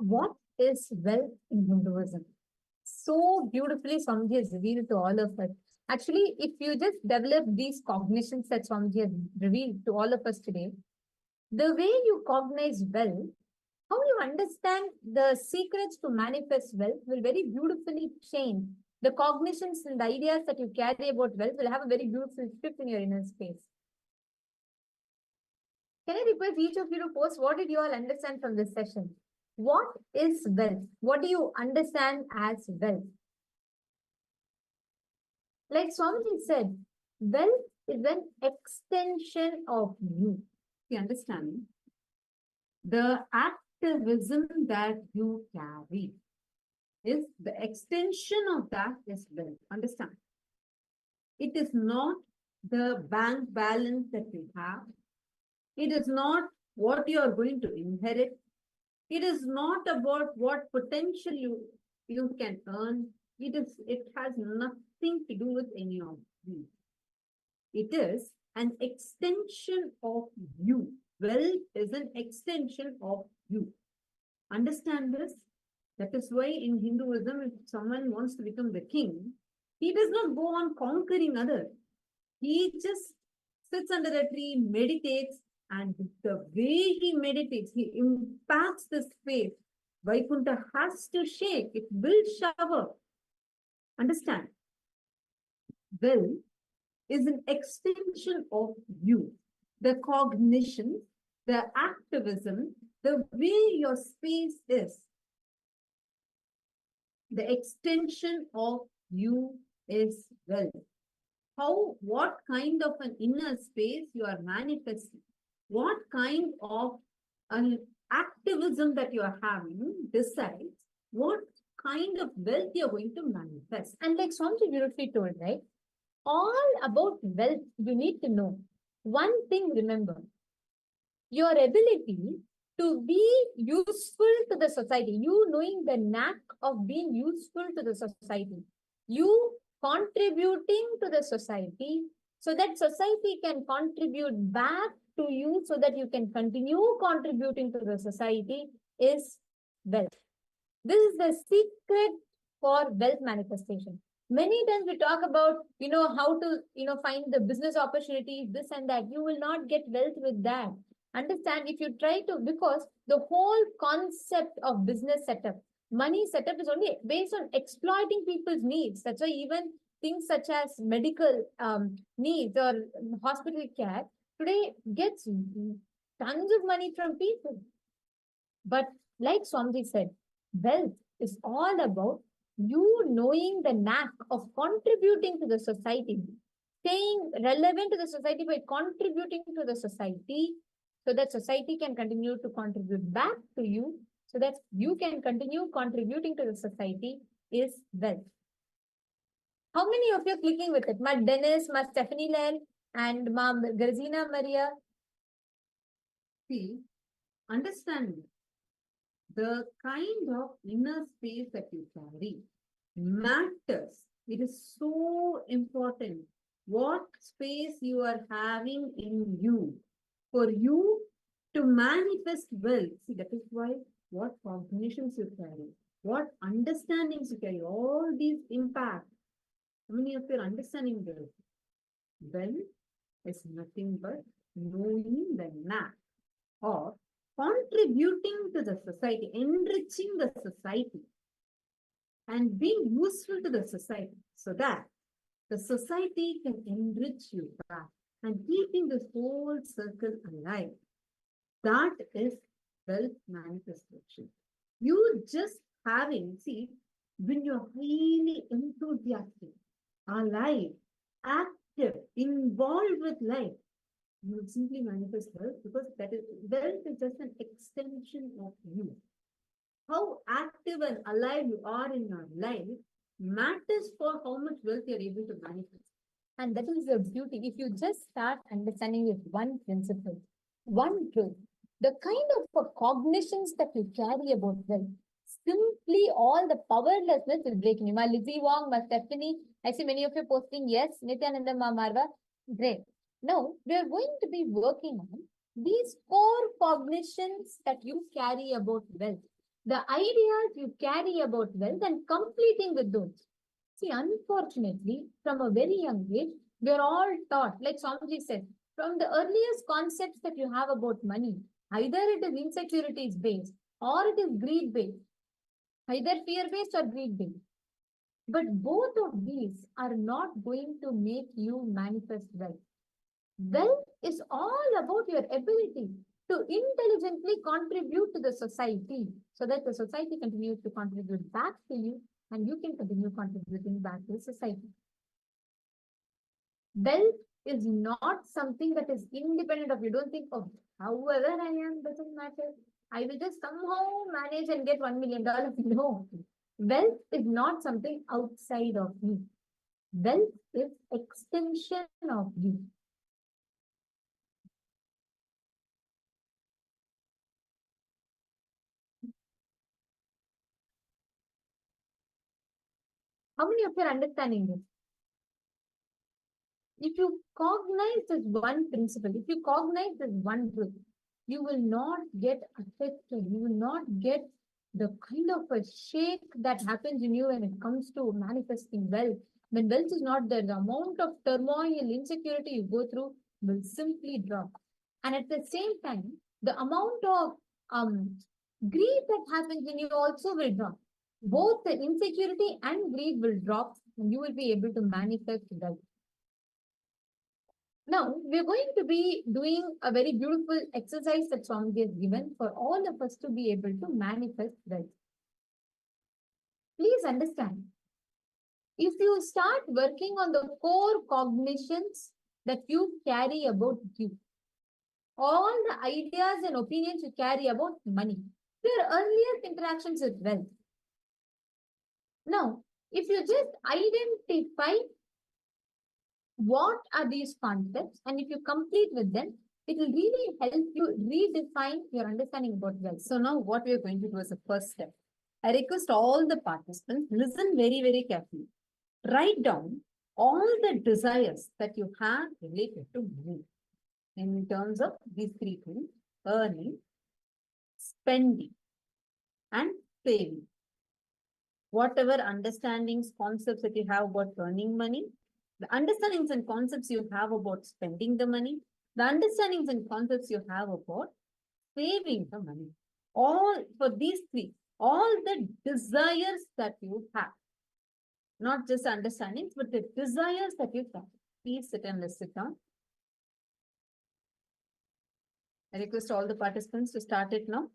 What is wealth in Hinduism? So beautifully Swamiji has revealed to all of us. Actually, if you just develop these cognitions that Swamiji has revealed to all of us today, the way you cognize wealth, how you understand the secrets to manifest wealth will very beautifully change. The cognitions and the ideas that you carry about wealth will have a very beautiful shift in your inner space. Can I request each of you to post what did you all understand from this session? What is wealth? What do you understand as wealth? Like Swamiji said, wealth is an extension of you. You understand? The activism that you carry is the extension of that is wealth. Understand? It is not the bank balance that you have. It is not what you are going to inherit. It is not about what potential you can earn. It has nothing to do with any of these. It is an extension of you. Wealth is an extension of you. Understand this? That is why in Hinduism, if someone wants to become the king, he does not go on conquering others. He just sits under a tree, meditates, and the way he meditates, he impacts the space. Vaikuntha has to shake, it will shower. Understand? Wealth is an extension of you. The cognition, the activism, the way your space is. The extension of you is wealth. What kind of an inner space you are manifesting? What kind of an activism that you are having decides what kind of wealth you are going to manifest. And like Swamiji beautifully told, right? All about wealth, you need to know. One thing, remember, your ability to be useful to the society, you knowing the knack of being useful to the society, you contributing to the society so that society can contribute back to you so that you can continue contributing to the society is wealth. This is the secret for wealth manifestation. Many times we talk about, how to, find the business opportunities, this and that. You will not get wealth with that. Understand, if you try to, because the whole concept of business setup, money setup is only based on exploiting people's needs. That's why even things such as medical needs or hospital care today gets tons of money from people. But like Swamiji said, wealth is all about you knowing the knack of contributing to the society, staying relevant to the society by contributing to the society, so that society can continue to contribute back to you, so that you can continue contributing to the society is wealth. How many of you are clicking with it? Ma Dennis, Ma Stephanie Lel, and Ma Grazina Maria? See, understand the kind of inner space that you carry matters. It is so important. What space you are having in you for you to manifest wealth. See, that is why what cognitions you carry, what understandings you carry, all these impact. How many of you are understanding this? Wealth is nothing but knowing the knack of contributing to the society, enriching the society, and being useful to the society so that the society can enrich you back and keeping this whole circle alive. That is wealth manifestation. You just having, see, when you're highly enthusiastic, alive, active, involved with life, you would simply manifest wealth because wealth is just an extension of you. How active and alive you are in your life matters for how much wealth you're able to manifest. And that is the beauty. If you just start understanding this one principle, one truth, the kind of cognitions that you carry about wealth, simply all the powerlessness will break in you. Ma Lizzie Wong, Ma Stephanie, I see many of you posting, yes, Nithyananda, Ma Marva, great. Now, we are going to be working on these 4 cognitions that you carry about wealth. the ideas you carry about wealth and completing with those. See, unfortunately, from a very young age, we are all taught, like Swamiji said, from the earliest concepts that you have about money, either it is insecurities based or it is greed based, either fear based or greed based. But both of these are not going to make you manifest wealth. Wealth is all about your ability to intelligently contribute to the society so that the society continues to contribute back to you and you can continue contributing back to society. Wealth is not something that is independent of you. Don't think of however I am, doesn't matter. I will just somehow manage and get $1 million. No. Wealth is not something outside of you. Wealth is extension of you. How many of you are understanding this? If you cognize this one principle, if you cognize this one truth, you will not get affected. You will not get the kind of a shake that happens in you when it comes to manifesting wealth. When wealth is not there, the amount of turmoil, insecurity you go through will simply drop. And at the same time, the amount of greed that happens in you also will drop. Both the insecurity and greed will drop, and you will be able to manifest wealth. Now, we're going to be doing a very beautiful exercise that Swami has given for all of us to be able to manifest wealth. Please understand, if you start working on the core cognitions that you carry about you, all the ideas and opinions you carry about money, your earlier interactions with wealth. Now, if you just identify what are these concepts and if you complete with them, it will really help you redefine your understanding about wealth. So now what we are going to do as a first step, I request all the participants, listen very, very carefully. Write down all the desires that you have related to money in terms of these three things: earning, spending, and saving. Whatever understandings, concepts that you have about earning money, the understandings and concepts you have about spending the money, the understandings and concepts you have about saving the money. All for these three, all the desires that you have, not just understandings, but the desires that you have. Please sit and list it down. I request all the participants to start it now.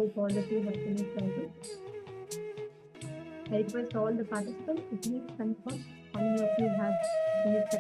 hope all of you have finished writing. I request all the participants to please confirm how many of you have finished the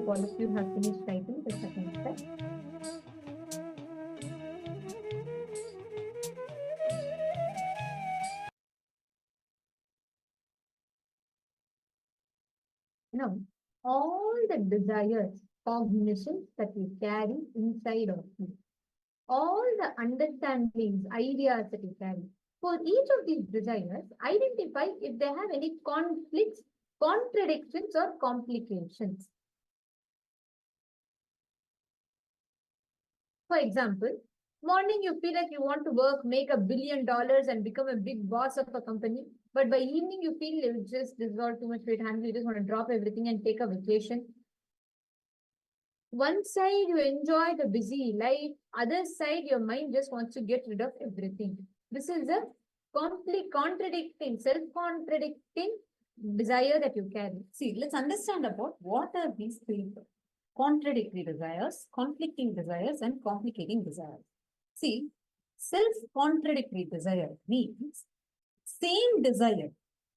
hope all of you have finished writing the second step. Now, all the desires, cognitions that you carry inside of you, all the understandings, ideas that you carry, for each of these desires, identify if they have any conflicts, contradictions, or complications. For example, morning you feel like you want to work, make $1 billion and become a big boss of a company. But by evening you feel you just, this is all too much weight handle, you just want to drop everything and take a vacation. One side you enjoy the busy life, other side your mind just wants to get rid of everything. This is a contradicting, self-contradicting desire that you carry. See, let's understand about what are these three contradictory desires, conflicting desires, and complicating desires. See, self-contradictory desire means same desire,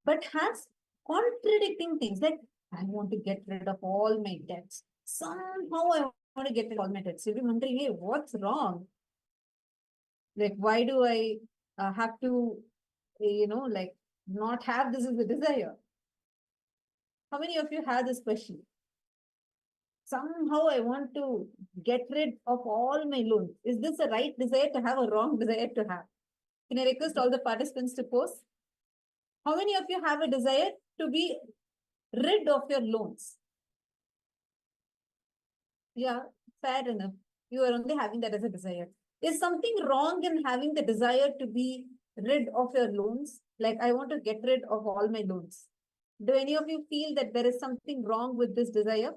but has contradicting things like I want to get rid of all my debts. Somehow I want to get rid of all my debts. You'll be wondering, hey, what's wrong? Like, why do I have to, like not have this as a desire? How many of you have this question? Somehow I want to get rid of all my loans. Is this a right desire to have or wrong desire to have? Can I request all the participants to post? How many of you have a desire to be rid of your loans? Yeah, fair enough. You are only having that as a desire. Is something wrong in having the desire to be rid of your loans? Like, I want to get rid of all my loans. Do any of you feel that there is something wrong with this desire?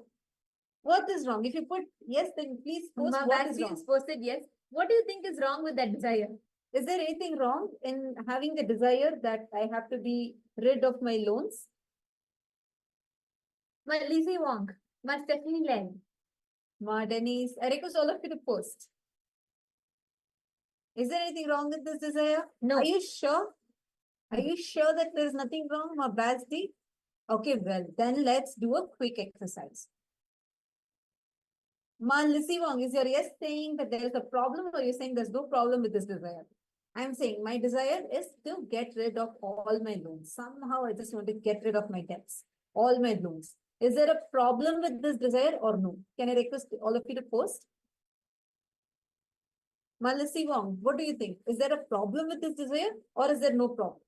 What is wrong? If you put yes, then please post what is wrong. Posted yes. What do you think is wrong with that desire? Is there anything wrong in having the desire that I have to be rid of my loans? Ma Lizzie Wong, Ma Stephanie Len, Ma Denise, I request all of you to post. Is there anything wrong with this desire? No. Are you sure? Are you sure that there is nothing wrong, Ma Basdi? Okay, well, then let's do a quick exercise. Ma Lizzie Wong, is your yes saying that there is a problem, or you're saying there's no problem with this desire? I'm saying my desire is to get rid of all my loans. Somehow I just want to get rid of my debts, all my loans. Is there a problem with this desire or no? Can I request all of you to post? Malasi Wong, what do you think? Is there a problem with this desire or is there no problem?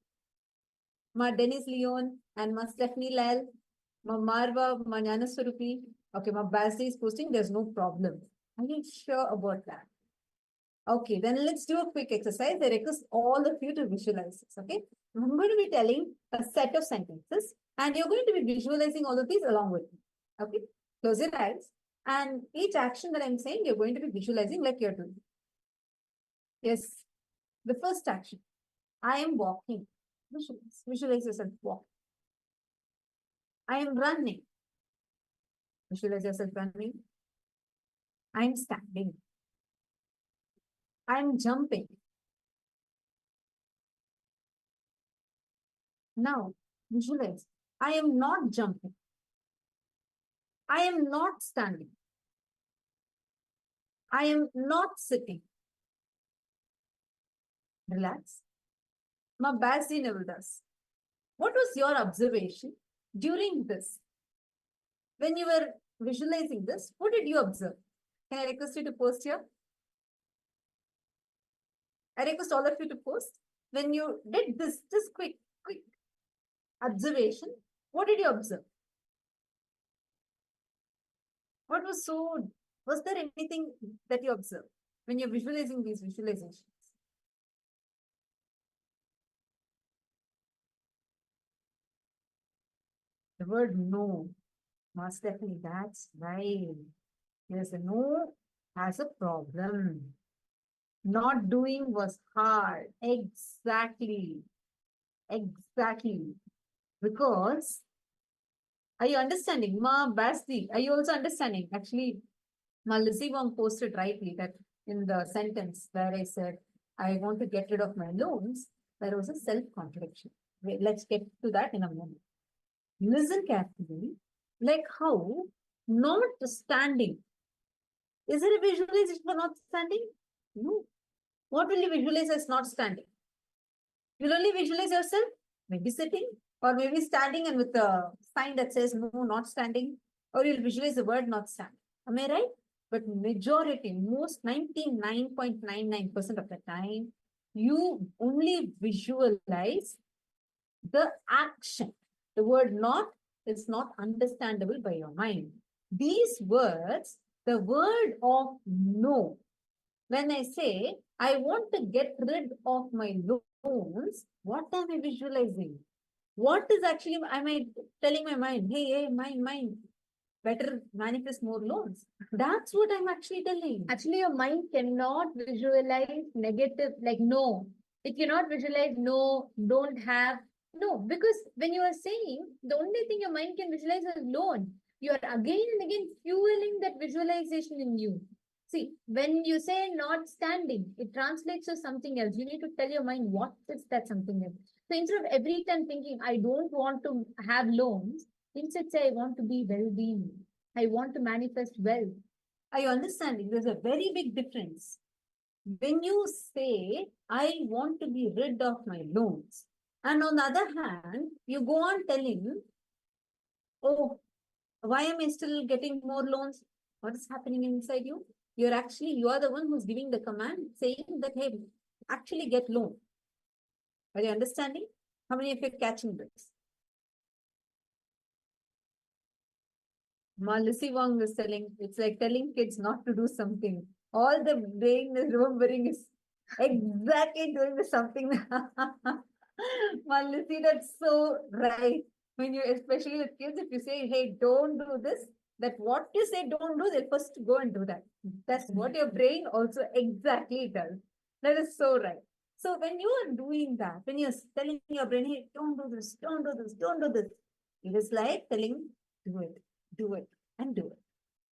Ma Dennis Leon and Ma Stephanie Lal, Ma Marva, Ma Jnana Swarupi. Okay, Ma Basdi is posting, there's no problem. Are you sure about that? Okay, then let's do a quick exercise. I request all of you to visualize this, okay? I'm going to be telling a set of sentences and you're going to be visualizing all of these along with me, okay? Close your eyes and each action that I'm saying, you're going to be visualizing like you're doing. Yes, the first action, I am walking. Visualize yourself walking. I am running. Visualize yourself running. I am standing. I am jumping. Now, visualize. I am not jumping. I am not standing. I am not sitting. Relax. Ma Basdi never does. What was your observation during this? When you were visualizing this, what did you observe? Can I request you to post here? I request all of you to post. When you did this quick observation, what did you observe? What was there anything that you observed when you're visualizing these visualizations? The word no. Ma Stephanie, that's right. Yes, no has a problem. Not doing was hard. Exactly. Exactly. Because, are you understanding? Ma Basti, are you also understanding? Actually, Ma Lizzie Wong posted rightly that in the sentence where I said, I want to get rid of my loans, there was a self-contradiction. Let's get to that in a moment. Listen carefully, like how not standing. Is there a visualization for not standing? No. What will you visualize as not standing? You'll only visualize yourself maybe sitting or maybe standing and with a sign that says no, not standing, or you'll visualize the word not standing. Am I right? But majority, most 99.99% of the time, you only visualize the action. The word not is not understandable by your mind. These words, the word of no, when I say, I want to get rid of my loans, what am I visualizing? What is actually, am I telling my mind, hey, mind, better manifest more loans? That's what I'm actually telling. Actually, your mind cannot visualize negative, like no. It cannot visualize no, don't have, no. Because when you are saying, the only thing your mind can visualize is loan. You are again and again fueling that visualization in you. See, when you say not standing, it translates to something else. You need to tell your mind what is that something else. So instead of every time thinking, I don't want to have loans, instead say, I want to be well-being. I want to manifest wealth. Are you understanding? There's a very big difference. When you say, I want to be rid of my loans, and on the other hand, you go on telling, oh, why am I still getting more loans? What is happening inside you? You are the one who's giving the command saying that, hey, actually get loan. Are you understanding? How many of you are catching this? Lucy Wong is telling, it's like telling kids not to do something. All the brain is remembering is exactly doing the something. Lucy, that's so right. When you, especially with kids, if you say, hey, don't do this, that what you say don't do, they'll first go and do that. That's what your brain also exactly does. That is so right. So when you are doing that, when you're telling your brain, hey, don't do this, don't do this, don't do this, it is like telling, do it, and do it.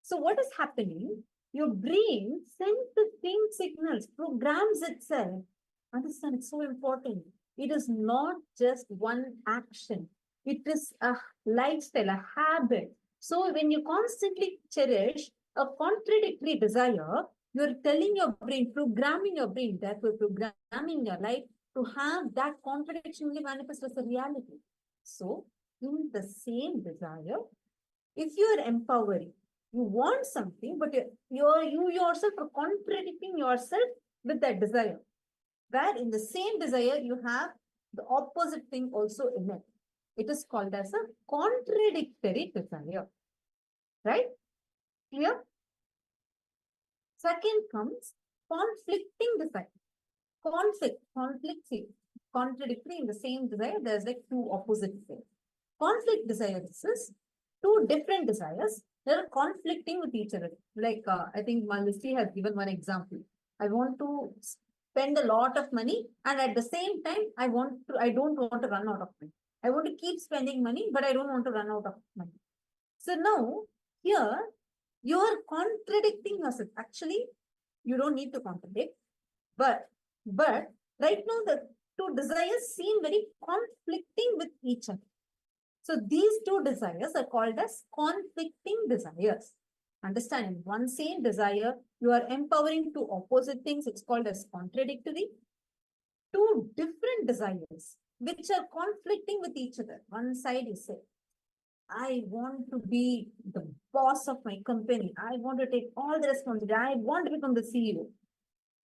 So what is happening? Your brain sends the same signals, programs itself. Understand, it's so important. It is not just one action. It is a lifestyle, a habit. So when you constantly cherish a contradictory desire, you're telling your brain, programming your brain, therefore programming your life to have that contradiction only manifest as a reality. So in the same desire, if you are empowering, you want something, but you yourself are contradicting yourself with that desire. Where in the same desire, you have the opposite thing also in it. It is called as a contradictory desire. Right? Clear? Second comes conflicting desire. Conflict, see, contradictory in the same desire, there's like two opposite things. Conflict desires is two different desires that are conflicting with each other. Like I think Malisi has given one example. I want to spend a lot of money, and at the same time, I don't want to run out of money. I want to keep spending money, but I don't want to run out of money. So now here you are contradicting yourself. Actually, you don't need to contradict, but right now the two desires seem very conflicting with each other. So these two desires are called as conflicting desires. Understand, in one same desire, you are empowering two opposite things. It's called as contradictory. Two different desires, which are conflicting with each other. One side you say, I want to be the boss of my company. I want to take all the responsibility. I want to become the CEO.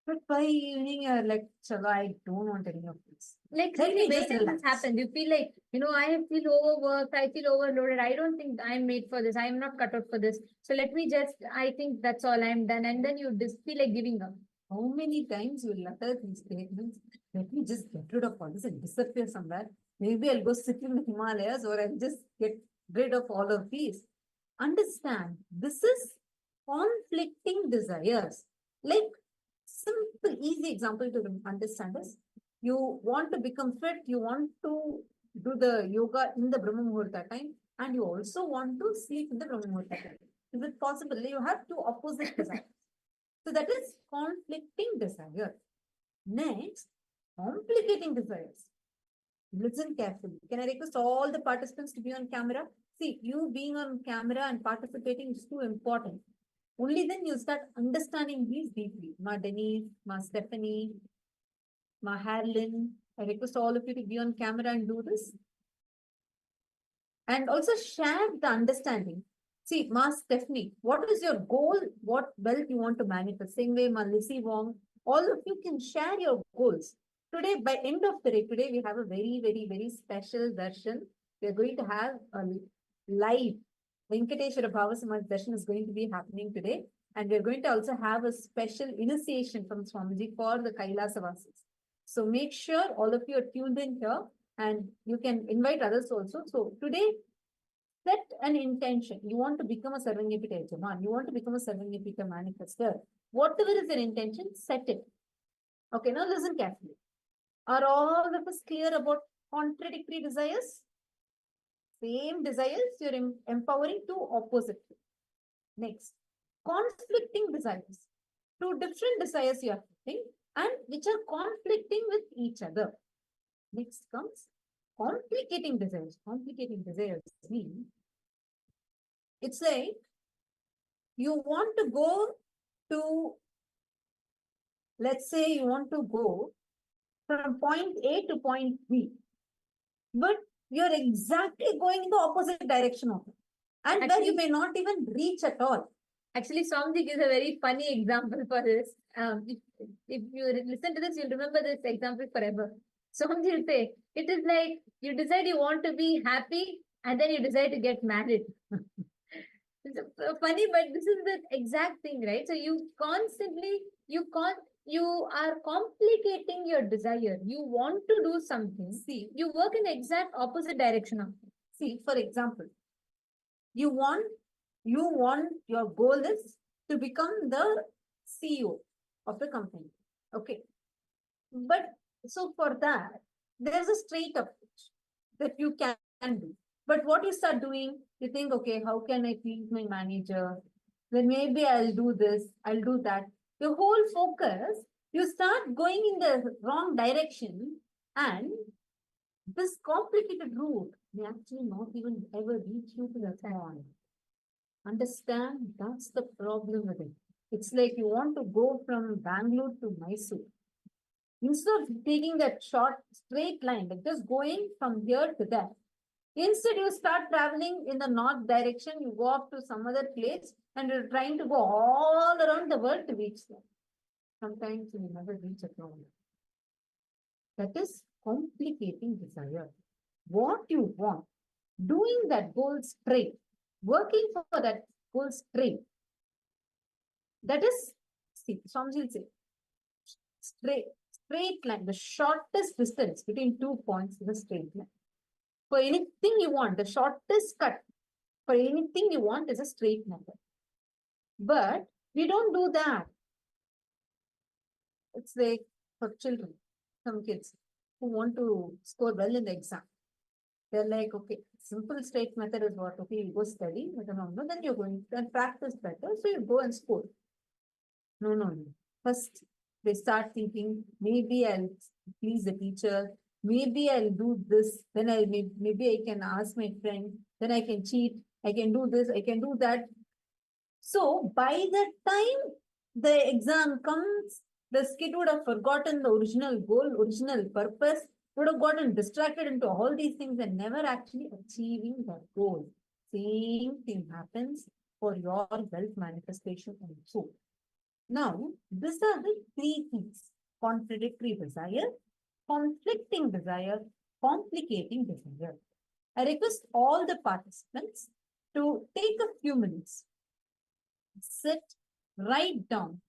But by evening, you're like, Chalo, I don't want any of this. Like, Let me many just things relax. happen. You feel like, I feel overworked, I feel overloaded. I don't think I'm made for this. I'm not cut out for this. So let me just, I think that's all I'm done. And then you just feel like giving up. How many times you will utter these statements? Let me just get rid of all this and disappear somewhere. Maybe I'll go sit in the Himalayas, or I'll just get rid of all of these. Understand, this is conflicting desires. Like, simple, easy example to understand is, you want to become fit, you want to do the yoga in the Brahma Muhurta time, and you also want to sleep in the Brahma Muhurta time. Is it possible? You have two opposite desires. So that is conflicting desire. Next, complicating desires. Listen carefully. Can I request all the participants to be on camera? See, you being on camera and participating is too important. Only then you start understanding these deeply. Ma Denise, Ma Stephanie, Ma Harlin. I request all of you to be on camera and do this. And also share the understanding. See, Ma Stephanie, what is your goal? What wealth you want to manifest? Same way, Ma Lissy Wong, all of you can share your goals. Today, by end of the day, today we have a very, very, very special darshan. We are going to have a live Venkateshwara Bhavasamad darshan is going to be happening today. And we are going to also have a special initiation from Swamiji for the Kailasa Vasis. So make sure all of you are tuned in here and you can invite others also. So today, set an intention. You want to become a Sarvanyapita Yajaman. You want to become a Sarvanyapita manifestor. Whatever is your intention, set it. Okay, now listen carefully. Are all of us clear about contradictory desires? Same desires, you're empowering two opposite. Next, conflicting desires. Two different desires you are having and which are conflicting with each other. Next comes complicating desires. Complicating desires mean it's like you want to go to, let's say you want to go from point A to point B, but you're exactly going in the opposite direction of it. And actually, where you may not even reach at all. Actually, Swamiji gives a very funny example for this. If you listen to this, you'll remember this example forever. Swamiji will say, it is like you decide you want to be happy and then you decide to get married. It's funny, but this is the exact thing, right? So you constantly, you are complicating your desire. You want to do something. See, you work in the exact opposite direction of it. See, for example, you want your goal is to become the CEO of the company. Okay. But so for that, there's a straight approach that you can do. But what you start doing, you think, okay, how can I please my manager? Then maybe I'll do this, I'll do that. Your whole focus, you start going in the wrong direction, and this complicated route may actually not even ever reach you to the point. Understand? That's the problem with it. It's like you want to go from Bangalore to Mysore. Instead of taking that short straight line, like just going from here to there, instead you start traveling in the north direction, you go up to some other place and you're trying to go all around the world to reach there. Sometimes you never reach at all. That is complicating desire. What you want, doing that goal straight, working for that goal straight. That is, see, Swamiji will say, straight line, the shortest distance between 2 points is a straight line. For anything you want, the shortest cut for anything you want is a straight number. But we don't do that. It's like for children, some kids who want to score well in the exam. They're like, okay, simple straight method is what? Okay, you go study, then you're going to practice better, so you go and score. No. First, they start thinking, maybe I'll please the teacher, maybe I'll do this, then maybe I can ask my friend, then I can cheat, I can do this, I can do that. So by the time the exam comes, the kid would have forgotten the original goal, original purpose, would have gotten distracted into all these things and never actually achieving that goal. Same thing happens for your wealth manifestation also. Now, these are the three things: contradictory desire, conflicting desire, complicating desire. I request all the participants to take a few minutes, sit, write down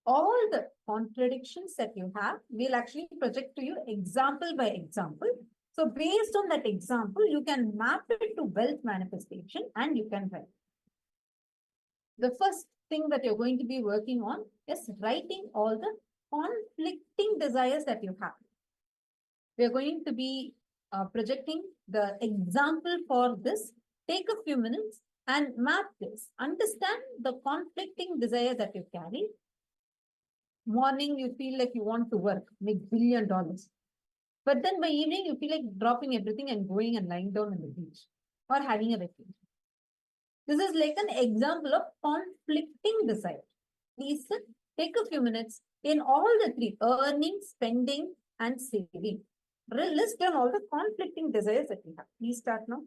all the contradictions that you have. We'll actually project to you example by example. So based on that example, you can map it to wealth manifestation and you can write. The first thing that you're going to be working on is writing all the conflicting desires that you have. We're going to be projecting the example for this. Take a few minutes and map this. Understand the conflicting desire that you carry. Morning, you feel like you want to work, make $1 billion. But then by evening, you feel like dropping everything and going and lying down on the beach or having a vacation. This is like an example of conflicting desire. Please sit, take a few minutes in all the three: earning, spending, and saving. List down all the conflicting desires that we have. Please start now.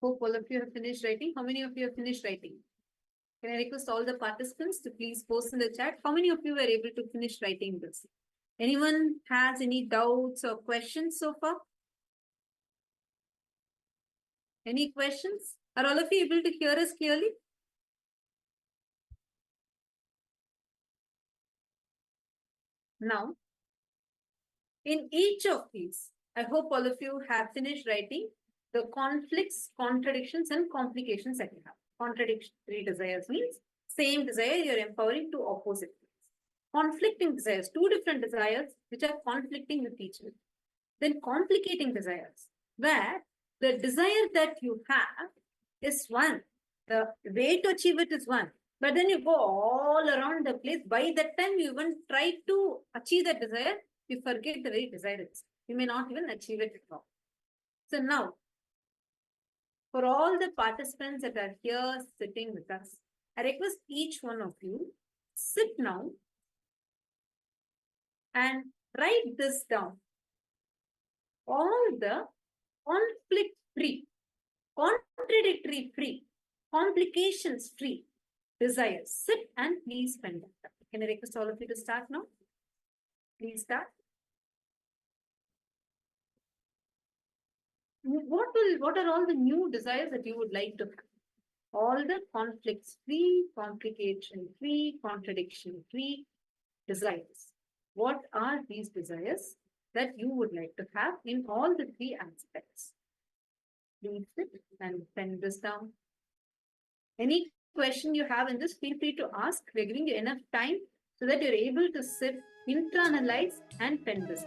hope all of you have finished writing. How many of you have finished writing? Can I request all the participants to please post in the chat? How many of you were able to finish writing this? Anyone has any doubts or questions so far? Any questions? Are all of you able to hear us clearly? Now, in each of these, I hope all of you have finished writing the conflicts, contradictions, and complications that you have. Contradictory desires means same desire you're empowering to opposite things. Conflicting desires, two different desires which are conflicting with each other. Then complicating desires, where the desire that you have is one, the way to achieve it is one, but then you go all around the place. By that time, you even try to achieve that desire, you forget the very desire is. You may not even achieve it at all. So now, for all the participants that are here sitting with us, I request each one of you, sit now and write this down. All the conflict-free, contradictory-free, complications-free desires. Sit and please pen that. Can I request all of you to start now? Please start. What are all the new desires that you would like to have? All the conflicts-free, complication-free, contradiction-free desires. What are these desires that you would like to have in all the three aspects? Please sit and pen this down. Any question you have in this, feel free to ask. We're giving you enough time so that you're able to sit, internalize, and pen this.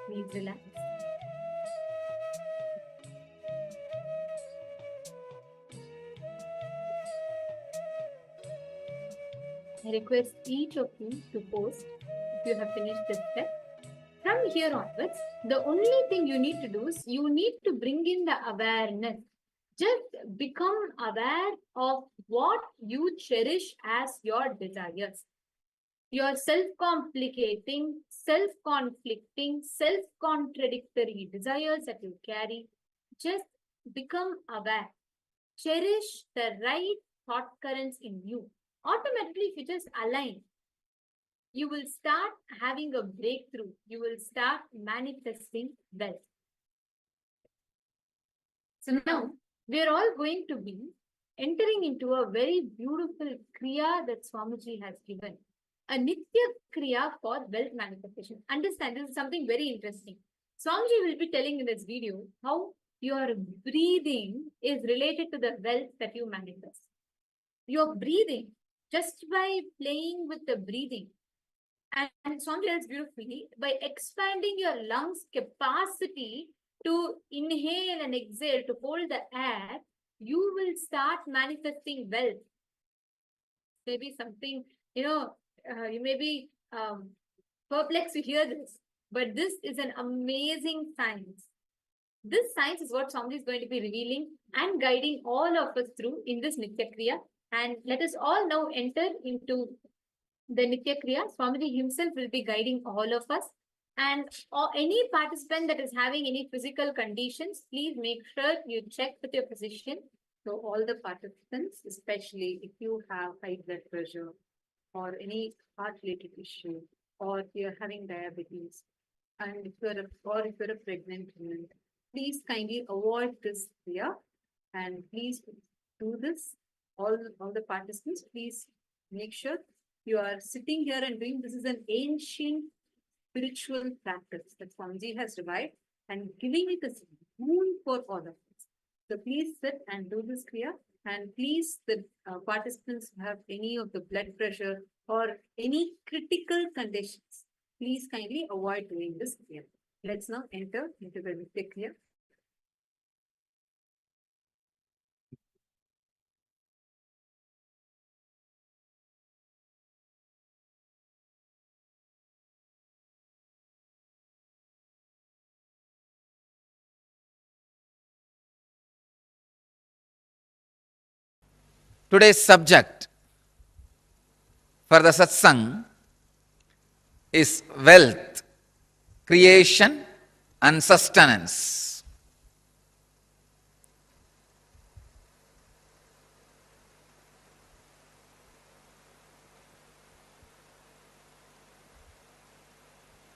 Please relax. I request each of you to post if you have finished this step. From here onwards, the only thing you need to do is you need to bring in the awareness. Just become aware of what you cherish as your desires. Your self-complicating, self-conflicting, self-contradictory desires that you carry, just become aware. Cherish the right thought currents in you. Automatically, if you just align, you will start having a breakthrough. You will start manifesting wealth. So now, we are all going to be entering into a very beautiful Kriya that Swamiji has given. A Nitya Kriya for wealth manifestation. Understand, this is something very interesting. Swamiji will be telling in this video how your breathing is related to the wealth that you manifest. Your breathing, just by playing with the breathing, and Swami tells beautifully, by expanding your lungs capacity to inhale and exhale, to hold the air, you will start manifesting wealth. Maybe something, you may be perplexed to hear this, but this is an amazing science. This science is what Swami is going to be revealing and guiding all of us through in this Nitya Kriya. And let us all now enter into the Nitya Kriya. Swamiji himself will be guiding all of us. And any participant that is having any physical conditions, please make sure you check with your physician. So all the participants, especially if you have high blood pressure or any heart-related issue, or if you're having diabetes, and if you're a pregnant woman, please kindly avoid this Kriya and please do this. All the participants, please make sure you are sitting here and doing this. Is an ancient spiritual practice that Swamiji has revived and giving it a boon for all of us. So please sit and do this Kriya And please, the participants who have any of the blood pressure or any critical conditions, please kindly avoid doing this here. Let's now enter into the Nitya Kriya. Today's subject for the satsang is wealth, creation and sustenance.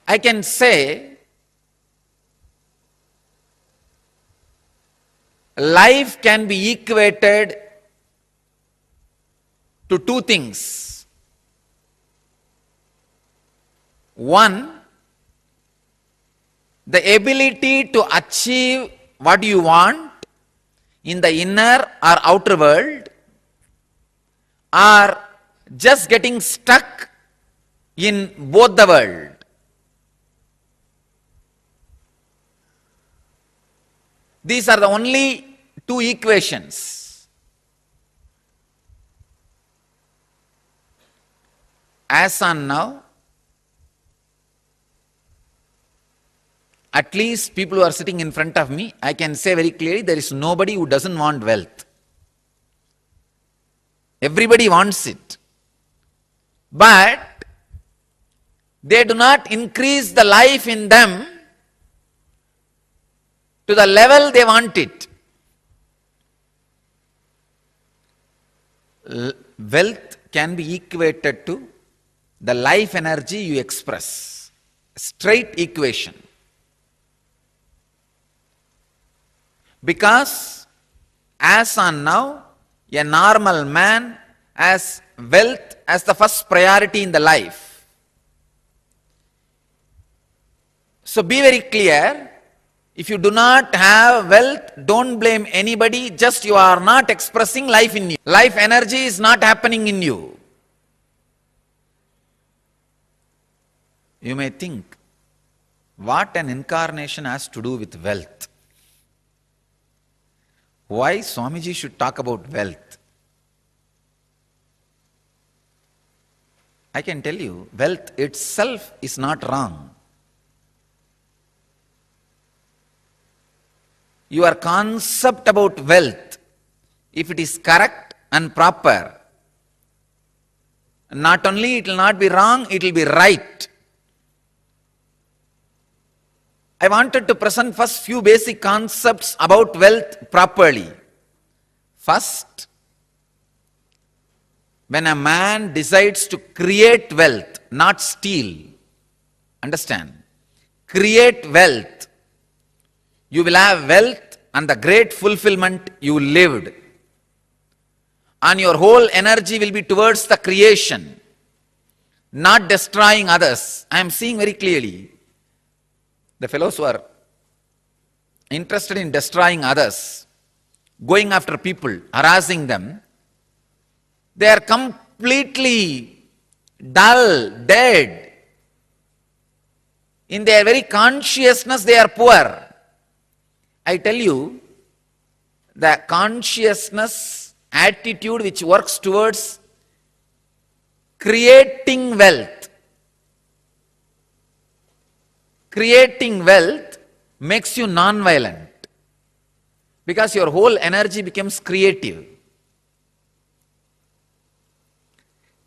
I can say life can be equated to two things. One, the ability to achieve what you want in the inner or outer world, or just getting stuck in both the world. These are the only two equations. As on now, at least people who are sitting in front of me, I can say very clearly there is nobody who doesn't want wealth. Everybody wants it. But they do not increase the life in them to the level they want it. Wealth can be equated to the life energy you express. Straight equation. Because as on now, a normal man has wealth as the first priority in the life. So be very clear, if you do not have wealth, don't blame anybody, just you are not expressing life in you. Life energy is not happening in you. You may think, what an incarnation has to do with wealth? Why Swamiji should talk about wealth? I can tell you, wealth itself is not wrong. Your concept about wealth, if it is correct and proper, not only it will not be wrong, it will be right. I wanted to present first few basic concepts about wealth properly. First, when a man decides to create wealth, not steal, understand, create wealth, you will have wealth and the great fulfillment you lived. And your whole energy will be towards the creation, not destroying others. I am seeing very clearly. The fellows who are interested in destroying others, going after people, harassing them, they are completely dull, dead. In their very consciousness, they are poor. I tell you, the consciousness attitude which works towards creating wealth, makes you non-violent, because your whole energy becomes creative.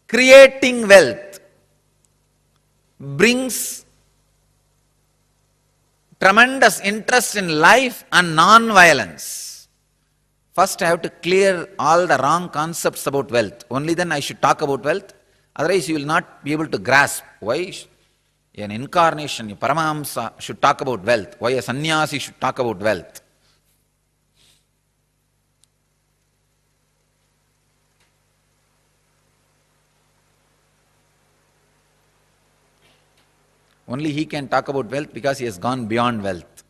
Creating wealth brings tremendous interest in life and non-violence. First I have to clear all the wrong concepts about wealth. Only then I should talk about wealth. Otherwise you will not be able to grasp why an incarnation, a Paramahamsa should talk about wealth, why a sannyasi should talk about wealth. Only he can talk about wealth because he has gone beyond wealth.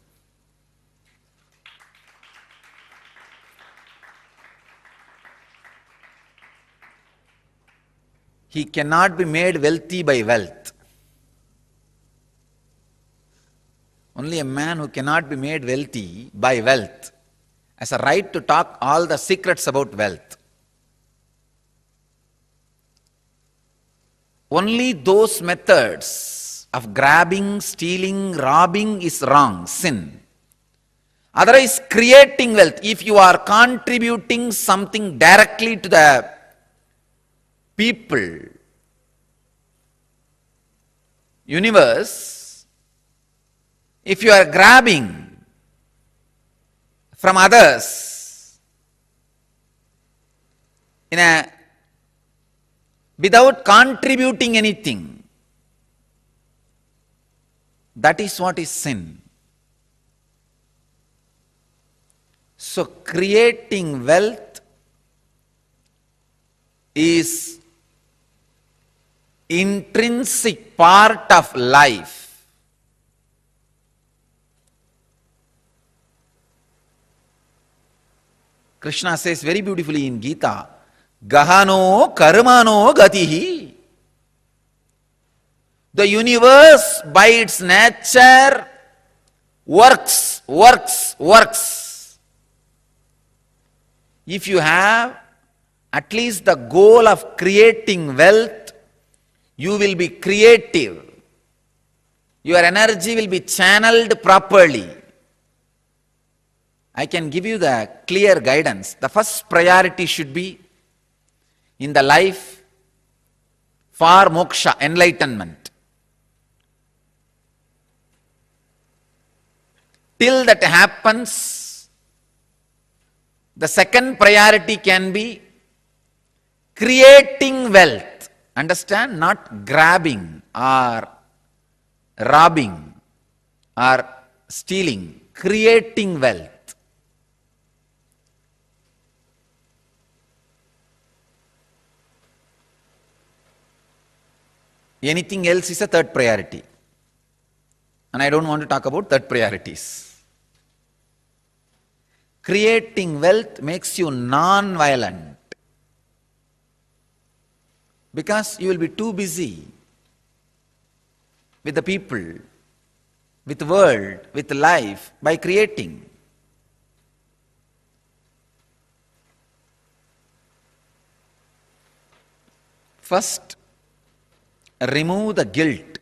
he cannot be made wealthy by wealth. Only a man who cannot be made wealthy by wealth has a right to talk all the secrets about wealth. Only those methods of grabbing, stealing, robbing is wrong, sin. Otherwise, creating wealth, if you are contributing something directly to the people, universe, if you are grabbing from others without contributing anything, that is what is sin. So creating wealth is intrinsic part of life. Krishna says very beautifully in Gita, Gahano karmano gatihi. The universe by its nature works. If you have at least the goal of creating wealth, you will be creative. Your energy will be channeled properly. I can give you the clear guidance. The first priority should be in the life for moksha, enlightenment. Till that happens, the second priority can be creating wealth. Understand? Not grabbing or robbing or stealing. Creating wealth. Anything else is a third priority. And I don't want to talk about third priorities. Creating wealth makes you non-violent. Because you will be too busy with the people, with the world, with life, by creating. First, remove the guilt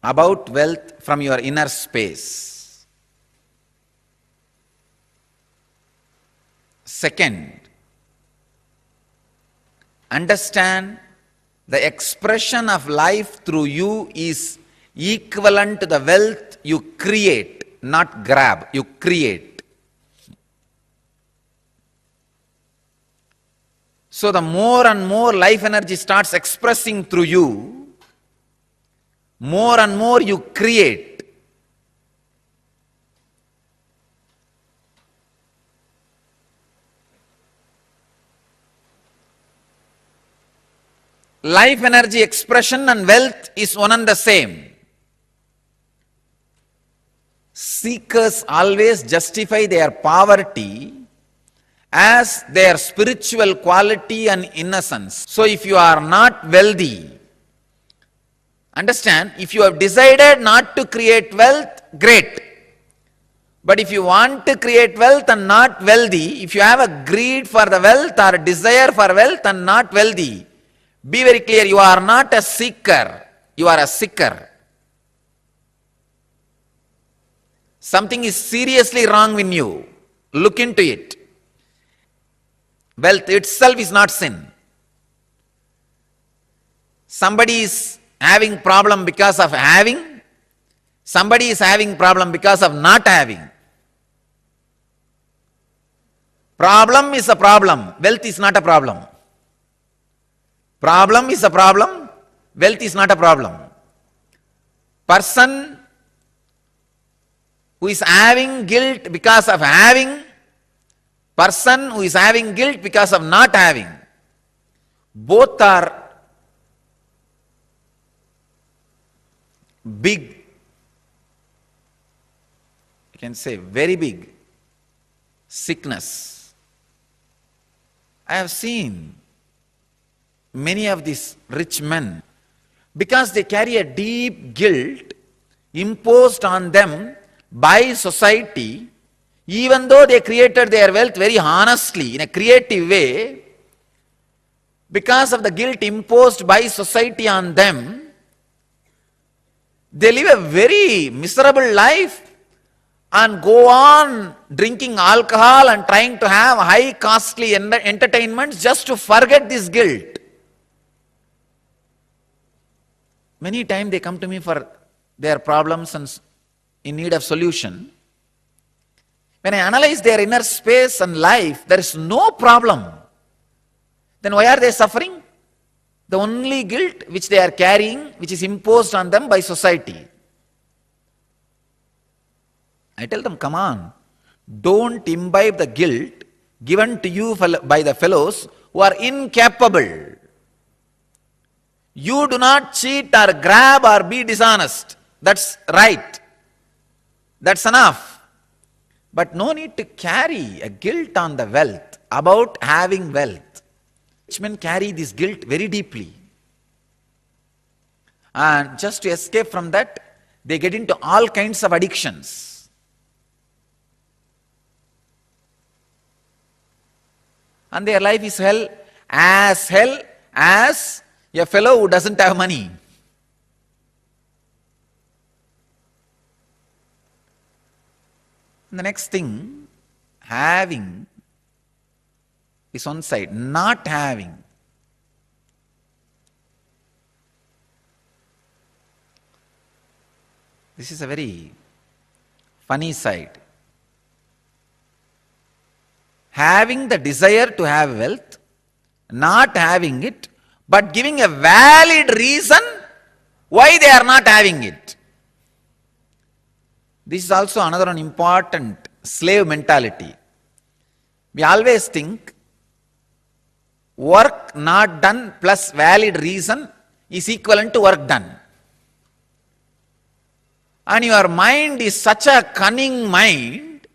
about wealth from your inner space. Second, understand the expression of life through you is equivalent to the wealth you create, not grab, you create. So the more and more life energy starts expressing through you, more and more you create. Life energy expression and wealth is one and the same. Seekers always justify their poverty as their spiritual quality and innocence. So if you are not wealthy, understand, if you have decided not to create wealth, great. But if you want to create wealth and not wealthy, if you have a greed for the wealth or a desire for wealth and not wealthy, be very clear, you are not a seeker, you are a seeker. Something is seriously wrong in you. Look into it. Wealth itself is not sin. Somebody is having problem because of having, somebody is having problem because of not having. Problem is a problem, wealth is not a problem. Problem is a problem, wealth is not a problem. Person who is having guilt because of having, person who is having guilt because of not having, both are big, you can say very big sickness. I have seen many of these rich men, because they carry a deep guilt imposed on them by society, even though they created their wealth very honestly, in a creative way, because of the guilt imposed by society on them, they live a very miserable life and go on drinking alcohol and trying to have high costly entertainments just to forget this guilt. Many times they come to me for their problems and in need of solution. When I analyze their inner space and life, there is no problem. Then why are they suffering? The only guilt which they are carrying, which is imposed on them by society. I tell them, come on, don't imbibe the guilt given to you by the fellows who are incapable. You do not cheat or grab or be dishonest. That's right. That's enough. But no need to carry a guilt on the wealth, about having wealth. Rich men carry this guilt very deeply. And just to escape from that, they get into all kinds of addictions. And their life is hell as a fellow who doesn't have money. And the next thing, having is one side, not having. This is a very funny side. Having the desire to have wealth, not having it, but giving a valid reason why they are not having it. This is also another important slave mentality. We always think work not done plus valid reason is equivalent to work done. And your mind is such a cunning mind,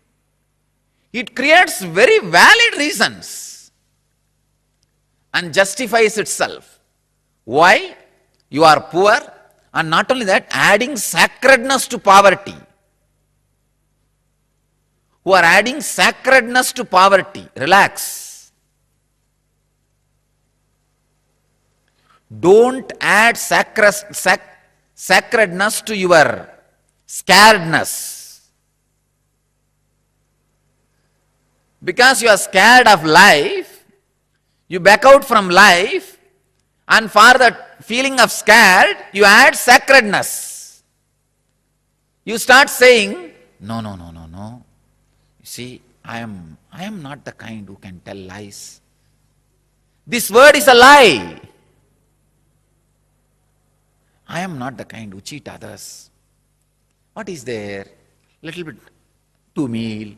it creates very valid reasons and justifies itself. Why? You are poor, and not only that, adding sacredness to poverty. Who are adding sacredness to poverty. Relax. Don't add sacredness to your scaredness. Because you are scared of life, you back out from life, and for the feeling of scared, you add sacredness. You start saying, no. You see, I am not the kind who can tell lies. This word is a lie. I am not the kind who cheat others. What is there? Little bit, 2 meal,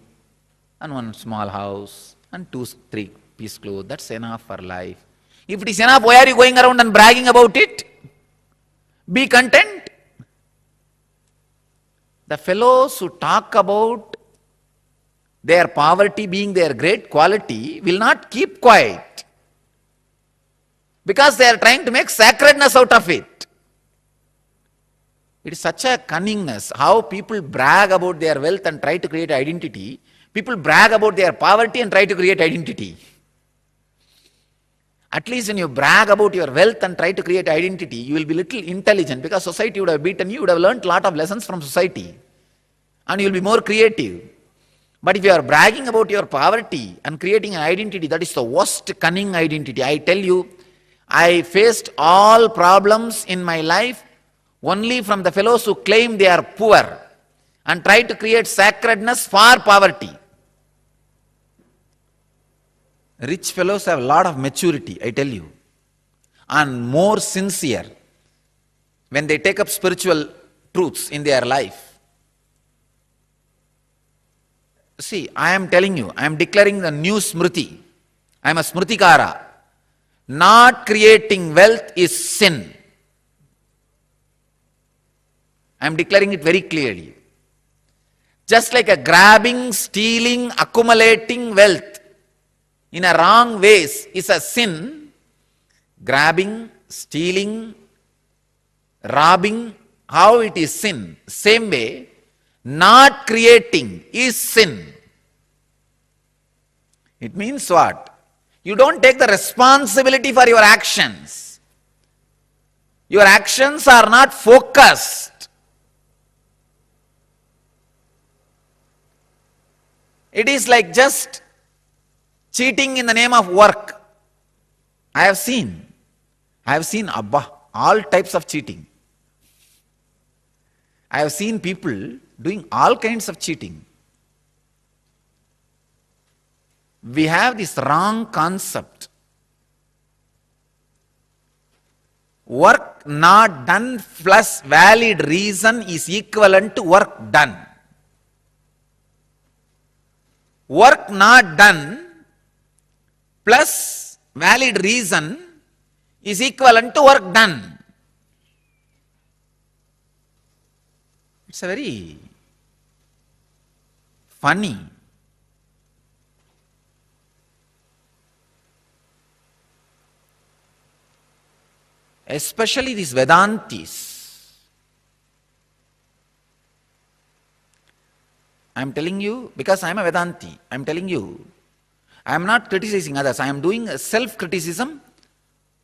and 1 small house, and 2 3-piece clothes. That's enough for life. If it is enough, why are you going around and bragging about it? Be content. The fellows who talk about their poverty being their great quality will not keep quiet, because they are trying to make sacredness out of it. It is such a cunningness, how people brag about their wealth and try to create identity. People brag about their poverty and try to create identity. At least when you brag about your wealth and try to create identity, you will be little intelligent, because society would have beaten you, would have learned a lot of lessons from society, and you will be more creative. But if you are bragging about your poverty and creating an identity, that is the worst cunning identity. I tell you, I faced all problems in my life only from the fellows who claim they are poor and try to create sacredness for poverty. Rich fellows have a lot of maturity, I tell you, and more sincere when they take up spiritual truths in their life. See, I am telling you, I am declaring the new Smriti. I am a Smritikara. Not creating wealth is sin. I am declaring it very clearly. Just like a grabbing, stealing, accumulating wealth in a wrong ways is a sin, grabbing, stealing, robbing, how it is sin. Same way, not creating is sin. It means what? You don't take the responsibility for your actions. Your actions are not focused. It is like just cheating in the name of work. I have seen Abba, all types of cheating. I have seen people doing all kinds of cheating. We have this wrong concept. Work not done plus valid reason is equivalent to work done. Work not done plus valid reason is equivalent to work done. It's a very funny. Especially these Vedantis. I am telling you, because I am a Vedanti, I am telling you, I am not criticizing others, I am doing a self-criticism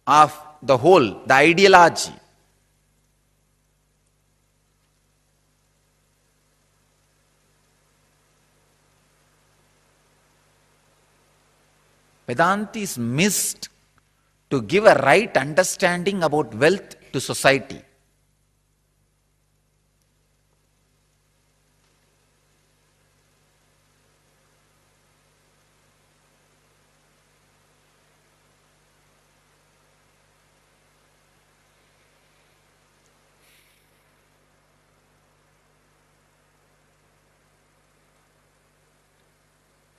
of the whole, the ideology. Vedantis missed to give a right understanding about wealth to society.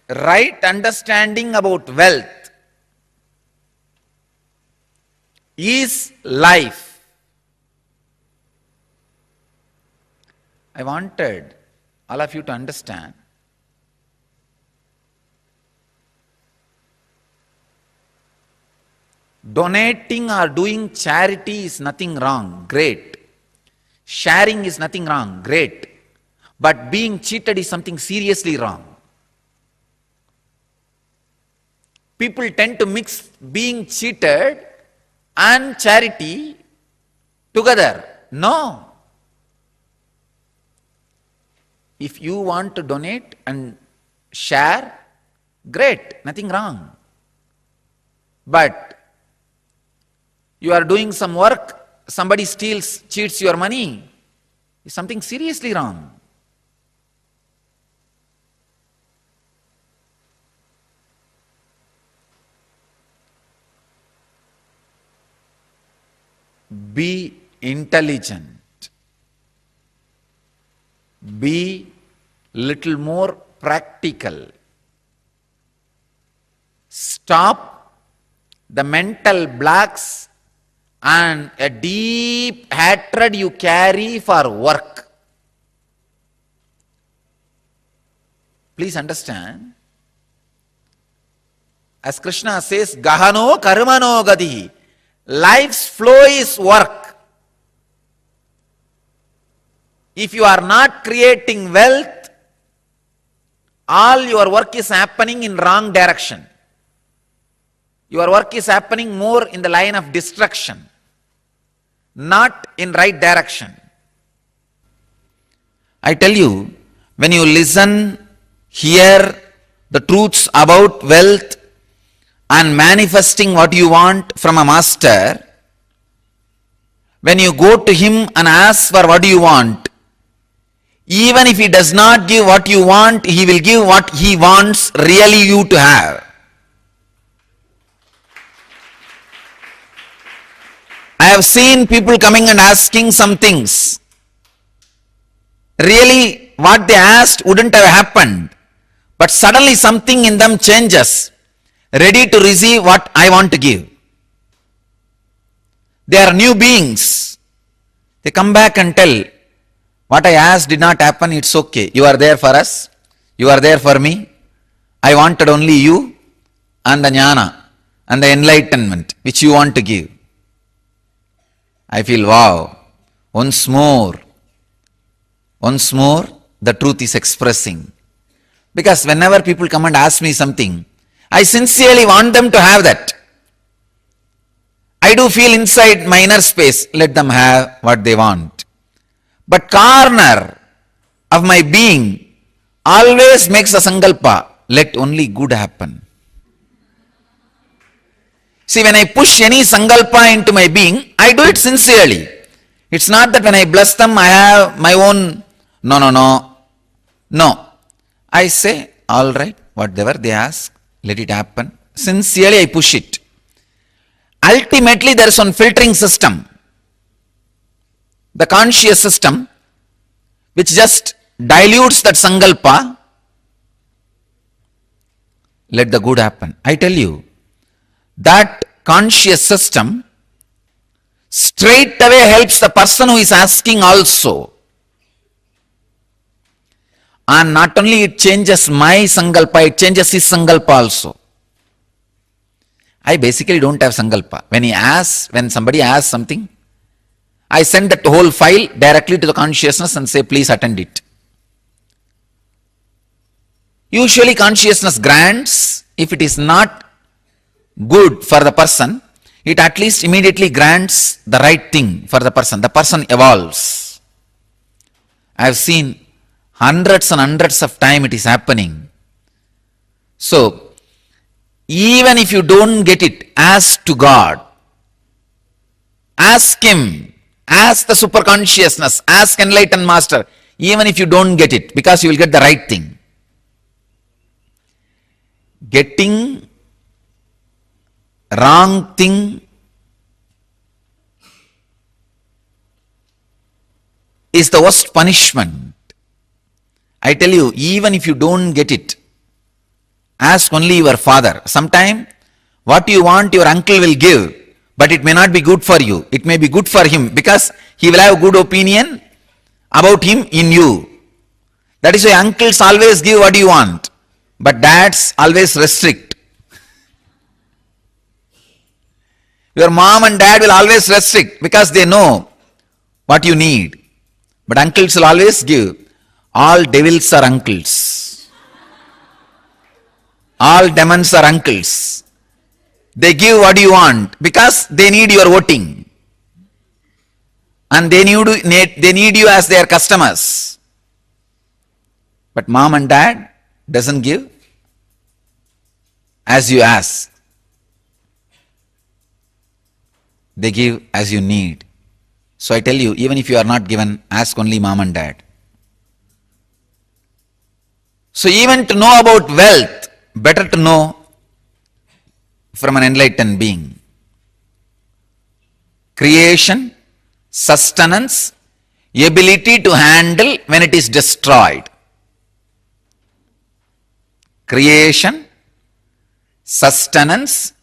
Right understanding about wealth is life. I wanted all of you to understand donating or doing charity is nothing wrong, great. Sharing is nothing wrong, great. But being cheated is something seriously wrong. People tend to mix being cheated and charity together. No. If you want to donate and share, great, nothing wrong. But you are doing some work, somebody steals, cheats your money, is something seriously wrong. Be intelligent. Be little more practical. Stop the mental blocks and a deep hatred you carry for work. Please understand. As Krishna says, Gahano karmano gadihi. Life's flow is work. If you are not creating wealth, all your work is happening in wrong direction. Your work is happening more in the line of destruction, not in right direction. I tell you, when you listen, hear the truths about wealth and manifesting what you want from a master, when you go to him and ask for what you want, even if he does not give what you want, he will give what he wants really you to have. I have seen people coming and asking some things. Really, what they asked wouldn't have happened, but suddenly something in them changes, ready to receive what I want to give. They are new beings. They come back and tell, what I asked did not happen, it's okay. You are there for us. You are there for me. I wanted only you and the jnana. and the enlightenment which you want to give. I feel, wow, once more, the truth is expressing. Because whenever people come and ask me something, I sincerely want them to have that. I do feel inside my inner space, let them have what they want. But corner of my being always makes a sankalpa, let only good happen. See, when I push any sankalpa into my being, I do it sincerely. It's not that when I bless them, I have my own, no. I say, all right, whatever they ask, let it happen. Sincerely I push it. Ultimately there is one filtering system, the conscious system, which just dilutes that sankalpa, let the good happen. I tell you, that conscious system straight away helps the person who is asking also. And not only it changes my sankalpa, it changes his sankalpa also. I basically don't have sankalpa. When somebody asks something, I send that whole file directly to the consciousness and say, please attend it. Usually consciousness grants, if it is not good for the person, it at least immediately grants the right thing for the person. The person evolves. I have seen hundreds and hundreds of times it is happening. So, even if you don't get it, ask to God. Ask Him. Ask the superconsciousness. Ask enlightened master. Even if you don't get it, because you will get the right thing. Getting wrong thing is the worst punishment. I tell you, even if you don't get it, ask only your father. Sometime, what you want, your uncle will give, but it may not be good for you. It may be good for him, because he will have a good opinion about him in you. That is why uncles always give what you want, but dads always restrict. Your mom and dad will always restrict, because they know what you need. But uncles will always give. All devils are uncles. All demons are uncles. They give what you want because they need your voting. And they need you as their customers. But mom and dad doesn't give as you ask. They give as you need. So I tell you, even if you are not given, ask only mom and dad. So even to know about wealth, better to know from an enlightened being. Creation, sustenance, ability to handle when it is destroyed. Creation, sustenance,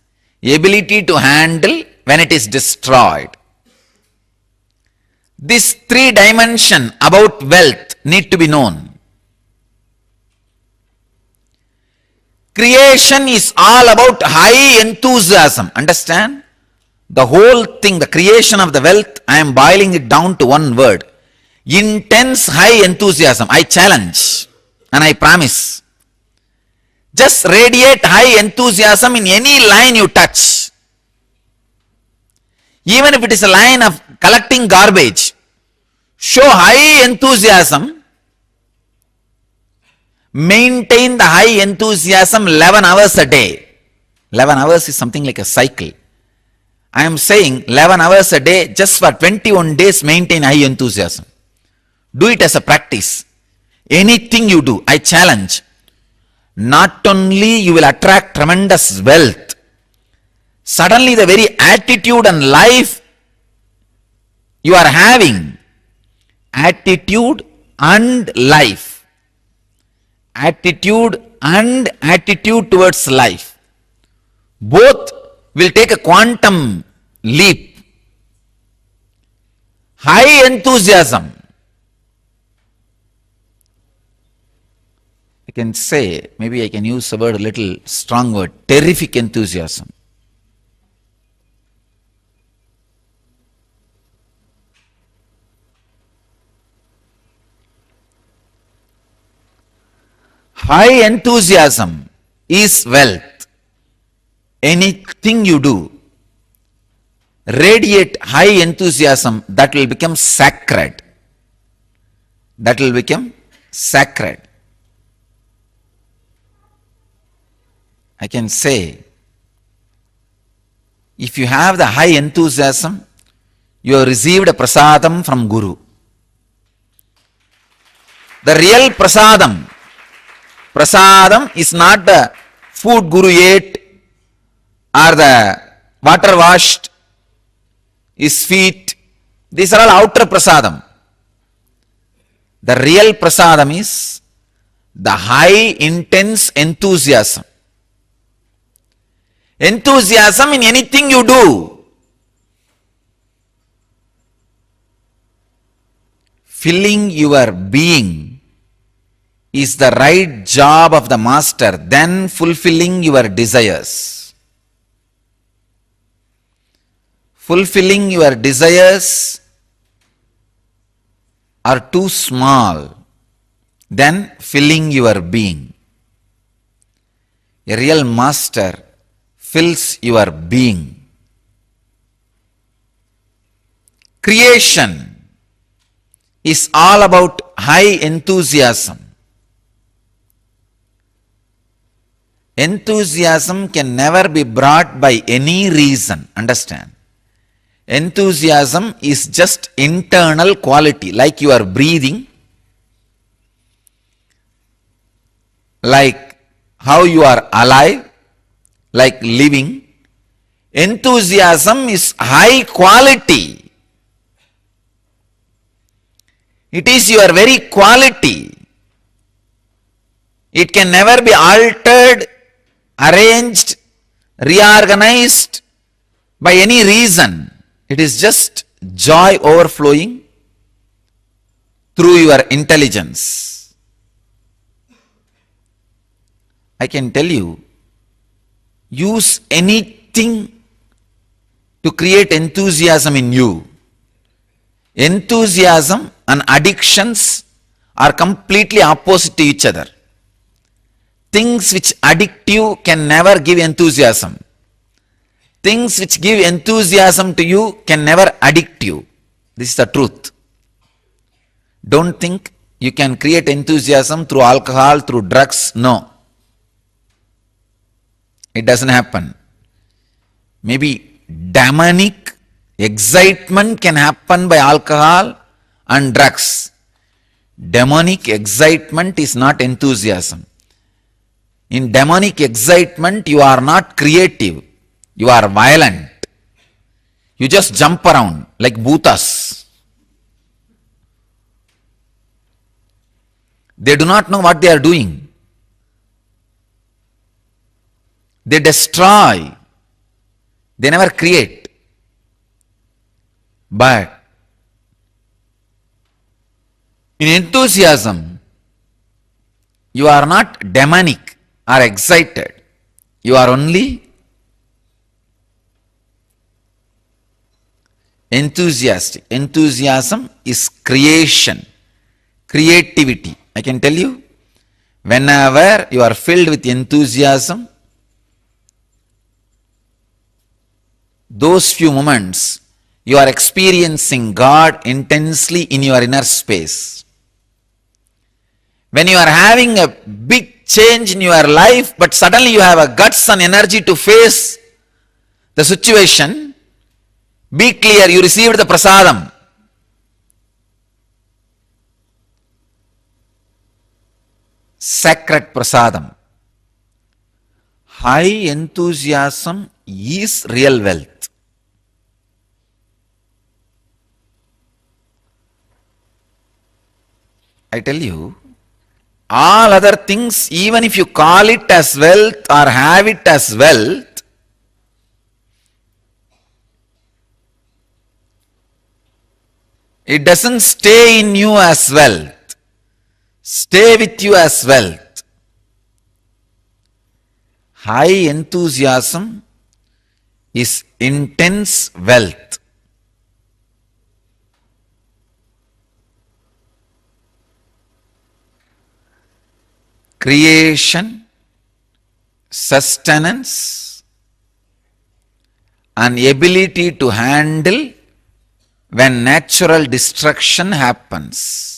ability to handle when it is destroyed. This three dimension about wealth need to be known. Creation is all about high enthusiasm. Understand? The whole thing, the creation of the wealth, I am boiling it down to one word. Intense high enthusiasm. I challenge and I promise. Just radiate high enthusiasm in any line you touch. Even if it is a line of collecting garbage, show high enthusiasm. Maintain the high enthusiasm 11 hours a day. 11 hours is something like a cycle. I am saying 11 hours a day, just for 21 days maintain high enthusiasm. Do it as a practice. Anything you do, I challenge. Not only you will attract tremendous wealth, suddenly the very attitude and life you are having, attitude and life, attitude and attitude towards life, both will take a quantum leap. High enthusiasm. I can say, maybe I can use a word, a little strong word, terrific enthusiasm. High enthusiasm is wealth. Anything you do, radiate high enthusiasm, that will become sacred. That will become sacred. I can say, if you have the high enthusiasm, you have received a prasadam from Guru. The real prasadam is not the food Guru ate or the water washed his feet. These are all outer prasadam. The real prasadam is the high intense enthusiasm. Enthusiasm in anything you do. Filling your being is the right job of the master, then fulfilling your desires. Fulfilling your desires are too small, then filling your being. A real master fills your being. Creation is all about high enthusiasm. Enthusiasm can never be brought by any reason. Understand? Enthusiasm is just internal quality, like you are breathing, like how you are alive, like living. Enthusiasm is high quality. It is your very quality. It can never be altered, arranged, reorganized by any reason. It is just joy overflowing through your intelligence. I can tell you, use anything to create enthusiasm in you. Enthusiasm and addictions are completely opposite to each other. Things which addict you can never give enthusiasm. Things which give enthusiasm to you can never addict you. This is the truth. Don't think you can create enthusiasm through alcohol, through drugs. No. It doesn't happen. Maybe demonic excitement can happen by alcohol and drugs. Demonic excitement is not enthusiasm. In demonic excitement, you are not creative. You are violent. You just jump around like bhutas. They do not know what they are doing. They destroy. They never create. But in enthusiasm, you are not demonic or excited. You are only enthusiastic. Enthusiasm is creation, creativity. I can tell you, whenever you are filled with enthusiasm, those few moments, you are experiencing God intensely in your inner space. When you are having a big change in your life, but suddenly you have a guts and energy to face the situation, be clear, you received the prasadam. Sacred prasadam. High enthusiasm is real wealth. I tell you, all other things, even if you call it as wealth or have it as wealth, it doesn't stay in you as wealth, stay with you as wealth. High enthusiasm is intense wealth. creation, sustenance, and ability to handle when natural destruction happens.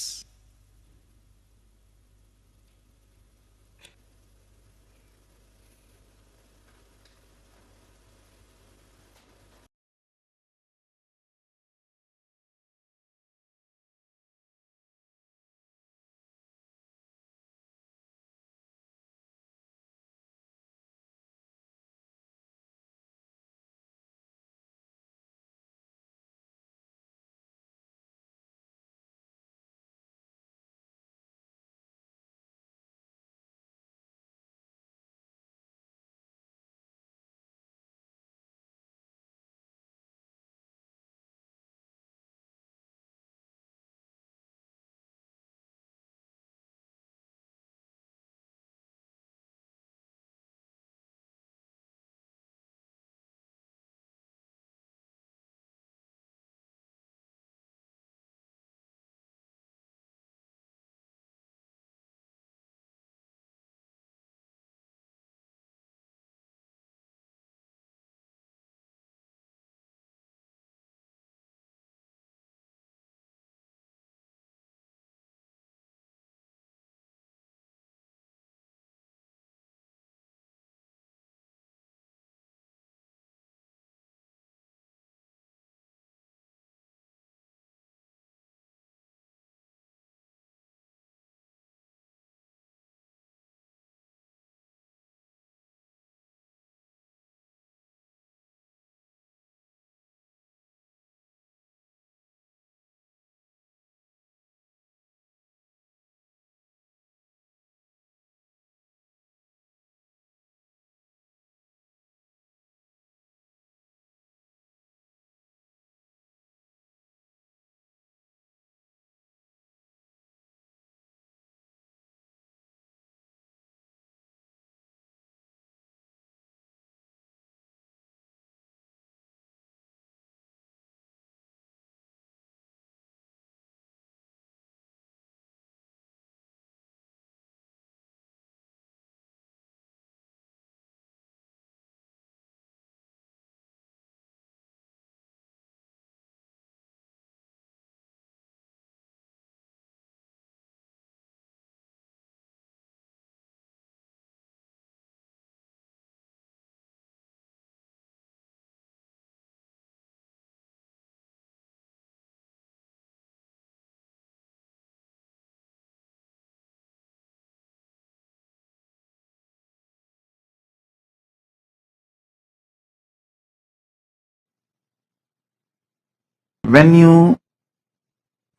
When you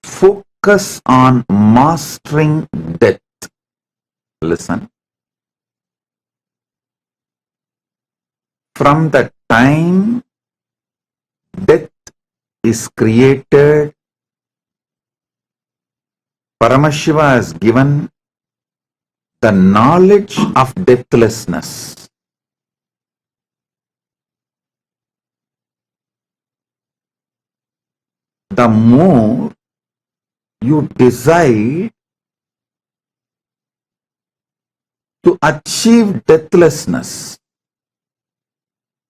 focus on mastering death, listen, from the time death is created, Paramashiva has given the knowledge of deathlessness. The more you decide to achieve deathlessness,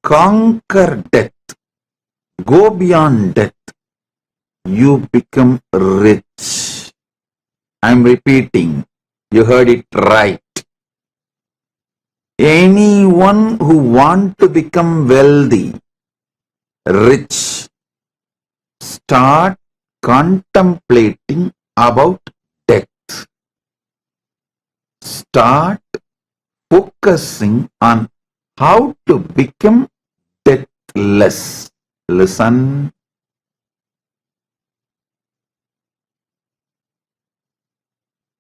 conquer death, go beyond death, you become rich. I'm repeating, you heard it right. Anyone who wants to become wealthy, rich, start contemplating about death. Start focusing on how to become deathless. Listen.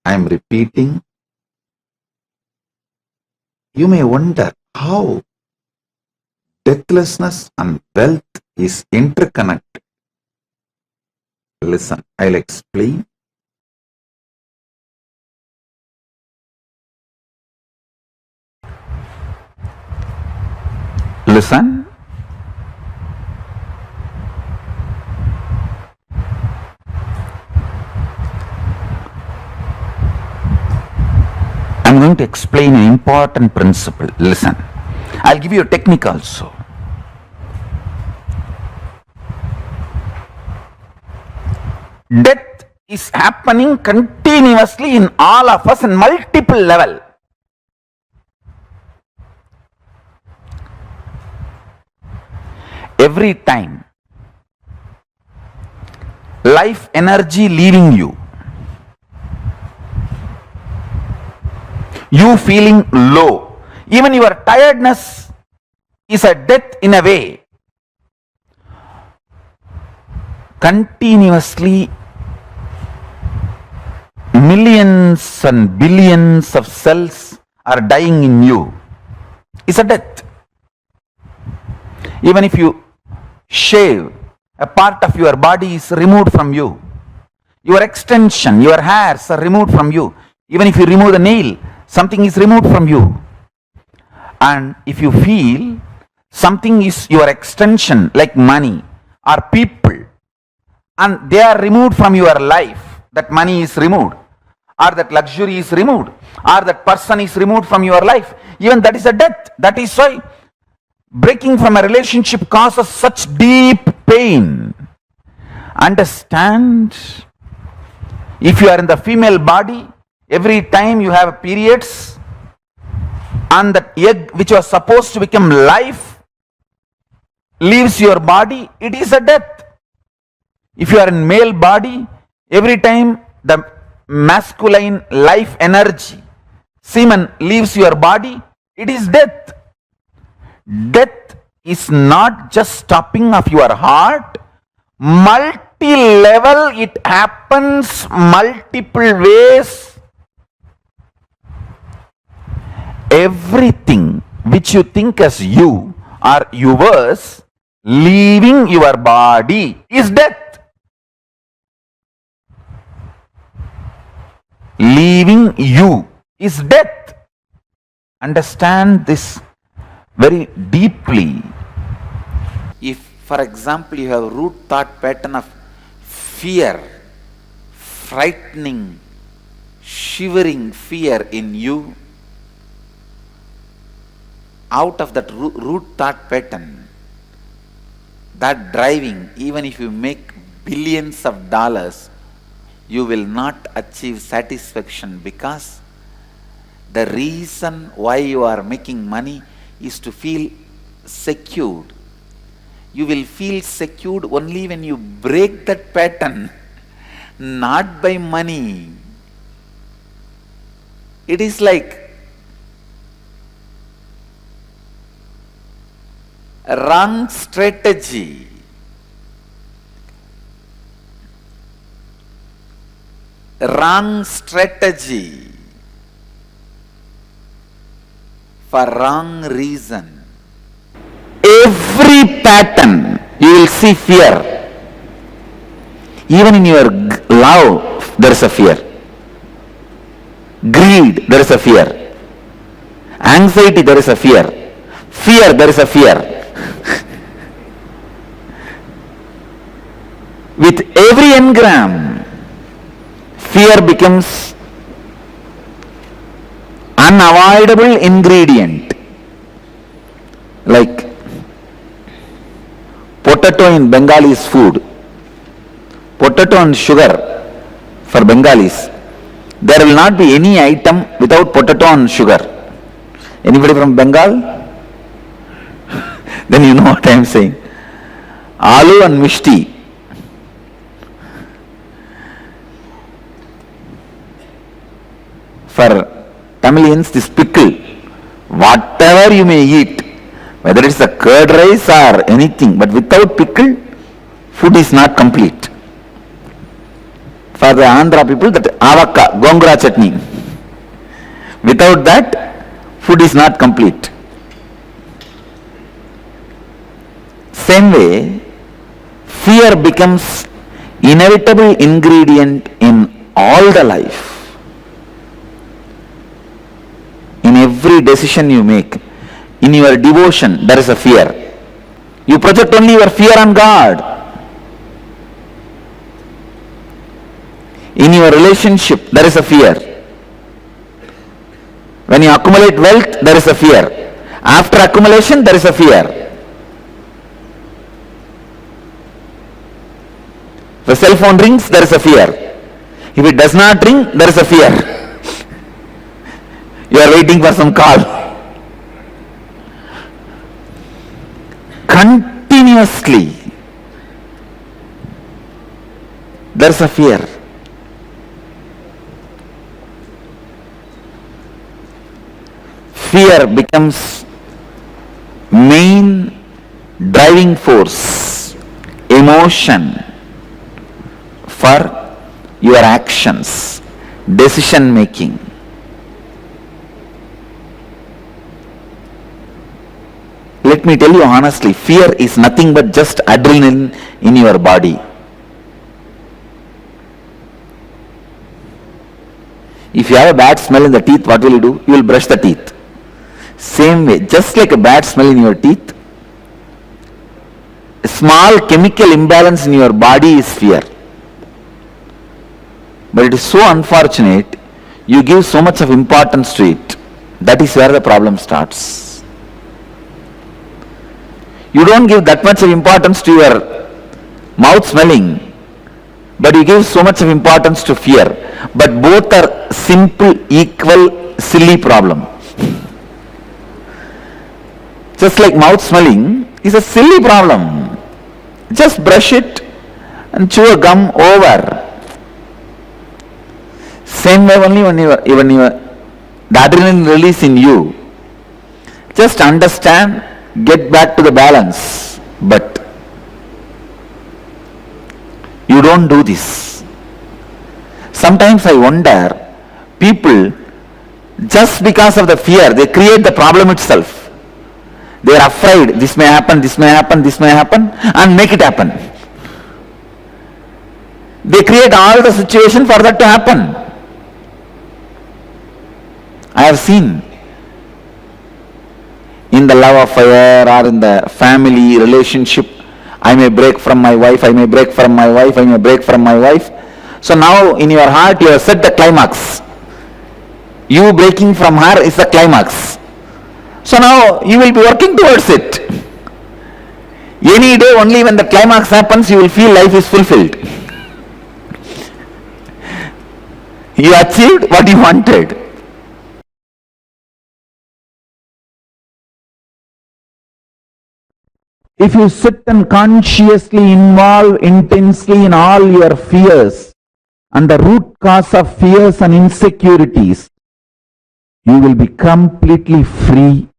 I am repeating. You may wonder how deathlessness and wealth is interconnected. Listen, I'll explain. Listen. I'm going to explain an important principle. Listen, I'll give you a technique also. Death is happening continuously in all of us in multiple level. Every time life energy leaving you, you feeling low, even your tiredness is a death in a way. Continuously millions and billions of cells are dying in you. It's a death. Even if you shave, a part of your body is removed from you. Your extension, your hairs are removed from you. Even if you remove the nail, something is removed from you. And if you feel something is your extension, like money or people, and they are removed from your life, that money is removed, or that luxury is removed, or that person is removed from your life, even that is a death. That is why breaking from a relationship causes such deep pain. Understand? If you are in the female body, every time you have periods, and that egg which was supposed to become life leaves your body, it is a death. If you are in male body, every time the masculine life energy, semen, leaves your body, it is death. Death is not just stopping of your heart, multi-level, it happens multiple ways. Everything which you think as you or yours leaving your body is death. Leaving you is death. Understand this very deeply. If, for example, you have root thought pattern of fear, frightening, shivering fear in you, out of that root thought pattern, that driving, even if you make billions of dollars, you will not achieve satisfaction, because the reason why you are making money is to feel secured. You will feel secured only when you break that pattern, not by money. It is like a wrong strategy. Wrong strategy for wrong reason. Every pattern you will see fear. Even in your love there is a fear. Greed, there is a fear. Anxiety, there is a fear. Fear, there is a fear. With every engram, fear becomes unavoidable ingredient. Like potato in Bengalis food, potato and sugar for Bengalis. There will not be any item without potato and sugar. Anybody from Bengal? Then you know what I am saying. Aloo and mishti. For Tamilians, this pickle, whatever you may eat, whether it's a curd rice or anything, but without pickle, food is not complete. For the Andhra people, that avaka, gongura chutney. Without that, food is not complete. Same way, fear becomes inevitable ingredient in all the life. In every decision you make, in your devotion, there is a fear. You project only your fear on God. In your relationship, there is a fear. When you accumulate wealth, there is a fear. After accumulation, there is a fear. If a cell phone rings, there is a fear. If it does not ring, there is a fear. You are waiting for some call. Continuously, there is a fear. Fear becomes main driving force, emotion for your actions, decision making. Let me tell you honestly, fear is nothing but just adrenaline in your body. If you have a bad smell in the teeth, what will you do? You will brush the teeth. Same way, just like a bad smell in your teeth, a small chemical imbalance in your body is fear. But it is so unfortunate, you give so much of importance to it. That is where the problem starts. You don't give that much of importance to your mouth smelling, but you give so much of importance to fear. But both are simple, equal, silly problem. Just like mouth smelling is a silly problem. Just brush it and chew a gum over. Same way only when the adrenaline release in you. Just understand, get back to the balance. But you don't do this. Sometimes I wonder, people, just because of the fear, they create the problem itself. They are afraid this may happen, this may happen, this may happen, and make it happen. They create all the situation for that to happen. I have seen in the love affair or in the family relationship, I may break from my wife, I may break from my wife, I may break from my wife. So now in your heart you have set the climax. You breaking from her is the climax. So now you will be working towards it. Any day only when the climax happens, you will feel life is fulfilled. You achieved what you wanted. If you sit and consciously involve intensely in all your fears and the root cause of fears and insecurities, you will be completely free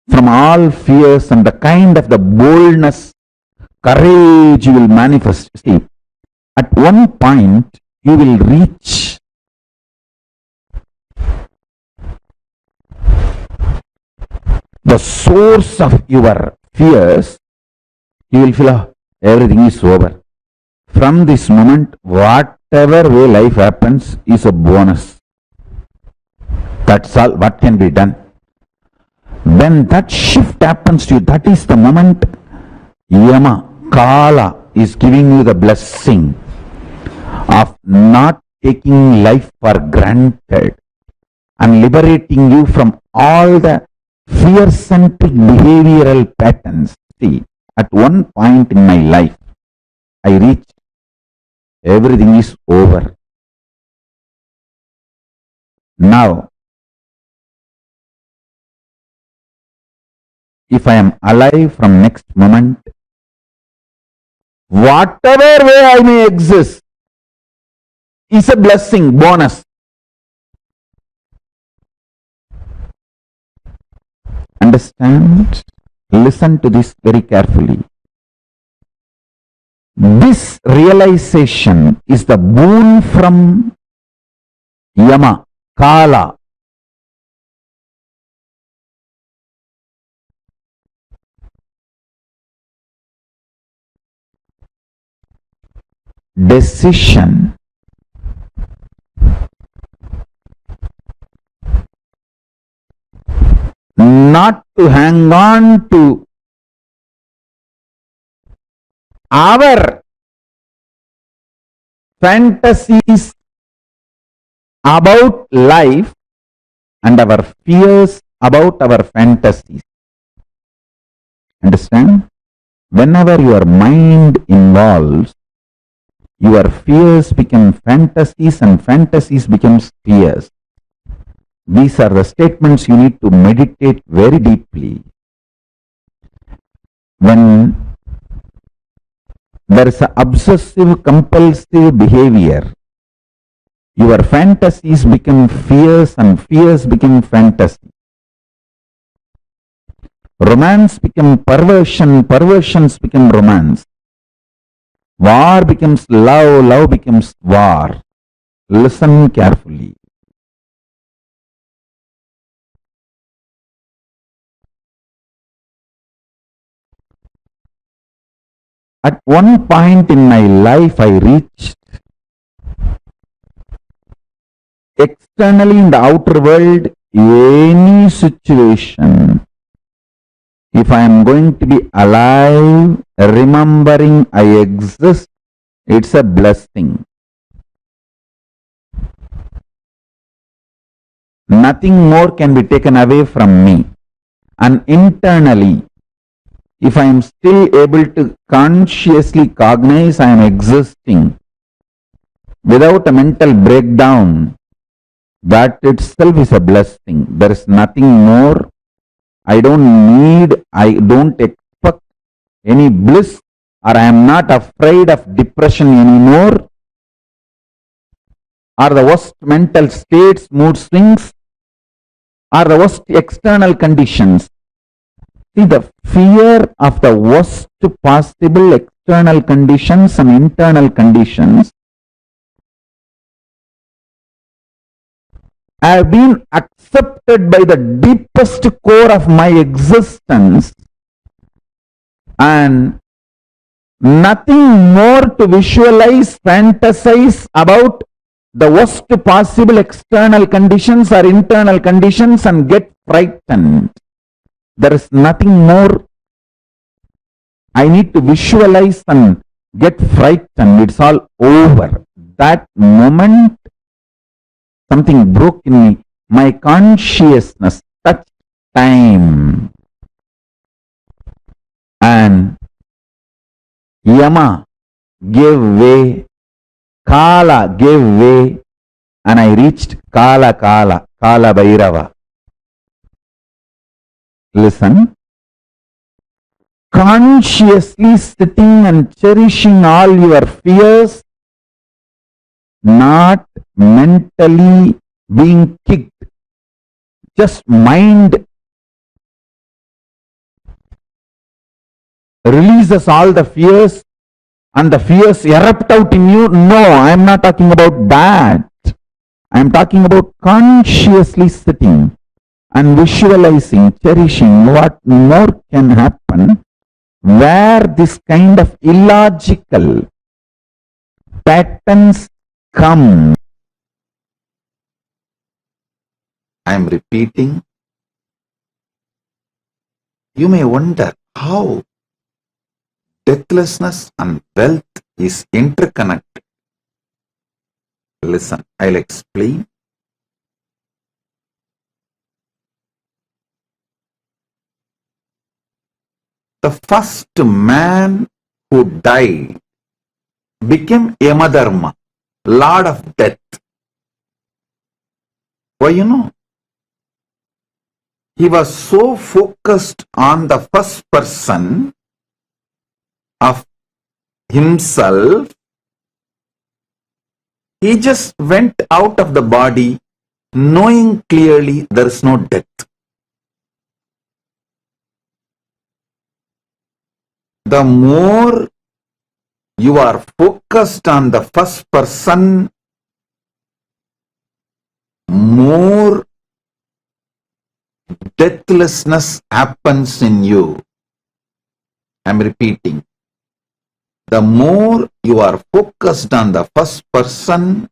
from all fears and the kind of the boldness, courage you will manifest. See, at one point you will reach the source of your fears. You will feel, oh, everything is over. From this moment, whatever way life happens is a bonus. That's all what can be done. When that shift happens to you, that is the moment Yama, Kala is giving you the blessing of not taking life for granted and liberating you from all the fear-centric behavioral patterns. See, at one point in my life, I reached everything is over. Now, if I am alive from next moment, whatever way I may exist is a blessing, bonus. Understand? Listen to this very carefully. This realization is the boon from Yama, Kala. Decision not to hang on to our fantasies about life and our fears about our fantasies. Understand? Whenever your mind involves, your fears become fantasies and fantasies becomes fears. These are the statements you need to meditate very deeply. When there is an obsessive compulsive behavior, your fantasies become fears and fears become fantasy. Romance become perversion, perversions become romance. War becomes love, love becomes war. Listen carefully. At one point in my life, I reached externally in the outer world, any situation, if I am going to be alive, remembering I exist, it's a blessing. Nothing more can be taken away from me. And internally, if I am still able to consciously cognize I am existing without a mental breakdown, that itself is a blessing. There is nothing more. I don't expect any bliss, or I am not afraid of depression anymore, or the worst mental states, mood swings, or the worst external conditions. See, the fear of the worst possible external conditions and internal conditions have been accepted by the deepest core of my existence, and nothing more to visualize, fantasize about the worst possible external conditions or internal conditions and get frightened. There is nothing more I need to visualize and get frightened. It's all over. That moment, something broke in me. My consciousness touched time. And Yama gave way, Kala gave way, and I reached Kala Bhairava. Listen, consciously sitting and cherishing all your fears, not mentally being kicked, just mind releases all the fears and the fears erupt out in you. No, I am not talking about that. I am talking about consciously sitting and visualizing, cherishing what more can happen where this kind of illogical patterns come. I am repeating. You may wonder how deathlessness and wealth is interconnected. Listen, I'll explain. The first man who died became Yamadharma, Lord of Death. Why, you know? He was so focused on the first person of himself, he just went out of the body knowing clearly there is no death. The more you are focused on the first person, more deathlessness happens in you. I am repeating. The more you are focused on the first person,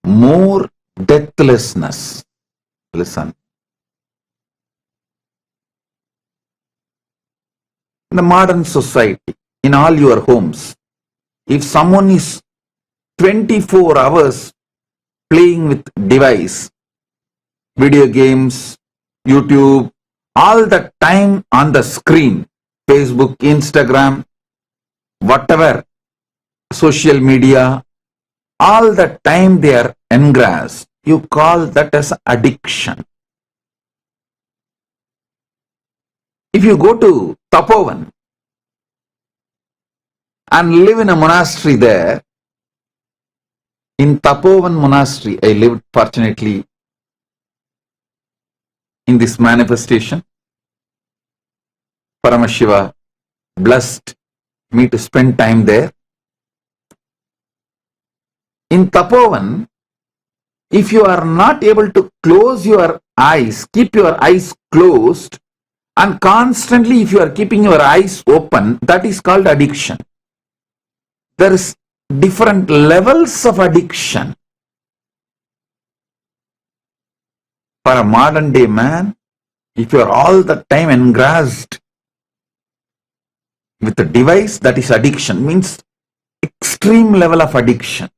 more deathlessness. Listen. In the modern society, in all your homes, if someone is 24 hours playing with device, video games, YouTube, all the time on the screen, Facebook, Instagram, whatever, social media, all the time they are engrossed. You call that as addiction. If you go to Tapovan and live in a monastery there, in Tapovan monastery, I lived fortunately in this manifestation. Paramashiva blessed me to spend time there. In Tapovan, if you are not able to close your eyes, keep your eyes closed, and constantly if you are keeping your eyes open, that is called addiction. There is different levels of addiction. For a modern day man, if you are all the time engrossed with a device, that is addiction, means extreme level of addiction.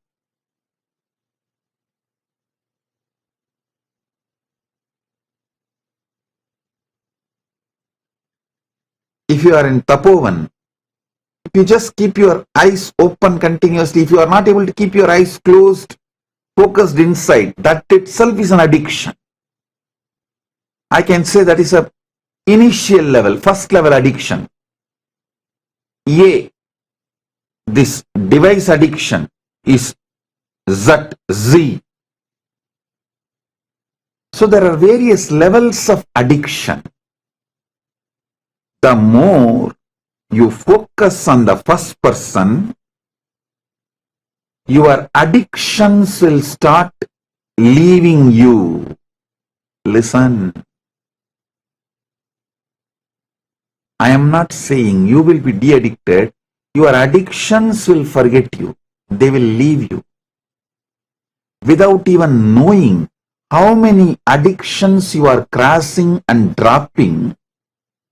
If you are in Tapovan, if you just keep your eyes open continuously, if you are not able to keep your eyes closed, focused inside, that itself is an addiction. I can say that is a initial level, first level addiction. A, this device addiction is Z. So there are various levels of addiction. The more you focus on the first person, your addictions will start leaving you. Listen. I am not saying you will be de-addicted. Your addictions will forget you. They will leave you. Without even knowing how many addictions you are crossing and dropping,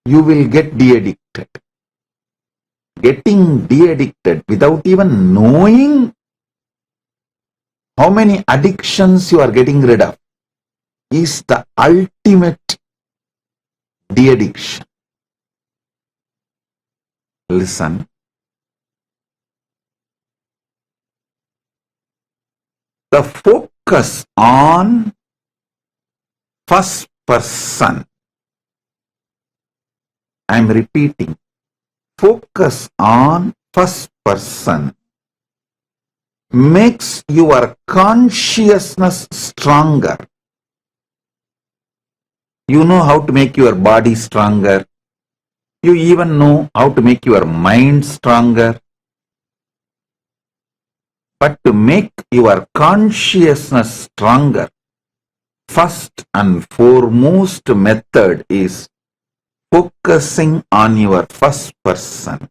you will get de-addicted. Getting de-addicted without even knowing how many addictions you are getting rid of is the ultimate de-addiction. Listen. The focus on first person. I am repeating. Focus on first person makes your consciousness stronger. You know how to make your body stronger. You even know how to make your mind stronger. But to make your consciousness stronger, first and foremost method is focusing on your first person.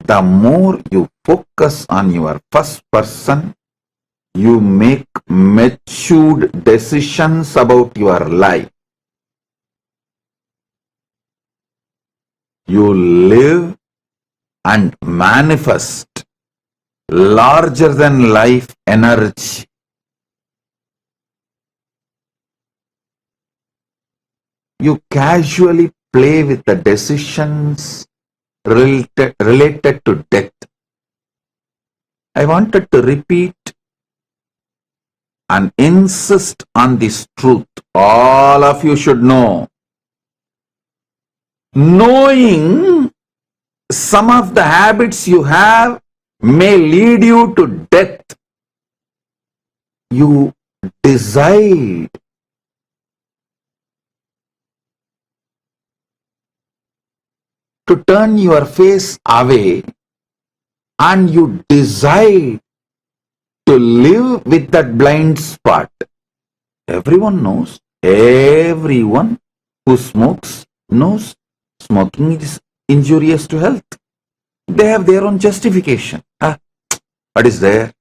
The more you focus on your first person, you make matured decisions about your life. You live and manifest larger than life energy. You casually play with the decisions related to death. I wanted to repeat and insist on this truth. All of you should know. Knowing some of the habits you have may lead you to death. You decide to turn your face away and you decide to live with that blind spot. Everyone knows, everyone who smokes knows smoking is injurious to health. They have their own justification. What is there?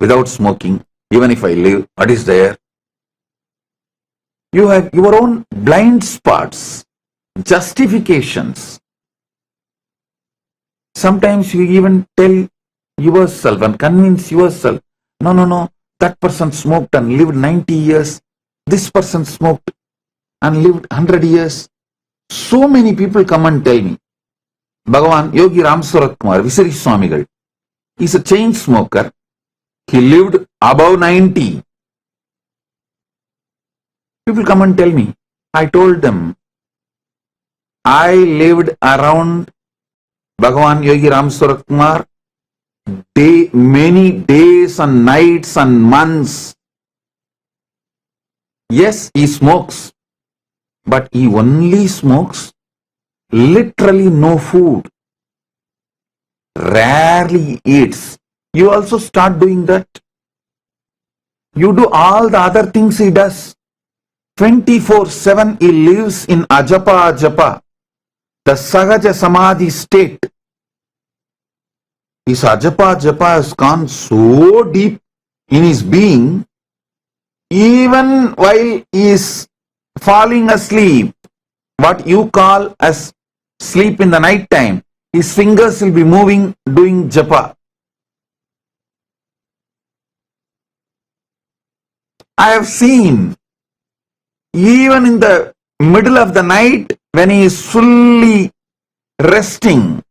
Without smoking, even if I live, what is there? You have your own blind spots, justifications. Sometimes you even tell yourself and convince yourself, no, that person smoked and lived 90 years, this person smoked and lived 100 years. So many people come and tell me, Bhagavan Yogi Ram Surat Kumar, Visari Swamigal, is a chain smoker. He lived above 90. People come and tell me. I told them, I lived around Bhagavan Yogi Ram Surat Kumar many days and nights and months. Yes, he smokes, but he only smokes literally no food. Rarely eats. You also start doing that. You do all the other things he does. 24/7 he lives in ajapa ajapa, the sahaja samadhi state. His ajapa ajapa has gone so deep in his being, even while he is falling asleep, what you call as sleep in the night time, his fingers will be moving doing japa. I have seen, even in the middle of the night, when he is fully resting,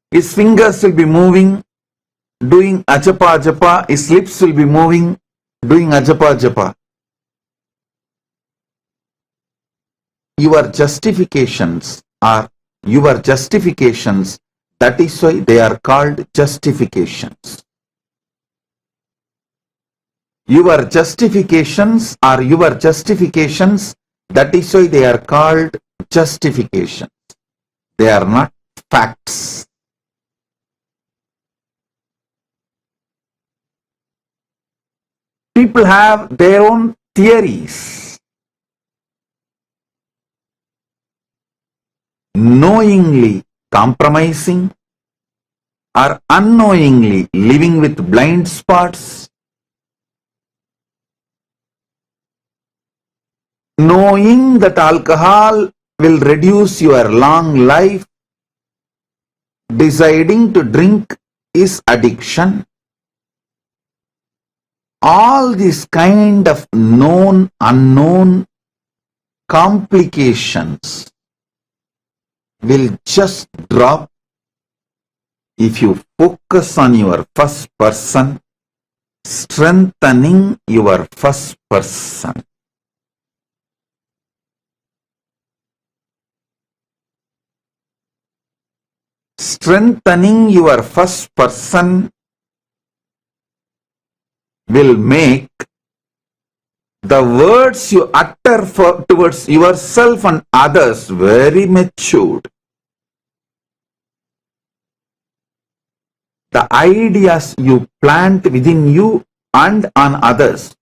his fingers will be moving, doing ajapa ajapa, his lips will be moving, doing ajapa ajapa. Your justifications are your justifications. That is why they are called justifications. Your justifications are your justifications. That is why they are called justifications. They are not facts. People have their own theories. Knowingly compromising or unknowingly living with blind spots, knowing that alcohol will reduce your long life, deciding to drink is addiction. All these kind of known, unknown complications will just drop if you focus on your first person, strengthening your first person. Strengthening your first person will make the words you utter towards yourself and others very matured. The ideas you plant within you and on others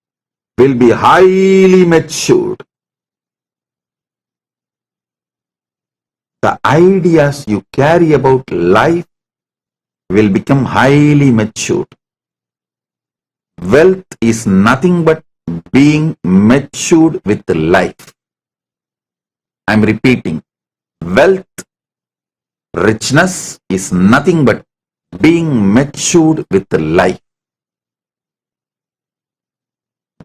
will be highly matured. The ideas you carry about life will become highly matured. Wealth is nothing but being matured with life. I am repeating, wealth, richness is nothing but being matured with life.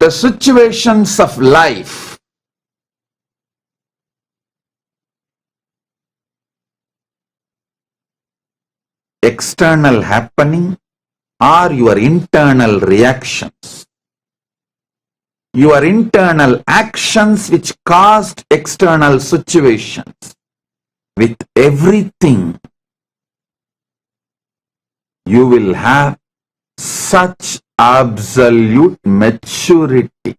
The situations of life, external happening, are your internal reactions. Your internal actions which caused external situations. With everything, you will have such absolute maturity.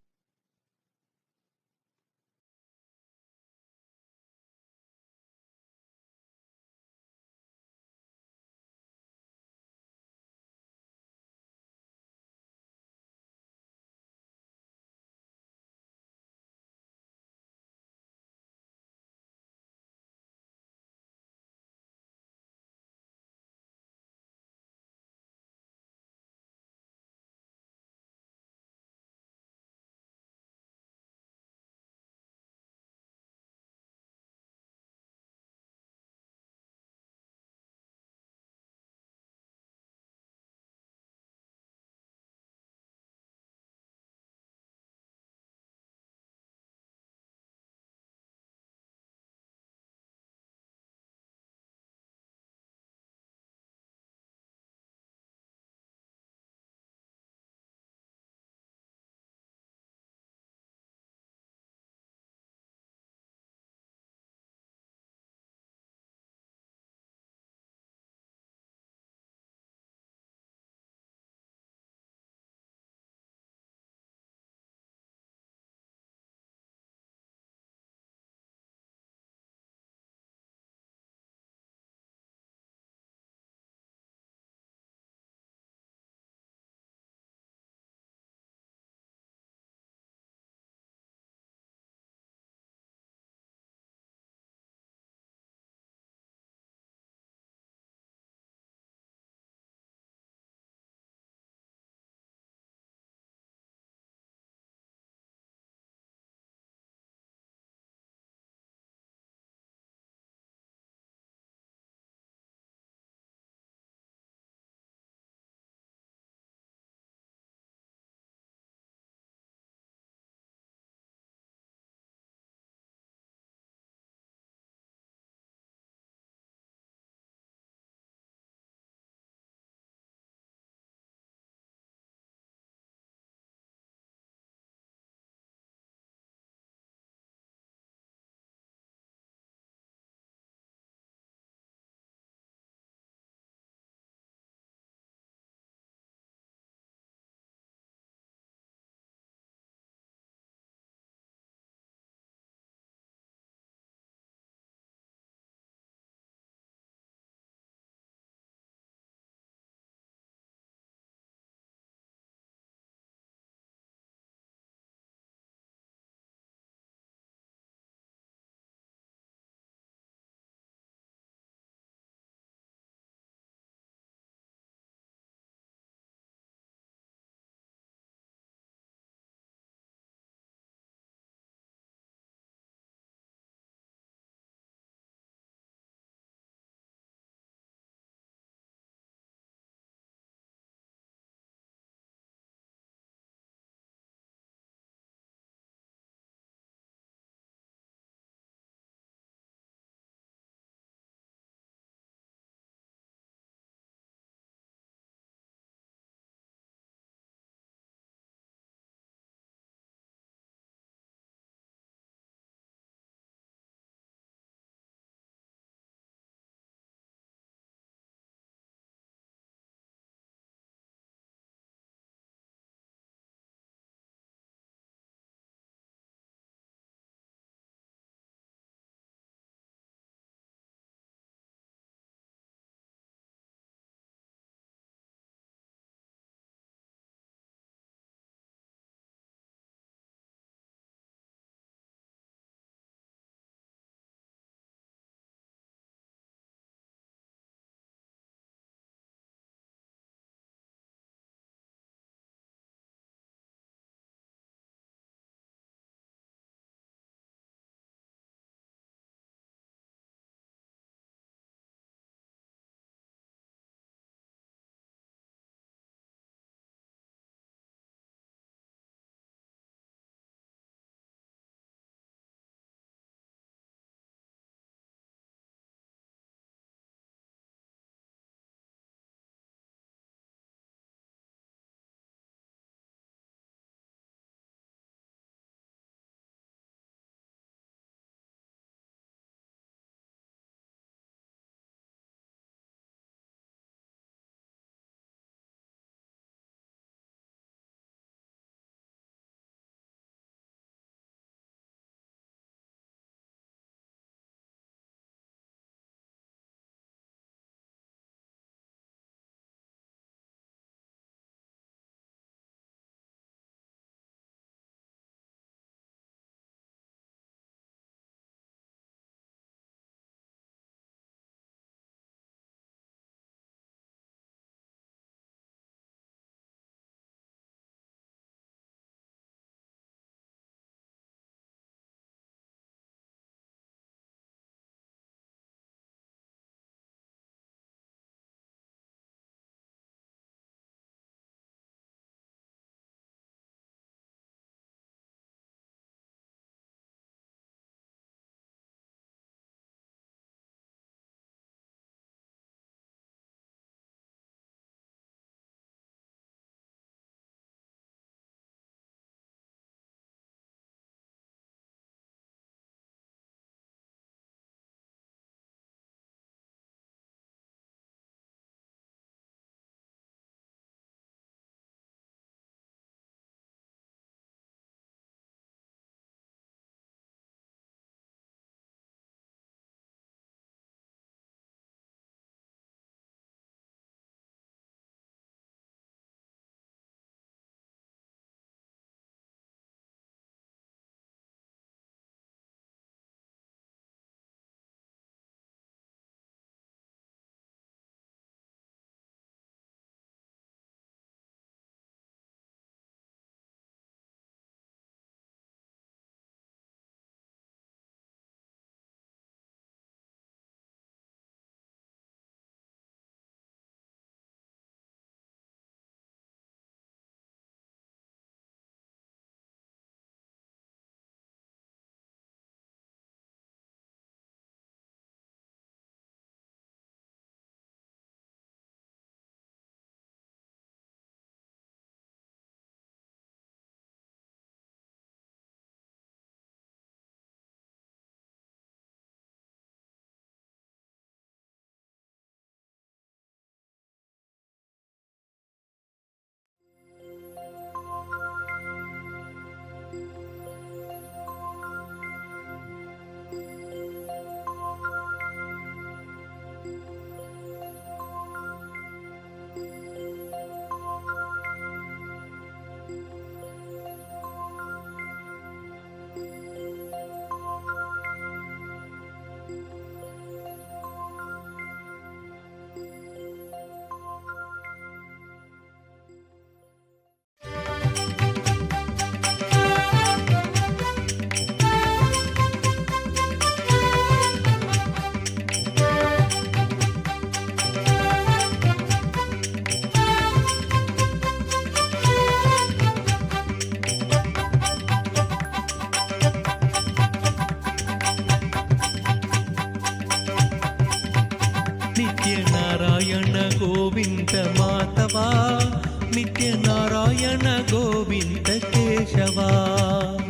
ನಿತ್ಯ ನಾರಾಯಣ ಗೋವಿಂದ ಕೇಶವ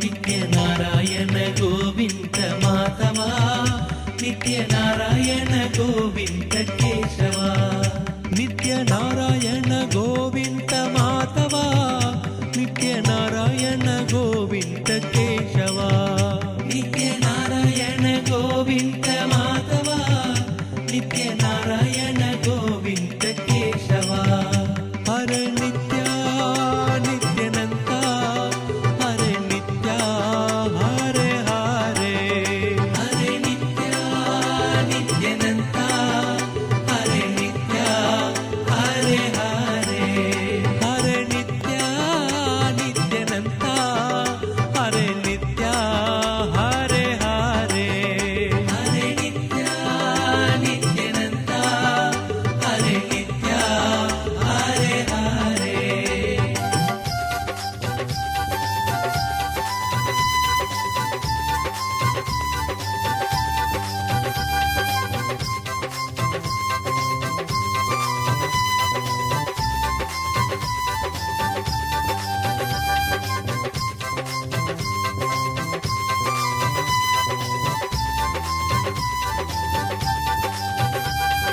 ನಿತ್ಯ ನಾರಾಯಣ ಗೋವಿಂದ ಮಾಧವ ನಿತ್ಯ ನಾರಾಯಣ ಗೋವಿಂದ ಕೇಶವ ನಿತ್ಯ ನಾರಾಯಣ ಗೋವಿಂದ ಮಾಧವ ನಿತ್ಯ ನಾರಾಯಣ ಗೋವಿಂದ ಕೇಶವ ನಿತ್ಯ ನಾರಾಯಣ ಗೋವಿಂದ ಮಾಧವ ನಿತ್ಯ ನಾರಾಯಣ ಗೋವಿಂದ ಕೇಶವ ಹರ ನಿತ್ಯ ನಿತ್ಯನಂತ ಹರೆ ನಿತ್ಯ ಹರೆ ಹರೆ ಹರೆ ನಿತ್ಯ ನಿತ್ಯನಂತ ಹರೆ ನಿತ್ಯ ಹರೆ ಹರೆ ಹರೆ ನಿತ್ಯ ನಿತ್ಯನಂತ ಹರೆ ನಿತ್ಯ ಹರೆ ಹರೆ ಹರೆ ನಿತ್ಯ ನಿತ್ಯನಂತ ಹರೆ ನಿತ್ಯ ಹರೆ ಹರೆ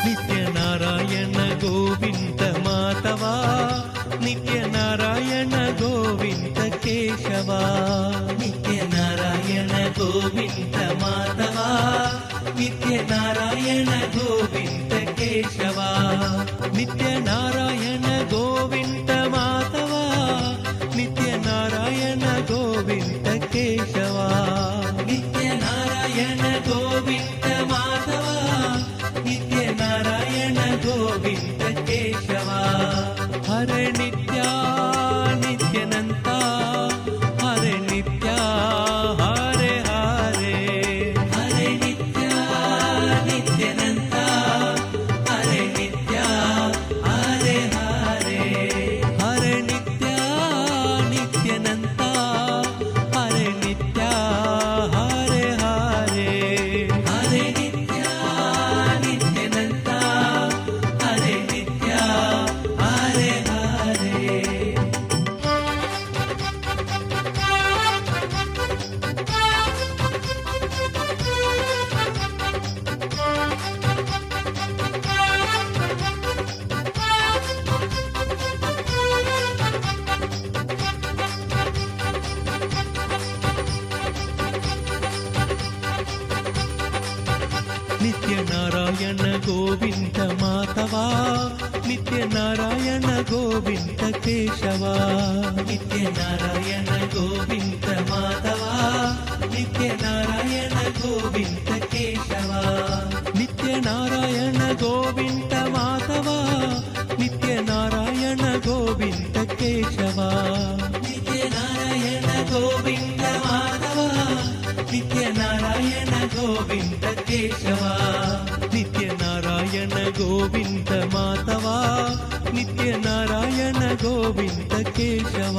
ನಿತ್ಯ ನಾರಾಯಣ ಗೋವಿಂದ ಮಾಧವ ನಿತ್ಯ ನಾರಾಯಣ ಗೋವಿಂದ ಕೇಶವ ನಿತ್ಯ ನಾರಾಯಣ ಗೋವಿಂದ ಮಾಧವ ನಿತ್ಯ ನಾರಾಯಣ ಗೋವಿಂದ ಕೇಶವ ನಿತ್ಯ ನಾರಾಯಣ ಗೋವಿಂದ ಮಾಧವ ನಿತ್ಯ ನಾರಾಯಣ ಗೋವಿಂದ ಕೇಶವ ನಿತ್ಯ ನಾರಾಯಣ ಗೋವಿಂದ ಮಾಧವ ನಿತ್ಯ ನಾರಾಯಣ ಗೋವಿಂದ ಕೇಶವ ಹರೆ ನಿತ್ಯ ನಿತ್ಯನಂತ ಹರೆ ನಿತ್ಯ ಹರೆ ಹರೆ ಹರೆ ನಿತ್ಯ ನಿತ್ಯನಂತ ಹರೆ ನಿತ್ಯ ಹರೆ ಹರೆ ಹರೆ ನಿತ್ಯ ನಿತ್ಯನಂತ ಹರೆ ನಿತ್ಯ ಹರೆ ಹರೆ ಹರೆ ನಿತ್ಯ ನಿತ್ಯನಂತ ಹರೆ ನಿತ್ಯ ಹರೆ ಹರೆ ನಿತ್ಯ ನಾರಾಯಣ ಗೋವಿಂದ ಮಾಧವ ನಿತ್ಯ ನಾರಾಯಣ ಗೋವಿಂದ ಕೇಶವ ನಿತ್ಯ ನಾರಾಯಣ ಗೋವಿಂದ ಮಾಧವ ನಿತ್ಯ ನಾರಾಯಣ ಗೋವಿಂದ ಕೇಶವ ನಿತ್ಯ ನಾರಾಯಣ ಗೋವಿಂದ ಮಾಧವ ನಿತ್ಯ ನಾರಾಯಣ ಗೋವಿಂದ ಕೇಶವ ನಿತ್ಯ ನಾರಾಯಣ ಗೋವಿಂದ ಮಾಧವ ನಿತ್ಯ ನಾರಾಯಣ ಗೋವಿಂದ ಕೇಶವ ನಿತ್ಯ ನಾರಾಯಣ ಗೋವಿಂದ ಮಾಧವ ನಿತ್ಯ ನಾರಾಯಣ ಗೋವಿಂದ ಕೇಶವ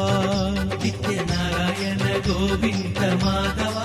ನಿತ್ಯ Narayana Govinda Madhava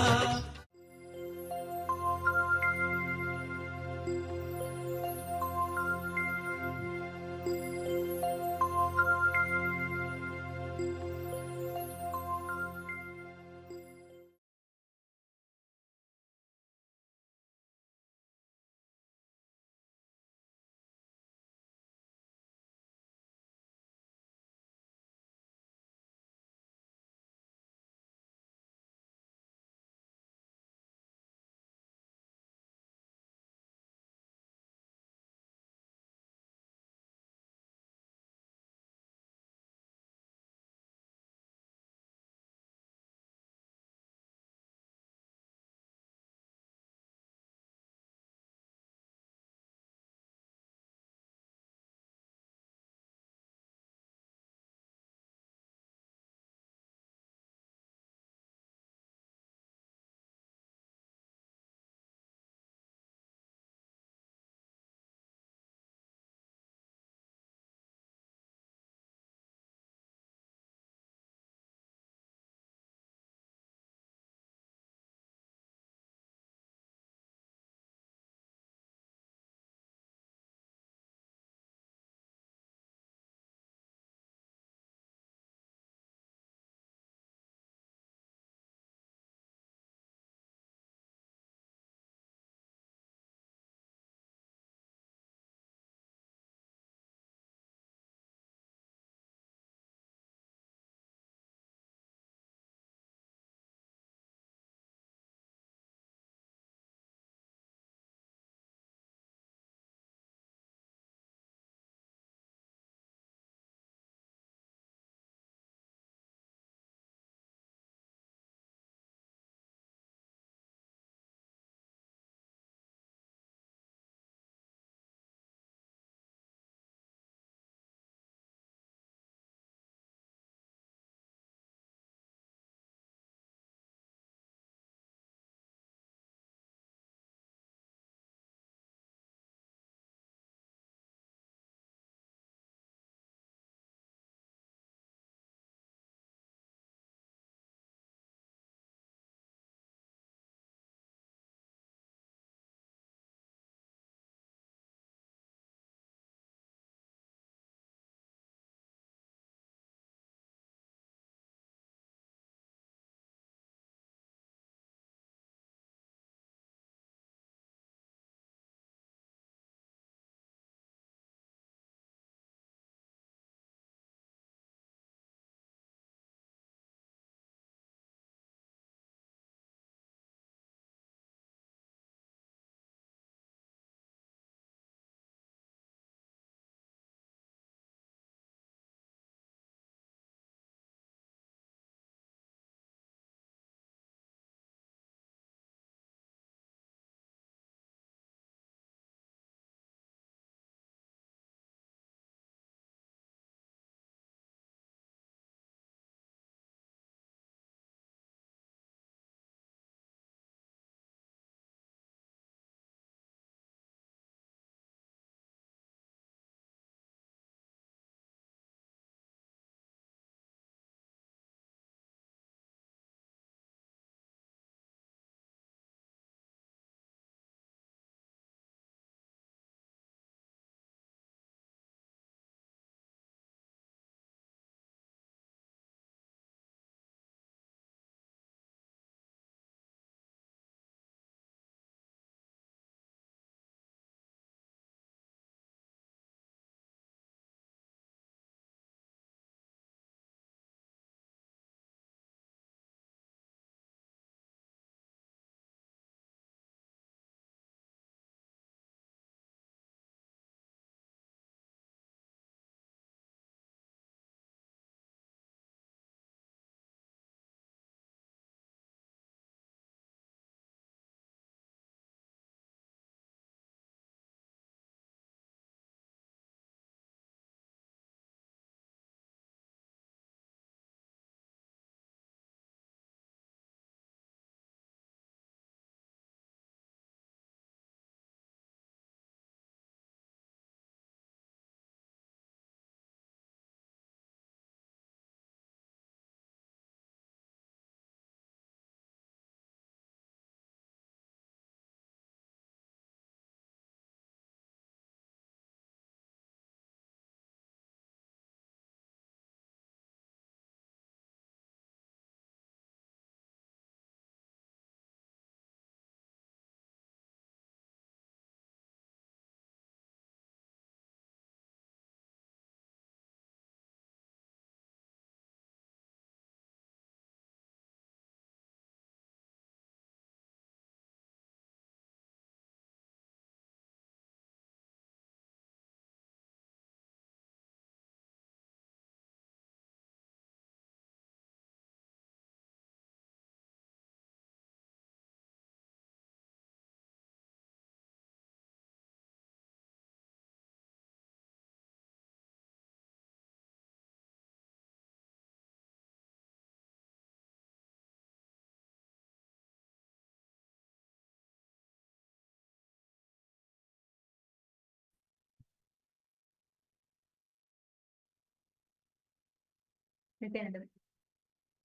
Nithyananda.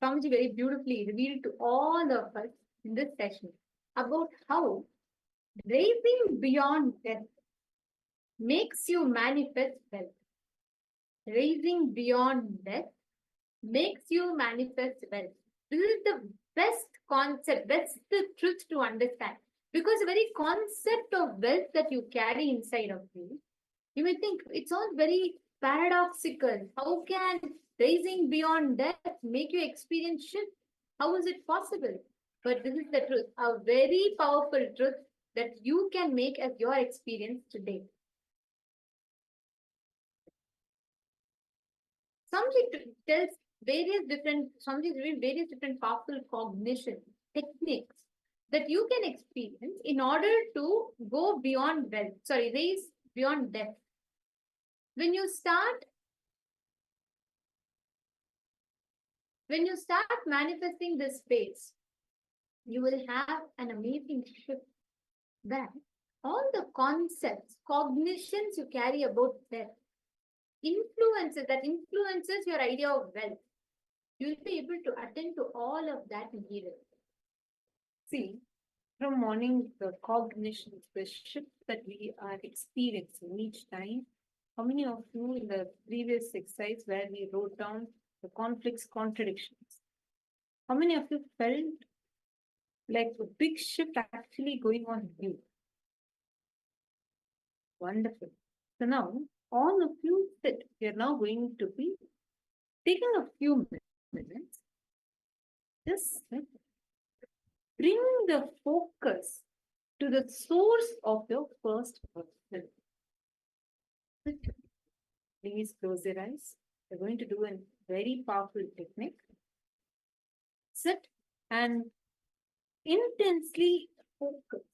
Swamiji very beautifully revealed to all of us in this session about how raising beyond death makes you manifest wealth. Raising beyond death makes you manifest wealth. This is the best concept, that's the truth to understand. Because the very concept of wealth that you carry inside of you, you may think it's all very paradoxical. How can raising beyond death make you experience shift? How is it possible? But this is the truth, a very powerful truth that you can make as your experience today. Somebody tells various different powerful cognition techniques that you can experience in order to go beyond wealth, raise beyond death. When you start manifesting this space, you will have an amazing shift that all the concepts, cognitions you carry about death, influences your idea of wealth. You will be able to attend to all of that immediately. See, from morning, the cognitions, the shift that we are experiencing each time. How many of you in the previous exercise where we wrote down the conflicts, contradictions, how many of you felt like a big shift actually going on in you? Wonderful. So now, all of you sit. We are now going to be taking a few minutes. Just sit. Bring the focus to the source of your first person. Please close your eyes. We're going to do a very powerful technique. Sit and intensely focus.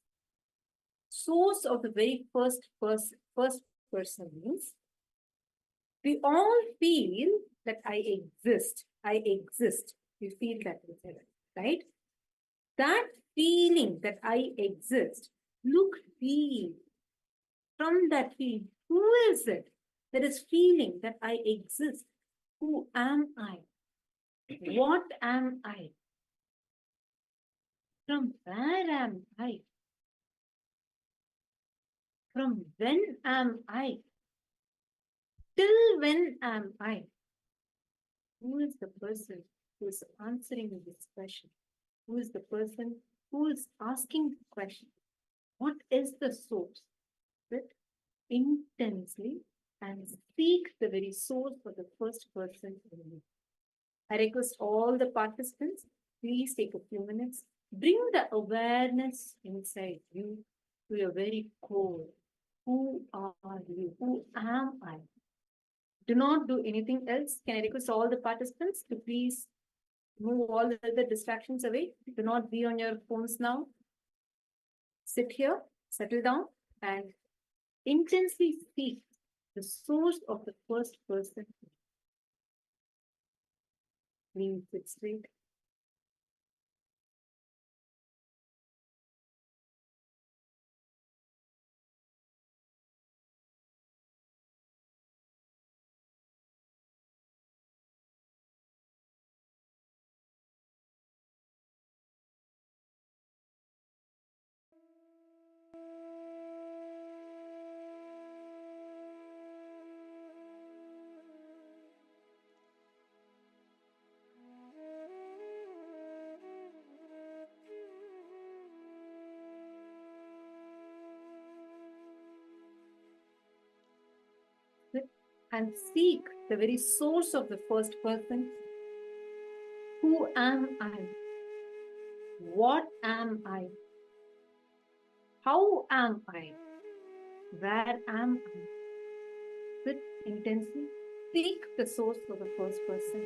Source of the very first person means we all feel that I exist. I exist. You feel that, right? That feeling that I exist, look deep. From that feeling, who is it that is feeling that I exist? Who am I? What am I? From where am I? From when am I? Till when am I? Who is the person who is answering this question? Who is the person who is asking the question? What is the source? Sit intensely and seek the very source for the first person in you. I request all the participants, please take a few minutes. Bring the awareness inside you to your very core. Who are you? Who am I? Do not do anything else. Can I request all the participants to please move all the other distractions away? Do not be on your phones now. Sit here, settle down, and intensely seek the source of the first person. Please sit straight. And seek the very source of the first person. Who am I? What am I? How am I? Where am I? Sit intensely. Seek the source of the first person.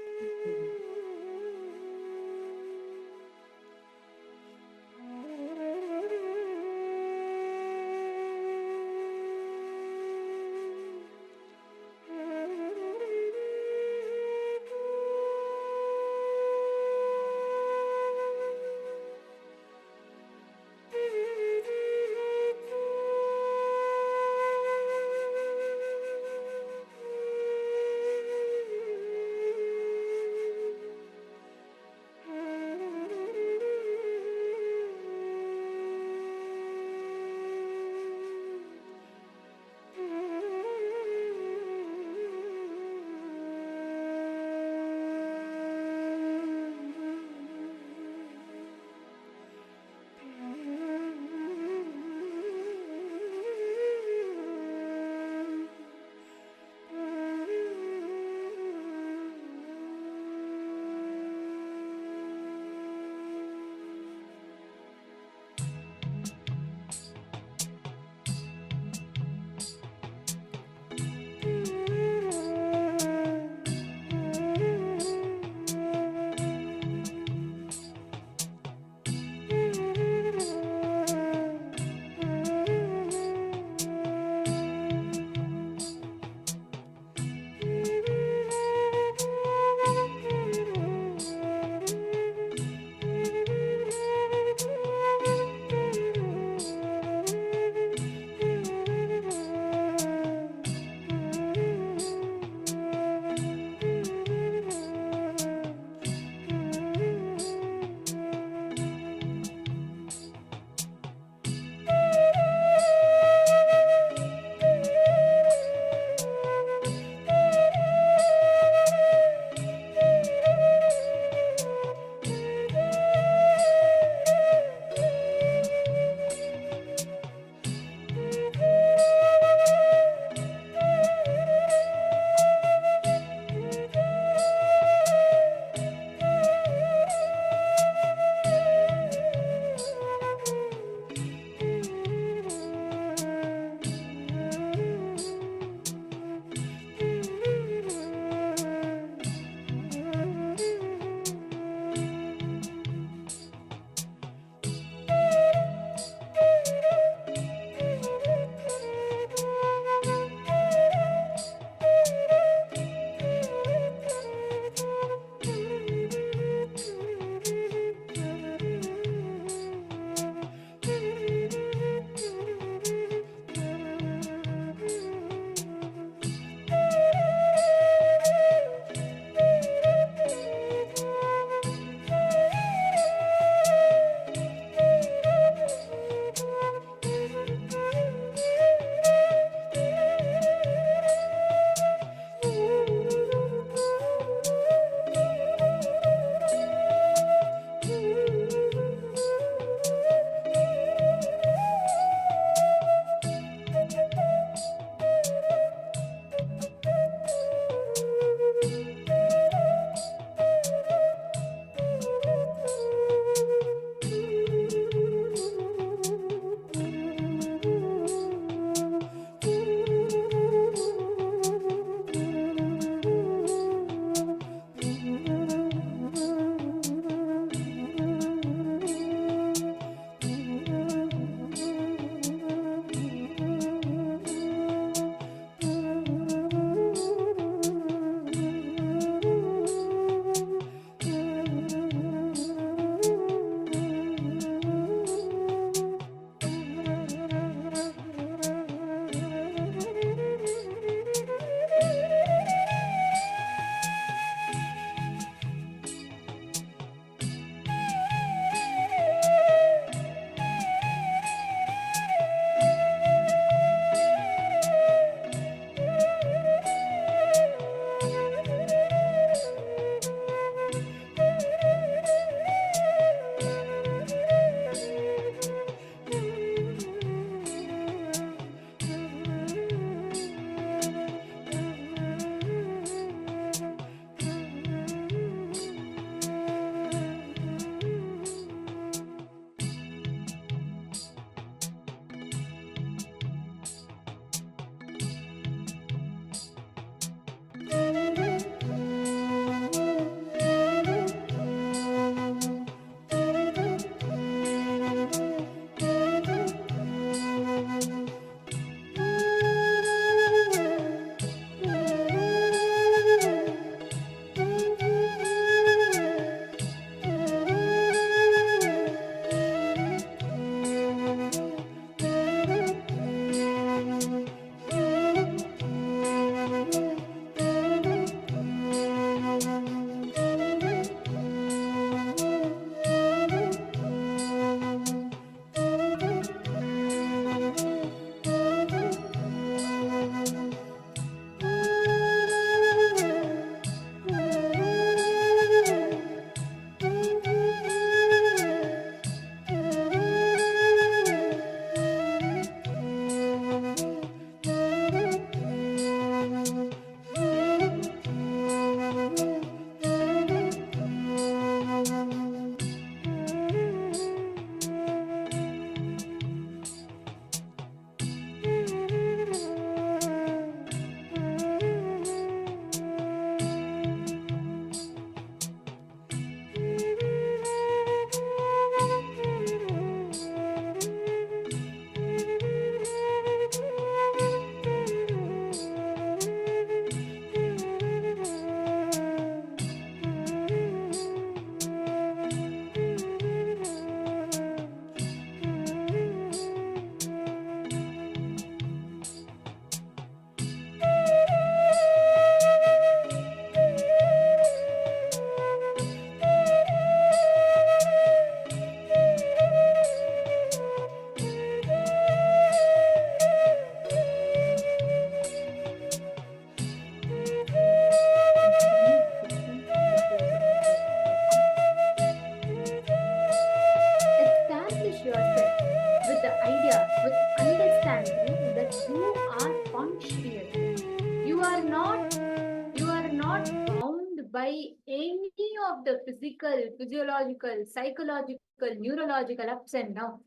of the physical, physiological, psychological, neurological ups and downs.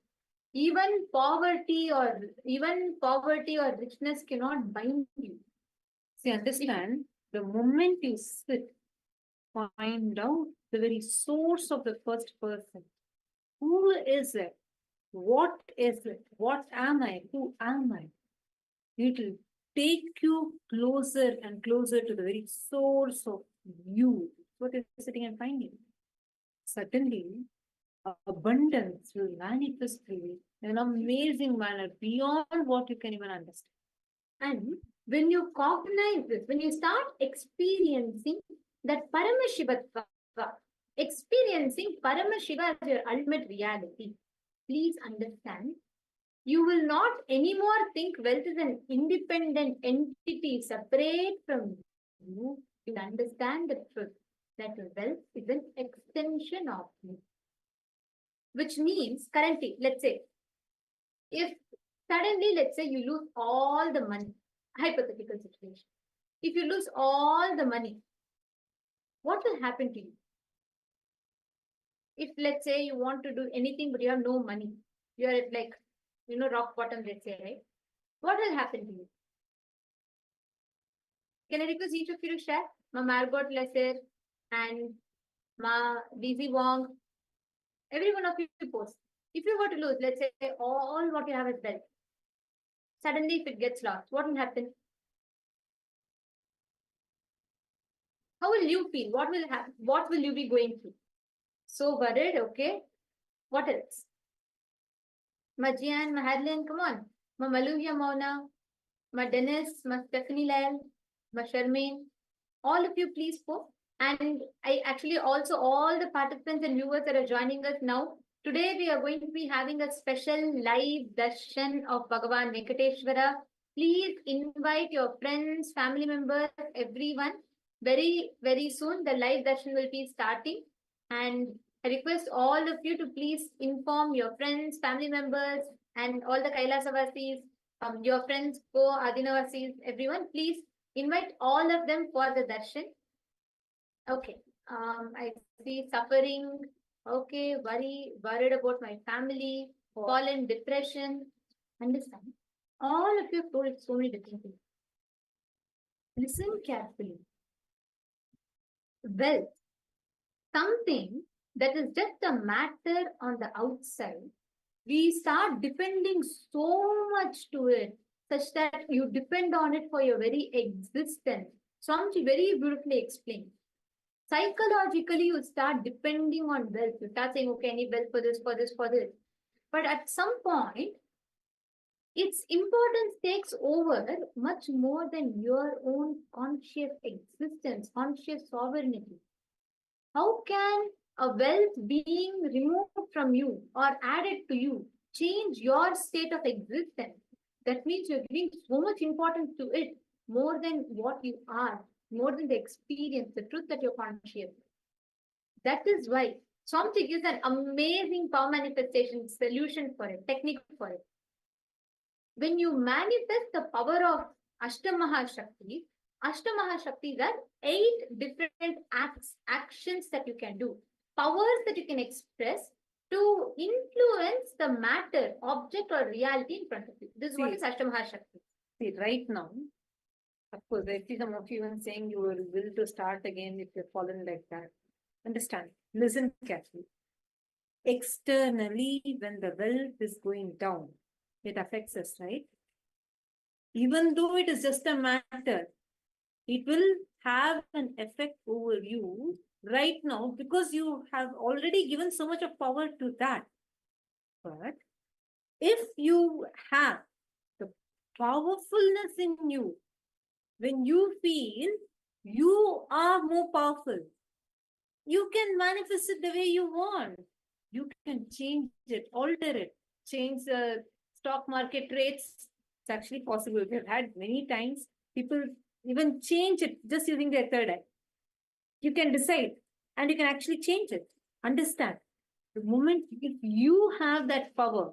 Even poverty or richness cannot bind you. See, understand, the moment you sit, find out the very source of the first person. Who is it? What is it? What am I? Who am I? It will take you closer and closer to the very source of you. What is sitting and finding? Certainly, abundance will manifest for you in an amazing manner beyond what you can even understand. And when you cognize this, when you start experiencing that Paramashivatva, experiencing Paramashiva as your ultimate reality, please understand, you will not anymore think wealth is an independent entity separate from you. You understand the truth that wealth is an extension of you. Which means currently, let's say, if suddenly, let's say you lose all the money, hypothetical situation. If you lose all the money, what will happen to you? If let's say you want to do anything but you have no money, you are at like, rock bottom, let's say, right? What will happen to you? Can I request each of you to share? Ma Margot Lesser and Ma DZ Wong. Every one of you post. If you were to lose, let's say, all what you have is wealth. Suddenly, if it gets lost, what will happen? How will you feel? What will happen? What will you be going through? So worried, okay? What else? Majian, Mahadlin, come on. Ma Maluya Mona, Ma Dennis, Ma Stephanie Lal, Ma Sharmaine. All of you, please post. And I actually also, all the participants and viewers that are joining us now, today we are going to be having a special live darshan of Bhagavan Venkateshwara. Please invite your friends, family members, everyone. Very, very soon the live darshan will be starting. And I request all of you to please inform your friends, family members, and all the Kailasa Vasis, your friends, Adinavasis, everyone. Please invite all of them for the darshan. Okay. I see suffering. Okay, worried about my family, fallen depression. Understand? All of you have told so many different things. Listen carefully. Wealth, something that is just a matter on the outside, we start depending so much to it, such that you depend on it for your very existence. Swamiji very beautifully explained. Psychologically, you start depending on wealth. You start saying, okay, I need wealth for this, for this, for this. But at some point, its importance takes over much more than your own conscious existence, conscious sovereignty. How can a wealth being removed from you or added to you change your state of existence? That means you're giving so much importance to it more than what you are, more than the experience, the truth that you're conscious. That is why Swamiji gives an amazing power manifestation solution for it, technique for it. When you manifest the power of Ashtamahashakti, Ashtamahashaktis are 8 different actions that you can do, powers that you can express to influence the matter, object, or reality in front of you. This is what is Ashtamahashakti. See, right now, of course, I see some of you even saying you will will to start again if you're fallen like that. Understand? Listen carefully. Externally, when the wealth is going down, it affects us, right? Even though it is just a matter, it will have an effect over you right now because you have already given so much of power to that. But if you have the powerfulness in you, when you feel you are more powerful, you can manifest it the way you want. You can change it, alter it, change the stock market rates. It's actually possible. We've had many times people even change it just using their third eye. You can decide and you can actually change it. Understand? The moment if you have that power,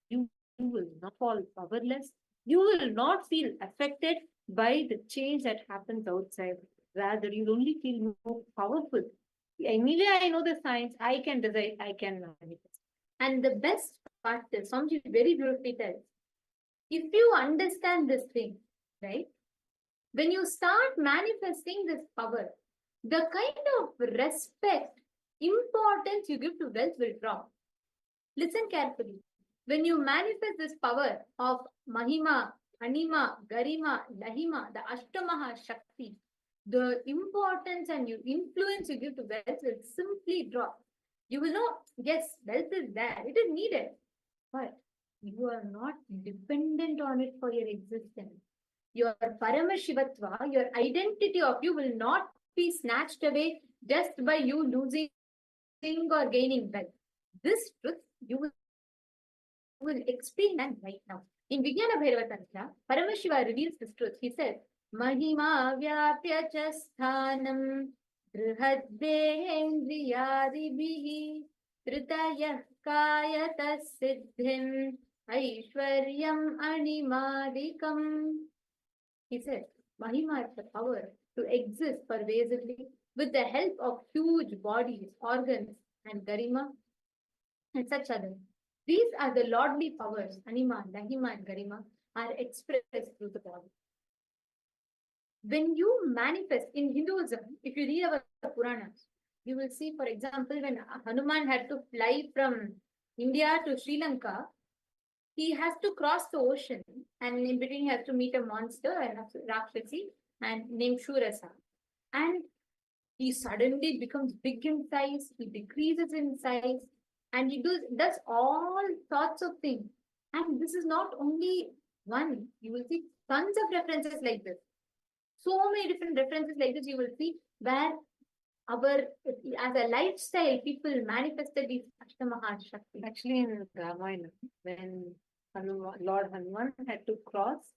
you will not fall powerless. You will not feel affected by the change that happens outside. Rather, you'll only feel more powerful. Anyway, I know the science, I can decide, I can manifest. And the best part is, Swamiji very beautifully tells, if you understand this thing, right, when you start manifesting this power, the kind of respect, importance you give to wealth will drop. Listen carefully. When you manifest this power of Mahima, Anima, Garima, Lahima, the Ashtamaha Shakti, the importance and influence you give to wealth will simply drop. You will know, yes, wealth is there, it is needed, but you are not dependent on it for your existence. Your Paramashivatva, your identity of you will not be snatched away just by you losing or gaining wealth. This truth you will explain right now. In Vijnana Bhairava Tantra, Paramashiva reveals this truth. He says, Mahima vyapya cha sthanam drihaddehendriyadibihi tritayah kayata siddhim aishwaryam animadikam. He said, Mahima is the power to exist pervasively with the help of huge bodies, organs, and Garima, and such others. These are the lordly powers, Anima, Lahima, and Garima, are expressed through the body. When you manifest in Hinduism, if you read our Puranas, you will see, for example, when Hanuman had to fly from India to Sri Lanka, he has to cross the ocean, and in between he has to meet a monster, and Rakshasi, and named Shurasa. And he suddenly becomes big in size, he decreases in size, and he does all sorts of things. And this is not only one, you will see tons of references like this. So many different references like this you will see where as a lifestyle, people manifested these Ashtamaha Shakti. Actually, in Ramayana, when Lord Hanuman had to cross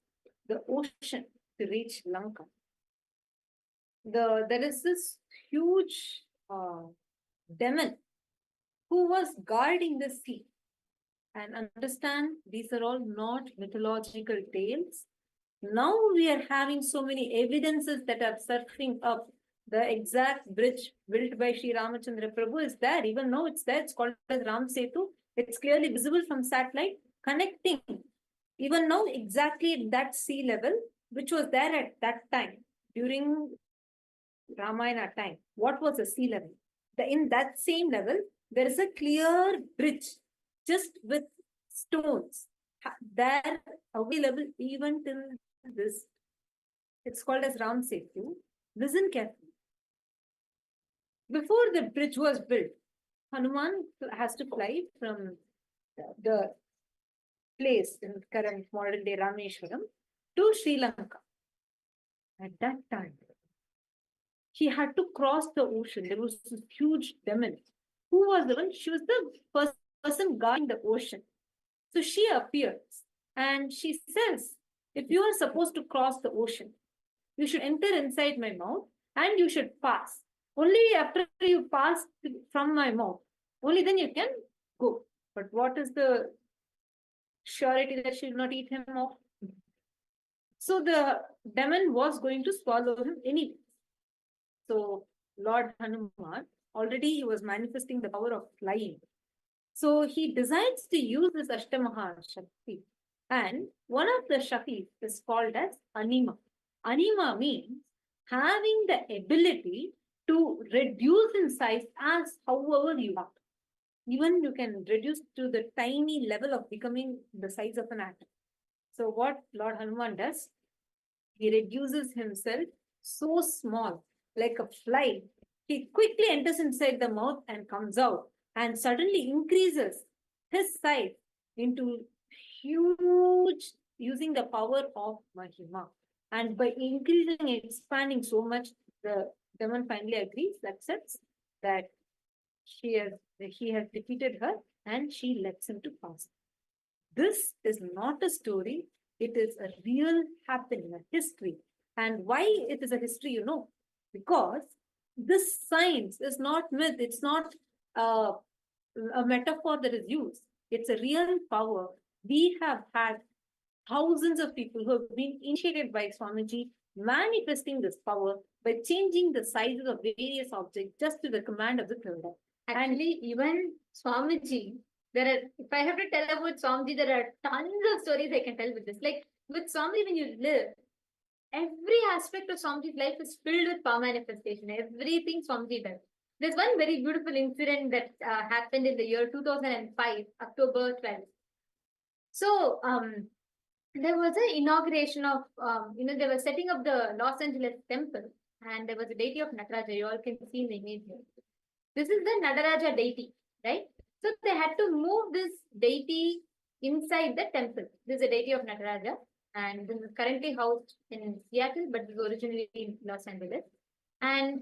the ocean to reach Lanka, there is this huge demon who was guarding the sea. And understand, these are all not mythological tales. Now we are having so many evidences that are surfing up. The exact bridge built by Sri Ramachandra Prabhu is there. Even now it's there. It's called as Ram Setu. It's clearly visible from satellite, connecting. Even now, exactly at that sea level, which was there at that time, during Ramayana time. What was the sea level? In that same level, there is a clear bridge, just with stones. There, available even till this. It's called as Ram Setu. Listen carefully. Before the bridge was built, Hanuman has to fly from the place in current modern day Rameshwaram to Sri Lanka. At that time, he had to cross the ocean. There was this huge demon. Who was the one? She was the person guarding the ocean. So she appears and she says, if you are supposed to cross the ocean, you should enter inside my mouth and you should pass. Only after you pass from my mouth, only then you can go. But what is the surety that she will not eat him off? So the demon was going to swallow him anyway. So Lord Hanuman, already he was manifesting the power of flying. So he decides to use this Ashtamaha Shakti. And one of the Shaktis is called as Anima. Anima means having the ability to reduce in size as however you want. Even you can reduce to the tiny level of becoming the size of an atom. So what Lord Hanuman does, he reduces himself so small, like a fly. He quickly enters inside the mouth and comes out, and suddenly increases his size into huge, using the power of Mahima. And by increasing, expanding so much, the demon finally agrees, accepts that he has defeated her, and she lets him to pass. This is not a story. It is a real happening, a history. And why it is a history, you know? Because this science is not myth. It's not a metaphor that is used. It's a real power. We have had thousands of people who have been initiated by Swamiji manifesting this power by changing the sizes of various objects just to the command of the Kriya. Actually, even Swamiji, if I have to tell about Swamiji, there are tons of stories I can tell with this. Like with Swamiji, when you live, every aspect of Swamiji's life is filled with power manifestation. Everything Swamiji does. There's one very beautiful incident that happened in the year 2005, October 12th. So, there was an inauguration of, they were setting up the Los Angeles temple, and there was a deity of Nataraja. You all can see in the image here. This is the Nataraja deity, right? So they had to move this deity inside the temple. This is a deity of Nataraja, and this is currently housed in Seattle, but it was originally in Los Angeles. And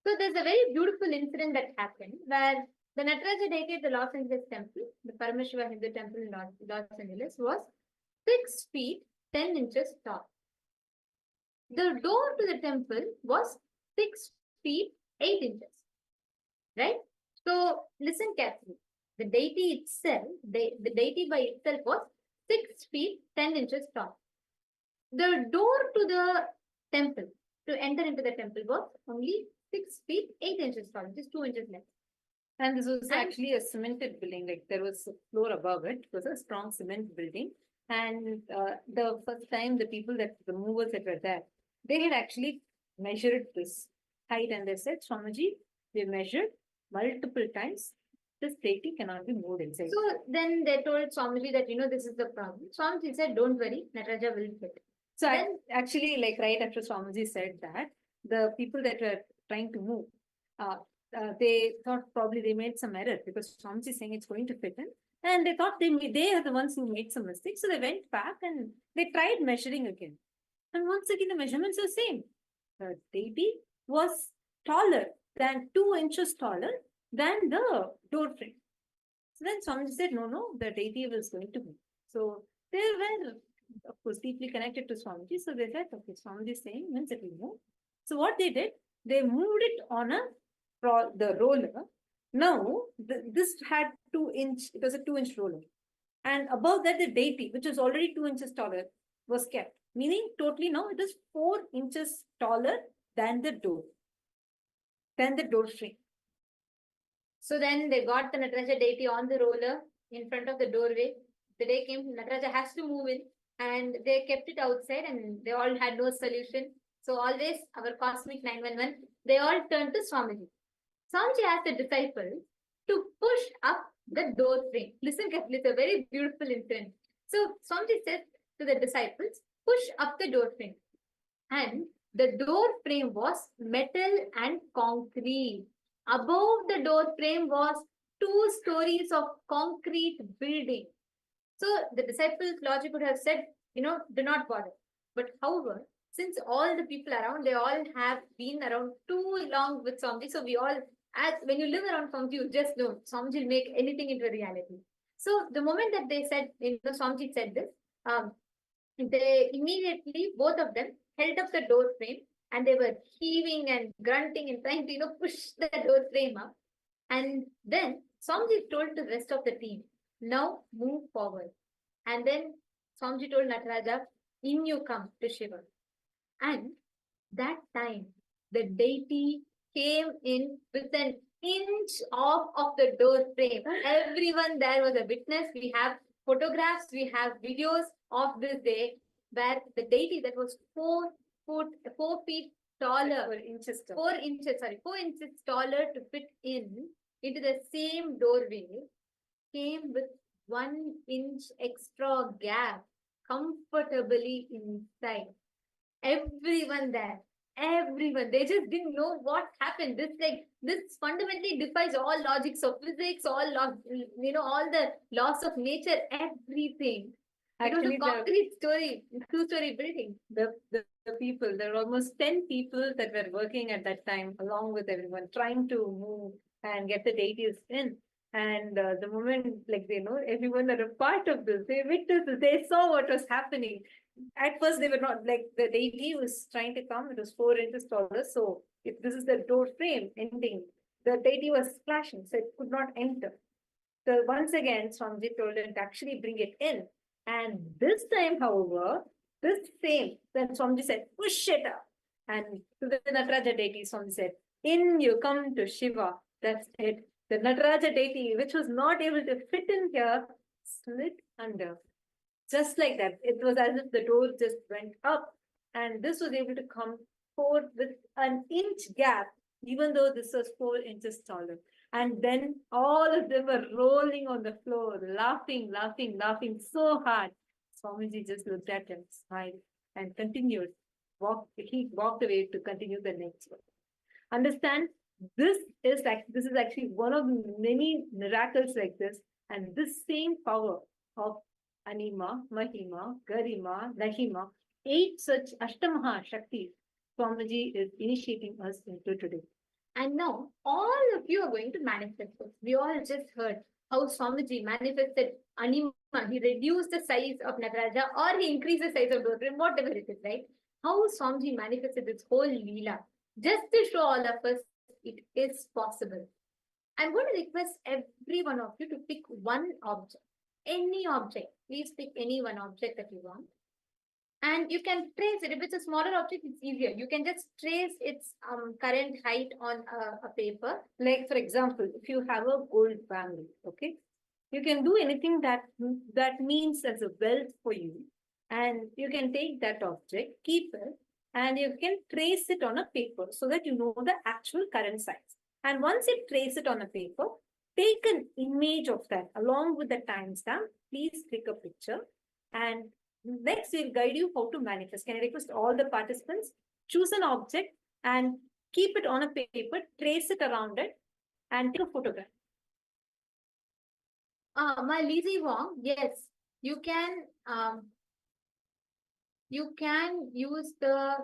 so there's a very beautiful incident that happened where the Nataraja deity at the Los Angeles temple, the Paramashivoham Hindu temple in Los Angeles, was 6 feet 10 inches tall. The door to the temple was 6 feet 8 inches, right? So listen carefully. The deity itself, the deity by itself was 6 feet 10 inches tall. The door to the temple, to enter into the temple, was only 6 feet 8 inches tall, just 2 inches less. And this was actually a cemented building, like there was a floor above it. It was a strong cement building. And the first time the movers that were there, they had actually measured this height and they said, Swamiji, we measured multiple times. This deity cannot be moved inside. So then they told Swamiji that, this is the problem. Swamiji said, don't worry, Nataraja will fit. So actually, like right after Swamiji said that, the people that were trying to move, they thought probably they made some error because Swamiji is saying it's going to fit in. And they thought they are the ones who made some mistakes. So they went back and they tried measuring again. And once again, the measurements are same. The deity was taller than 2 inches taller than the door frame. So then Swamiji said, no, the deity was going to move. So they were, of course, deeply connected to Swamiji. So they said, okay, Swamiji is saying means it will move. So what they did, they moved it on the roller. Now, this had 2-inch, it was a 2-inch roller. And above that, the deity, which was already 2 inches taller, was kept. Meaning, totally now it is 4 inches taller than the door frame. So then they got the Nataraja deity on the roller in front of the doorway. The day came, Nataraja has to move in, and they kept it outside and they all had no solution. So always our cosmic 911, they all turned to Swamiji. Swamiji asked the disciples to push up the door frame. Listen carefully, it's a very beautiful incident. So Swamiji said to the disciples, push up the door frame. And the door frame was metal and concrete. Above the door frame was 2 stories of concrete building. So the disciples' logic would have said, do not bother. But however, since all the people around, they all have been around too long with Swamiji. So we all, when you live around Swamiji, you just know Swamiji will make anything into a reality. So the moment that they said, Swamiji said this, they immediately, both of them, held up the door frame and they were heaving and grunting and trying to, push the door frame up. And then Swamiji told the rest of the team, now move forward. And then Swamiji told Nataraja, in you come to Shiva. And that time, the deity came in with an inch off of the door frame. Everyone there was a witness. We have photographs, we have videos of this day where the deity that was 4 feet taller, 4 inches taller to fit into the same doorway, came with 1 inch extra gap comfortably inside. Everyone there, they just didn't know what happened. This fundamentally defies all logics of physics, all the laws of nature, everything. Actually, it was a concrete 2-story building. The people, there were almost 10 people that were working at that time, along with everyone, trying to move and get the deities in. And the moment, everyone that are part of this, they witnessed this, they saw what was happening. At first, they were not, the deity was trying to come, it was 4 inches taller. So, if this is the door frame ending, the deity was splashing, so it could not enter. So, once again, Swamiji told him to actually bring it in. And this time, however, This same, then Swamiji said, push it up. And to the Nataraja deity, Swamiji said, in you come to Shiva. That's it. The Nataraja deity, which was not able to fit in here, slid under. Just like that. It was as if the door just went up. And this was able to come forward with an inch gap, even though this was 4 inches taller. And then all of them were rolling on the floor, laughing so hard. Swamiji just looked at him, smiled, and continued. He walked away to continue the next one. Understand? This is actually one of many miracles like this, and this same power of Anima, Mahima, Garima, Lahima, 8 such Ashtamaha Shaktis, Swamiji is initiating us into today. And now all of you are going to manifest this. We all just heard how Swamiji manifested Anima. He reduced the size of Nataraja or he increased the size of Dodrim, whatever it is, right? How Swamiji manifested this whole Leela. Just to show all of us it is possible. I'm going to request every one of you to pick one object. Any object. Please pick any one object that you want. And you can trace it. If it's a smaller object, it's easier. You can just trace its current height on a paper. Like, for example, if you have a gold family, okay, you can do anything that means as a wealth for you. And you can take that object, keep it, and you can trace it on a paper so that you know the actual current size. And once you trace it on a paper, take an image of that along with the timestamp. Please click a picture. And next, we'll guide you how to manifest. Can I request all the participants choose an object and keep it on a paper, trace it around it, and take a photograph. My Lizzie Wong, yes, you can use the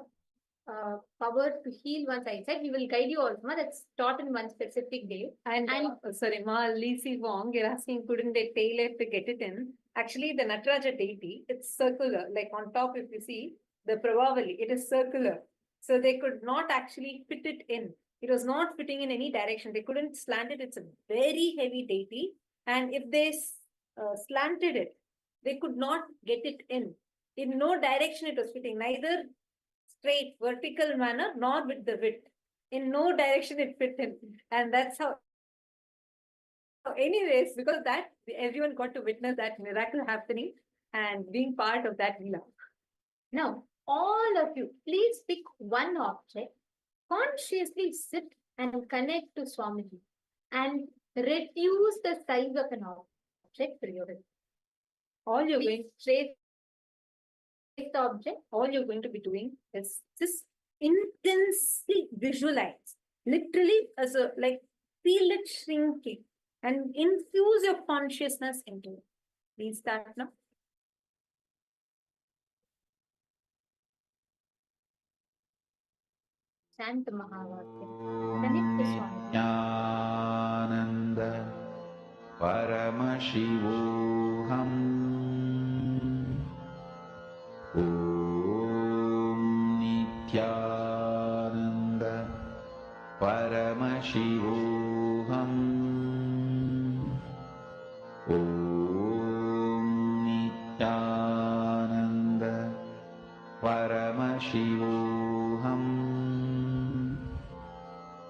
power to heal one's eyesight. We will guide you also. That's taught in one specific day. And sorry, Ma Lisi Wong, you're asking, couldn't they tailor to get it in? Actually, the Nataraja deity, it's circular. Like on top, if you see the Pravavali, it is circular. So they could not actually fit it in. It was not fitting in any direction. They couldn't slant it. It's a very heavy deity. And if they slanted it, they could not get it in. In no direction it was fitting, neither straight, vertical manner, nor with the width. In no direction it fit in. And that's how. Anyways, because of that, everyone got to witness that miracle happening and being part of that Leela. Now, all of you, please pick one object, consciously sit and connect to Swamiji and reduce the size of an object for your will. All you're going to trace the object. All you're going to be doing is just intensely visualize, literally as a like feel it shrinking and infuse your consciousness into it. Please start now. Chant the Mahavakya. Connect to Swamiji. Nithyananda Paramashivoham Om Nithyananda Paramashivoham Om Nithyananda Paramashivoham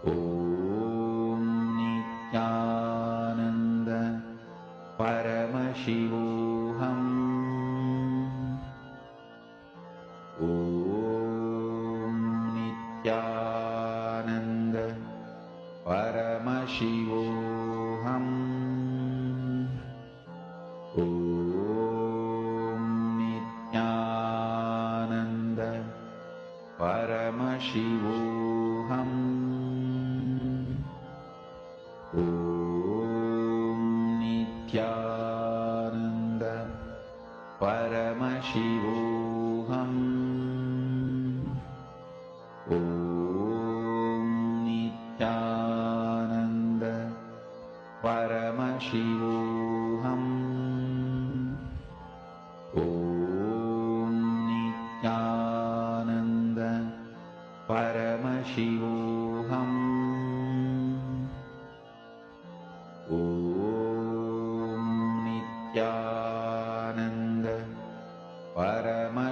Om Nithyananda Paramashivoham Om Nithyananda Paramashivoham Om Nithyananda Paramashivoham Om Nithyananda Paramashivoham Om Nithyananda Paramashivoham Om Nithyananda Paramashivoham Om Nithyananda Paramashivoham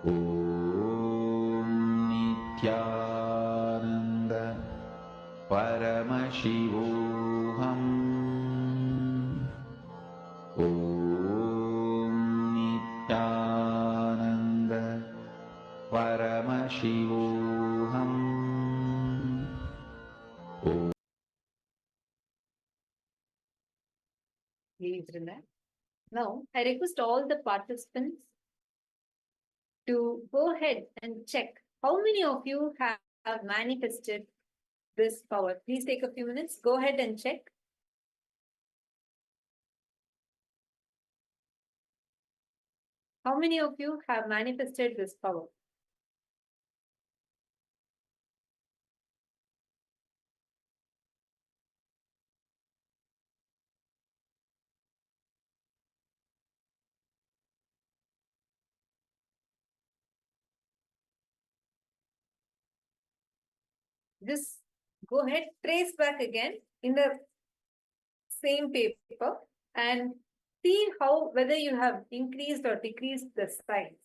ॐ नित्यानन्द परमशिवोऽहम् ॐ नित्यानन्द परमशिवोऽहम् Please relax. Now, I request all the participants to go ahead and check how many of you have manifested this power. Please take a few minutes. Go ahead and check. How many of you have manifested this power? Just go ahead, trace back again in the same paper and see how whether you have increased or decreased the size.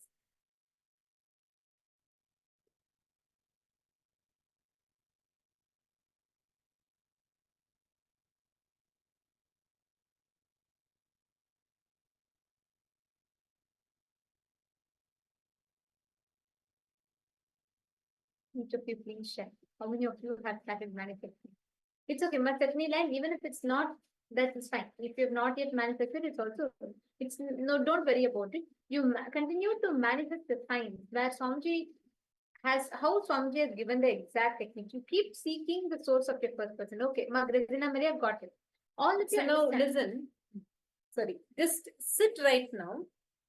Each of you please share. How many of you have started manifesting? It's okay, Masakni line, even if it's not, that is fine. If you have not yet manifested, it's also, it's no, don't worry about it. You continue to manifest the signs where Swamiji has, how Swamiji has given the exact technique. You keep seeking the source of your first person. Okay, Magdalena Maria got it. All that you now listen. Sorry, just sit right now.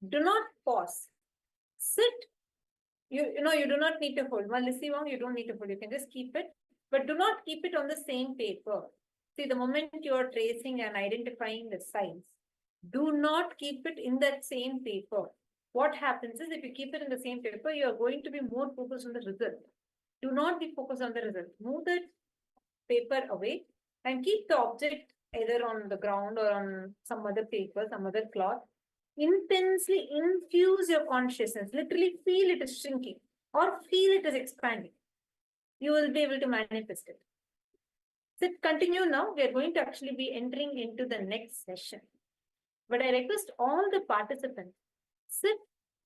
Do not pause. Sit. You know, you do not need to hold. Malisivam, you don't need to hold. You can just keep it, but do not keep it on the same paper. See, the moment you are tracing and identifying the signs, do not keep it in that same paper. What happens is if you keep it in the same paper, you are going to be more focused on the result. Do not be focused on the result. Move that paper away and keep the object either on the ground or on some other paper, some other cloth. Intensely infuse your consciousness. Literally feel it is shrinking or feel it is expanding. You will be able to manifest it. So continue now. We are going to actually be entering into the next session. But I request all the participants, sit,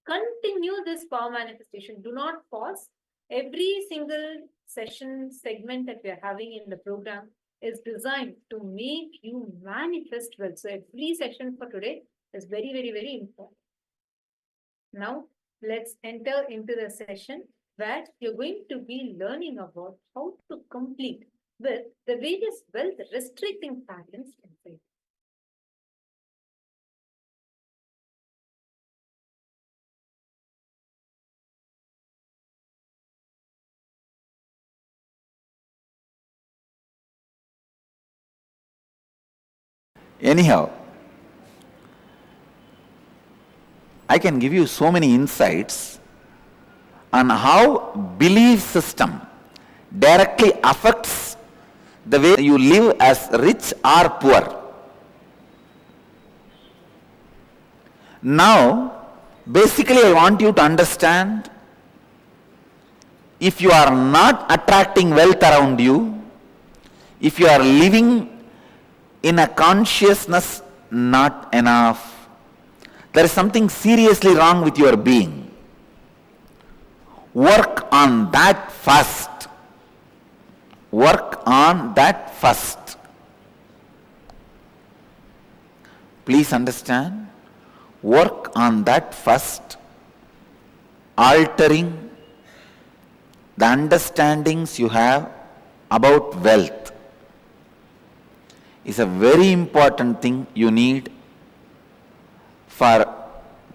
continue this power manifestation. Do not pause. Every single session segment that we are having in the program is designed to make you manifest well. So every session for today is very, very, very important. Now, let's enter into the session where you're going to be learning about how to complete with the various wealth restricting patterns inside. Anyhow, I can give you so many insights on how belief system directly affects the way you live as rich or poor. Now, basically I want you to understand, if you are not attracting wealth around you, if you are living in a consciousness not enough, there is something seriously wrong with your being. Work on that first. Work on that first. Please understand. Work on that first. Altering the understandings you have about wealth is a very important thing you need for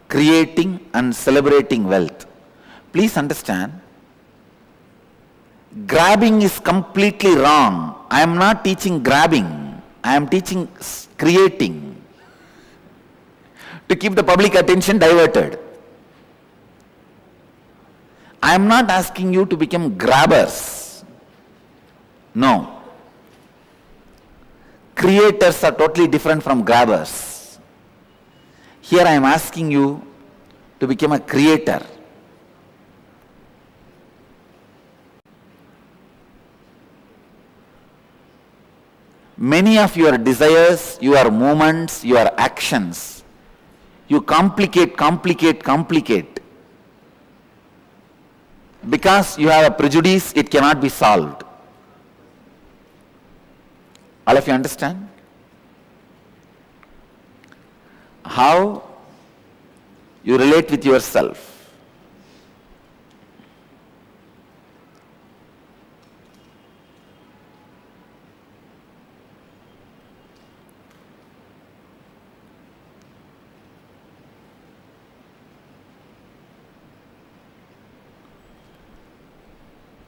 creating and celebrating wealth. Please understand, grabbing is completely wrong. I am not teaching grabbing, I am teaching creating, to keep the public attention diverted. I am not asking you to become grabbers. No. Creators are totally different from grabbers. Here I am asking you to become a creator. Many of your desires, your movements, your actions, you complicate. Because you have a prejudice, it cannot be solved. All of you understand? How you relate with yourself.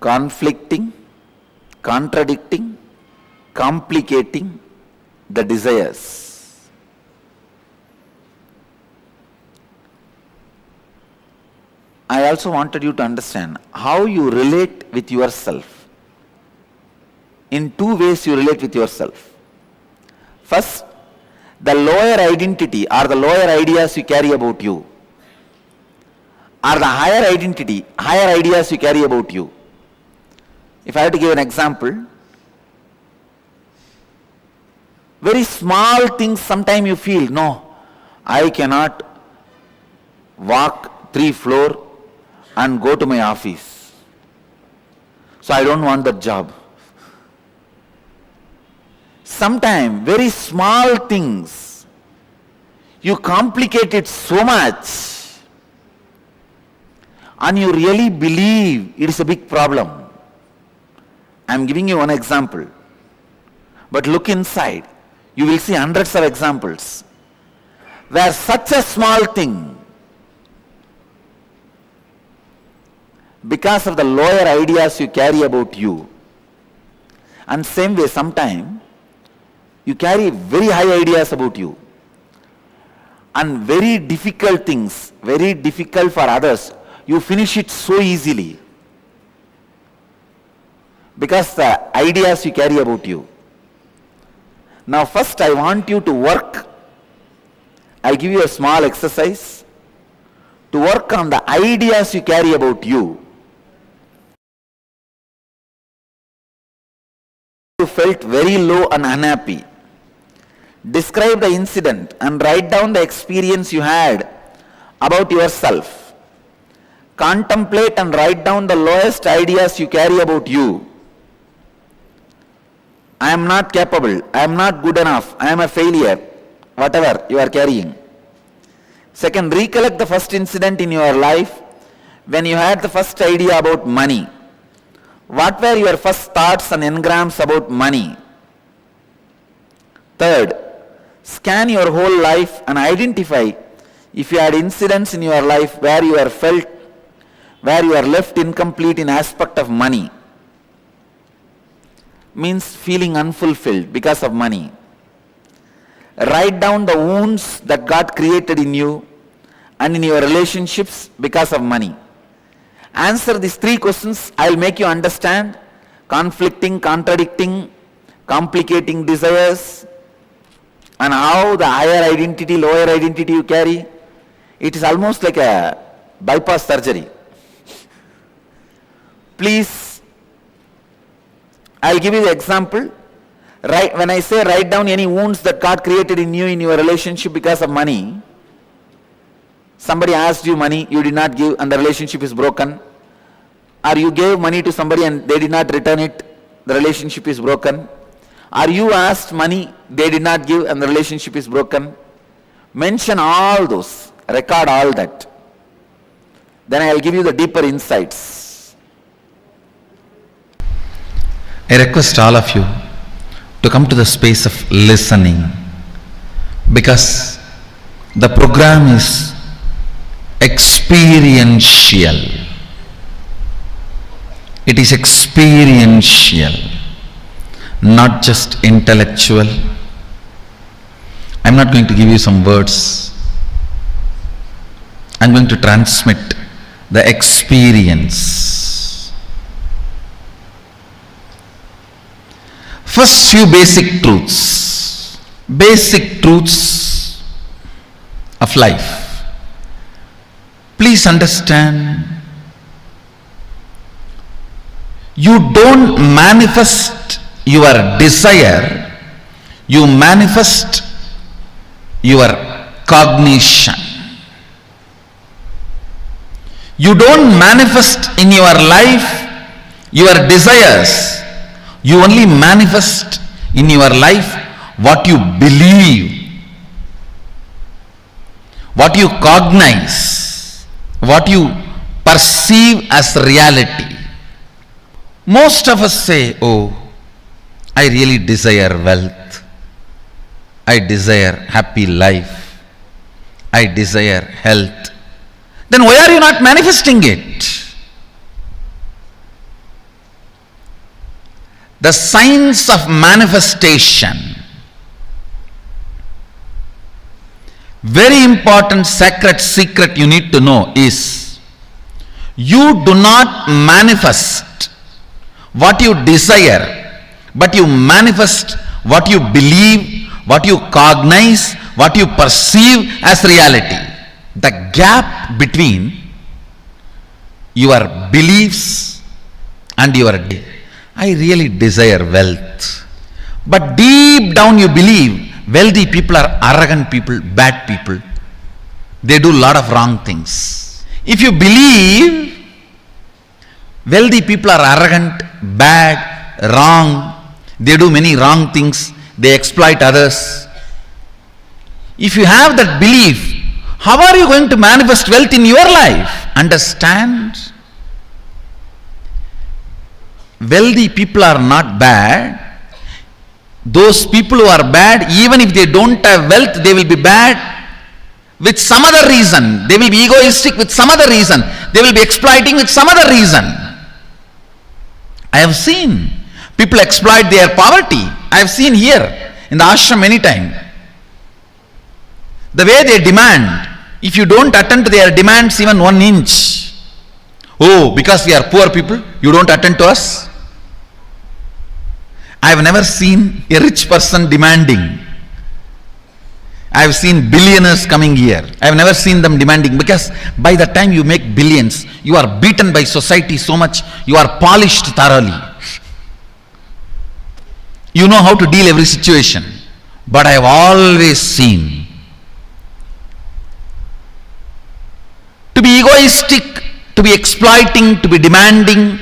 Conflicting, contradicting, complicating the desires. I also wanted you to understand how you relate with yourself. In two ways you relate with yourself. First, the lower identity or the lower ideas you carry about you, or the higher identity, higher ideas you carry about you. If I have to give an example, very small things sometimes you feel, no, I cannot walk 3 floors and go to my office. So I don't want that job. Sometimes very small things, you complicate it so much and you really believe it is a big problem. I am giving you one example, but look inside, you will see hundreds of examples where such a small thing, because of the lower ideas you carry about you, and same way sometimes you carry very high ideas about you, and very difficult things, very difficult for others, you finish it so easily. Because the ideas you carry about you. Now first I want you to work. I'll give you a small exercise to work on the ideas you carry about you. You felt very low and unhappy. Describe the incident and write down the experience you had about yourself. Contemplate and write down the lowest ideas you carry about you. I am not capable, I am not good enough, I am a failure, whatever you are carrying. Second, recollect the first incident in your life when you had the first idea about money. What were your first thoughts and engrams about money? Third, scan your whole life and identify if you had incidents in your life where you are left incomplete in aspect of money. Means feeling unfulfilled because of money. Write down the wounds that God created in you and in your relationships because of money. Answer these 3 questions. I will make you understand conflicting, contradicting, complicating desires, and how the higher identity, lower identity you carry. It is almost like a bypass surgery. Please, I'll give you the example. When I say write down any wounds that God created in you in your relationship because of money, somebody asked you money, you did not give and the relationship is broken. Or you gave money to somebody and they did not return it, the relationship is broken. Or you asked money, they did not give and the relationship is broken. Mention all those, record all that. Then I'll give you the deeper insights. I request all of you to come to the space of listening, because the program is experiential. It is experiential, not just intellectual. I'm not going to give you some words. I'm going to transmit the experience. First, few basic truths of life. Please understand, you don't manifest your desire You manifest your cognition. You don't manifest in your life your desires. You only manifest in your life what you believe, what you cognize, what you perceive as reality. Most of us say, oh, I really desire wealth, I desire happy life, I desire health. Then why are you not manifesting it? The science of manifestation, very important sacred secret you need to know is, you do not manifest what you desire, but you manifest what you believe, what you cognize, what you perceive as reality. The gap between your beliefs and your I really desire wealth, but deep down you believe wealthy people are arrogant people, bad people, they do a lot of wrong things. If you believe wealthy people are arrogant, bad, wrong, they do many wrong things, they exploit others, if you have that belief, how are you going to manifest wealth in your life? Understand? Wealthy people are not bad. Those people who are bad, even if they don't have wealth, they will be bad with some other reason. They will be egoistic with some other reason. They will be exploiting with some other reason. I have seen people exploit their poverty. I have seen here in the ashram many times. The way they demand, if you don't attend to their demands even 1 inch, oh, because we are poor people, you don't attend to us? I have never seen a rich person demanding. I have seen billionaires coming here. I have never seen them demanding, because by the time you make billions, you are beaten by society so much, you are polished thoroughly. You know how to deal every situation. But I have always seen, to be egoistic, to be exploiting, to be demanding,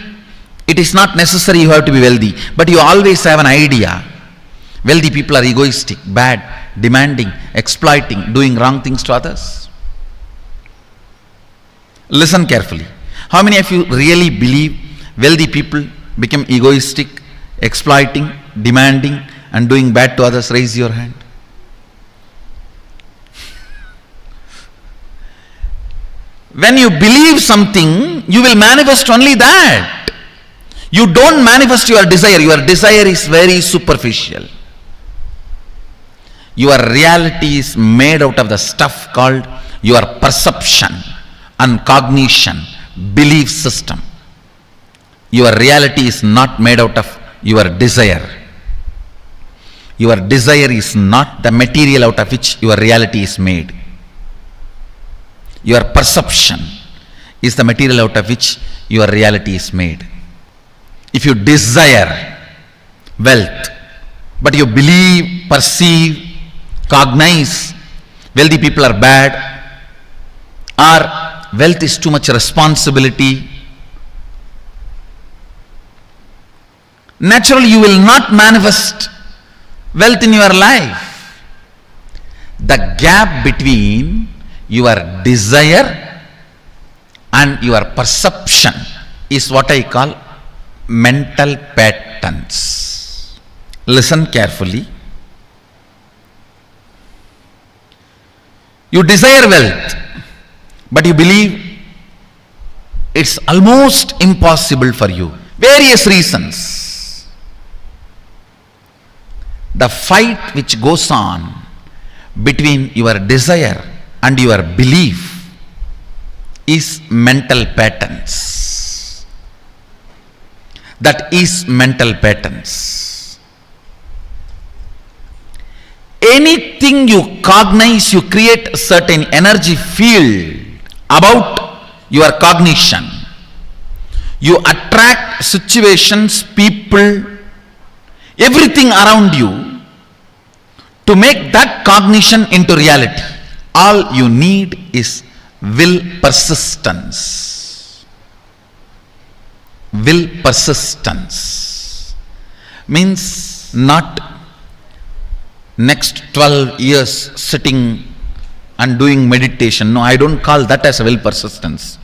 it is not necessary you have to be wealthy, but you always have an idea. Wealthy people are egoistic, bad, demanding, exploiting, doing wrong things to others. Listen carefully. How many of you really believe wealthy people become egoistic, exploiting, demanding, and doing bad to others? Raise your hand. When you believe something, you will manifest only that. You don't manifest your desire. Your desire is very superficial. Your reality is made out of the stuff called your perception and cognition, belief system. Your reality is not made out of your desire. Your desire is not the material out of which your reality is made. Your perception is the material out of which your reality is made. If you desire wealth, but you believe, perceive, cognize wealthy people are bad, or wealth is too much responsibility, naturally you will not manifest wealth in your life. The gap between your desire and your perception is what I call mental patterns. Listen carefully. You desire wealth, but you believe it's almost impossible for you. Various reasons. The fight which goes on between your desire and your belief is mental patterns. That is mental patterns. Anything you cognize, you create a certain energy field about your cognition. You attract situations, people, everything around you To make that cognition into reality, all you need is will persistence. Will persistence means not next 12 years sitting and doing meditation. No, I don't call that as a will persistence.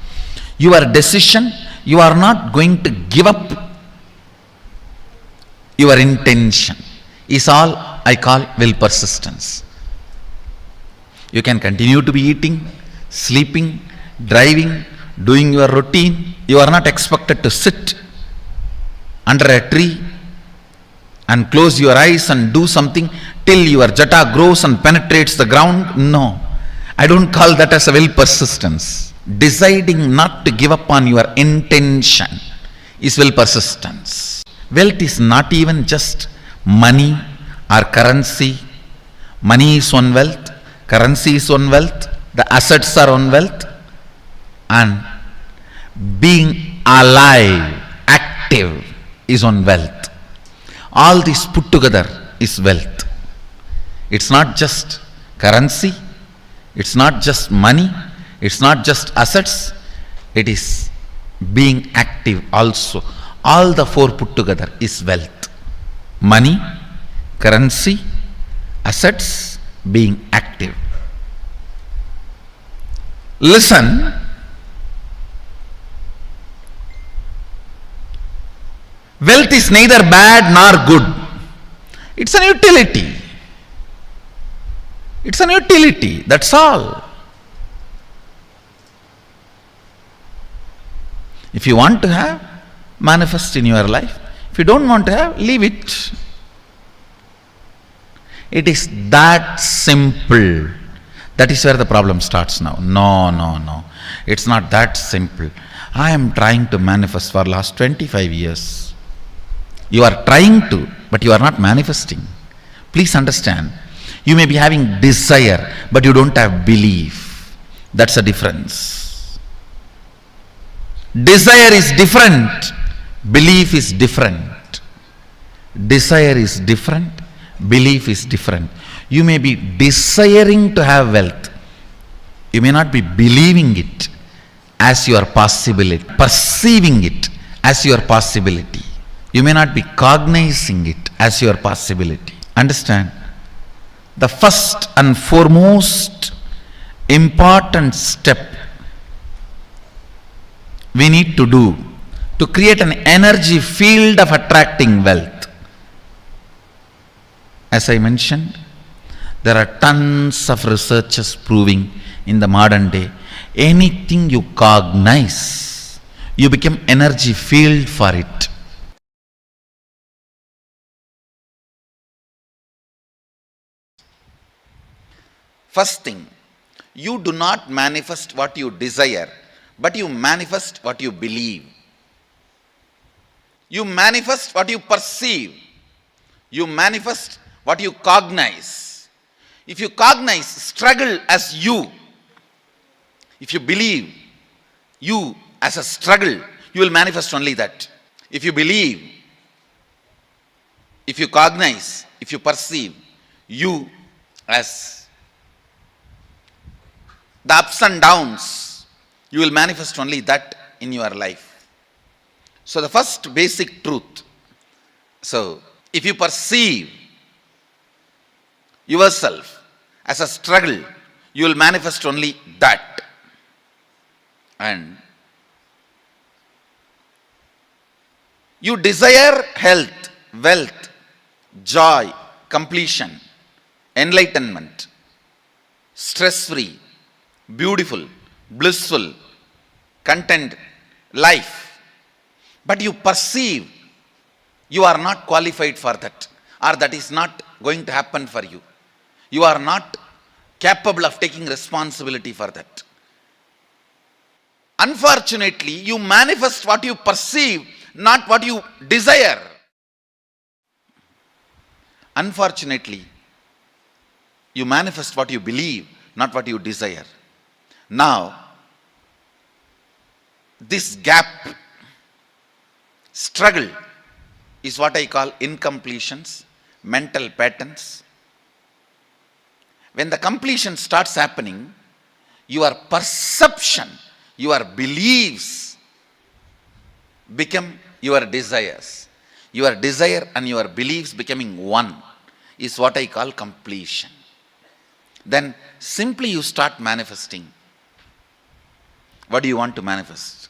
Your decision, you are not going to give up your intention, is all I call will persistence. You can continue to be eating, sleeping, driving, doing your routine. You are not expected to sit under a tree and close your eyes and do something till your jata grows and penetrates the ground. No, I don't call that as a will persistence. Deciding not to give up on your intention is will persistence. Wealth is not even just money or currency. Money is one wealth, currency is one wealth, the assets are one wealth, and being alive, active is one wealth. All this put together is wealth. It's not just currency, it's not just money, it's not just assets, it is being active also. All the four put together is wealth. Money, currency, assets, being active. Listen, wealth is neither bad nor good. It's an utility. It's an utility, that's all. If you want to have, manifest in your life. If you don't want to have, leave it. It is that simple. That is where the problem starts now. No. It's not that simple. I am trying to manifest for last 25 years. You are trying to, but you are not manifesting. Please understand. You may be having desire, but you don't have belief. That's a difference. Desire is different. Belief is different. Desire is different. Belief is different. You may be desiring to have wealth. You may not be believing it as your possibility, perceiving it as your possibility. You may not be cognizing it as your possibility. Understand? The first and foremost important step we need to do to create an energy field of attracting wealth. As I mentioned, there are tons of researches proving in the modern day, anything you cognize, you become energy field for it. First thing, you do not manifest what you desire, but you manifest what you believe. You manifest what you perceive. You manifest what you cognize. If you cognize struggle as you, if you believe you as a struggle, you will manifest only that. If you believe, if you cognize, if you perceive you as the ups and downs, you will manifest only that in your life. So the first basic truth. So if you perceive yourself as a struggle, you will manifest only that. And you desire health, wealth, joy, completion, enlightenment, stress-free, beautiful, blissful, content life. But you perceive you are not qualified for that, or that is not going to happen for you. You are not capable of taking responsibility for that. Unfortunately, you manifest what you perceive, not what you desire. Unfortunately, you manifest what you believe, not what you desire. Now, this gap, struggle, is what I call incompletions, mental patterns, When the completion starts happening, your perception, your beliefs become your desires. Your desire and your beliefs becoming one is what I call completion. Then simply you start manifesting. What do you want to manifest?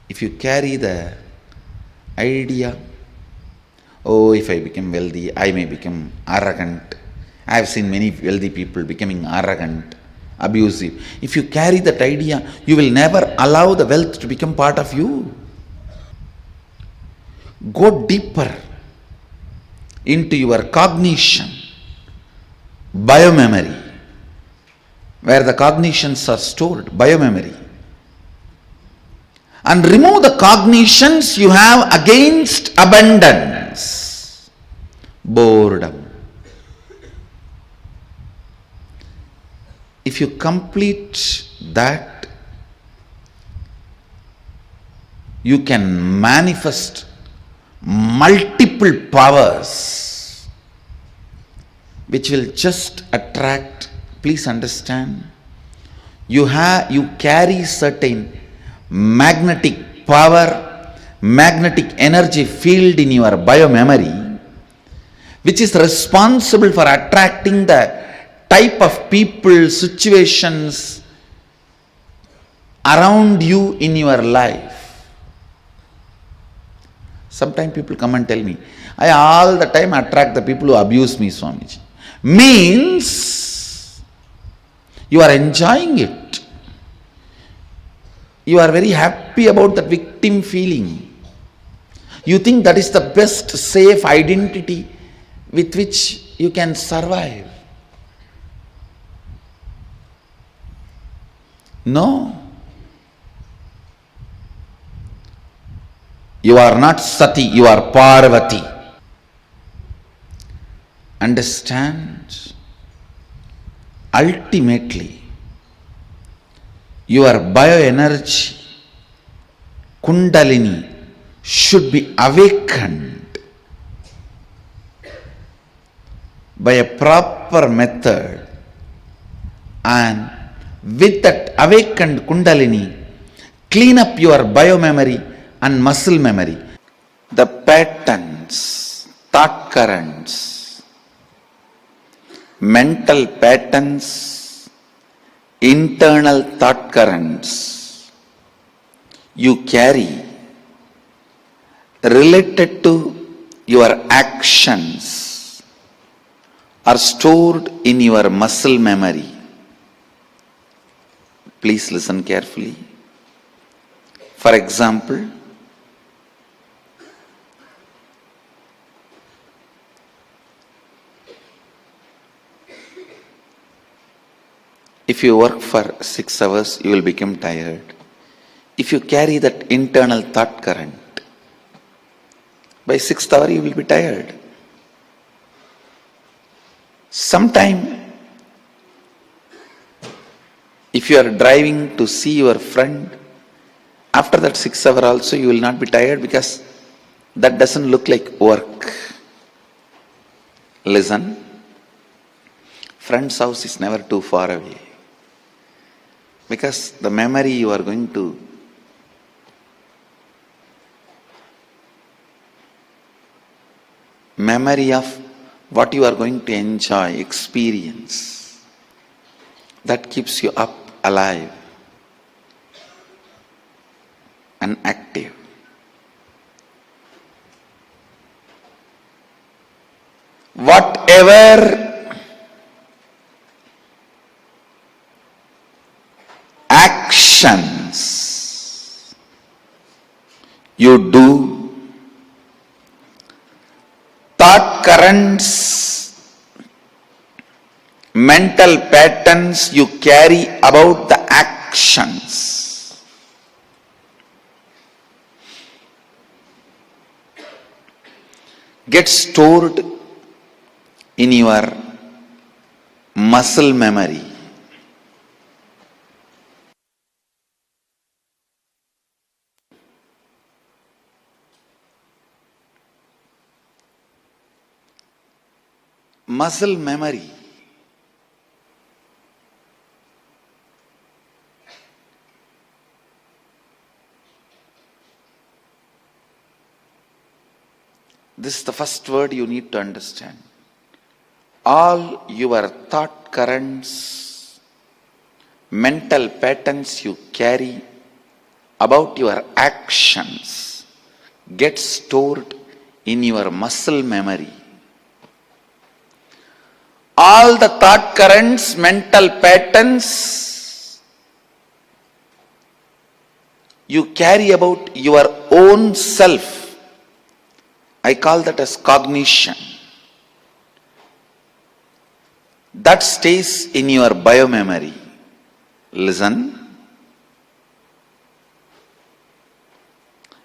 If you carry the idea, oh, if I become wealthy, I may become arrogant. I have seen many wealthy people becoming arrogant, abusive. If you carry that idea, you will never allow the wealth to become part of you. Go deeper into your cognition, biomemory, where the cognitions are stored, biomemory. And remove the cognitions you have against abundance, boredom. If you complete that, you can manifest multiple powers which will just attract. Please understand, you carry certain magnetic power, magnetic energy field in your biomemory, which is responsible for attracting the type of people, situations around you in your life. Sometimes people come and tell me, I all the time attract the people who abuse me, Swamiji. Means you are enjoying it. You are very happy about that victim feeling. You think that is the best safe identity with which you can survive. No. You are not Sati, you are Parvati. Understand? Ultimately, your bioenergy, Kundalini, should be awakened by a proper method, and with that awakened Kundalini, clean up your biomemory and muscle memory. The patterns, thought currents, mental patterns, internal thought currents you carry related to your actions are stored in your muscle memory. Please listen carefully. For example, if you work for 6 hours, you will become tired. If you carry that internal thought current, by 6th hour you will be tired. Sometime, if you are driving to see your friend, after that 6 hour also you will not be tired, because that doesn't look like work. Listen, friend's house is never too far away, because the memory you are going to memory of what you are going to enjoy, experience, that keeps you up, alive and active. Whatever actions you do, thought currents, mental patterns you carry about the actions, get stored in your muscle memory. Muscle memory This is the first word you need to understand. All your thought currents, mental patterns you carry about your actions get stored in your muscle memory. All the thought currents, mental patterns you carry about your own self, I call that as cognition. That stays in your biomemory. Listen.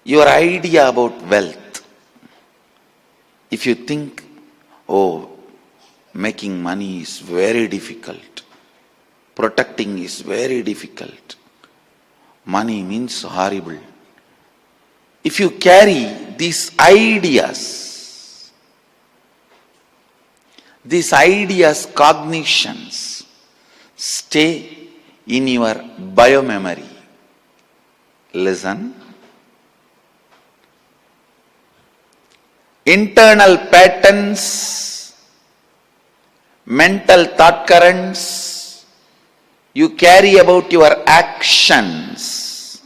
Your idea about wealth. If you think, oh, making money is very difficult, protecting is very difficult, money means horrible. If you carry these ideas, cognitions, stay in your biomemory. Listen. Internal patterns, mental thought currents you carry about your actions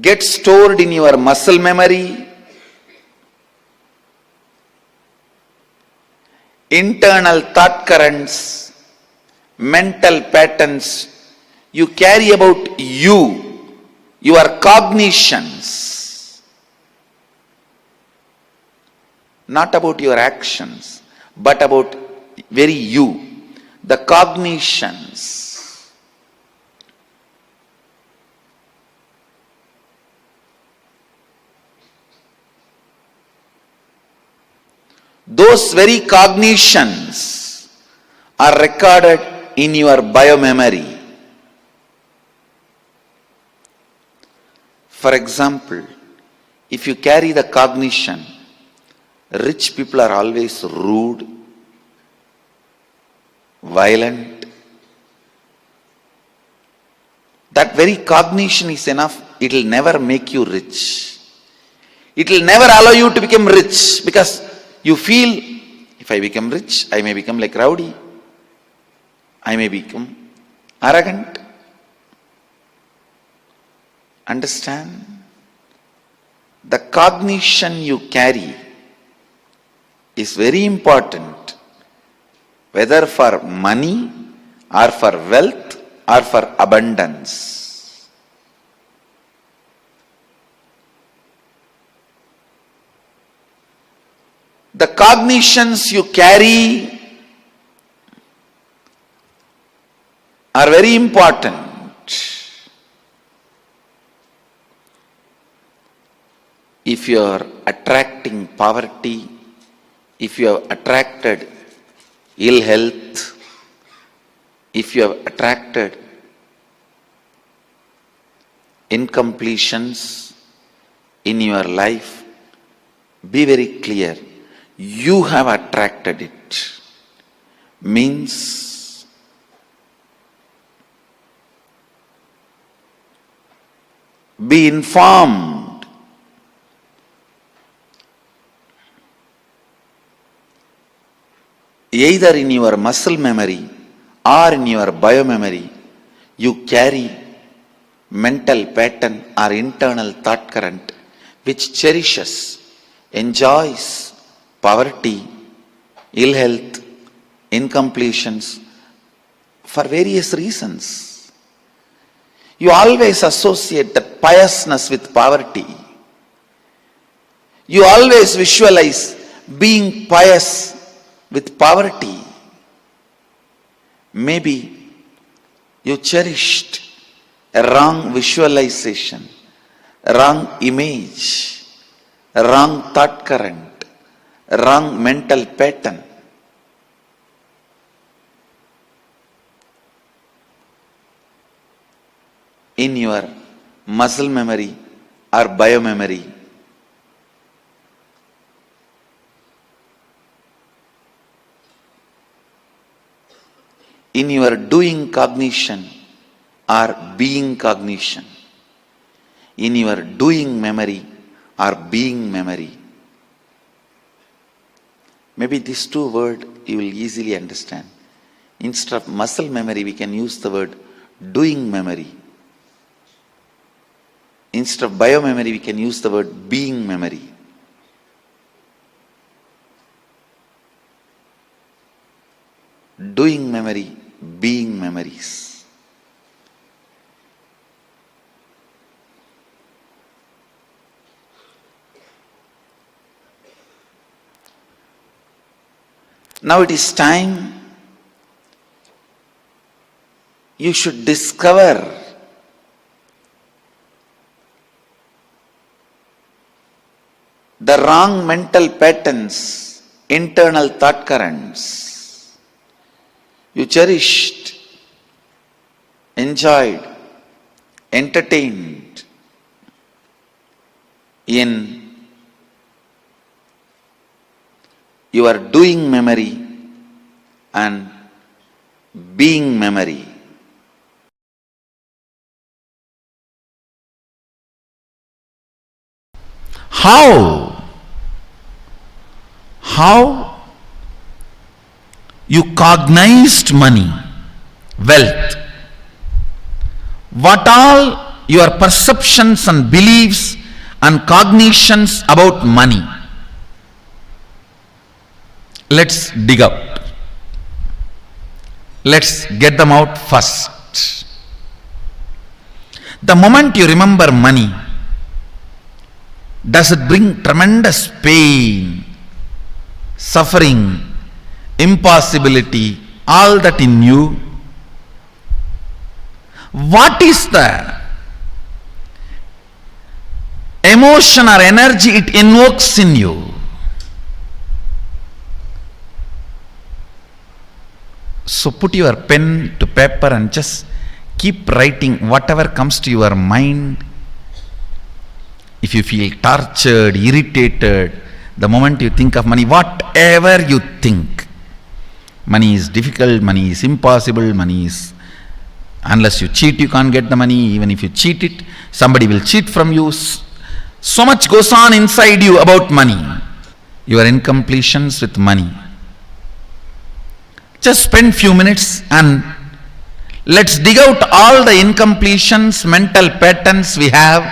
get stored in your muscle memory. Internal thought currents, mental patterns you carry about you, your cognitions, not about your actions, but about very you, the cognitions. Those very cognitions are recorded in your biomemory. For example, if you carry the cognition, rich people are always rude, violent. That very cognition is enough. It will never make you rich. It will never allow you to become rich, because you feel, if I become rich, I may become like rowdy. I may become arrogant. Understand? The cognition you carry is very important, whether for money or for wealth or for abundance. The cognitions you carry are very important. If you are attracting poverty, if you have attracted ill health, if you have attracted incompletions in your life, be very clear. You have attracted it. Means be informed. Either in your muscle memory or in your biomemory, you carry mental pattern or internal thought current which cherishes, enjoys poverty, ill health, incompletions for various reasons. You always associate that piousness with poverty. You always visualize being pious with poverty. Maybe you cherished a wrong visualization, a wrong image, a wrong thought current, a wrong mental pattern. In your muscle memory or biomemory. In your doing cognition or being cognition. In your doing memory or being memory. Maybe these two words you will easily understand. Instead of muscle memory, we can use the word doing memory. Instead of bio memory, we can use the word being memory. Doing memory, being memories. Now it is time you should discover the wrong mental patterns, internal thought currents you cherished, enjoyed, entertained in your doing memory and being memory. How you cognized money, wealth, what all your perceptions and beliefs and cognitions about money. Let's dig out. Let's get them out first. The moment you remember money, does it bring tremendous pain, suffering, impossibility, all that in you? What is the emotion or energy it invokes in you? So put your pen to paper and just keep writing whatever comes to your mind. If you feel tortured, irritated, the moment you think of money, whatever you think, money is difficult, money is impossible, money is, unless you cheat you can't get the money, even if you cheat it, somebody will cheat from you. So much goes on inside you about money, your incompletions with money. Just spend few minutes and let's dig out all the incompletions, mental patterns we have,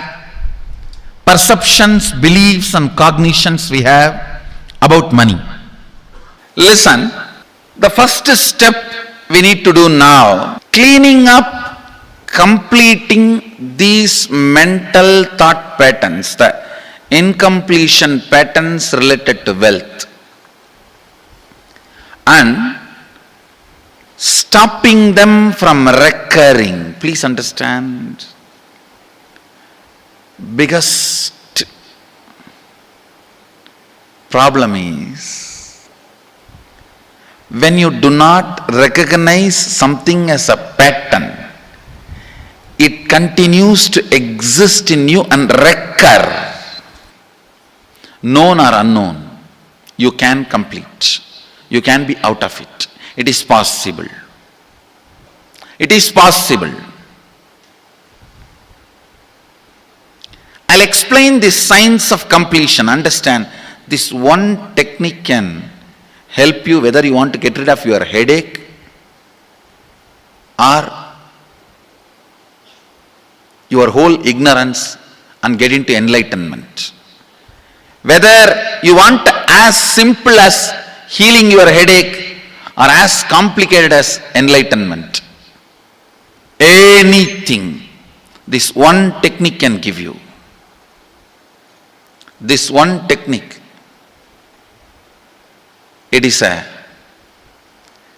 perceptions, beliefs and cognitions we have about money. Listen, the first step we need to do now, cleaning up, completing these mental thought patterns, the incompletion patterns related to wealth, and stopping them from recurring. Please understand, biggest problem is when you do not recognize something as a pattern, it continues to exist in you and recur. Known or unknown, you can complete. You can be out of it. It is possible. It is possible. I'll explain the science of completion. Understand, this one technique can help you whether you want to get rid of your headache or your whole ignorance and get into enlightenment. Whether you want as simple as healing your headache or as complicated as enlightenment. Anything, this one technique can give you. This one technique, it is a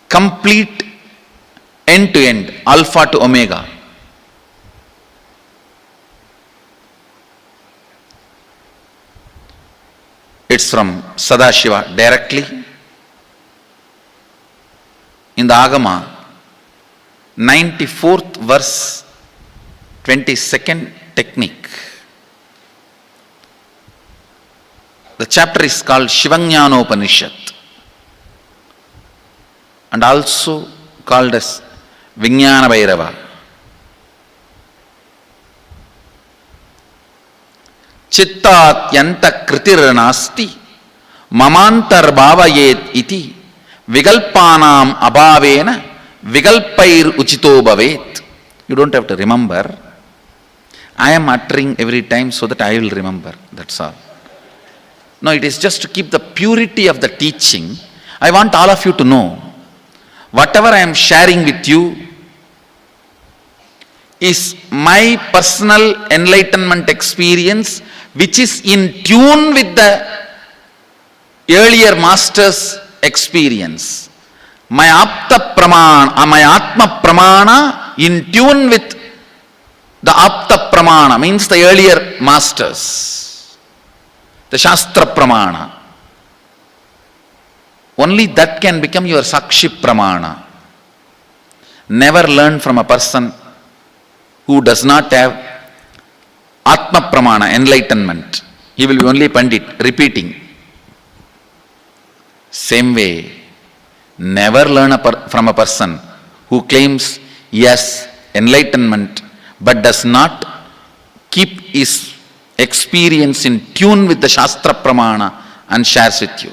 complete end-to-end, alpha to omega. It's from Sadashiva directly. In the Agama, 94th verse, 22nd technique. The chapter is called Shivajnanopanishad and also called as Vijnana Bhairava. Chittat yanta kritir nasti mamantar bhavayet iti vigalpanam abhavena vigalpair uchito bhavet. You don't have to remember. I am uttering every time so that I will remember. That's all. No, it is just to keep the purity of the teaching. I want all of you to know, whatever I am sharing with you is my personal enlightenment experience, which is in tune with the earlier master's experience. My apta pramana, my atma pramana in tune with the apta pramana, means the earlier masters, the shastra pramana. Only that can become your sakshi pramana. Never learn from a person who does not have atma pramana, enlightenment. He will be only pandit, repeating. Same way, never learn from a person who claims yes, enlightenment, but does not keep his experience in tune with the shastra pramana and shares with you.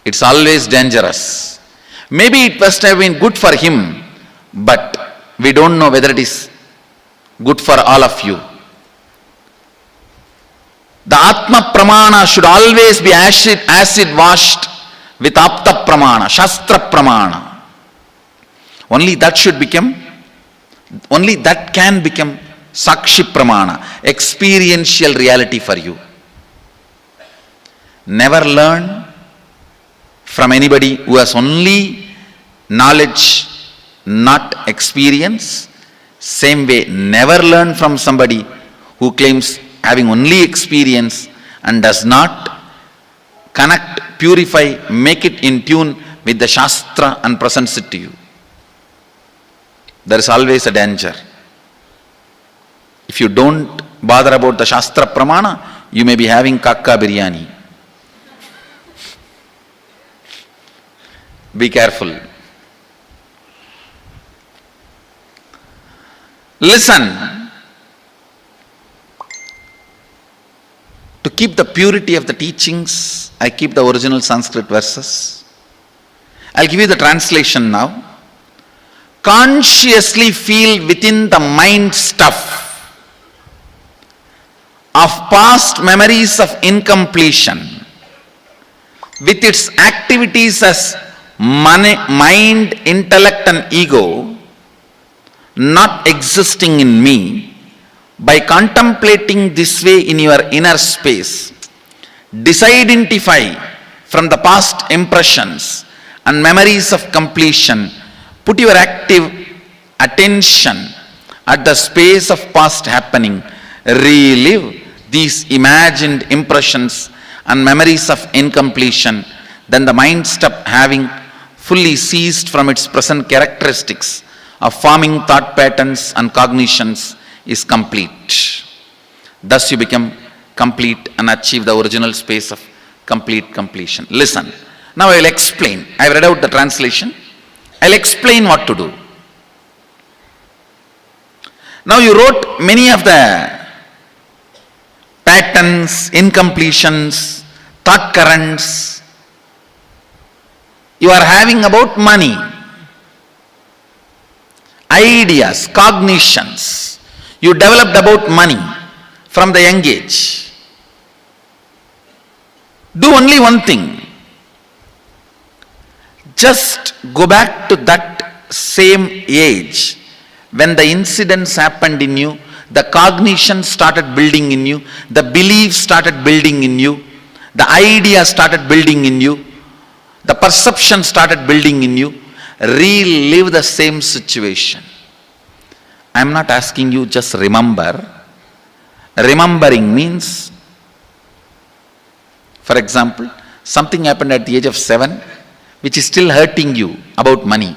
It's always dangerous. Maybe it must have been good for him, but we don't know whether it is good for all of you. The Atma Pramana should always be acid washed with Apta Pramana, Shastra Pramana. Only that can become Sakshi Pramana, experiential reality for you. Never learn from anybody who has only knowledge, not experience. Same way, never learn from somebody who claims having only experience and does not connect, purify, make it in tune with the Shastra and presents it to you. There is always a danger. If you don't bother about the Shastra Pramana, you may be having kakka biryani. Be careful. Listen. To keep the purity of the teachings, I keep the original Sanskrit verses. I'll give you the translation now. Consciously feel within the mind stuff of past memories of incompletion with its activities as mind, intellect and ego not existing in me. By contemplating this way in your inner space, disidentify from the past impressions and memories of completion. Put your active attention at the space of past happening. Relive these imagined impressions and memories of incompletion. Then the mind stop having fully ceased from its present characteristics of forming thought patterns and cognitions is complete. Thus you become complete and achieve the original space of complete completion. Listen. Now I will explain. I have read out the translation. I will explain what to do. Now you wrote many of the patterns, incompletions, thought currents you are having about money, ideas, cognitions you developed about money from the young age. Do only one thing. Just go back to that same age when the incidents happened in you, the cognition started building in you, the belief started building in you, the idea started building in you, the perception started building in you. Relive the same situation. I am not asking you just remember. Remembering means, for example, something happened at the age of 7 which is still hurting you about money.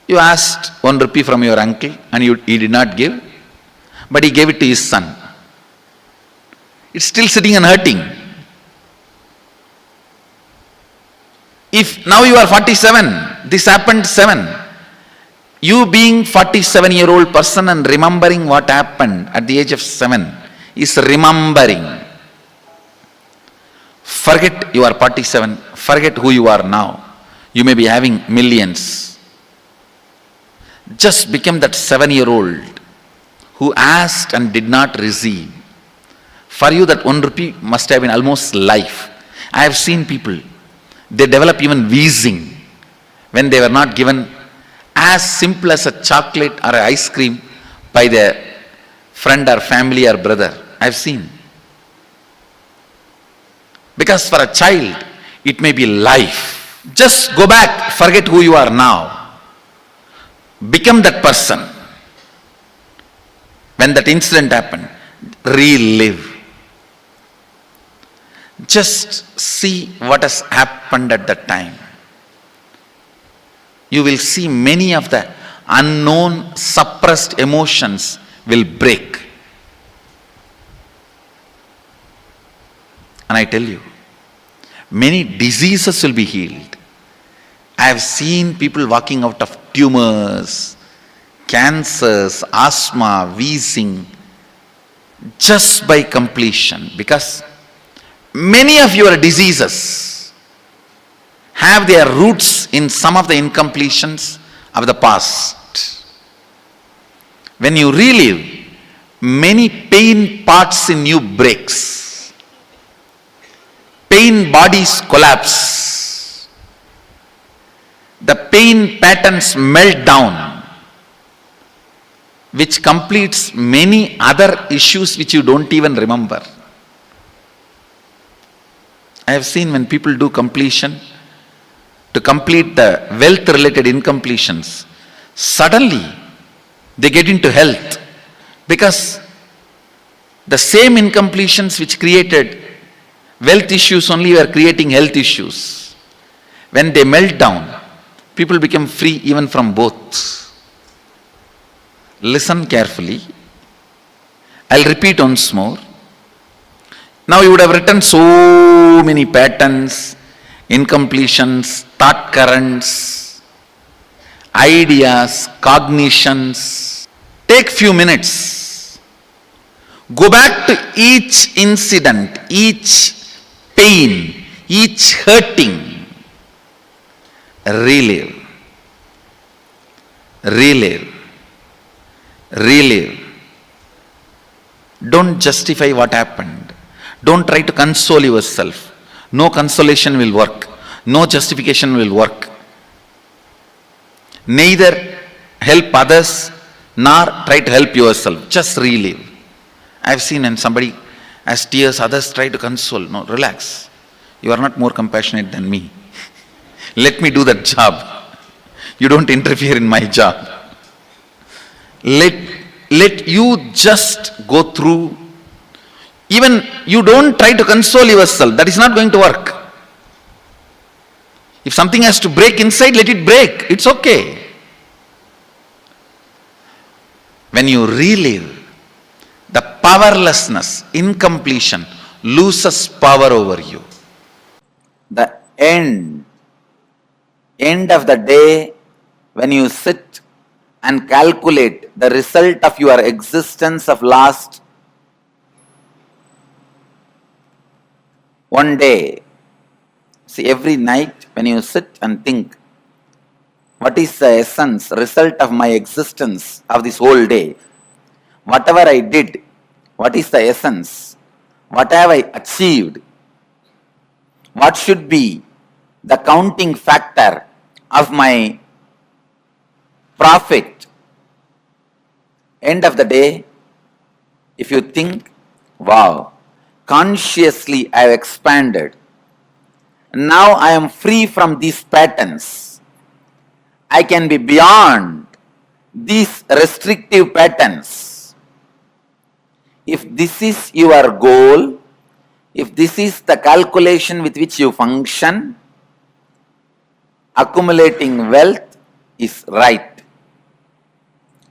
You asked 1 rupee from your uncle and he did not give, but he gave it to his son. It's still sitting and hurting. If now you are 47, this happened 7. You being 47-year-old person and remembering what happened at the age of 7 is remembering. Forget you are 47, forget who you are now. You may be having millions. Just become that 7-year-old who asked and did not receive. For you, that 1 rupee must have been almost life. I have seen people, they develop even wheezing when they were not given as simple as a chocolate or an ice cream by their friend or family or brother. I have seen. Because for a child, it may be life. Just go back, forget who you are now. Become that person. When that incident happened, relive. Just see what has happened at that time. You will see many of the unknown, suppressed emotions will break. And I tell you, many diseases will be healed. I have seen people walking out of tumors, cancers, asthma, wheezing, just by completion. Because many of your diseases have their roots in some of the incompletions of the past. When you relive, many pain parts in you breaks. Pain bodies collapse. The pain patterns melt down, which completes many other issues which you don't even remember. I have seen when people do completion, to complete the wealth related incompletions, suddenly they get into health, because the same incompletions which created wealth issues only were creating health issues. When they melt down, people become free even from both. Listen carefully. I'll repeat once more. Now you would have written so many patterns, incompletions, thought currents, ideas, cognitions. Take few minutes. Go back to each incident, each pain, each hurting. Relive. Relive. Relive. Don't justify what happened. Don't try to console yourself. No consolation will work. No justification will work. Neither help others nor try to help yourself. Just relive. I have seen when somebody has tears, others try to console. No, relax. You are not more compassionate than me. Let me do that job. You don't interfere in my job. Let you just go through. Even you don't try to console yourself. That is not going to work. If something has to break inside, let it break. It's okay. When you relive, the powerlessness, incompletion loses power over you. The end of the day, when you sit and calculate the result of your existence of last one day. See, every night when you sit and think, what is the essence, result of my existence of this whole day? Whatever I did, what is the essence? What have I achieved? What should be the counting factor of my profit? End of the day, if you think, wow, consciously I have expanded. Now I am free from these patterns. I can be beyond these restrictive patterns. If this is your goal, if this is the calculation with which you function, accumulating wealth is right.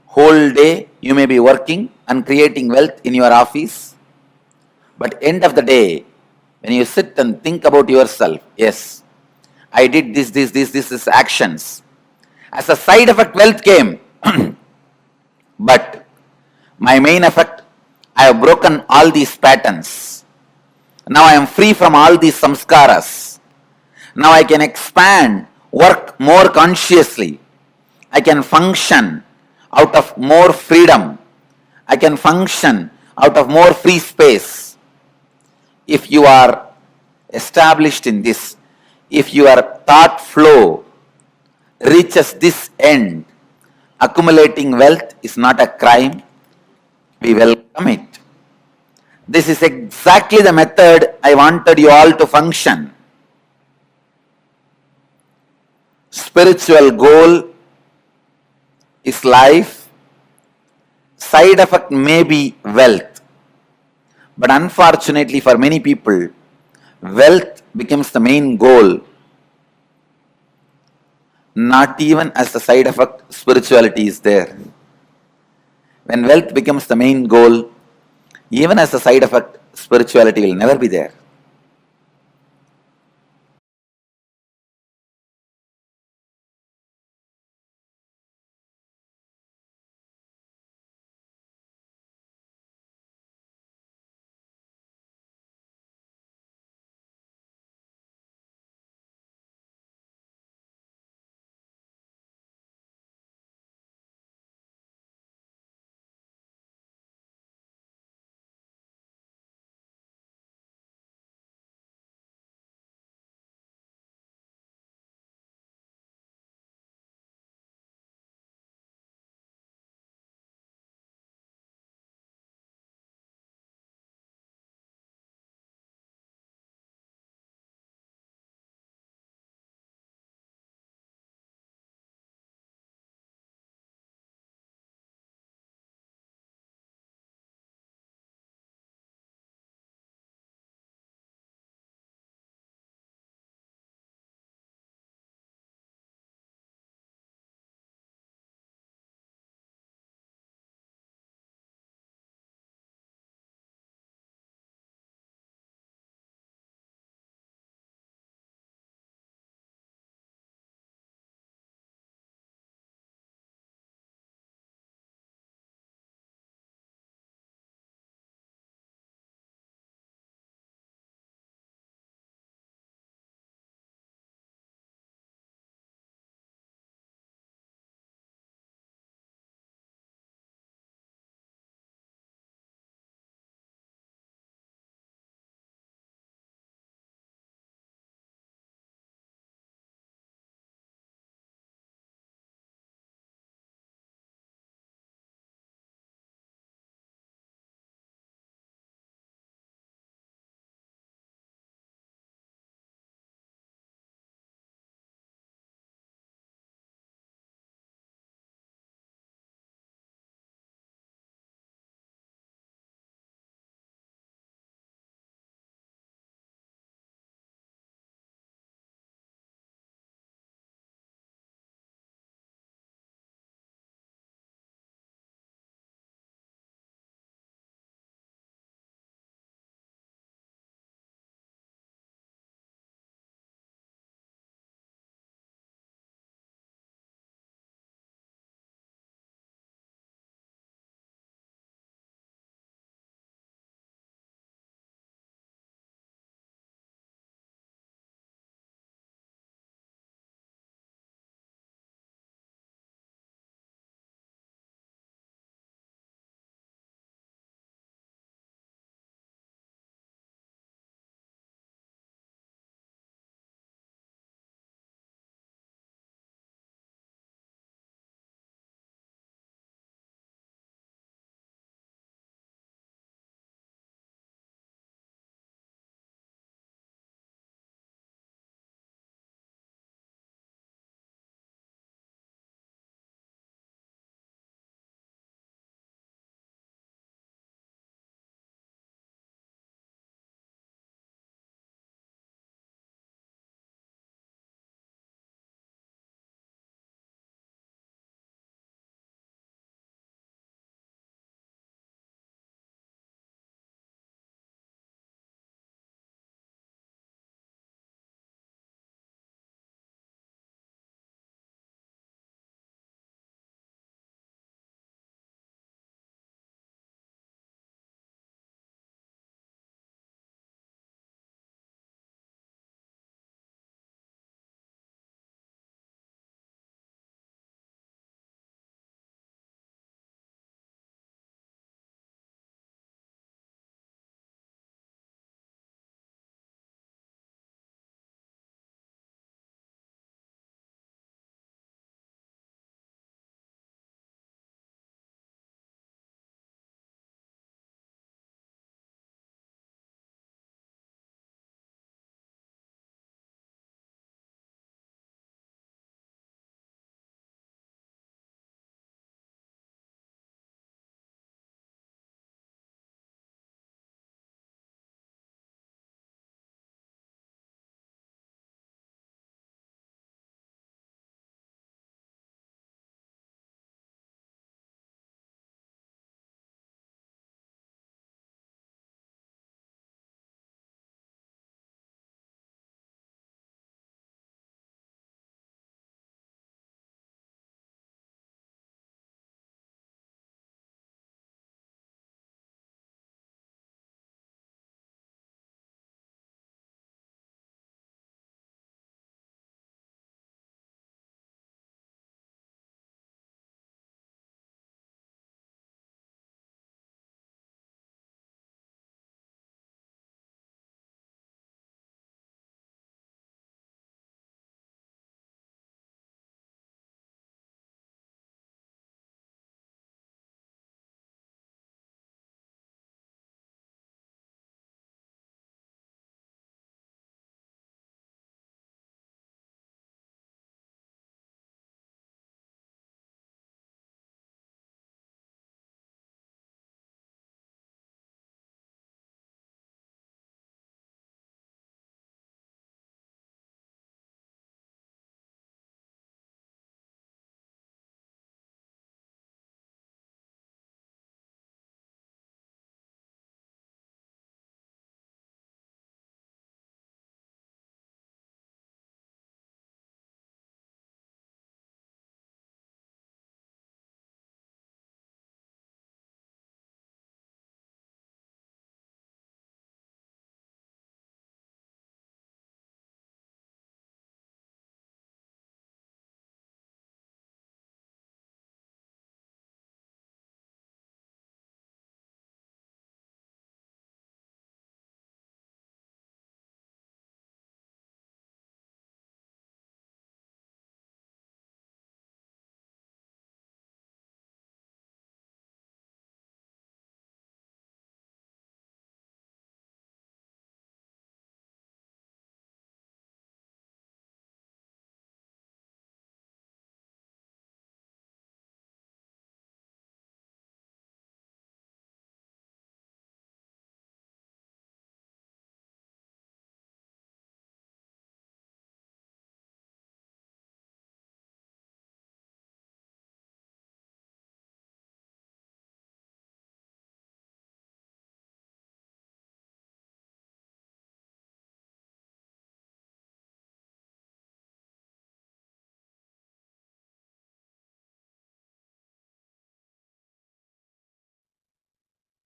Whole day you may be working and creating wealth in your office, but end of the day, when you sit and think about yourself, yes, I did this actions. As a side effect, wealth came. But my main effect, I have broken all these patterns. Now I am free from all these samskaras. Now I can expand, work more consciously. I can function out of more freedom. I can function out of more free space. If you are established in this, if your thought flow reaches this end, accumulating wealth is not a crime, we welcome it. This is exactly the method I wanted you all to function. Spiritual goal is life, side effect may be wealth. But unfortunately for many people, wealth becomes the main goal. Not even as the side effect, spirituality is there. When wealth becomes the main goal, even as a side effect, spirituality will never be there.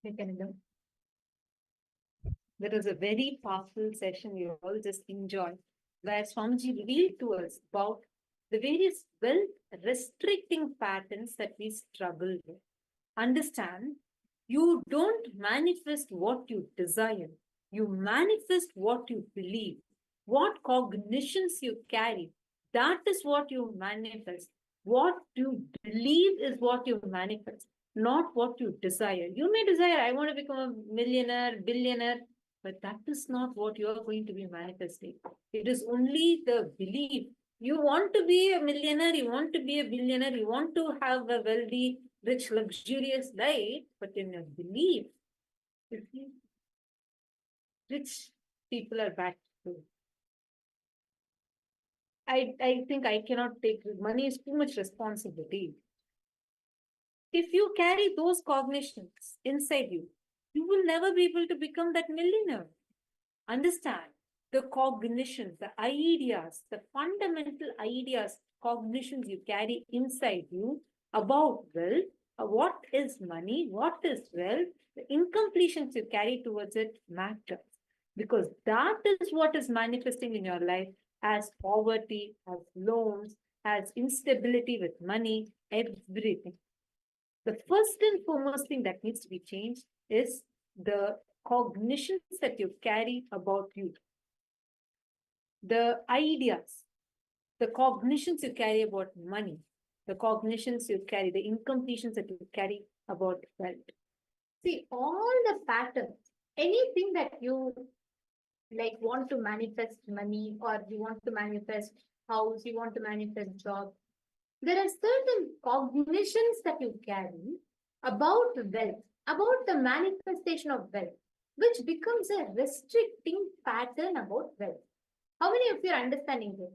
Nithyananda. That was a very powerful session we all just enjoyed, where Swamiji revealed to us about the various wealth restricting patterns that we struggle with. Understand, you don't manifest what you desire, you manifest what you believe, what cognitions you carry. That is what you manifest. What you believe is what you manifest, not what you desire. You may desire, I want to become a millionaire, billionaire, but that is not what you are going to be manifesting. It is only the belief. You want to be a millionaire, you want to be a billionaire, you want to have a wealthy, rich, luxurious life, but in your belief, rich people are bad too. I think I cannot take money is too much responsibility. If you carry those cognitions inside you, you will never be able to become that millionaire. Understand the cognitions, the ideas, the fundamental ideas, cognitions you carry inside you about wealth, what is money, what is wealth, the incompletions you carry towards it matters. Because that is what is manifesting in your life as poverty, as loans, as instability with money, everything. The first and foremost thing that needs to be changed is the cognitions that you carry about you. The ideas, the cognitions you carry about money, the cognitions you carry, the incompletions that you carry about wealth. See, all the patterns, anything that you like want to manifest money, or you want to manifest house, you want to manifest job, there are certain cognitions that you carry about wealth, about the manifestation of wealth, which becomes a restricting pattern about wealth. How many of you are understanding this?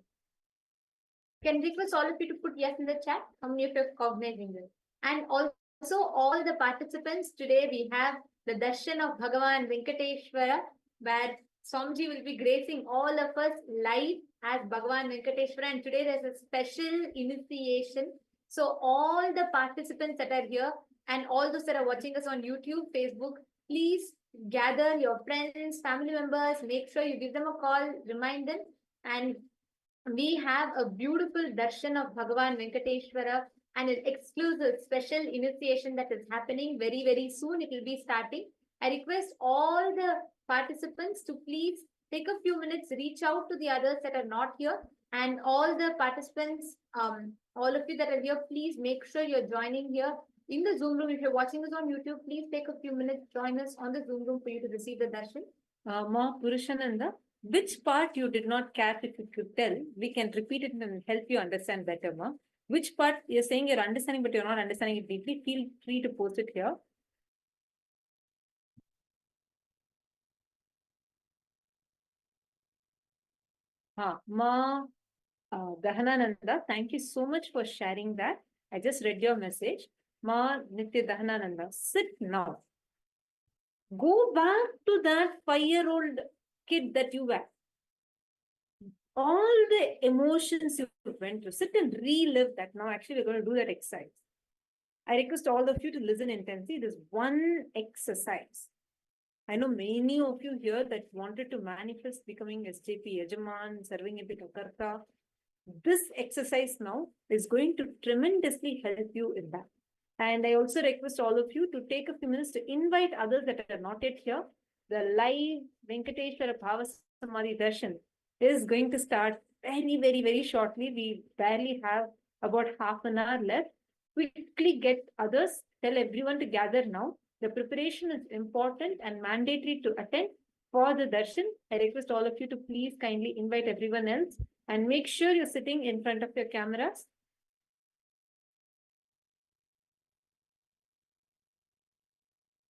Can request all of you to put yes in the chat. How many of you are cognizing this? And also all the participants, today we have the darshan of Bhagavan Venkateshwara, where Swamiji will be gracing all of us live as Bhagavan Venkateshwara, and today there's a special initiation. So all the participants that are here and all those that are watching us on YouTube, Facebook, please gather your friends, family members, make sure you give them a call, remind them, and we have a beautiful darshan of Bhagavan Venkateshwara and an exclusive special initiation that is happening very, very soon. It will be starting. I request all the participants to please take a few minutes, reach out to the others that are not here, and all the participants, all of you that are here, please make sure you're joining here in the Zoom room. If you're watching us on YouTube, please take a few minutes, join us on the Zoom room for you to receive the darshan. Ma Purushananda, which part you did not catch, if you could tell, we can repeat it and help you understand better, Ma. Which part you're saying you're understanding, but you're not understanding it deeply, feel free to post it here. Ma Dahanananda, thank you so much for sharing that. I just read your message. Ma Nithyananda, sit now. Go back to that 5-year-old kid that you were. All the emotions you went through, sit and relive that. Now, actually, we're going to do that exercise. I request all of you to listen intensely. There's one exercise. I know many of you here that wanted to manifest becoming SJP Yajaman, serving a bit of Karta. This exercise now is going to tremendously help you in that. And I also request all of you to take a few minutes to invite others that are not yet here. The live Venkateshwara Bhava Samadhi Darshan is going to start very, very, very shortly. We barely have about half an hour left. Quickly get others, tell everyone to gather now. The preparation is important and mandatory to attend for the darshan. I request all of you to please kindly invite everyone else and make sure you're sitting in front of your cameras.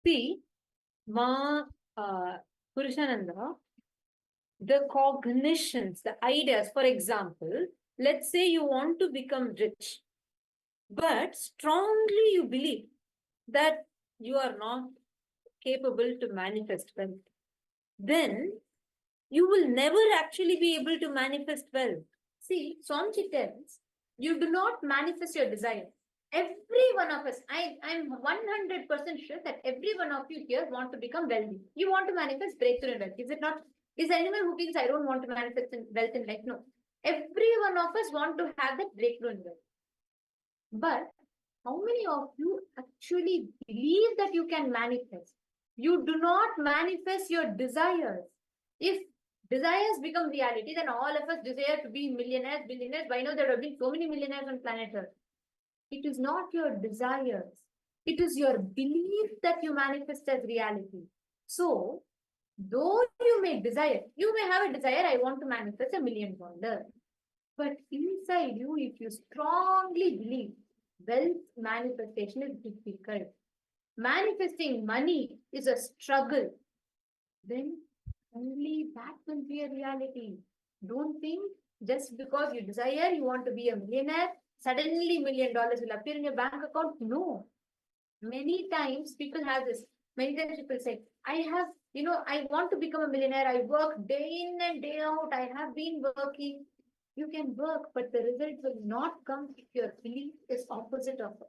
See, Ma Purushananda, the cognitions, the ideas, for example, let's say you want to become rich, but strongly you believe that you are not capable to manifest wealth. Then you will never actually be able to manifest wealth. See, Swamiji tells, you do not manifest your desire. Every one of us, I'm 100% sure that every one of you here want to become wealthy. You want to manifest breakthrough in wealth. Is it not? Is there anyone who thinks I don't want to manifest wealth in life? No. Every one of us want to have that breakthrough in wealth. But how many of you actually believe that you can manifest? You do not manifest your desires. If desires become reality, then all of us desire to be millionaires, billionaires. By now, there have been so many millionaires on planet Earth. It is not your desires. It is your belief that you manifest as reality. So, though you may desire, you may have a desire, I want to manifest $1 million. But inside you, if you strongly believe wealth manifestation is difficult, manifesting money is a struggle, then only that will be a reality. Don't think just because you desire, you want to be a millionaire, suddenly $1 million will appear in your bank account. No. Many times people have this. Many times people say, I want to become a millionaire. I work day in and day out. I have been working. You can work, but the result will not come if your belief is opposite of it.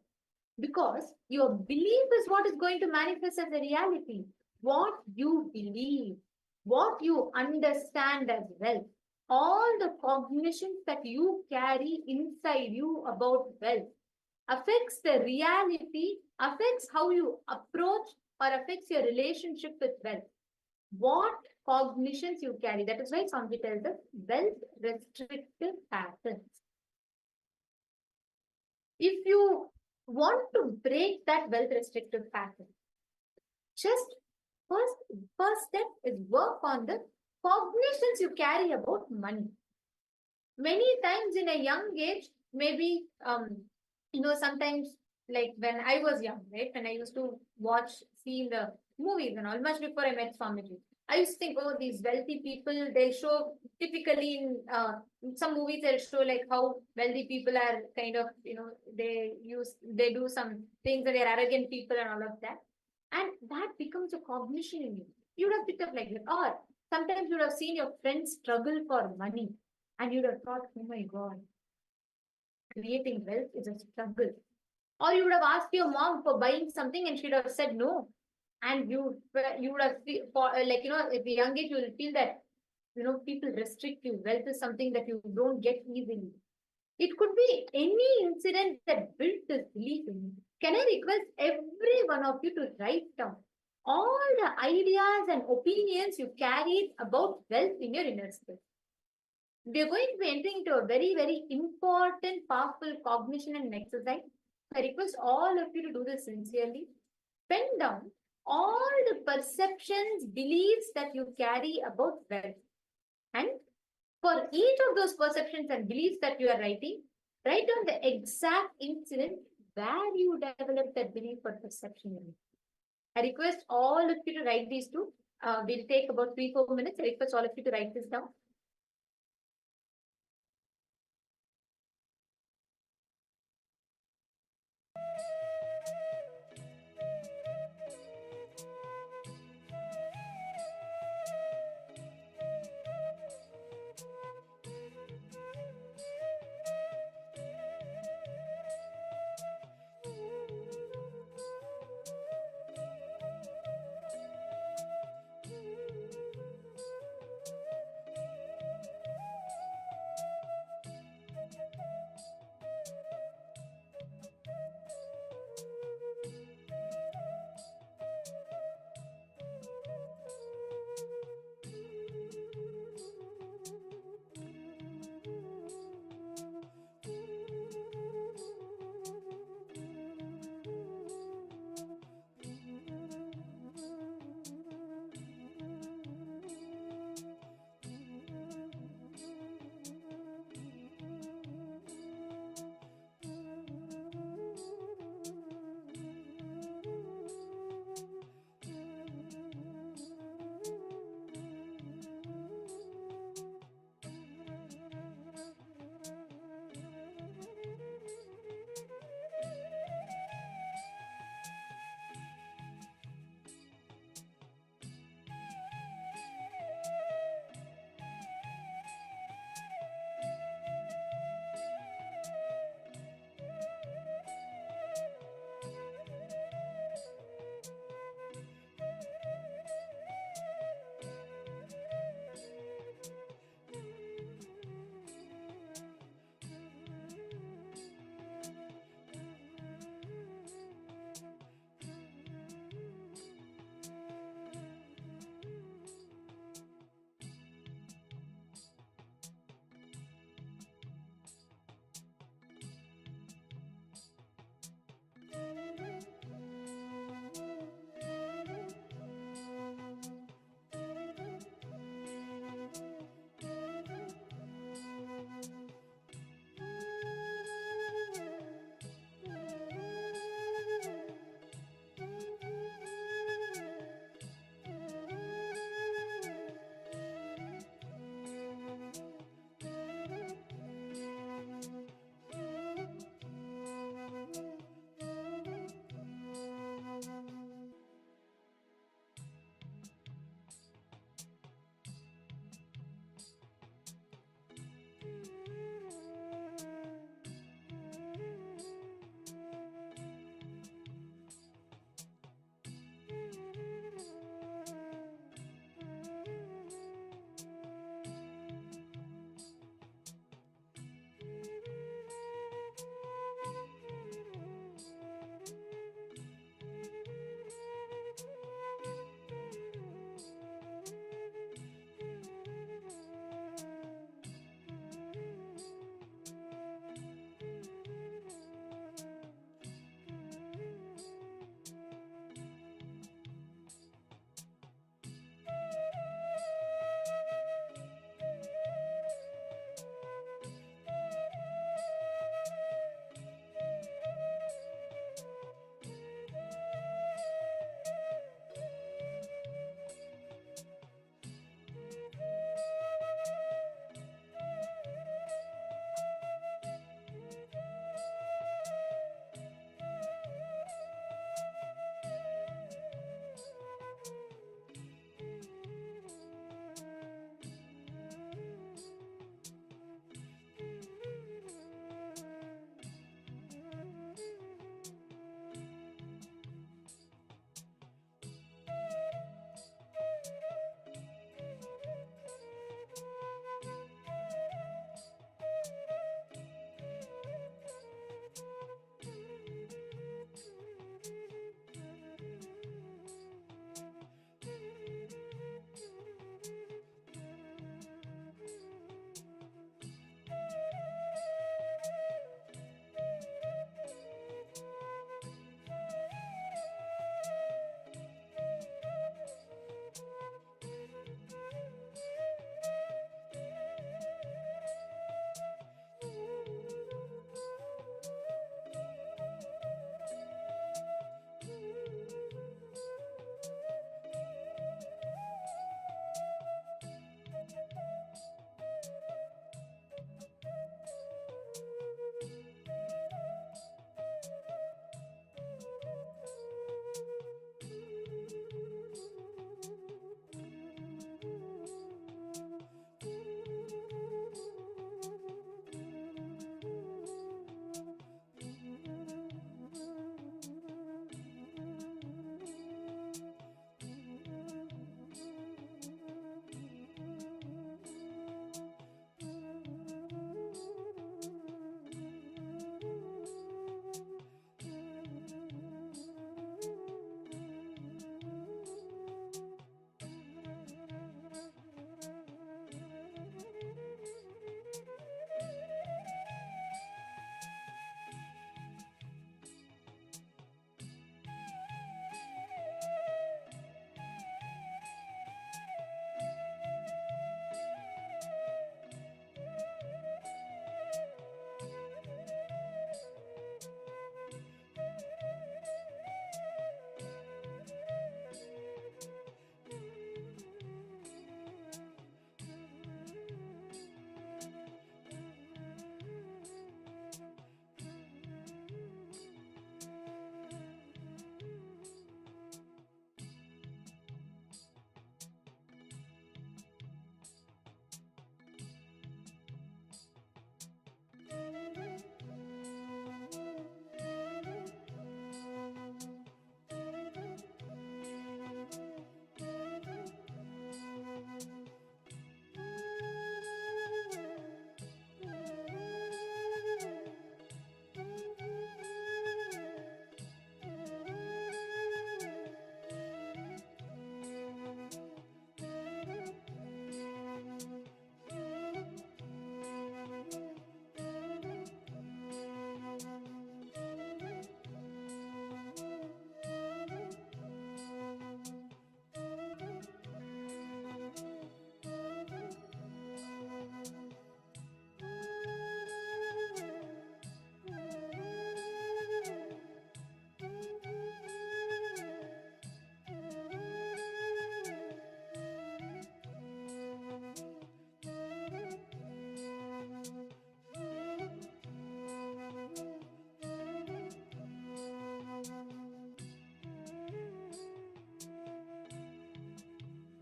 Because your belief is what is going to manifest as a reality. What you believe, what you understand as wealth, all the cognitions that you carry inside you about wealth affects the reality, affects how you approach or affects your relationship with wealth. What cognitions you carry. That is why Swamiji tells us wealth restrictive patterns. If you want to break that wealth restrictive pattern, just first step is work on the cognitions you carry about money. Many times in a young age, maybe sometimes like when I was young, right? When I used to see the movies and all, much before I met Swamiji, I used to think, oh, these wealthy people, they'll show typically in some movies, they'll show like how wealthy people are kind of, they do some things that they're arrogant people and all of that. And that becomes a cognition in you. You would have picked up like that. Or sometimes you would have seen your friends struggle for money and you would have thought, oh my God, creating wealth is a struggle. Or you would have asked your mom for buying something and she would have said no. And you would have, at the young age, you will feel that, people restrict you. Wealth is something that you don't get easily. It could be any incident that built this belief in you. Can I request every one of you to write down all the ideas and opinions you carried about wealth in your inner space? We are going to be entering into a very, very important, powerful cognition and exercise. I request all of you to do this sincerely. Pen down all the perceptions, beliefs that you carry about wealth. And for each of those perceptions and beliefs that you are writing, write down the exact incident where you developed that belief or perception. I request all of you to write these two. We'll take about 3-4 minutes. I request all of you to write this down.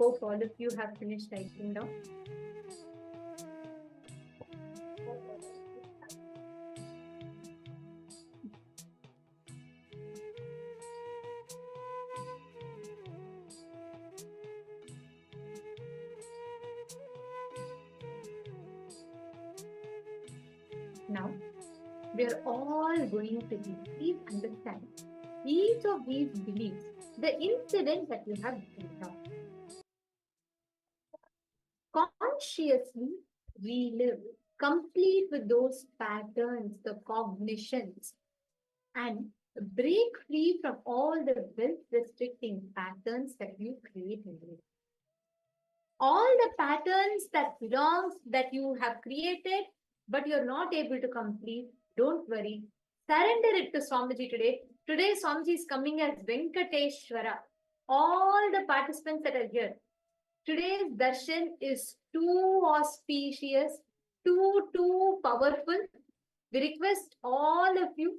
Hope all of you have finished writing down. Now, we are all going to be, please understand, each of these beliefs, the incident that you have written down. Consciously relive, complete with those patterns, the cognitions, and break free from all the self-restricting patterns that you create in you. All the patterns that you have created, but you're not able to complete, don't worry. Surrender it to Swamiji today. Today, Swamiji is coming as Venkateshwara. All the participants that are here, today's darshan is too auspicious, too powerful. We request all of you,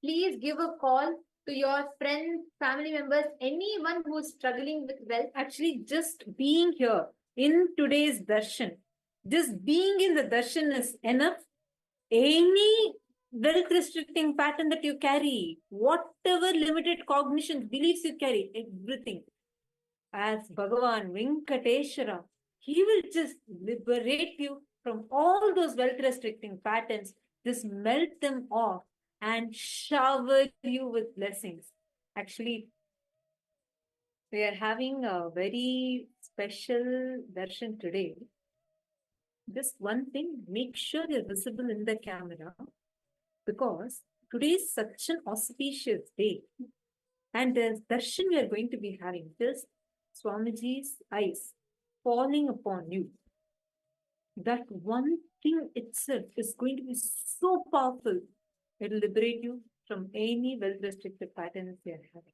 please give a call to your friends, family members, anyone who is struggling with wealth. Actually, just being here in today's darshan, just being in the darshan is enough. Any wealth restricting pattern that you carry, whatever limited cognitions, beliefs you carry, everything, as Bhagavan Venkateshwara, he will just liberate you from all those wealth restricting patterns, just melt them off and shower you with blessings. Actually, we are having a very special darshan today. Just one thing, make sure you're visible in the camera, because today is such an auspicious day. And the darshan we are going to be having this Swamiji's eyes falling upon you. That one thing itself is going to be so powerful. It will liberate you from any well-restricted patterns you are having.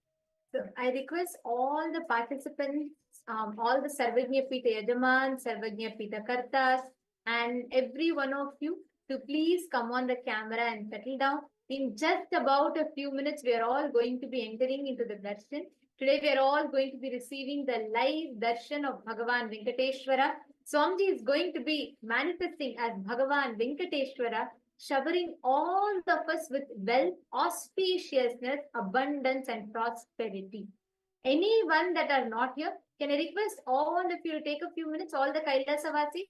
So I request all the participants, all the Sarvajna Pita Yajaman, Sarvajna Pita Kartas, and every one of you to please come on the camera and settle down. In just about a few minutes, we are all going to be entering into the darshan. Today, we are all going to be receiving the live darshan of Bhagavan Venkateshwara. Swamiji is going to be manifesting as Bhagavan Venkateshwara, showering all of us with wealth, auspiciousness, abundance, and prosperity. Anyone that are not here, can I request all of you to take a few minutes, all the Kailasa Vasi?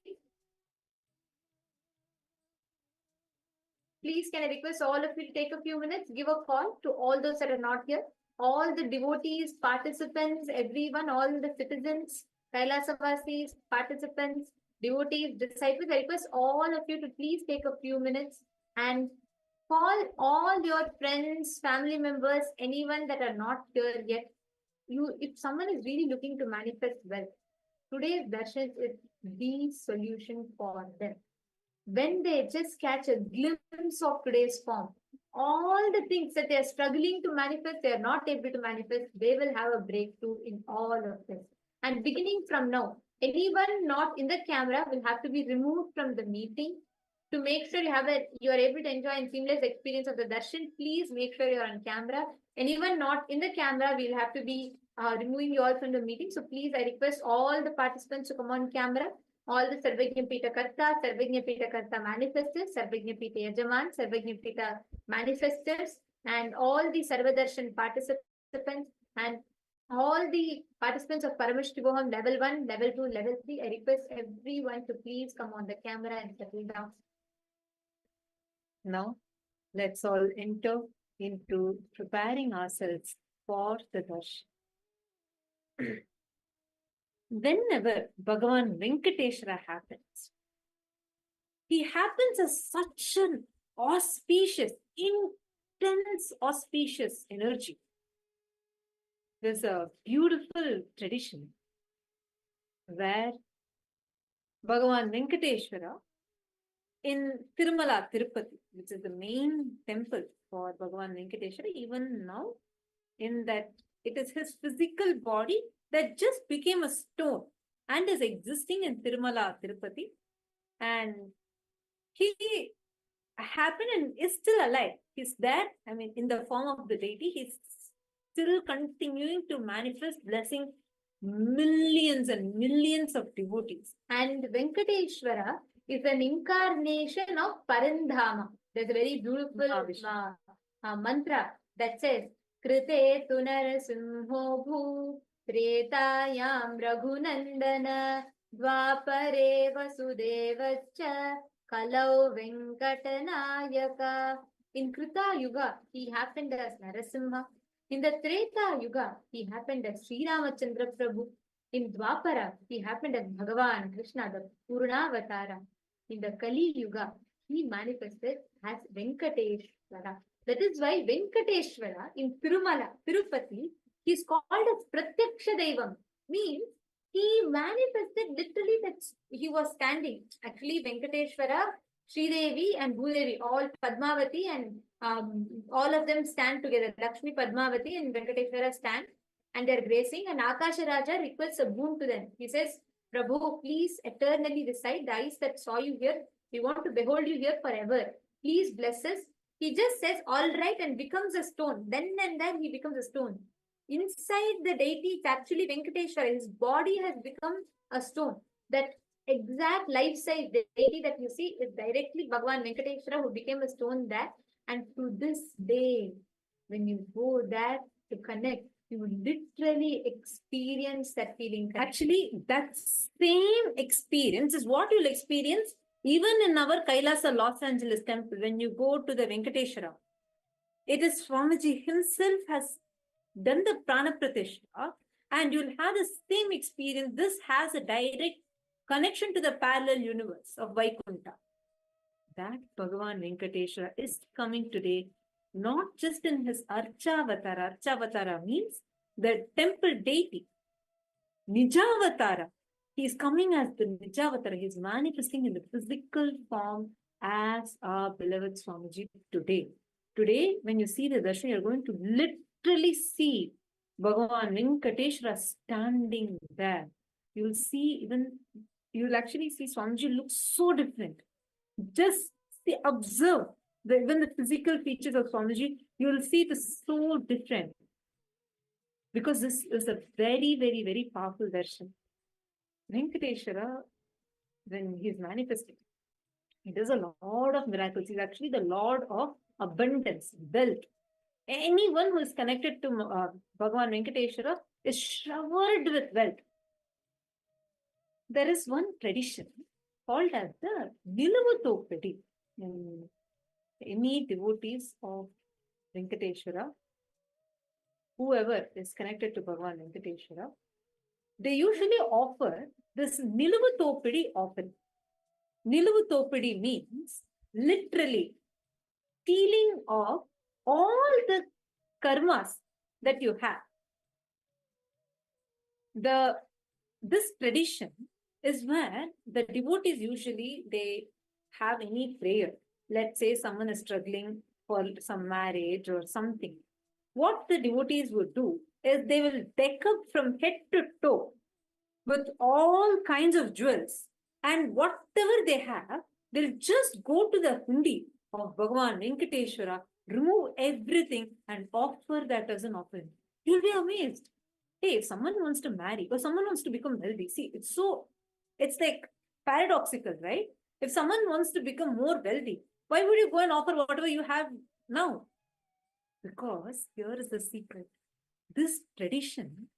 Please, can I request all of you to take a few minutes, give a call to all those that are not here, all the devotees, participants, everyone, all the citizens, Kailasavasis, participants, devotees, disciples. I request all of you to please take a few minutes and call all your friends, family members, anyone that are not here yet. If someone is really looking to manifest wealth, today's darshan is the solution for them. When they just catch a glimpse of today's form, all the things that they are struggling to manifest, they are not able to manifest, they will have a breakthrough in all of this. And beginning from now, anyone not in the camera will have to be removed from the meeting. To make sure you are able to enjoy a seamless experience of the darshan, please make sure you are on camera. Anyone not in the camera, we'll have to be removing you all from the meeting. So please, I request all the participants to come on camera. All the Sarvajna Pita Karta, Sarvajna Pita Karta manifestors, Sarvajna Pita Yajaman, Sarvajna Pita manifestors, and all the Sarvadarshan participants and all the participants of Paramashivoham Level 1, Level 2, Level 3. I request everyone to please come on the camera and settle down. Now, let's all enter into preparing ourselves for the darshan. Whenever Bhagavan Venkateshwara happens, he happens as such an auspicious, intense, auspicious energy. There's a beautiful tradition where Bhagavan Venkateshwara in Tirumala, Tirupati, which is the main temple for Bhagavan Venkateshwara, even now, in that it is his physical body that just became a stone and is existing in Tirumala, Tirupati. And he happened and is still alive. He's there, in the form of the deity. He's still continuing to manifest blessing millions and millions of devotees. And Venkateshwara is an incarnation of Parandhama. There's a very beautiful mantra that says, Krite tunarasimho bhu tretayam raghunandana dvapare vasudevaccha kalau venkatanayaka. In Krita Yuga, he happened as Narasimha. In the Treta Yuga, he happened as Sri Ramachandra Prabhu. In Dwapara, he happened as Bhagavan Krishna, the Purnavatara. In the Kali Yuga, he manifested as Venkateshwara. That is why Venkateshwara in Tirumala, Tirupati, he is called as Pratyaksha Devam. Means he manifested literally that he was standing. Actually, Venkateshwara, Sridevi and Bhudevi, all Padmavati and all of them stand together. Lakshmi, Padmavati and Venkateshwara stand and they're gracing, and Akasha Raja requests a boon to them. He says, Prabhu, please eternally reside. The eyes that saw you here, we want to behold you here forever. Please bless us. He just says, all right, and becomes a stone. Then and then he becomes a stone. Inside the deity, it's actually Venkateshwara. His body has become a stone. That exact life-size deity that you see is directly Bhagavan Venkateshwara who became a stone there. And to this day, when you go there to connect, you will literally experience that feeling. Actually, that same experience is what you'll experience even in our Kailasa Los Angeles temple when you go to the Venkateshwara. It is Swamiji himself has done the Prana Pratishtha, and you'll have the same experience. This has a direct connection to the parallel universe of Vaikuntha. That Bhagavan Venkateshwara is coming today, not just in his Archavatara. Archavatara means the temple deity. Nijavatara. He is coming as the Nijavatara. He is manifesting in the physical form as our beloved Swamiji today. Today, when you see the darshan, you're going to literally see Bhagavan Venkateshwara standing there. You'll actually see Swamiji looks so different. Just observe even the physical features of Swamiji, you will see it is so different. Because this is a very, very, very powerful darshan. Venkateshwara, when he is manifesting, he does a lot of miracles. He's actually the Lord of abundance, wealth. Anyone who is connected to Bhagavan Venkateshwara is showered with wealth. There is one tradition called as the Nilavatopedi. Any devotees of Venkateshwara, whoever is connected to Bhagavan Venkateshwara, they usually offer this Nilavatopedi offering. Nilavatopedi means literally peeling off all the karmas that you have. This tradition is where the devotees usually they have any prayer. Let's say someone is struggling for some marriage or something. What the devotees would do is they will deck up from head to toe with all kinds of jewels, and whatever they have, they'll just go to the hundi of Bhagavan Venkateshwara, remove everything and offer that as an offering. You'll be amazed. Hey, if someone wants to marry or someone wants to become wealthy, see, it's like paradoxical, right? If someone wants to become more wealthy, why would you go and offer whatever you have now? Because here is the secret. This tradition,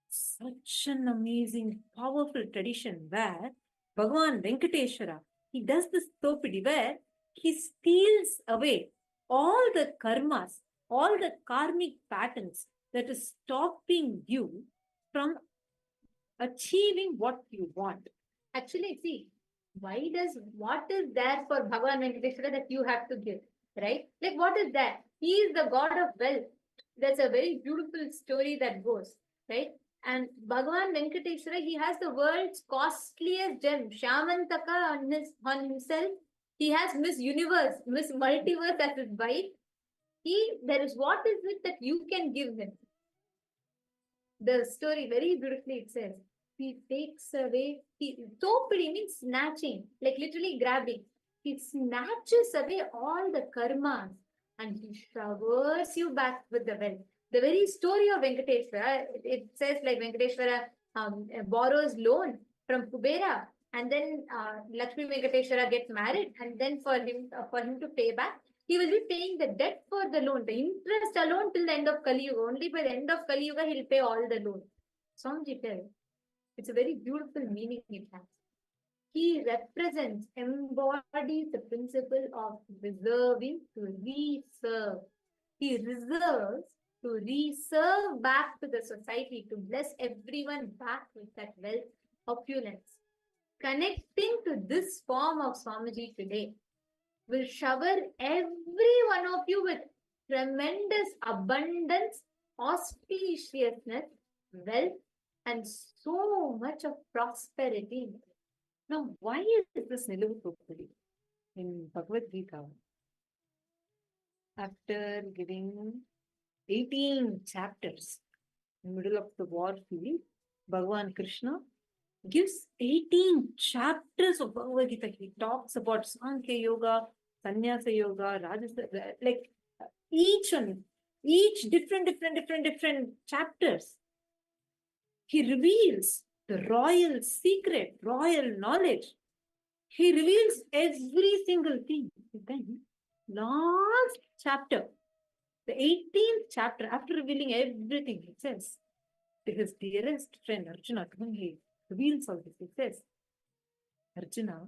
such an amazing, powerful tradition where Bhagavan Venkateshwara, he does this topidi where he steals away all the karmas, all the karmic patterns that is stopping you from achieving what you want. Actually, see, what is there for Bhagavan Venkateshwara that you have to give, right? Like, what is that? He is the god of wealth. There's a very beautiful story that goes, right? And Bhagavan Venkateshwara, he has the world's costliest gem, Shamantaka on himself. He has Miss Universe, Miss Multiverse as his wife. What is it that you can give him? The story very beautifully it says, he takes away, topidi means snatching, like literally grabbing. He snatches away all the karmas and he showers you back with the wealth. The very story of Venkateshwara, it says like Venkateshwara borrows loan from Kubera, and then Lakshmi Venkateshwara gets married, and then for him to pay back, he will be paying the debt for the loan, the interest alone till the end of Kali Yuga. Only by the end of Kali Yuga he'll pay all the loan. Swamiji tells. It's a very beautiful meaning it has. He represents, embodies the principle of reserving to reserve. He reserves to reserve back to the society, to bless everyone back with that wealth, opulence. Connecting to this form of Swamiji today will shower every one of you with tremendous abundance, auspiciousness, wealth, and so much of prosperity. Now, why is this Nilavupukudi in Bhagavad Gita? After giving 18 chapters in the middle of the war field, Bhagavan Krishna gives 18 chapters of Bhagavad Gita. He talks about Sankhya Yoga, Sannyasa Yoga, Rajasa, like each different chapters. He reveals the royal secret, royal knowledge. He reveals every single thing. Then, last chapter, the 18th chapter, after revealing everything, he says to his dearest friend Arjuna, to whom he reveals all this. He says, Arjuna,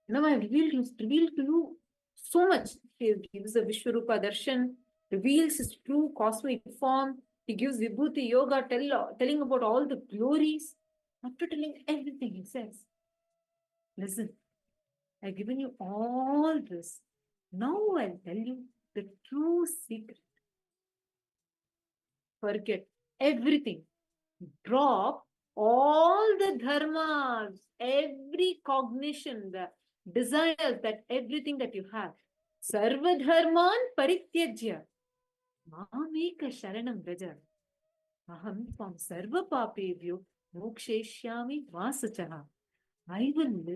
now I have revealed to you so much. He gives a Vishwarupa Darshan, reveals his true cosmic form. He gives Vibhuti Yoga, telling about all the glories. After telling everything, he says, listen, I've given you all this. Now I'll tell you the true secret. Forget everything. Drop all the dharmas, every cognition, the desires, that everything that you have. Sarva dharman parityajya. Mameka sharanam vraja. Aham tvam sarva papevyo moksheshyami vasachaha.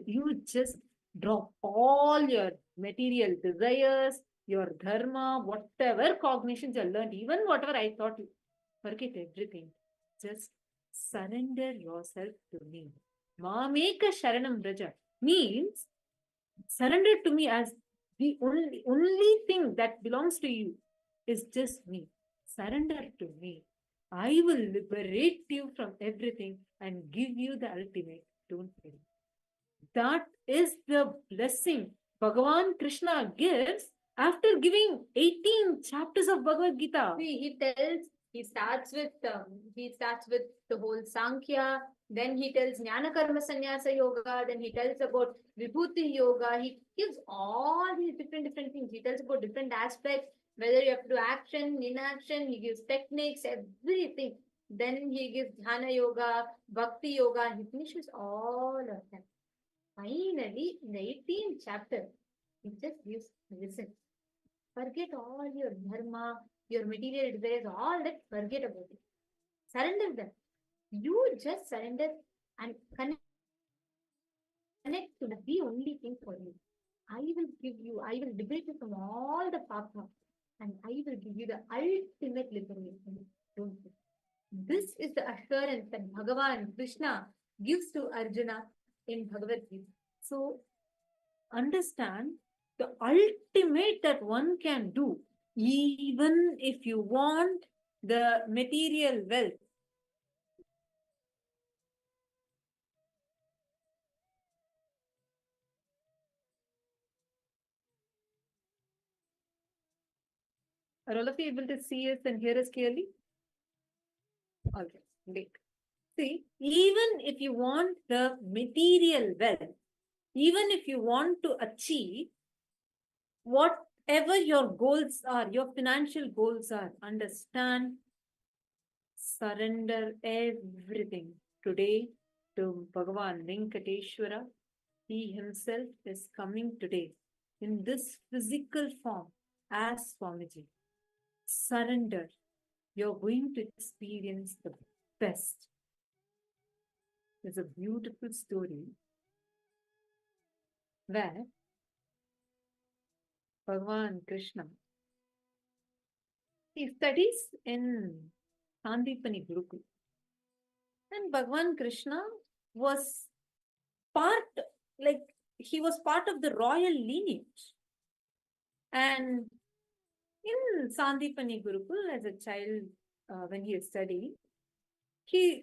You just drop all your material desires, your dharma, whatever cognitions you learned, even whatever I taught you. Forget everything. Just surrender yourself to me. Mameka sharanam vraja means surrender to me as the only thing that belongs to you is just me. Surrender to me. I will liberate you from everything and give you the ultimate. Don't worry. That is the blessing Bhagavan Krishna gives after giving 18 chapters of Bhagavad Gita. See, he starts with the whole Sankhya, then he tells Jnana Karma Sannyasa Yoga, then he tells about Vibhuti Yoga. He gives all these different things. He tells about different aspects, whether you have to do action, inaction, he gives techniques, everything. Then he gives Dhyana Yoga, Bhakti Yoga, he finishes all of them. Finally, in the 18th chapter, he just gives, listen, forget all your dharma, your material desires, all that, forget about it. Surrender them. You just surrender and connect to the only thing for you. I will liberate you from all the papa, and I will give you the ultimate liberation. Don't you? This is the assurance that Bhagavan Krishna gives to Arjuna in Bhagavad Gita. So, understand the ultimate that one can do, even if you want the material wealth. Are all of you able to see us and hear us clearly? All right, great. See, even if you want the material wealth, even if you want to achieve whatever your goals are, your financial goals are, understand, surrender everything today to Bhagavan Venkateshwara. He himself is coming today in this physical form as Swamiji. Surrender. You're going to experience the best. There's a beautiful story where Bhagavan Krishna He studies in Sandipani Gurukul. And Bhagwan Krishna was he was part of the royal lineage. And in Sandipani Gurukul, as a child, when he is studying,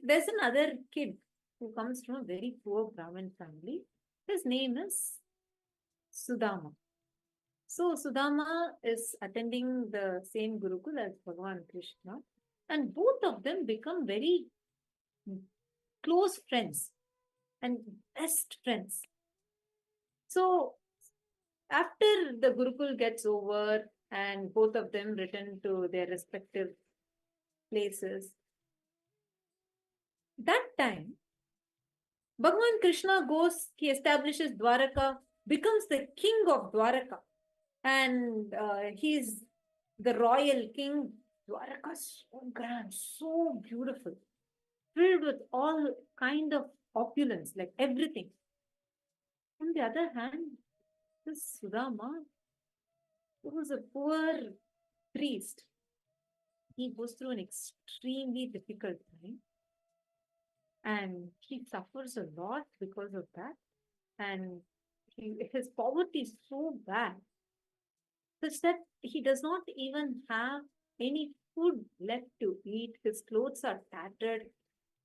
there's another kid who comes from a very poor Brahmin family. His name is Sudama. So Sudama is attending the same Gurukul as Bhagavan Krishna, and both of them become very close friends and best friends. So after the Gurukul gets over and both of them return to their respective places, that time Bhagavan Krishna goes, he establishes Dwaraka, becomes the king of Dwaraka, and he's the royal king. Dwaraka is so grand, so beautiful, filled with all kind of opulence, like everything. On the other hand, this Sudama, who was a poor priest, he goes through an extremely difficult time, and he suffers a lot because of that. And his poverty is so bad, such that he does not even have any food left to eat. His clothes are tattered.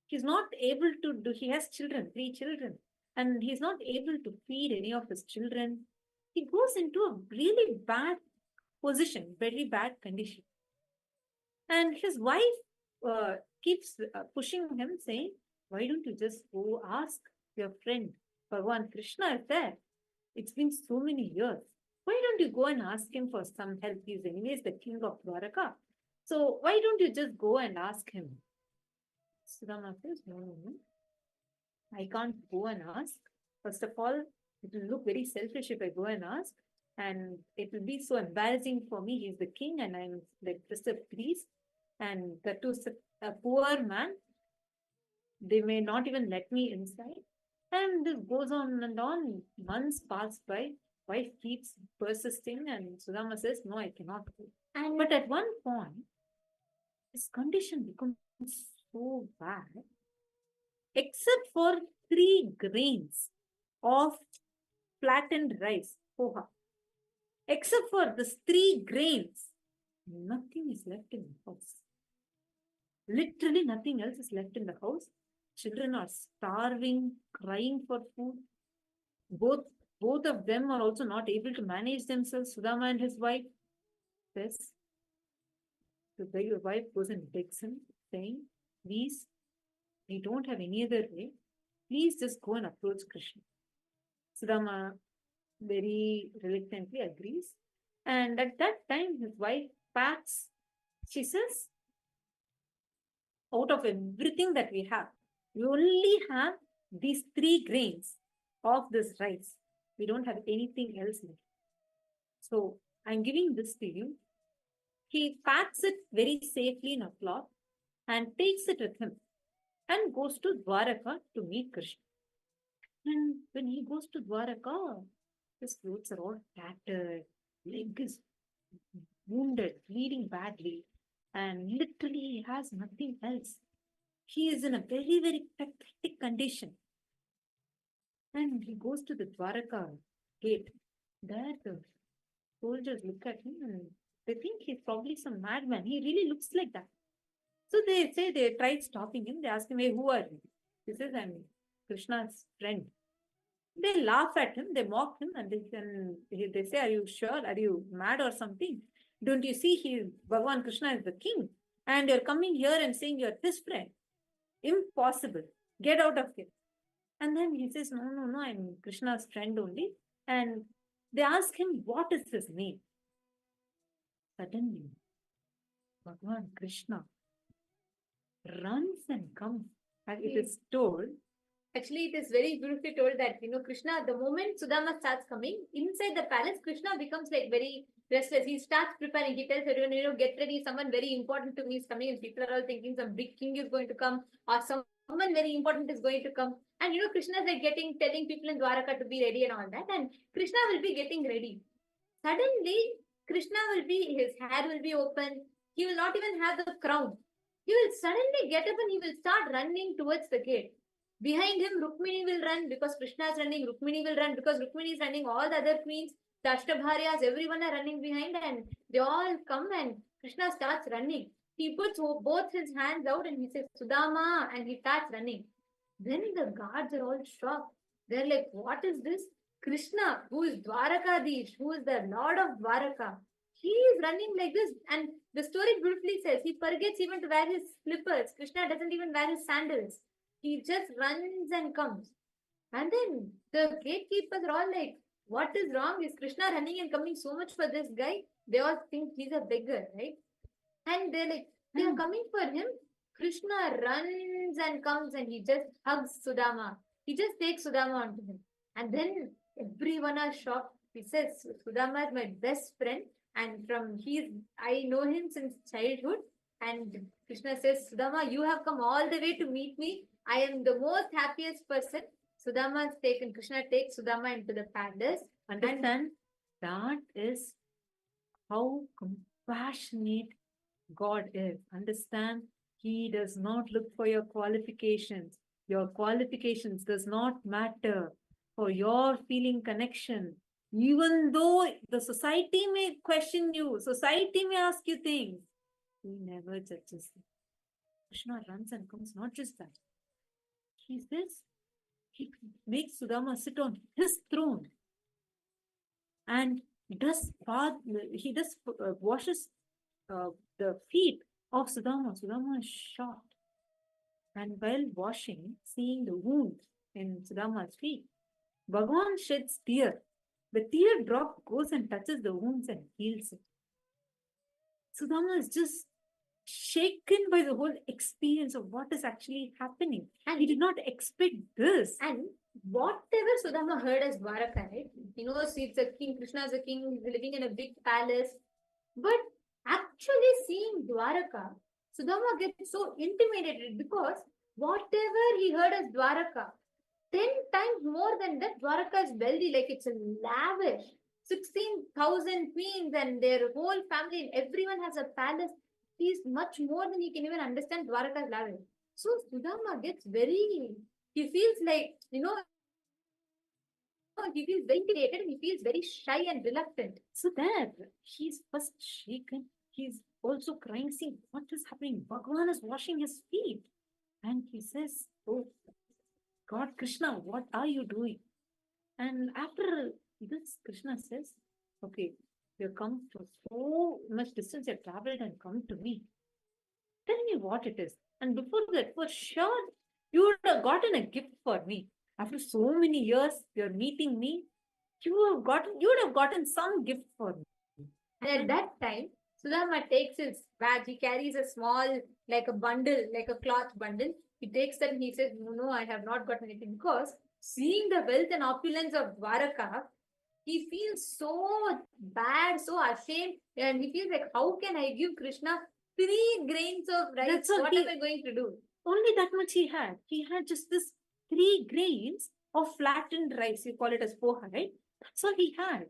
He's not able to do, he has children, 3 children, and he's not able to feed any of his children. He goes into a really bad position, very bad condition. And his wife keeps pushing him, saying, why don't you just go ask your friend, Bhagavan Krishna is there. It's been so many years. Why don't you go and ask him for some help? He's anyways the king of Dwaraka. So why don't you just go and ask him? Sudama says, no. I can't go and ask. First of all, it will look very selfish if I go and ask. And it will be so embarrassing for me. He's the king and I'm like just a priest. And that too, a poor man. They may not even let me inside. And this goes on and on. Months pass by. Wife keeps persisting and Sudama says, no, I cannot go. But at one point, his condition becomes so bad, except for 3 grains of flattened rice, poha. Except for these 3 grains, nothing is left in the house. Literally nothing else is left in the house. Children are starving, crying for food. Both of them are also not able to manage themselves. Sudama and his wife says, the wife goes and begs him, saying, please, we don't have any other way. Please just go and approach Krishna. Sudama very reluctantly agrees. And at that time, his wife packs, she says, out of everything that we have, we only have these 3 grains of this rice. We don't have anything else left. So I'm giving this to you. He packs it very safely in a cloth and takes it with him and goes to Dwaraka to meet Krishna. And when he goes to Dwaraka, his clothes are all tattered, leg is wounded, bleeding badly, and literally he has nothing else. He is in a very, very pathetic condition. And he goes to the Dwaraka gate. There the soldiers look at him and they think he's probably some madman. He really looks like that. So they tried stopping him. They asked him, hey, who are you? He says, I'm Krishna's friend. They laugh at him, they mock him, and they say, are you sure? Are you mad or something? Don't you see Bhagavan Krishna is the king? And you're coming here and saying you're his friend. Impossible. Get out of here. And then he says, no, I'm Krishna's friend only. And they ask him, what is his name? Suddenly, Bhagavan Krishna runs and comes. And it is told. Actually, it is very beautifully told that, Krishna, the moment Sudama starts coming, inside the palace, Krishna becomes like very restless. He starts preparing. He tells everyone, get ready. Someone very important to me is coming. And people are all thinking some big king is going to come or someone very important is going to come. And, Krishna is like telling people in Dwaraka to be ready and all that. And Krishna will be getting ready. Suddenly, his hair will be open. He will not even have the crown. He will suddenly get up and he will start running towards the gate. Behind him, Rukmini will run because Krishna is running. Rukmini will run because Rukmini is running. All the other queens, the Ashtabharyas, everyone are running behind, and they all come and Krishna starts running. He puts both his hands out and he says, Sudama, and he starts running. Then the guards are all shocked. They're like, what is this? Krishna, who is Dwarakadish, who is the Lord of Dwaraka. He is running like this. And the story beautifully says he forgets even to wear his slippers. Krishna doesn't even wear his sandals. He just runs and comes. And then the gatekeepers are all like, what is wrong? Is Krishna running and coming so much for this guy? They all think he's a beggar, right? And they're like, they are coming for him. Krishna runs and comes and he just hugs Sudama. He just takes Sudama onto him. And then everyone are shocked. He says, Sudama is my best friend. And I know him since childhood. And Krishna says, Sudama, you have come all the way to meet me. I am the most happiest person. Krishna takes Sudama into the palace. Understand? That is how compassionate God is. Understand? He does not look for your qualifications. Your qualifications does not matter for your feeling connection. Even though the society may question you, society may ask you things, he never judges you. Krishna runs and comes, not just that. He makes Sudama sit on his throne and washes the feet of Sudama. Sudama is shocked. And while washing, seeing the wound in Sudama's feet, Bhagavan sheds tear. The tear drop goes and touches the wounds and heals it. Sudama is just shaken by the whole experience of what is actually happening. And he did not expect this. And whatever Sudama heard as Dwaraka, right? He knows it's a king, Krishna is a king, he's living in a big palace. But actually seeing Dwaraka, Sudama gets so intimidated because whatever he heard as Dwaraka, 10 times more than that, Dwaraka is wealthy, like it's a lavish. 16,000 queens and their whole family, and everyone has a palace. He's much more than he can even understand Dwaraka's lavish. So Sudama gets he feels like, he feels very intimidated and he feels very shy and reluctant. So there, he's first shaken. He's also crying, see what is happening. Bhagavan is washing his feet. And he says, oh, God, Krishna, what are you doing? And after this, Krishna says, okay, you have come for so much distance, you have traveled and come to me. Tell me what it is. And before that, for sure, you would have gotten a gift for me. After so many years, you're meeting me, you would have gotten some gift for me. And at that time, Sudama takes his bag. He carries a small, like a bundle, like a cloth bundle. He takes that and he says, no, I have not got anything. Because seeing the wealth and opulence of Dwaraka, he feels so bad, so ashamed. And he feels like, how can I give Krishna 3 grains of rice? What am I going to do? Only that much he had. He had just this 3 grains of flattened rice. You call it as poha, right? That's all he had.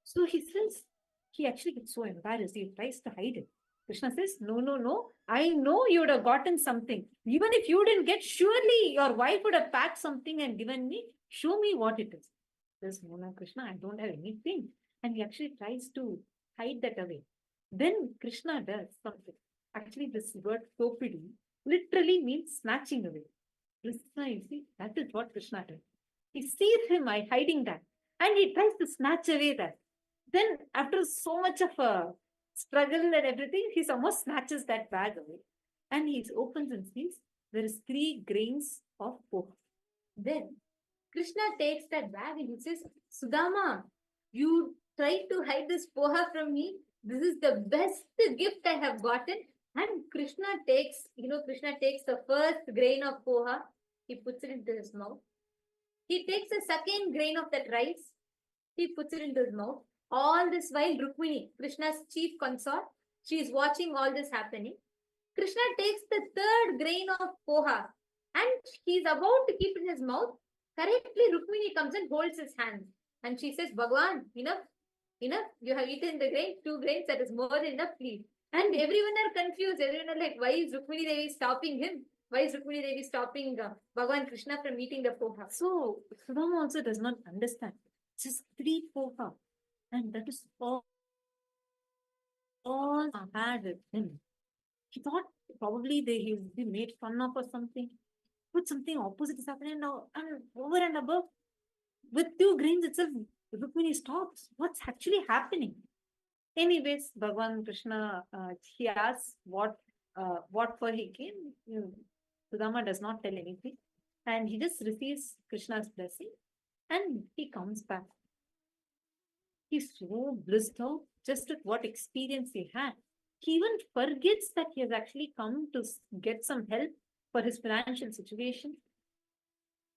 So he says, he actually gets so embarrassed. He tries to hide it. Krishna says, no. I know you would have gotten something. Even if you didn't get, surely your wife would have packed something and given me. Show me what it is. Says, no, Krishna, I don't have anything. And he actually tries to hide that away. Then Krishna does something. Actually, this word topidi literally means snatching away. Krishna, you see, that is what Krishna does. He sees him hiding that and he tries to snatch away that. Then after so much of a struggle and everything, he almost snatches that bag away. And he opens and sees there is 3 grains of poha. Then Krishna takes that bag and he says, Sudama, you tried to hide this poha from me. This is the best gift I have gotten. And Krishna takes the first grain of poha. He puts it into his mouth. He takes the second grain of that rice. He puts it into his mouth. All this while, Rukmini, Krishna's chief consort, she is watching all this happening. Krishna takes the 3rd grain of poha and he's about to keep it in his mouth. Correctly, Rukmini comes and holds his hand. And she says, Bhagavan, enough. You have eaten the grain, 2 grains, that is more than enough, please. And everyone are confused. Everyone are like, why is Rukmini Devi stopping him? Why is Rukmini Devi stopping Bhagavan Krishna from eating the poha? So Sudama also does not understand. Just 3 poha. And that is all I had with him. He thought probably he'll be made fun of or something. But something opposite is happening now. And over and above, with 2 grains itself, Rukmini stops. What's actually happening? Anyways, Bhagavan Krishna, he asks what for he came. Sudama does not tell anything. And he just receives Krishna's blessing. And he comes back. He's so blissed out just with what experience he had. He even forgets that he has actually come to get some help for his financial situation.